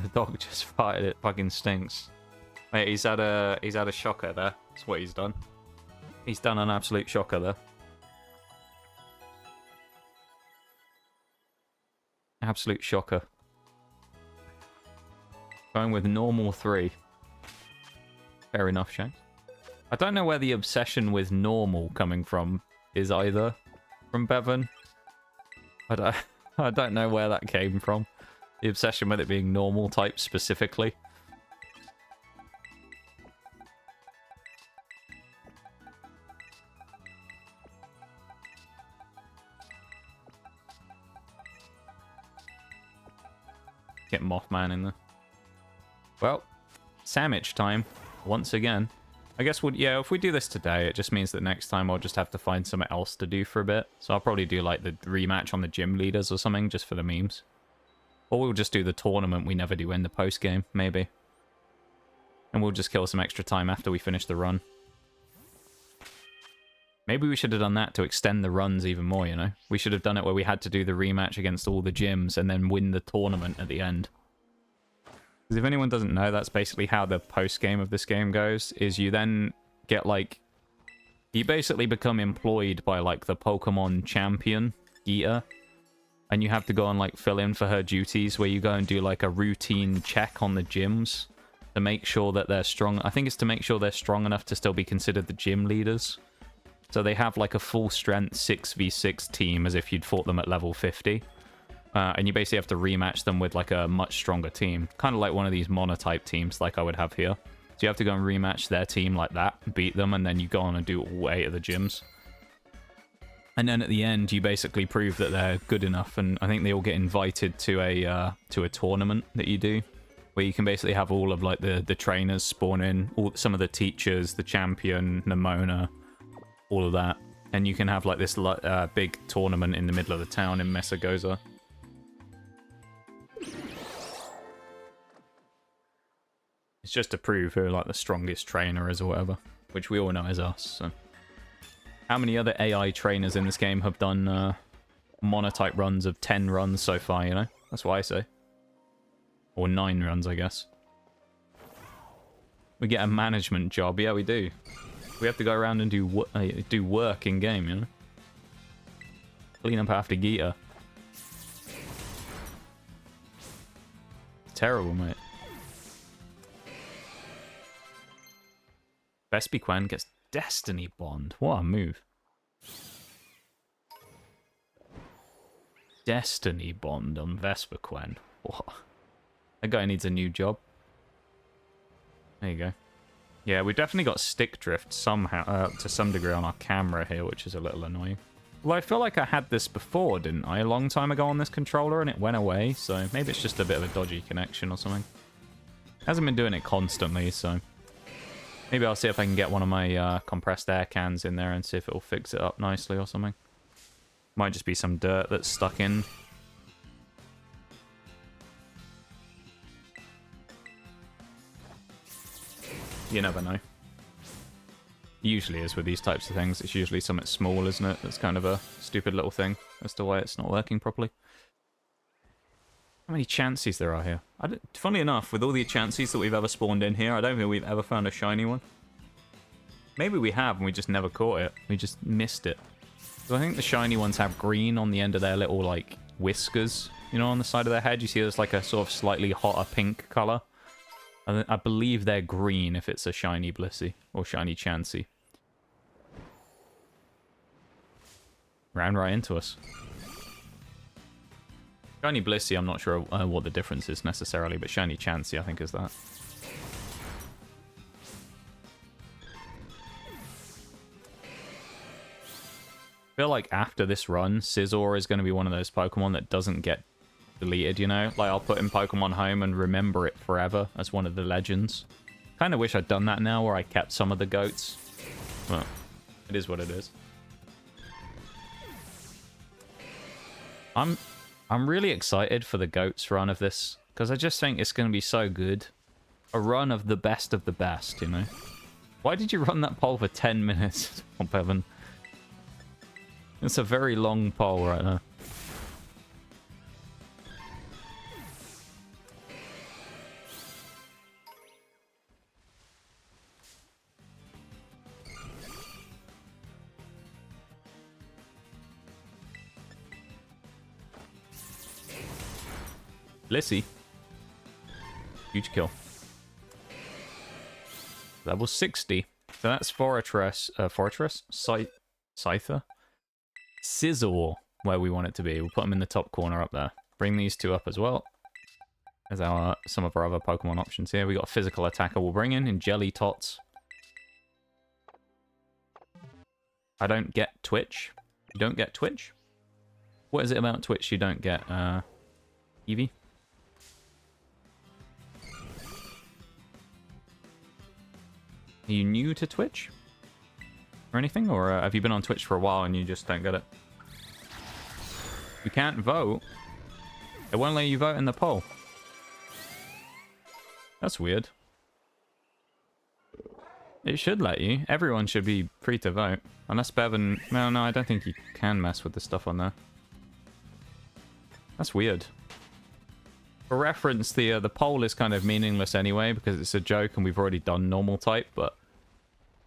The dog just farted, it fucking stinks. Wait, he's had a shocker there. That's what he's done. He's done an absolute shocker there. Absolute shocker. Going with normal 3. Fair enough, Shanks. I don't know where the obsession with normal coming from is either. From Bevan. I don't know where that came from. The obsession with it being normal type specifically. Get Mothman in there. Well, sandwich time once again. I guess if we do this today, it just means that next time I'll just have to find something else to do for a bit. So I'll probably do like the rematch on the gym leaders or something just for the memes. Or we'll just do the tournament we never do in the post game, maybe. And we'll just kill some extra time after we finish the run. Maybe we should have done that to extend the runs even more, you know? We should have done it where we had to do the rematch against all the gyms and then win the tournament at the end. Because if anyone doesn't know, that's basically how the post-game of this game goes, is you then get, like... You basically become employed by, like, the Pokemon champion, Geeta. And you have to go and, like, fill in for her duties, where you go and do, like, a routine check on the gyms to make sure that they're strong. I think it's to make sure they're strong enough to still be considered the gym leaders. So they have like a full-strength 6v6 team as if you'd fought them at level 50. And you basically have to rematch them with like a much stronger team. Kind of like one of these Monotype teams like I would have here. So you have to go and rematch their team like that, beat them, and then you go on and do all 8 of the gyms. And then at the end, you basically prove that they're good enough. And I think they all get invited to a tournament that you do. Where you can basically have all of like the trainers spawn in, some of the teachers, the champion, Nimona, all of that, and you can have like this big tournament in the middle of the town in Mesagoza. It's just to prove who like the strongest trainer is or whatever, which we all know is us. So, how many other AI trainers in this game have done Monotype runs of 10 runs so far? You know, that's what I say, or 9 runs, I guess. We get a management job, yeah, we do. We have to go around and do work in game, you know. Clean up after Geeta. Terrible, mate. Vespiquen gets Destiny Bond. What a move. Destiny Bond on Vespiquen. What? That guy needs a new job. There you go. Yeah, we definitely got stick drift somehow, to some degree on our camera here, which is a little annoying. Well, I feel like I had this before, didn't I? A long time ago on this controller, and it went away, so maybe it's just a bit of a dodgy connection or something. Hasn't been doing it constantly, so... Maybe I'll see if I can get one of my compressed air cans in there and see if it'll fix it up nicely or something. Might just be some dirt that's stuck in. You never know. Usually is with these types of things. It's usually something small, isn't it? That's kind of a stupid little thing as to why it's not working properly. How many chances there are here? Funny enough, with all the chances that we've ever spawned in here, I don't think we've ever found a shiny one. Maybe we have and we just never caught it. We just missed it. So I think the shiny ones have green on the end of their little, like, whiskers. You know, on the side of their head. You see there's like a sort of slightly hotter pink colour. I believe they're green if it's a shiny Blissey or shiny Chansey. Ran right into us. Shiny Blissey, I'm not sure what the difference is necessarily, but shiny Chansey I think is that. I feel like after this run, Scizor is going to be one of those Pokemon that doesn't get deleted, you know? Like, I'll put in Pokemon Home and remember it forever as one of the legends. Kind of wish I'd done that now, where I kept some of the goats. Well, it is what it is. I'm really excited for the goats run of this, because I just think it's going to be so good. A run of the best, you know? Why did you run that poll for 10 minutes, Pump Heaven? It's a very long poll right now. Blissey. Huge kill. Level 60. So that's Forretress. Forretress? Scyther? Scizor, where we want it to be. We'll put them in the top corner up there. Bring these two up as well. As some of our other Pokemon options here. We got a physical attacker we'll bring in Jelly Tots. I don't get Twitch. You don't get Twitch? What is it about Twitch you don't get, Eevee? Are you new to Twitch? Or anything? Or have you been on Twitch for a while and you just don't get it? You can't vote. It won't let you vote in the poll. That's weird. It should let you. Everyone should be free to vote. Unless Bevan... No, I don't think you can mess with the stuff on there. That's weird. For reference, the poll is kind of meaningless anyway, because it's a joke and we've already done normal type, but...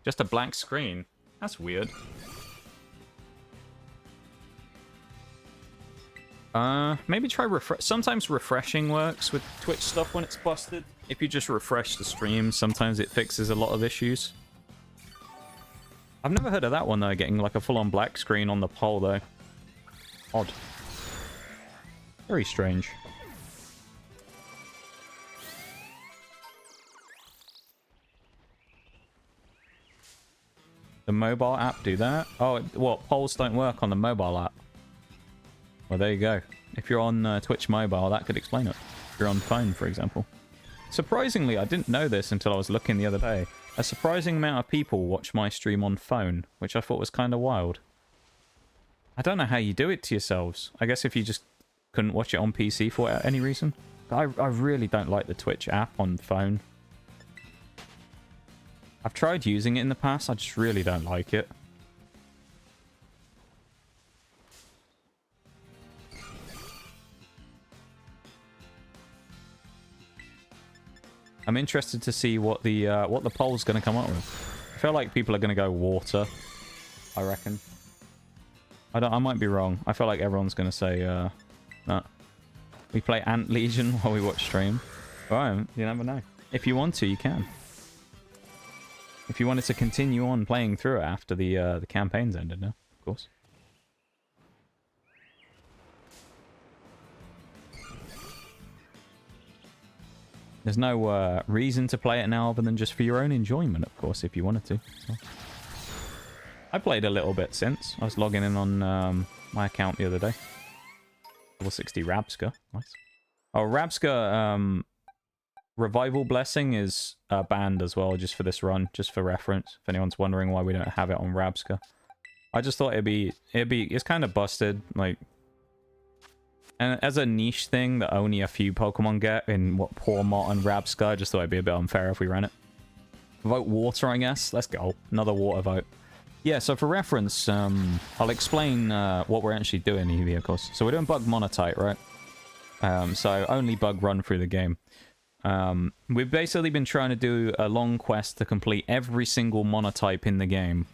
Just a blank screen. That's weird. Maybe try refresh. Sometimes refreshing works with Twitch stuff when it's busted. If you just refresh the stream, sometimes it fixes a lot of issues. I've never heard of that one though, getting like a full-on black screen on the poll though. Odd. Very strange. The mobile app do that? Oh, what? Polls don't work on the mobile app. Well, there you go. If you're on Twitch mobile, that could explain it. If you're on phone, for example. Surprisingly, I didn't know this until I was looking the other day. A surprising amount of people watch my stream on phone, which I thought was kind of wild. I don't know how you do it to yourselves. I guess if you just couldn't watch it on PC for any reason. I really don't like the Twitch app on phone. I've tried using it in the past, I just really don't like it. I'm interested to see what the poll's going to come up with. I feel like people are going to go water, I reckon. I might be wrong. I feel like everyone's going to say that. We play Ant Legion while we watch stream. Well, you never know. If you want to, you can. If you wanted to continue on playing through it after the campaign's ended, no, of course. There's no reason to play it now other than just for your own enjoyment, of course, if you wanted to. So. I played a little bit since. I was logging in on my account the other day. Level 60 Rabsca. Nice. Oh, Rabsca, Revival Blessing is banned as well, just for this run, just for reference. If anyone's wondering why we don't have it on Rabsca. I just thought it's kind of busted, like... And as a niche thing that only a few Pokemon get in what poor Mott and Rabsca, I just thought it'd be a bit unfair if we ran it. Vote water, I guess. Let's go. Another water vote. Yeah, so for reference, I'll explain what we're actually doing here, of course. So we're doing Bug Monotype, right? So only Bug run through the game. We've basically been trying to do a long quest to complete every single Monotype in the game.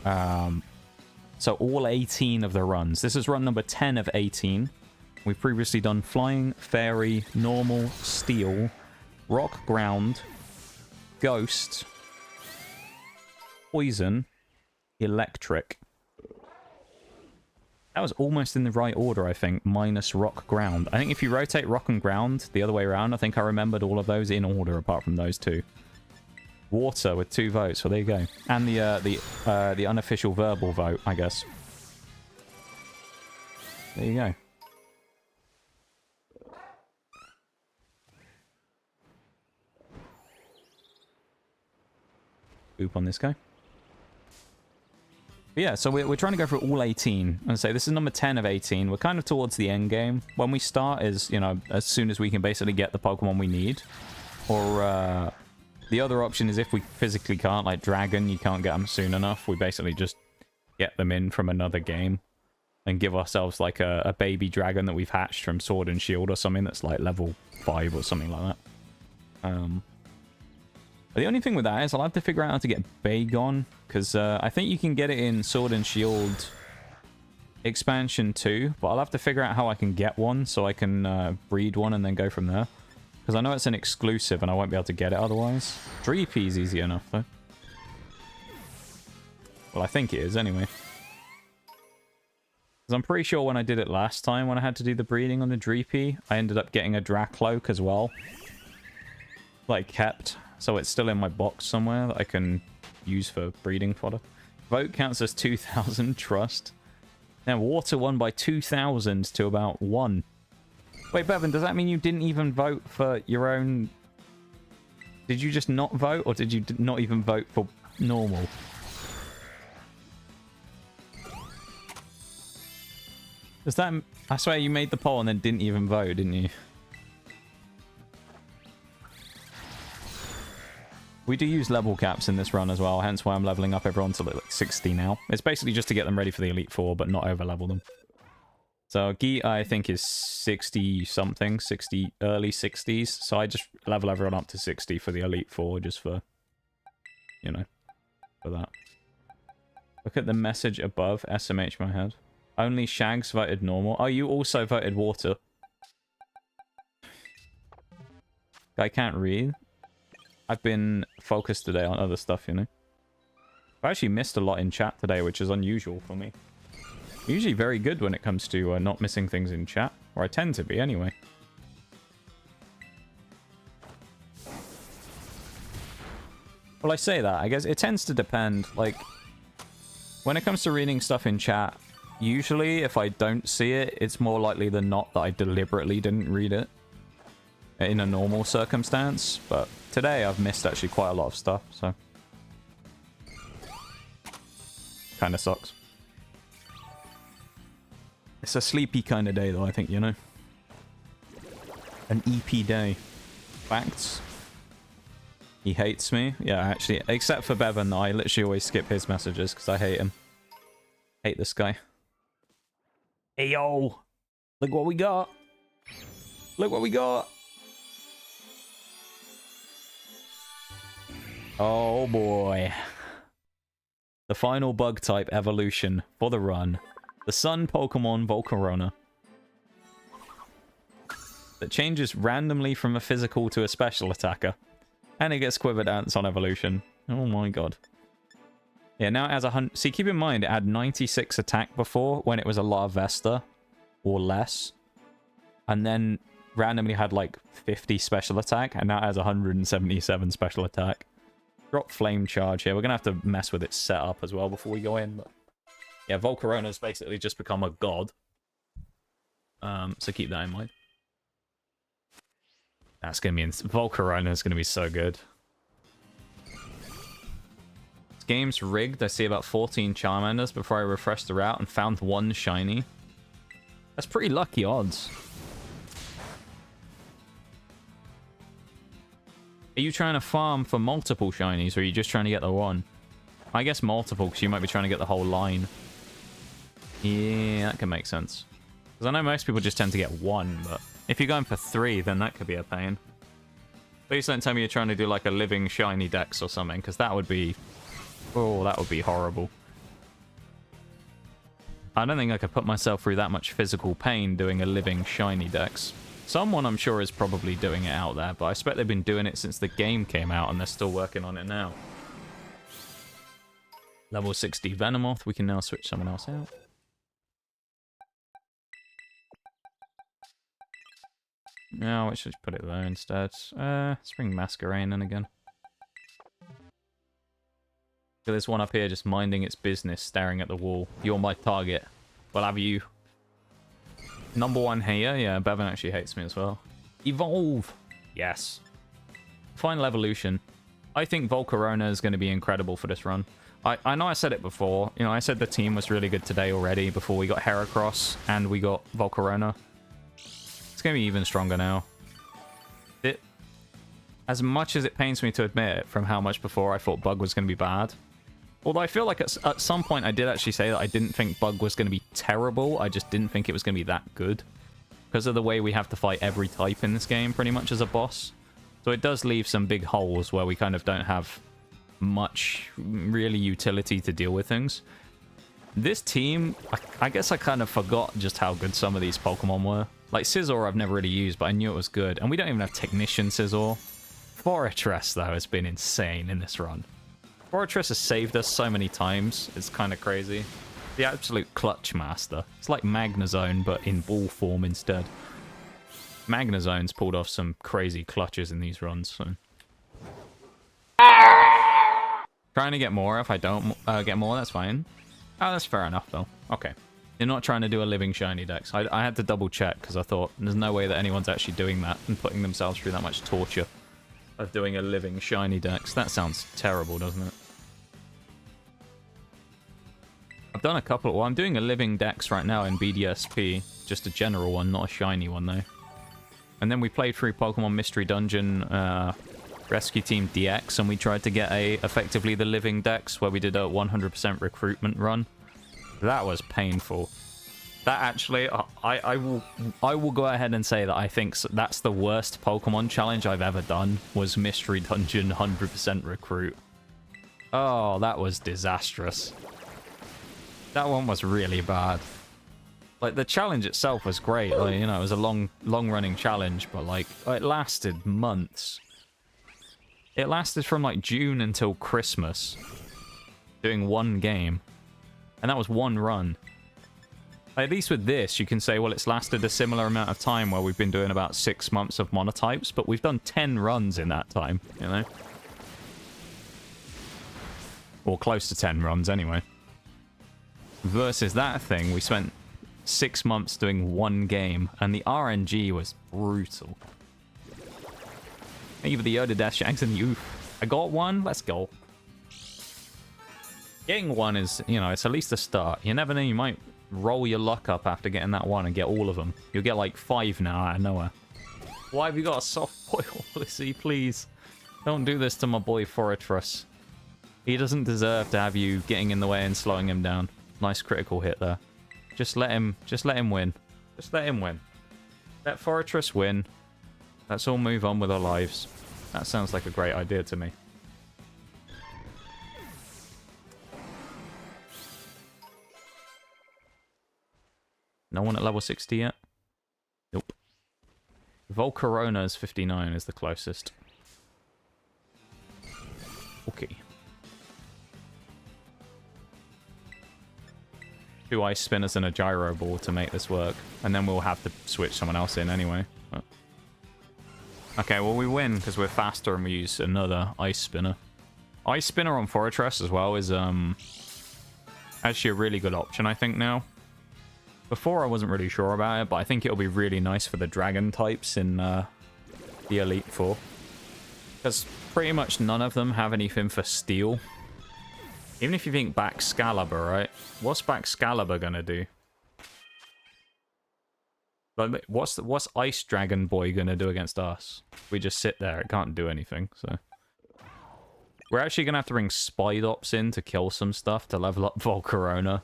So all 18 of the runs. This is run number 10 of 18. We've previously done Flying, Fairy, Normal, Steel, Rock, Ground, Ghost, Poison, Electric. That was almost in the right order, I think, minus Rock, Ground. I think if you rotate Rock and Ground the other way around, I think I remembered all of those in order apart from those two. Water with 2 votes, so there you go. And the unofficial verbal vote, I guess. There you go. Boop on this guy. But yeah, so we're trying to go for all 18. And say this is number 10 of 18. We're kind of towards the end game. When we start is, you know, as soon as we can basically get the Pokemon we need. Or the other option is if we physically can't, like Dragon, you can't get them soon enough. We basically just get them in from another game. And give ourselves like a baby dragon that we've hatched from Sword and Shield or something that's like level 5 or something like that. The only thing with that is I'll have to figure out how to get Bagon, because I think you can get it in Sword and Shield expansion too, but I'll have to figure out how I can get one so I can breed one and then go from there. Because I know it's an exclusive and I won't be able to get it otherwise. Dreepy's easy enough though. Well, I think it is anyway. Because I'm pretty sure when I did it last time, when I had to do the breeding on the Dreepy, I ended up getting a Dracloak as well. Like, kept. So it's still in my box somewhere that I can use for breeding fodder. Vote counts as 2,000 trust. Now, water won by 2,000 to about 1. Wait, Bevan, does that mean you didn't even vote for your own... Did you just not vote, or did you not even vote for normal? Does that... I swear you made the poll and then didn't even vote, didn't you? We do use level caps in this run as well, hence why I'm leveling up everyone to like 60 now. It's basically just to get them ready for the Elite Four, but not over-level them. So Gi, I think, is 60-something, 60, early 60s. So I just level everyone up to 60 for the Elite Four, just for, you know, for that. Look at the message above, SMH my head. Only Shags voted normal. Oh, you also voted water. I can't read. I've been focused today on other stuff, you know. I actually missed a lot in chat today, which is unusual for me. I'm usually very good when it comes to not missing things in chat. Or I tend to be, anyway. Well, I say that. I guess it tends to depend. Like, when it comes to reading stuff in chat, usually if I don't see it, it's more likely than not that I deliberately didn't read it. In a normal circumstance, but today I've missed actually quite a lot of stuff, so kind of sucks. It's a sleepy kind of day though, I think, you know. An EP day. Facts. He hates me. Yeah, actually, except for Bevan, I literally always skip his messages because I hate him. Hate this guy. Hey yo! Look what we got! Look what we got! Oh boy. The final bug type evolution for the run. The sun Pokemon Volcarona. That changes randomly from a physical to a special attacker. And it gets Quiver Dance on evolution. Oh my god. Yeah, now it has 100... See, keep in mind, it had 96 attack before when it was a Larvesta. Or less. And then randomly had like 50 special attack, and now it has 177 special attack. Drop Flame Charge here. We're going to have to mess with its setup as well before we go in. But yeah, Volcarona's basically just become a god. So keep that in mind. That's going to be... Volcarona's going to be so good. This game's rigged. I see about 14 Charmanders before I refreshed the route and found one shiny. That's pretty lucky odds. Are you trying to farm for multiple shinies, or are you just trying to get the one? I guess multiple, because you might be trying to get the whole line. Yeah, that can make sense. Because I know most people just tend to get one, but if you're going for 3, then that could be a pain. Please don't tell me you're trying to do like a living shiny dex or something, because that would be... Oh, that would be horrible. I don't think I could put myself through that much physical pain doing a living shiny dex. Someone, I'm sure, is probably doing it out there, but I expect they've been doing it since the game came out, and they're still working on it now. Level 60 Venomoth. We can now switch someone else out. No, we should put it there instead. Let's bring Masquerain in again. There's one up here just minding its business, staring at the wall. You're my target. We'll have you. Number 1 here. Yeah, Bevan actually hates me as well. Evolve! Yes. Final evolution. I think Volcarona is going to be incredible for this run. I know I said it before. You know, I said the team was really good today already before we got Herracross and we got Volcarona. It's going to be even stronger now. As much as it pains me to admit from how much before I thought Bug was going to be bad. Although I feel like at some point I did actually say that I didn't think Bug was going to be terrible. I just didn't think it was going to be that good. Because of the way we have to fight every type in this game pretty much as a boss. So it does leave some big holes where we kind of don't have much really utility to deal with things. This team, I guess I kind of forgot just how good some of these Pokemon were. Like Scizor I've never really used, but I knew it was good. And we don't even have Technician Scizor. Forretress, though, has been insane in this run. Forretress has saved us so many times. It's kind of crazy. The absolute clutch master. It's like Magnezone, but in ball form instead. Magnezone's pulled off some crazy clutches in these runs. So. Trying to get more. If I don't get more, that's fine. Oh, that's fair enough, though. Okay. You're not trying to do a living shiny dex. I had to double check, because I thought there's no way that anyone's actually doing that and putting themselves through that much torture of doing a living shiny dex. That sounds terrible, doesn't it? I've done a couple. Well, I'm doing a living dex right now in BDSP. Just a general one, not a shiny one, though. And then we played through Pokemon Mystery Dungeon Rescue Team DX, and we tried to get effectively the living dex, where we did a 100% recruitment run. That was painful. That actually, I will go ahead and say that I think that's the worst Pokemon challenge I've ever done, was Mystery Dungeon 100% recruit. Oh, that was disastrous. That one was really bad. Like, the challenge itself was great. Like, you know, it was a long-running challenge, but, like, it lasted months. It lasted from, like, June until Christmas, doing one game. And that was one run. At least with this, you can say, well, it's lasted a similar amount of time where we've been doing about 6 months of monotypes, but we've done 10 runs in that time, you know? Or close to 10 runs, anyway. Versus that thing, we spent 6 months doing one game, and the RNG was brutal. Even the Yoda Death Shanks and the Oof. I got one, let's go. Getting one is, you know, it's at least a start. You never know, you might roll your luck up after getting that one and get all of them. You'll get like 5 now out of nowhere. Why have you got a soft boil, Lissy? Please. Don't do this to my boy Forretress. He doesn't deserve to have you getting in the way and slowing him down. Nice critical hit there. Just let him win. Just let him win. Let Forretress win. Let's all move on with our lives. That sounds like a great idea to me. No one at level 60 yet? Nope. Volcarona's 59 is the closest. Okay. 2 ice spinners and a gyro ball to make this work. And then we'll have to switch someone else in anyway. But Okay, well, we win because we're faster and we use another Ice Spinner. Ice Spinner on Forretress as well is actually a really good option, I think, now. Before, I wasn't really sure about it, but I think it'll be really nice for the Dragon types in the Elite Four. Because pretty much none of them have anything for Steel. Even if you think Baxcalibur, right? What's Baxcalibur gonna do? Like, what's Ice Dragon Boy gonna do against us? We just sit there, it can't do anything, so... We're actually gonna have to bring Spidops in to kill some stuff to level up Volcarona.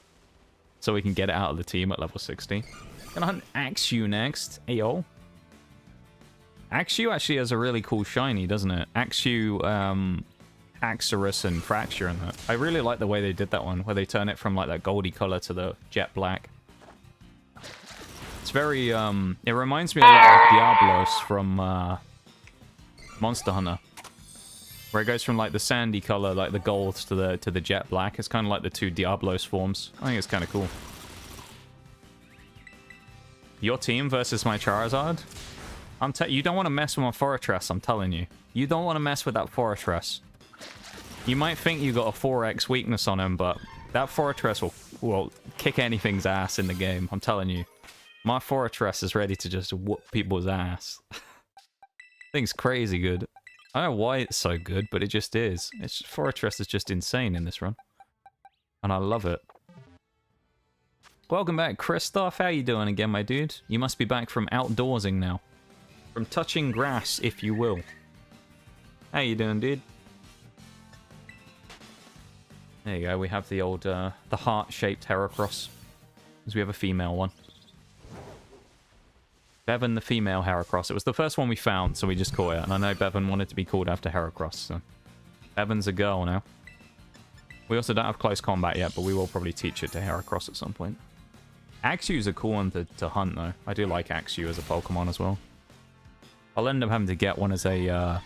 So we can get it out of the team at level 60. Gonna hunt Axew next. Ayo. Axew actually has a really cool shiny, doesn't it? Axew, Axorus and Fracture and that. I really like the way they did that one, where they turn it from like that goldy color to the jet black. It's very, it reminds me a lot of Diablos from Monster Hunter. Where it goes from like the sandy color, like the gold, to the jet black. It's kind of like the two Diablos forms. I think it's kind of cool. Your team versus my Charizard? You don't want to mess with my Forretress, I'm telling you. You don't want to mess with that Forretress. You might think you got a 4x weakness on him, but that Forretress will kick anything's ass in the game, I'm telling you. My Forretress is ready to just whoop people's ass. Thing's crazy good. I don't know why it's so good, but it just is. Forretress is just insane in this run. And I love it. Welcome back, Christoph. How you doing again, my dude? You must be back from outdoorsing now. From touching grass, if you will. How you doing, dude? There you go, we have the old, the heart-shaped Herracross. Because we have a female one. Bevan the female Herracross. It was the first one we found, so we just caught it. And I know Bevan wanted to be called after Herracross, so... Bevan's a girl now. We also don't have close combat yet, but we will probably teach it to Herracross at some point. Axew's a cool one to hunt, though. I do like Axew as a Pokemon as well. I'll end up having to get one as a,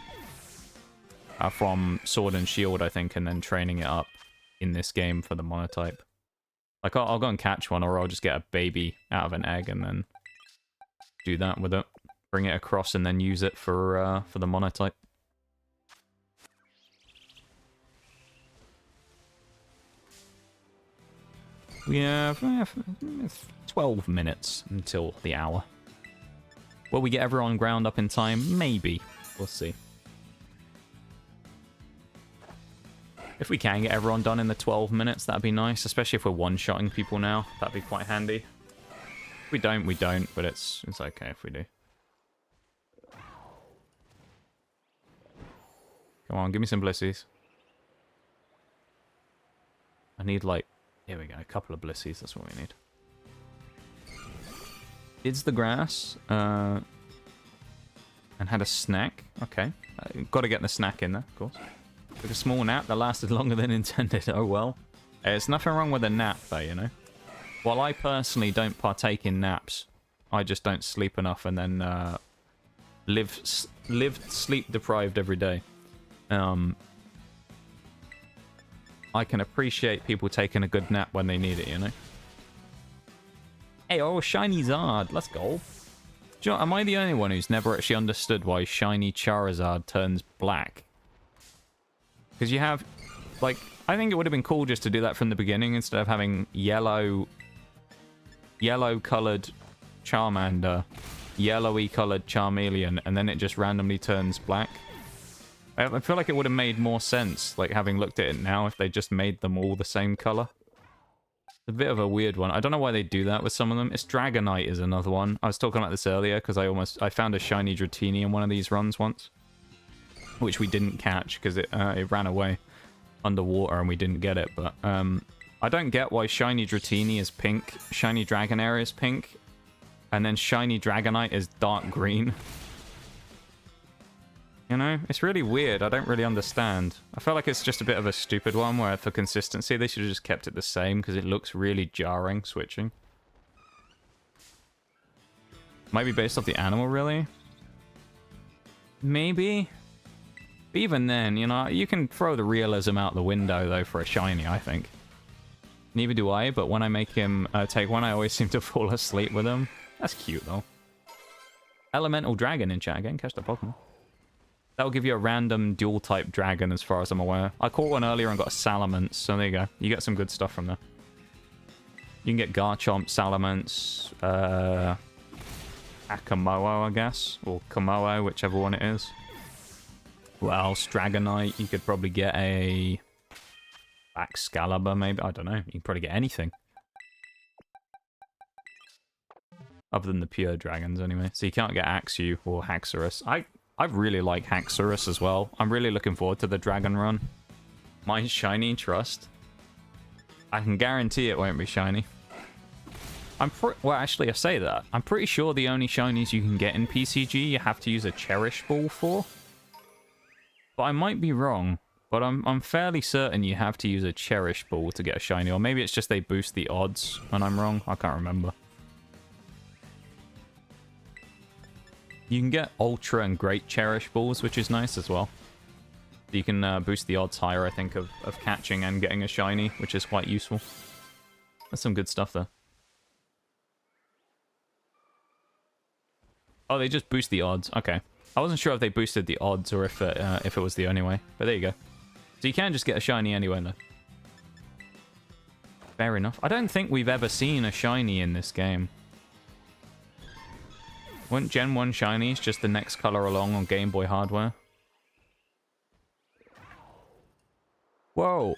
from Sword and Shield, I think, and then training it up in this game for the Monotype. Like, I'll go and catch one, or I'll just get a baby out of an egg and then do that with it. Bring it across and then use it for the Monotype. We have 12 minutes until the hour. Will we get everyone ground up in time? Maybe. We'll see. If we can get everyone done in the 12 minutes, that'd be nice. Especially if we're one-shotting people now. That'd be quite handy. If we don't, we don't. But it's okay if we do. Come on, give me some blissies. I need, like... Here we go, a couple of blissies. That's what we need. It's the grass. And had a snack. Okay. Got to get the snack in there, of course. Took a small nap that lasted longer than intended. Oh well. There's nothing wrong with a nap, though, you know. While I personally don't partake in naps, I just don't sleep enough and then live sleep deprived every day. I can appreciate people taking a good nap when they need it, you know. Hey, oh, shiny Zard. Let's go. Do you know, am I the only one who's never actually understood why shiny Charizard turns black? Because you have, like, I think it would have been cool just to do that from the beginning instead of having yellow-colored Charmander, yellowy-colored Charmeleon, and then it just randomly turns black. I feel like it would have made more sense, like, having looked at it now, if they just made them all the same color. It's a bit of a weird one. I don't know why they do that with some of them. It's Dragonite is another one. I was talking about this earlier, because I found a shiny Dratini in one of these runs once. Which we didn't catch, because it ran away underwater and we didn't get it, but I don't get why shiny Dratini is pink, shiny Dragonair is pink, and then shiny Dragonite is dark green. You know, it's really weird. I don't really understand. I feel like it's just a bit of a stupid one where for consistency they should have just kept it the same because it looks really jarring switching. Might be based off the animal, really? Maybe. But even then, you know, you can throw the realism out the window though for a shiny, I think. Neither do I, but when I make him take one, I always seem to fall asleep with him. That's cute though. Elemental Dragon in chat again, catch the Pokemon. That'll give you a random dual-type dragon, as far as I'm aware. I caught one earlier and got a Salamence, so there you go. You get some good stuff from there. You can get Garchomp, Salamence, Akamoa, I guess. Or Komoa, whichever one it is. What else? Dragonite. You could probably get a... Excalibur, maybe? I don't know. You can probably get anything. Other than the pure dragons, anyway. So you can't get Axew or Haxorus. I really like Haxorus as well. I'm really looking forward to the dragon run. Mine's shiny, trust. I can guarantee it won't be shiny. Well, actually, I say that. I'm pretty sure the only shinies you can get in PCG you have to use a Cherish Ball for. But I might be wrong. But I'm fairly certain you have to use a Cherish Ball to get a shiny. Or maybe it's just they boost the odds and I'm wrong. I can't remember. You can get Ultra and Great Cherish Balls, which is nice as well. You can boost the odds higher, I think, of catching and getting a shiny, which is quite useful. That's some good stuff there. Oh, they just boost the odds. Okay. I wasn't sure if they boosted the odds or if it was the only way. But there you go. So you can just get a shiny anyway, though. Fair enough. I don't think we've ever seen a shiny in this game. Weren't Gen 1 shinies just the next color along on Game Boy hardware? Whoa.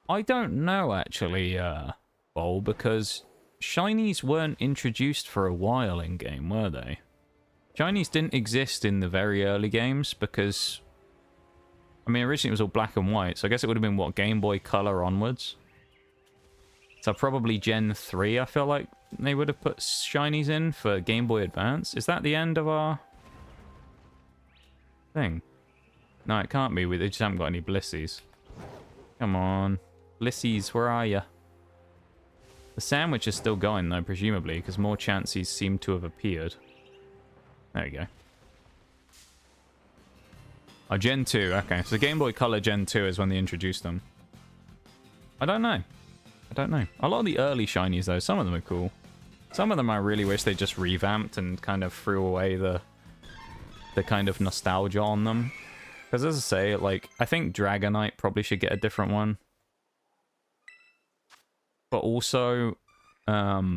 I don't know, actually, Bol, because shinies weren't introduced for a while in-game, were they? Shinies didn't exist in the very early games because... I mean, originally it was all black and white, so I guess it would have been, what, Game Boy Color onwards? So probably Gen 3, I feel like they would have put shinies in for Game Boy Advance. Is that the end of our thing? No, it can't be. They just haven't got any Blissies. Come on. Blissies, where are you? The sandwich is still going, though, presumably, because more Chanseys seem to have appeared. There we go. Oh, Gen 2. Okay, so Game Boy Color Gen 2 is when they introduced them. I don't know. I don't know. A lot of the early shinies, though, some of them are cool. Some of them I really wish they just revamped and kind of threw away the kind of nostalgia on them. Because as I say, like, I think Dragonite probably should get a different one. But also, for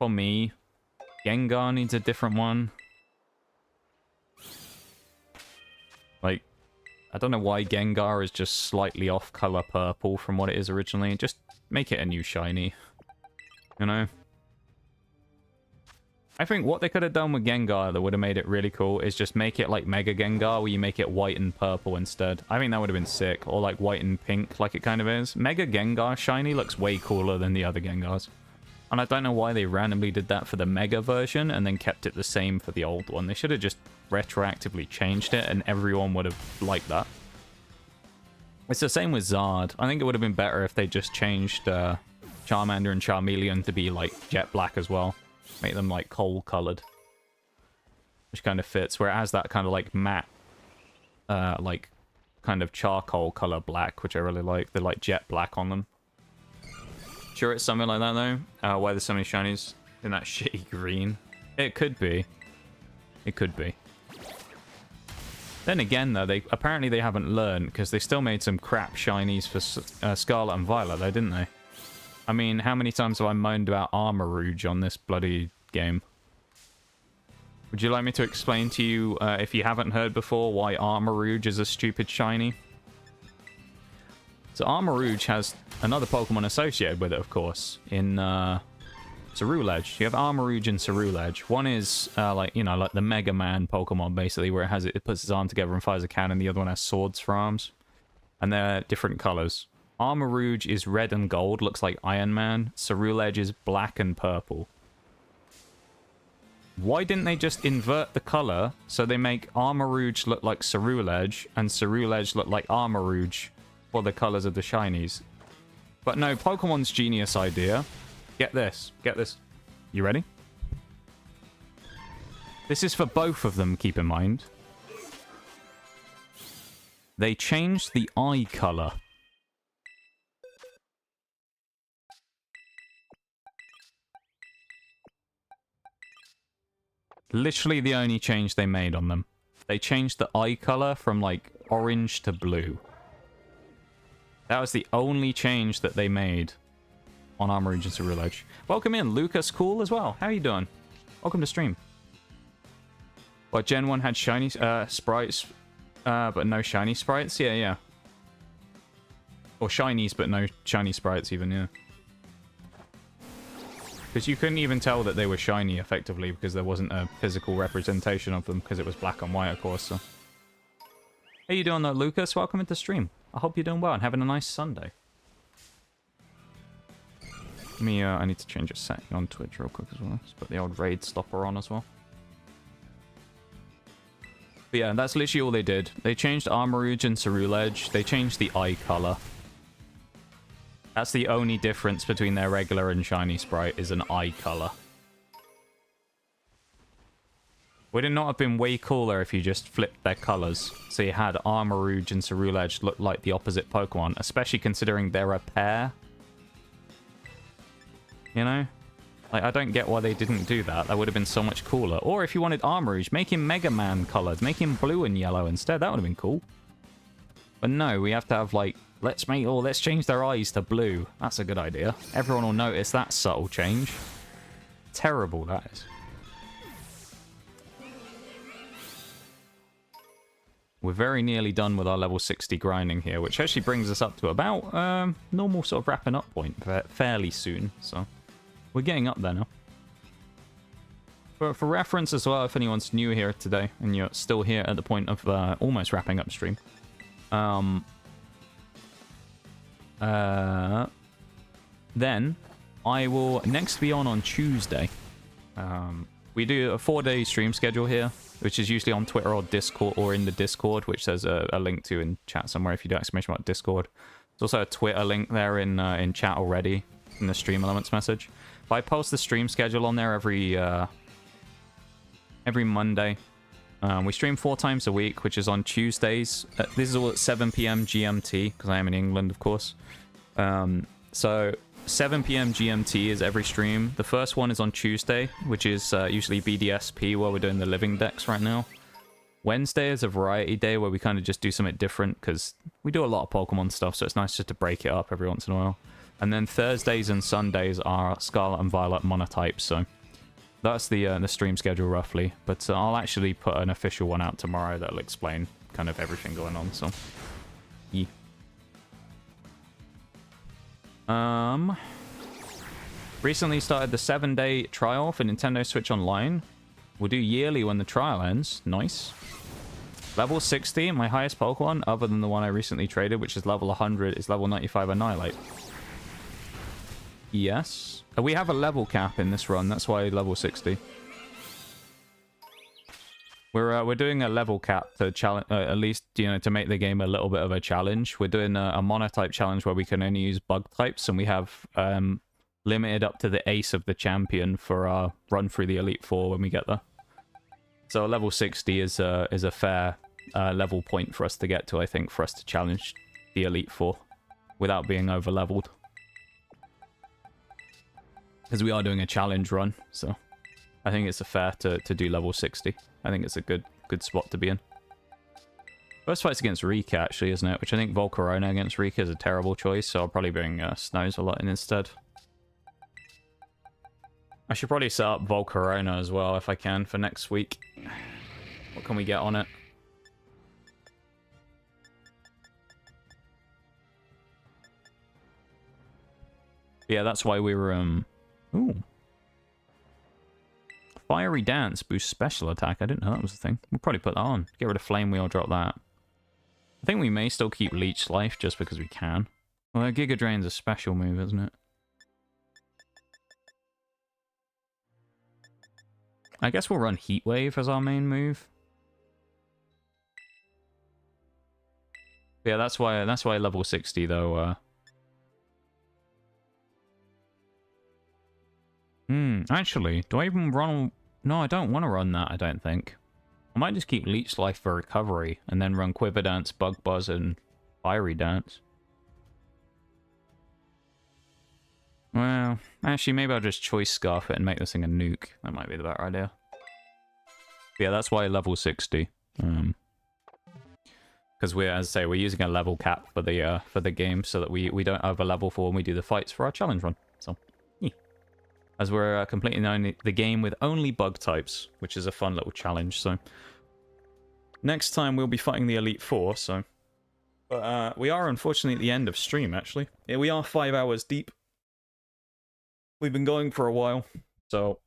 me, Gengar needs a different one. Like, I don't know why Gengar is just slightly off color purple from what it is originally. Just make it a new shiny. You know? I think what they could have done with Gengar that would have made it really cool is just make it like Mega Gengar, where you make it white and purple instead. I think that would have been sick. Or like white and pink, like it kind of is. Mega Gengar shiny looks way cooler than the other Gengars. And I don't know why they randomly did that for the Mega version and then kept it the same for the old one. They should have just retroactively changed it and everyone would have liked that. It's the same with Zard. I think it would have been better if they just changed Charmander and Charmeleon to be like jet black as well. Make them like coal colored. Which kind of fits, where it has that kind of like matte, like kind of charcoal color black, which I really like. They're like jet black on them. Sure it's something like that though? Why there's so many shinies in that shitty green? It could be. It could be. Then again though, apparently they haven't learned, because they still made some crap shinies for Scarlet and Violet though, didn't they? I mean, how many times have I moaned about Armor Rouge on this bloody game? Would you like me to explain to you, if you haven't heard before, why Armor Rouge is a stupid shiny? So Armor Rouge has another Pokemon associated with it, of course, in Cerulege. You have Armor Rouge and Cerulege. One is, like, you know, like the Mega Man Pokemon, basically, where it puts its arm together and fires a cannon. The other one has swords for arms. And they're different colors. Armor Rouge is red and gold, looks like Iron Man. Cerulege is black and purple. Why didn't they just invert the color so they make Armor Rouge look like Cerulege and Cerulege look like Armor Rouge for the colors of the shinies? But no, Pokemon's genius idea. Get this. Get this. You ready? This is for both of them, keep in mind. They changed the eye color. Literally the only change they made on them. They changed the eye color from, like, orange to blue. That was the only change that they made on Armor Agency Rule Edge. Welcome in, Lucas Cool as well. How you doing? Welcome to stream. What, Gen 1 had shiny sprites, but no shiny sprites? Yeah, yeah. Or shinies, but no shiny sprites even, yeah. Because you couldn't even tell that they were shiny, effectively, because there wasn't a physical representation of them, because it was black and white, of course, so. How you doing, though, Lucas? Welcome into stream. I hope you're doing well and having a nice Sunday. I need to change a setting on Twitch real quick as well. Let's put the old raid stopper on as well. But yeah, that's literally all they did. They changed Armourouge and Cerule Edge. They changed the eye color. That's the only difference between their regular and shiny sprite, is an eye color. Would it not have been way cooler if you just flipped their colors? So you had Armourouge and Cerule Edge look like the opposite Pokemon, especially considering they're a pair. You know? Like, I don't get why they didn't do that. That would have been so much cooler. Or if you wanted Armourouge, make him Mega Man colored. Make him blue and yellow instead. That would have been cool. But no, we have to have, like, let's change their eyes to blue. That's a good idea. Everyone will notice that subtle change. Terrible, that is. We're very nearly done with our level 60 grinding here, which actually brings us up to about normal sort of wrapping up point fairly soon. So we're getting up there now. For reference as well, if anyone's new here today and you're still here at the point of almost wrapping up stream, then I will next be on Tuesday. We do a 4-day stream schedule here, which is usually on Twitter or Discord, or in the Discord, which there's a link to in chat somewhere if you do exclamation mark Discord. There's also a Twitter link there in chat already in the Stream Elements message. But I post the stream schedule on there every Monday. We stream 4 times a week, which is on Tuesdays. This is all at 7 p.m. GMT, because I am in England, of course. So 7 p.m. GMT is every stream. The first one is on Tuesday, which is usually BDSP, where we're doing the living decks right now. Wednesday is a variety day where we kind of just do something different, because we do a lot of Pokemon stuff, so it's nice just to break it up every once in a while. And then Thursdays and Sundays are Scarlet and Violet Monotype, so that's the stream schedule roughly. But I'll actually put an official one out tomorrow that'll explain kind of everything going on, so yeah. Recently started the 7-day trial for Nintendo Switch Online. We'll do yearly when the trial ends. Nice. Level 60, my highest Pokemon, other than the one I recently traded, which is level 100, is level 95 Annihilate. Yes. We have a level cap in this run, that's why level 60. We're doing a level cap to challenge, at least, you know, to make the game a little bit of a challenge. We're doing a monotype challenge where we can only use bug types, and we have limited up to the ace of the champion for our run through the Elite Four when we get there. So level 60 is a fair level point for us to get to, I think, for us to challenge the Elite Four without being over leveled. Because we are doing a challenge run, so I think it's fair to do level 60. I think it's a good spot to be in. First fight's against Rika, actually, isn't it? Which I think Volcarona against Rika is a terrible choice, so I'll probably bring Snows in instead. I should probably set up Volcarona as well, if I can, for next week. What can we get on it? Yeah, that's why we were, Ooh. Fiery Dance boosts special attack. I didn't know that was a thing. We'll probably put that on. Get rid of Flame Wheel, drop that. I think we may still keep Leech Life just because we can. Well, Giga Drain's a special move, isn't it? I guess we'll run Heat Wave as our main move. Yeah, that's why level 60 though. Actually, do I even run? No, I don't want to run that, I don't think. I might just keep Leech Life for recovery and then run Quiver Dance, Bug Buzz, and Fiery Dance. Well, actually, maybe I'll just Choice Scarf it and make this thing a nuke. That might be the better idea. Yeah, that's why level 60. Because we're, as I say, we're using a level cap for the game so that we don't over level for when we do the fights for our challenge run. So, yeah. As we're completing the game with only bug types, which is a fun little challenge. So, next time we'll be fighting the Elite Four. So, but we are unfortunately at the end of stream. Actually, yeah, we are 5 hours deep. We've been going for a while, so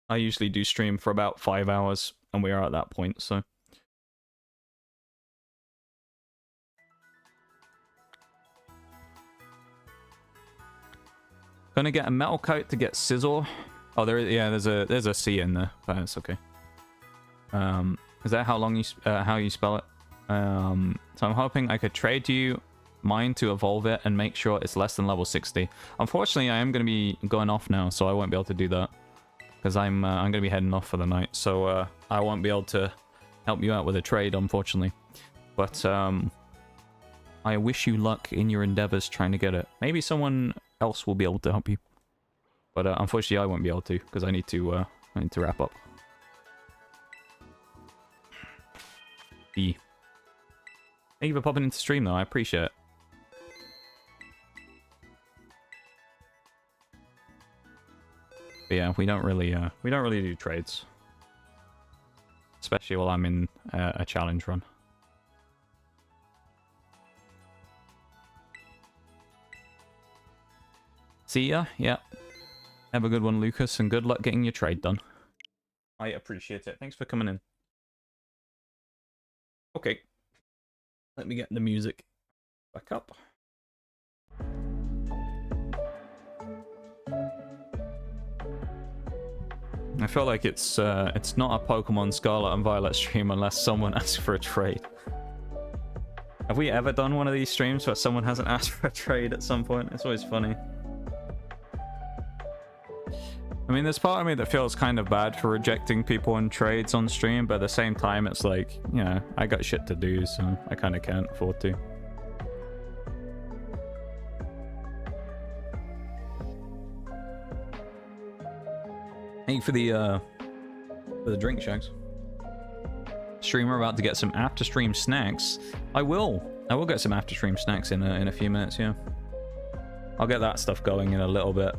I usually do stream for about 5 hours, and we are at that point. So. Gonna get a metal coat to get Scizor. Oh, there's a C in there, but it's okay. Is that how you spell it? So I'm hoping I could trade you mine to evolve it and make sure it's less than level 60. Unfortunately, I am gonna be going off now, so I won't be able to do that because I'm gonna be heading off for the night. So I won't be able to help you out with a trade, unfortunately. But I wish you luck in your endeavors trying to get it. Maybe someone else will be able to help you, but unfortunately I won't be able to because I need to wrap up. Thank you for popping into stream though, I appreciate it. But yeah, we don't really do trades, especially while I'm in a challenge run. See ya. Yeah. Have a good one, Lucas, and good luck getting your trade done. I appreciate it. Thanks for coming in. Okay. Let me get the music back up. I feel like it's not a Pokemon Scarlet and Violet stream unless someone asks for a trade. Have we ever done one of these streams where someone hasn't asked for a trade at some point? It's always funny. I mean, there's part of me that feels kind of bad for rejecting people on trades on stream, but at the same time, it's like, you know, I got shit to do, so I kind of can't afford to. Thank you for the drink, Shags. Streamer about to get some after stream snacks. I will get some after stream snacks in a few minutes. Yeah, I'll get that stuff going in a little bit.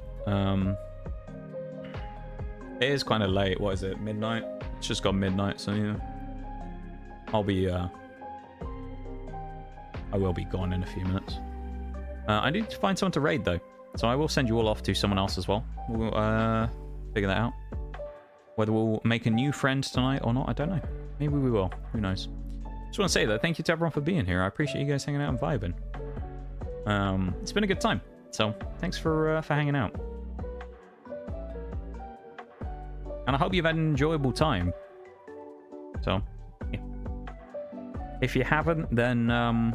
It is kind of late. What is it? Midnight? It's just gone midnight, so yeah. I will be gone in a few minutes. I need to find someone to raid though, so I will send you all off to someone else as well. We'll figure that out. Whether we'll make a new friend tonight or not, I don't know. Maybe we will. Who knows? Just want to say though, thank you to everyone for being here. I appreciate you guys hanging out and vibing. It's been a good time. So thanks for hanging out. And I hope you've had an enjoyable time. So, yeah. If you haven't, then, I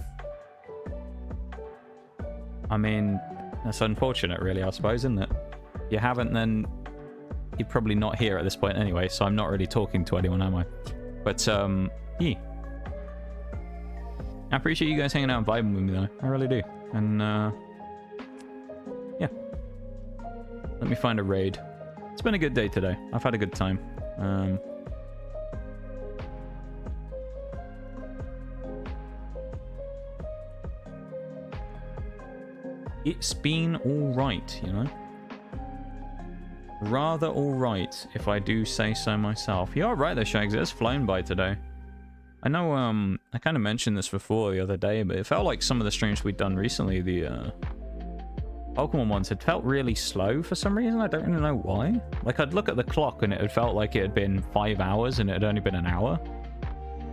mean, that's unfortunate, really, I suppose, isn't it? If you haven't, then you're probably not here at this point anyway, so I'm not really talking to anyone, am I? But, yeah. I appreciate you guys hanging out and vibing with me, though. I really do. And, yeah. Let me find a raid. It's been a good day today. I've had a good time. It's been alright, you know? Rather alright, if I do say so myself. You're right though, Shags. It's flown by today. I know, I kind of mentioned this before the other day, but it felt like some of the streams we'd done recently, the, Pokemon ones had felt really slow for some reason. I don't really know why. Like, I'd look at the clock and it had felt like it had been 5 hours and it had only been an hour.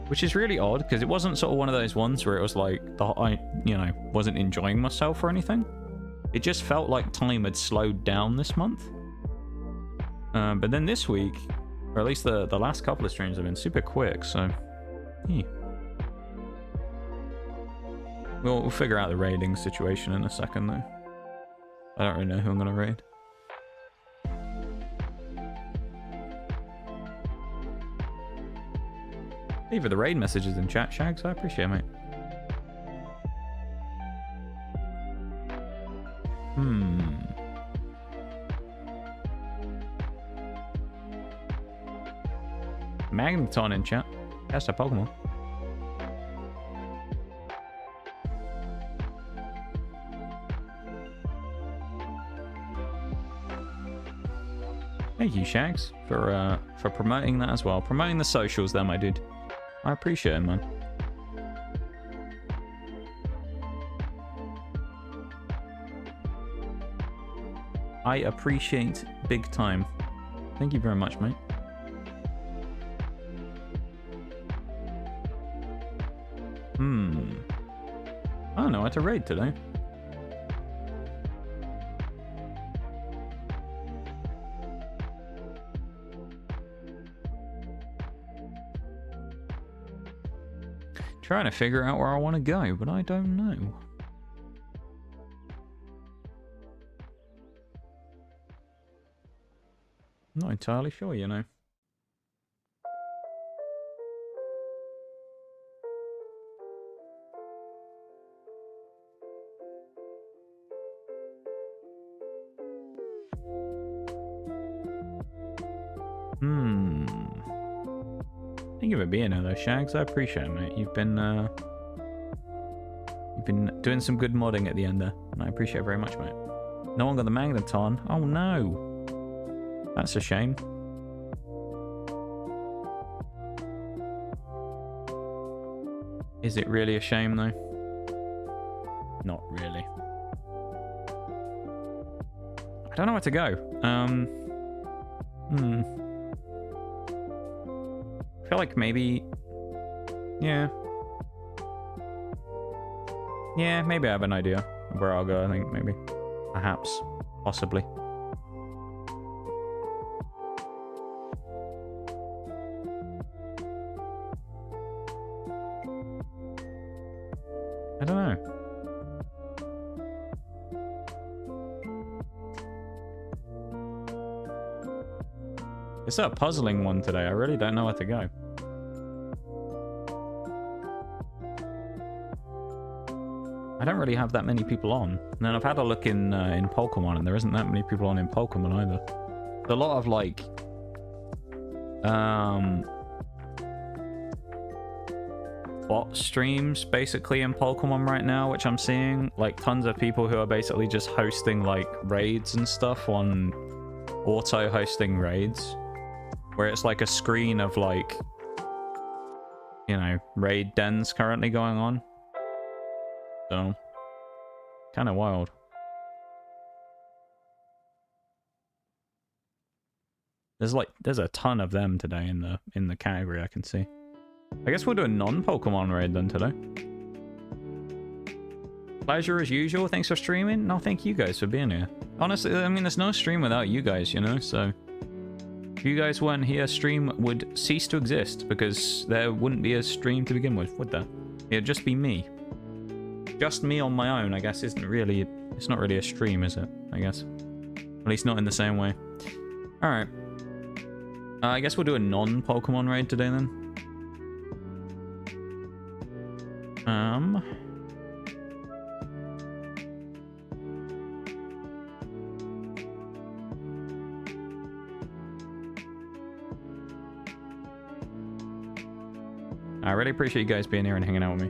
Which is really odd, because it wasn't sort of one of those ones where it was like, I, you know, wasn't enjoying myself or anything. It just felt like time had slowed down this month. But then this week, or at least the last couple of streams have been super quick, so... Yeah. We'll figure out the raiding situation in a second, though. I don't really know who I'm gonna raid. Thank you for the raid messages in chat, Shags. I appreciate it, mate. Magneton in chat. That's a Pokemon. Thank you, Shags, for promoting that as well. Promoting the socials there, my dude. I appreciate it, man. I appreciate big time. Thank you very much, mate. I don't know how to raid today. Trying to figure out where I want to go, but I don't know. Not entirely sure, you know. Thank you for being here, though, Shags. I appreciate it, mate. You've been doing some good modding at the end there, and I appreciate it very much, mate. No one got the Magneton. Oh no, that's a shame. Is it really a shame, though? Not really. I don't know where to go. I feel like maybe... Yeah, maybe I have an idea of where I'll go, I think, maybe. Perhaps. Possibly. I don't know. It's a puzzling one today. I really don't know where to go. I don't really have that many people on. And then I've had a look in Pokemon, and there isn't that many people on in Pokemon either. There's a lot of like bot streams basically in Pokemon right now, which I'm seeing. Like tons of people who are basically just hosting like raids and stuff on auto hosting raids, where it's like a screen of like, you know, raid dens currently going on. So, kind of wild. There's a ton of them today in the category I can see. I guess we'll do a non-Pokemon raid then today. Pleasure as usual. Thanks for streaming. No, thank you guys for being here. Honestly, I mean, there's no stream without you guys, you know, so if you guys weren't here, stream would cease to exist because there wouldn't be a stream to begin with, would there? It'd just be me. Just me on my own, I guess, it's not really a stream, is it? I guess. At least not in the same way. Alright. I guess we'll do a non-Pokemon raid today then. I really appreciate you guys being here and hanging out with me.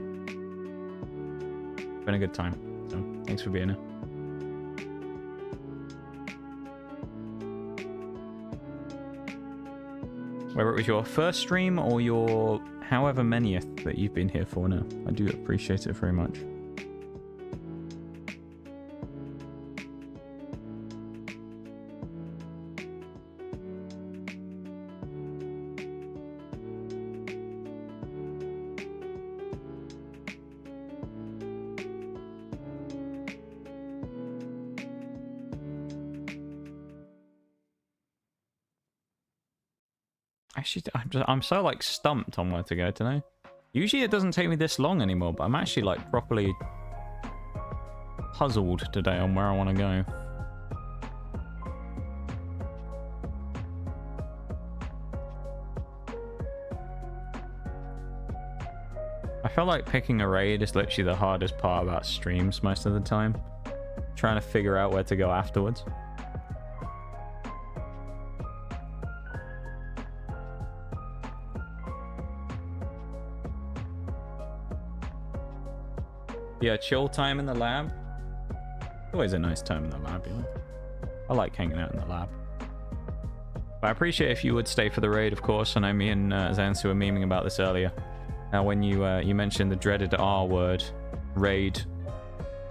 It's been a good time, so thanks for being here. Whether it was your first stream or your however manyth that you've been here for now, I do appreciate it very much. Actually, I'm so like stumped on where to go today. Usually it doesn't take me this long anymore, but I'm actually like properly puzzled today on where I want to go. I feel like picking a raid is literally the hardest part about streams most of the time. Trying to figure out where to go afterwards. Yeah, chill time in the lab. Always a nice time in the lab, you know. I like hanging out in the lab. But I appreciate if you would stay for the raid, of course. I know me and Zansu were memeing about this earlier. When you mentioned the dreaded R word, raid,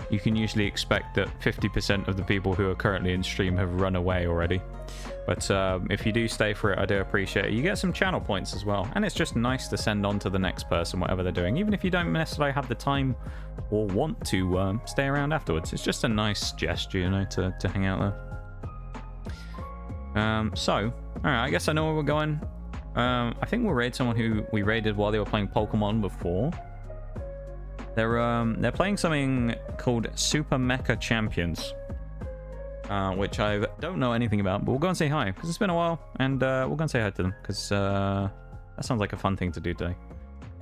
you can usually expect that 50% of the people who are currently in stream have run away already. But if you do stay for it, I do appreciate it. You get some channel points as well. And it's just nice to send on to the next person, whatever they're doing. Even if you don't necessarily have the time or want to stay around afterwards. It's just a nice gesture, you know, to hang out there. So, alright, I guess I know where we're going. I think we'll raid someone who we raided while they were playing Pokemon before. They're playing something called Super Mecha Champions. Which I don't know anything about, but we'll go and say hi, because it's been a while, and we'll go and say hi to them, because that sounds like a fun thing to do today.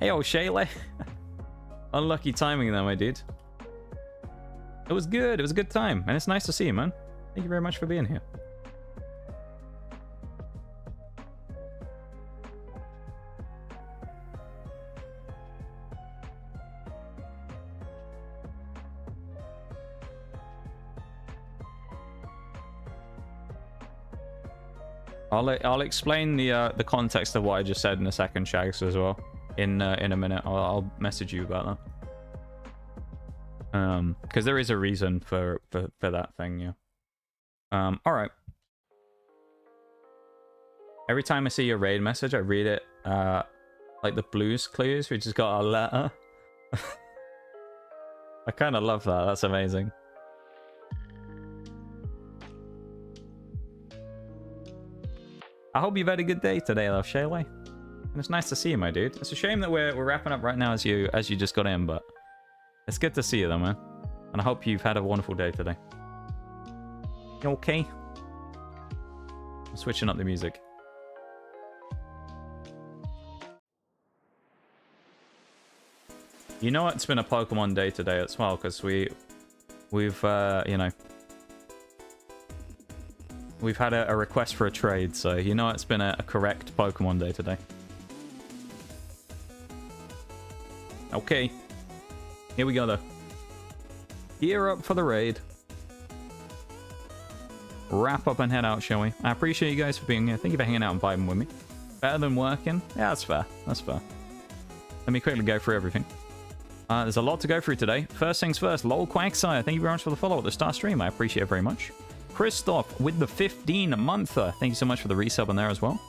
Hey, old Shayla. Unlucky timing there, my dude. It was good. It was a good time, and it's nice to see you, man. Thank you very much for being here. I'll explain the context of what I just said in a second, Shags, as well. In a minute, I'll message you about that. Because there is a reason for that thing, yeah. All right. Every time I see your raid message, I read it like the Blues Clues, which has got a letter. I kind of love that. That's amazing. I hope you've had a good day today, though, Shayley. And it's nice to see you, my dude. It's a shame that we're wrapping up right now as you just got in, but it's good to see you, though, man. And I hope you've had a wonderful day today. You okay? I'm switching up the music. You know what? It's been a Pokemon day today as well, because we've you know, we've had a request for a trade, so you know it's been a correct Pokemon day today. Okay. Here we go, though. Gear up for the raid. Wrap up and head out, shall we? I appreciate you guys for being here. Thank you for hanging out and vibing with me. Better than working? Yeah, that's fair. That's fair. Let me quickly go through everything. There's a lot to go through today. First things first, Lol Quagsire. Thank you very much for the follow at the start stream. I appreciate it very much. Christoph with the 15-monther. Thank you so much for the resub on there as well.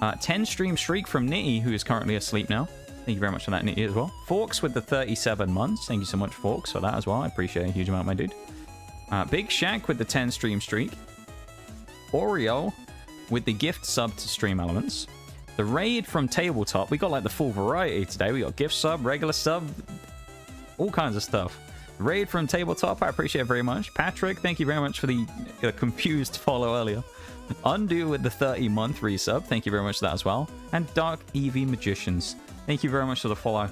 10-stream streak from Nitty, who is currently asleep now. Thank you very much for that, Nitty, as well. Forks with the 37 months. Thank you so much, Forks, for that as well. I appreciate it a huge amount, my dude. Big Shaq with the 10-stream streak. Oreo with the gift sub to Stream Elements. The raid from Tabletop. We got like the full variety today. We got gift sub, regular sub, all kinds of stuff. Raid from Tabletop, I appreciate it very much. Patrick, thank you very much for the confused follow earlier. Undo with the 30-month resub, thank you very much for that as well. And Dark Eevee Magicians, thank you very much for the follow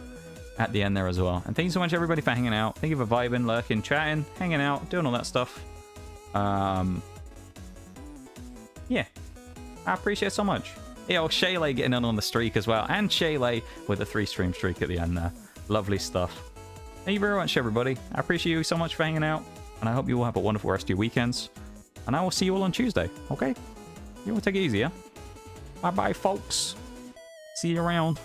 at the end there as well. And thank you so much, everybody, for hanging out. Thank you for vibing, lurking, chatting, hanging out, doing all that stuff. Yeah, I appreciate it so much. Yeah, well, Shaylay getting in on the streak as well. And Shaylay with a 3-stream streak at the end there. Lovely stuff. Thank you very much, everybody. I appreciate you so much for hanging out. And I hope you all have a wonderful rest of your weekends. And I will see you all on Tuesday, okay? You all take it easy, yeah? Bye-bye, folks. See you around.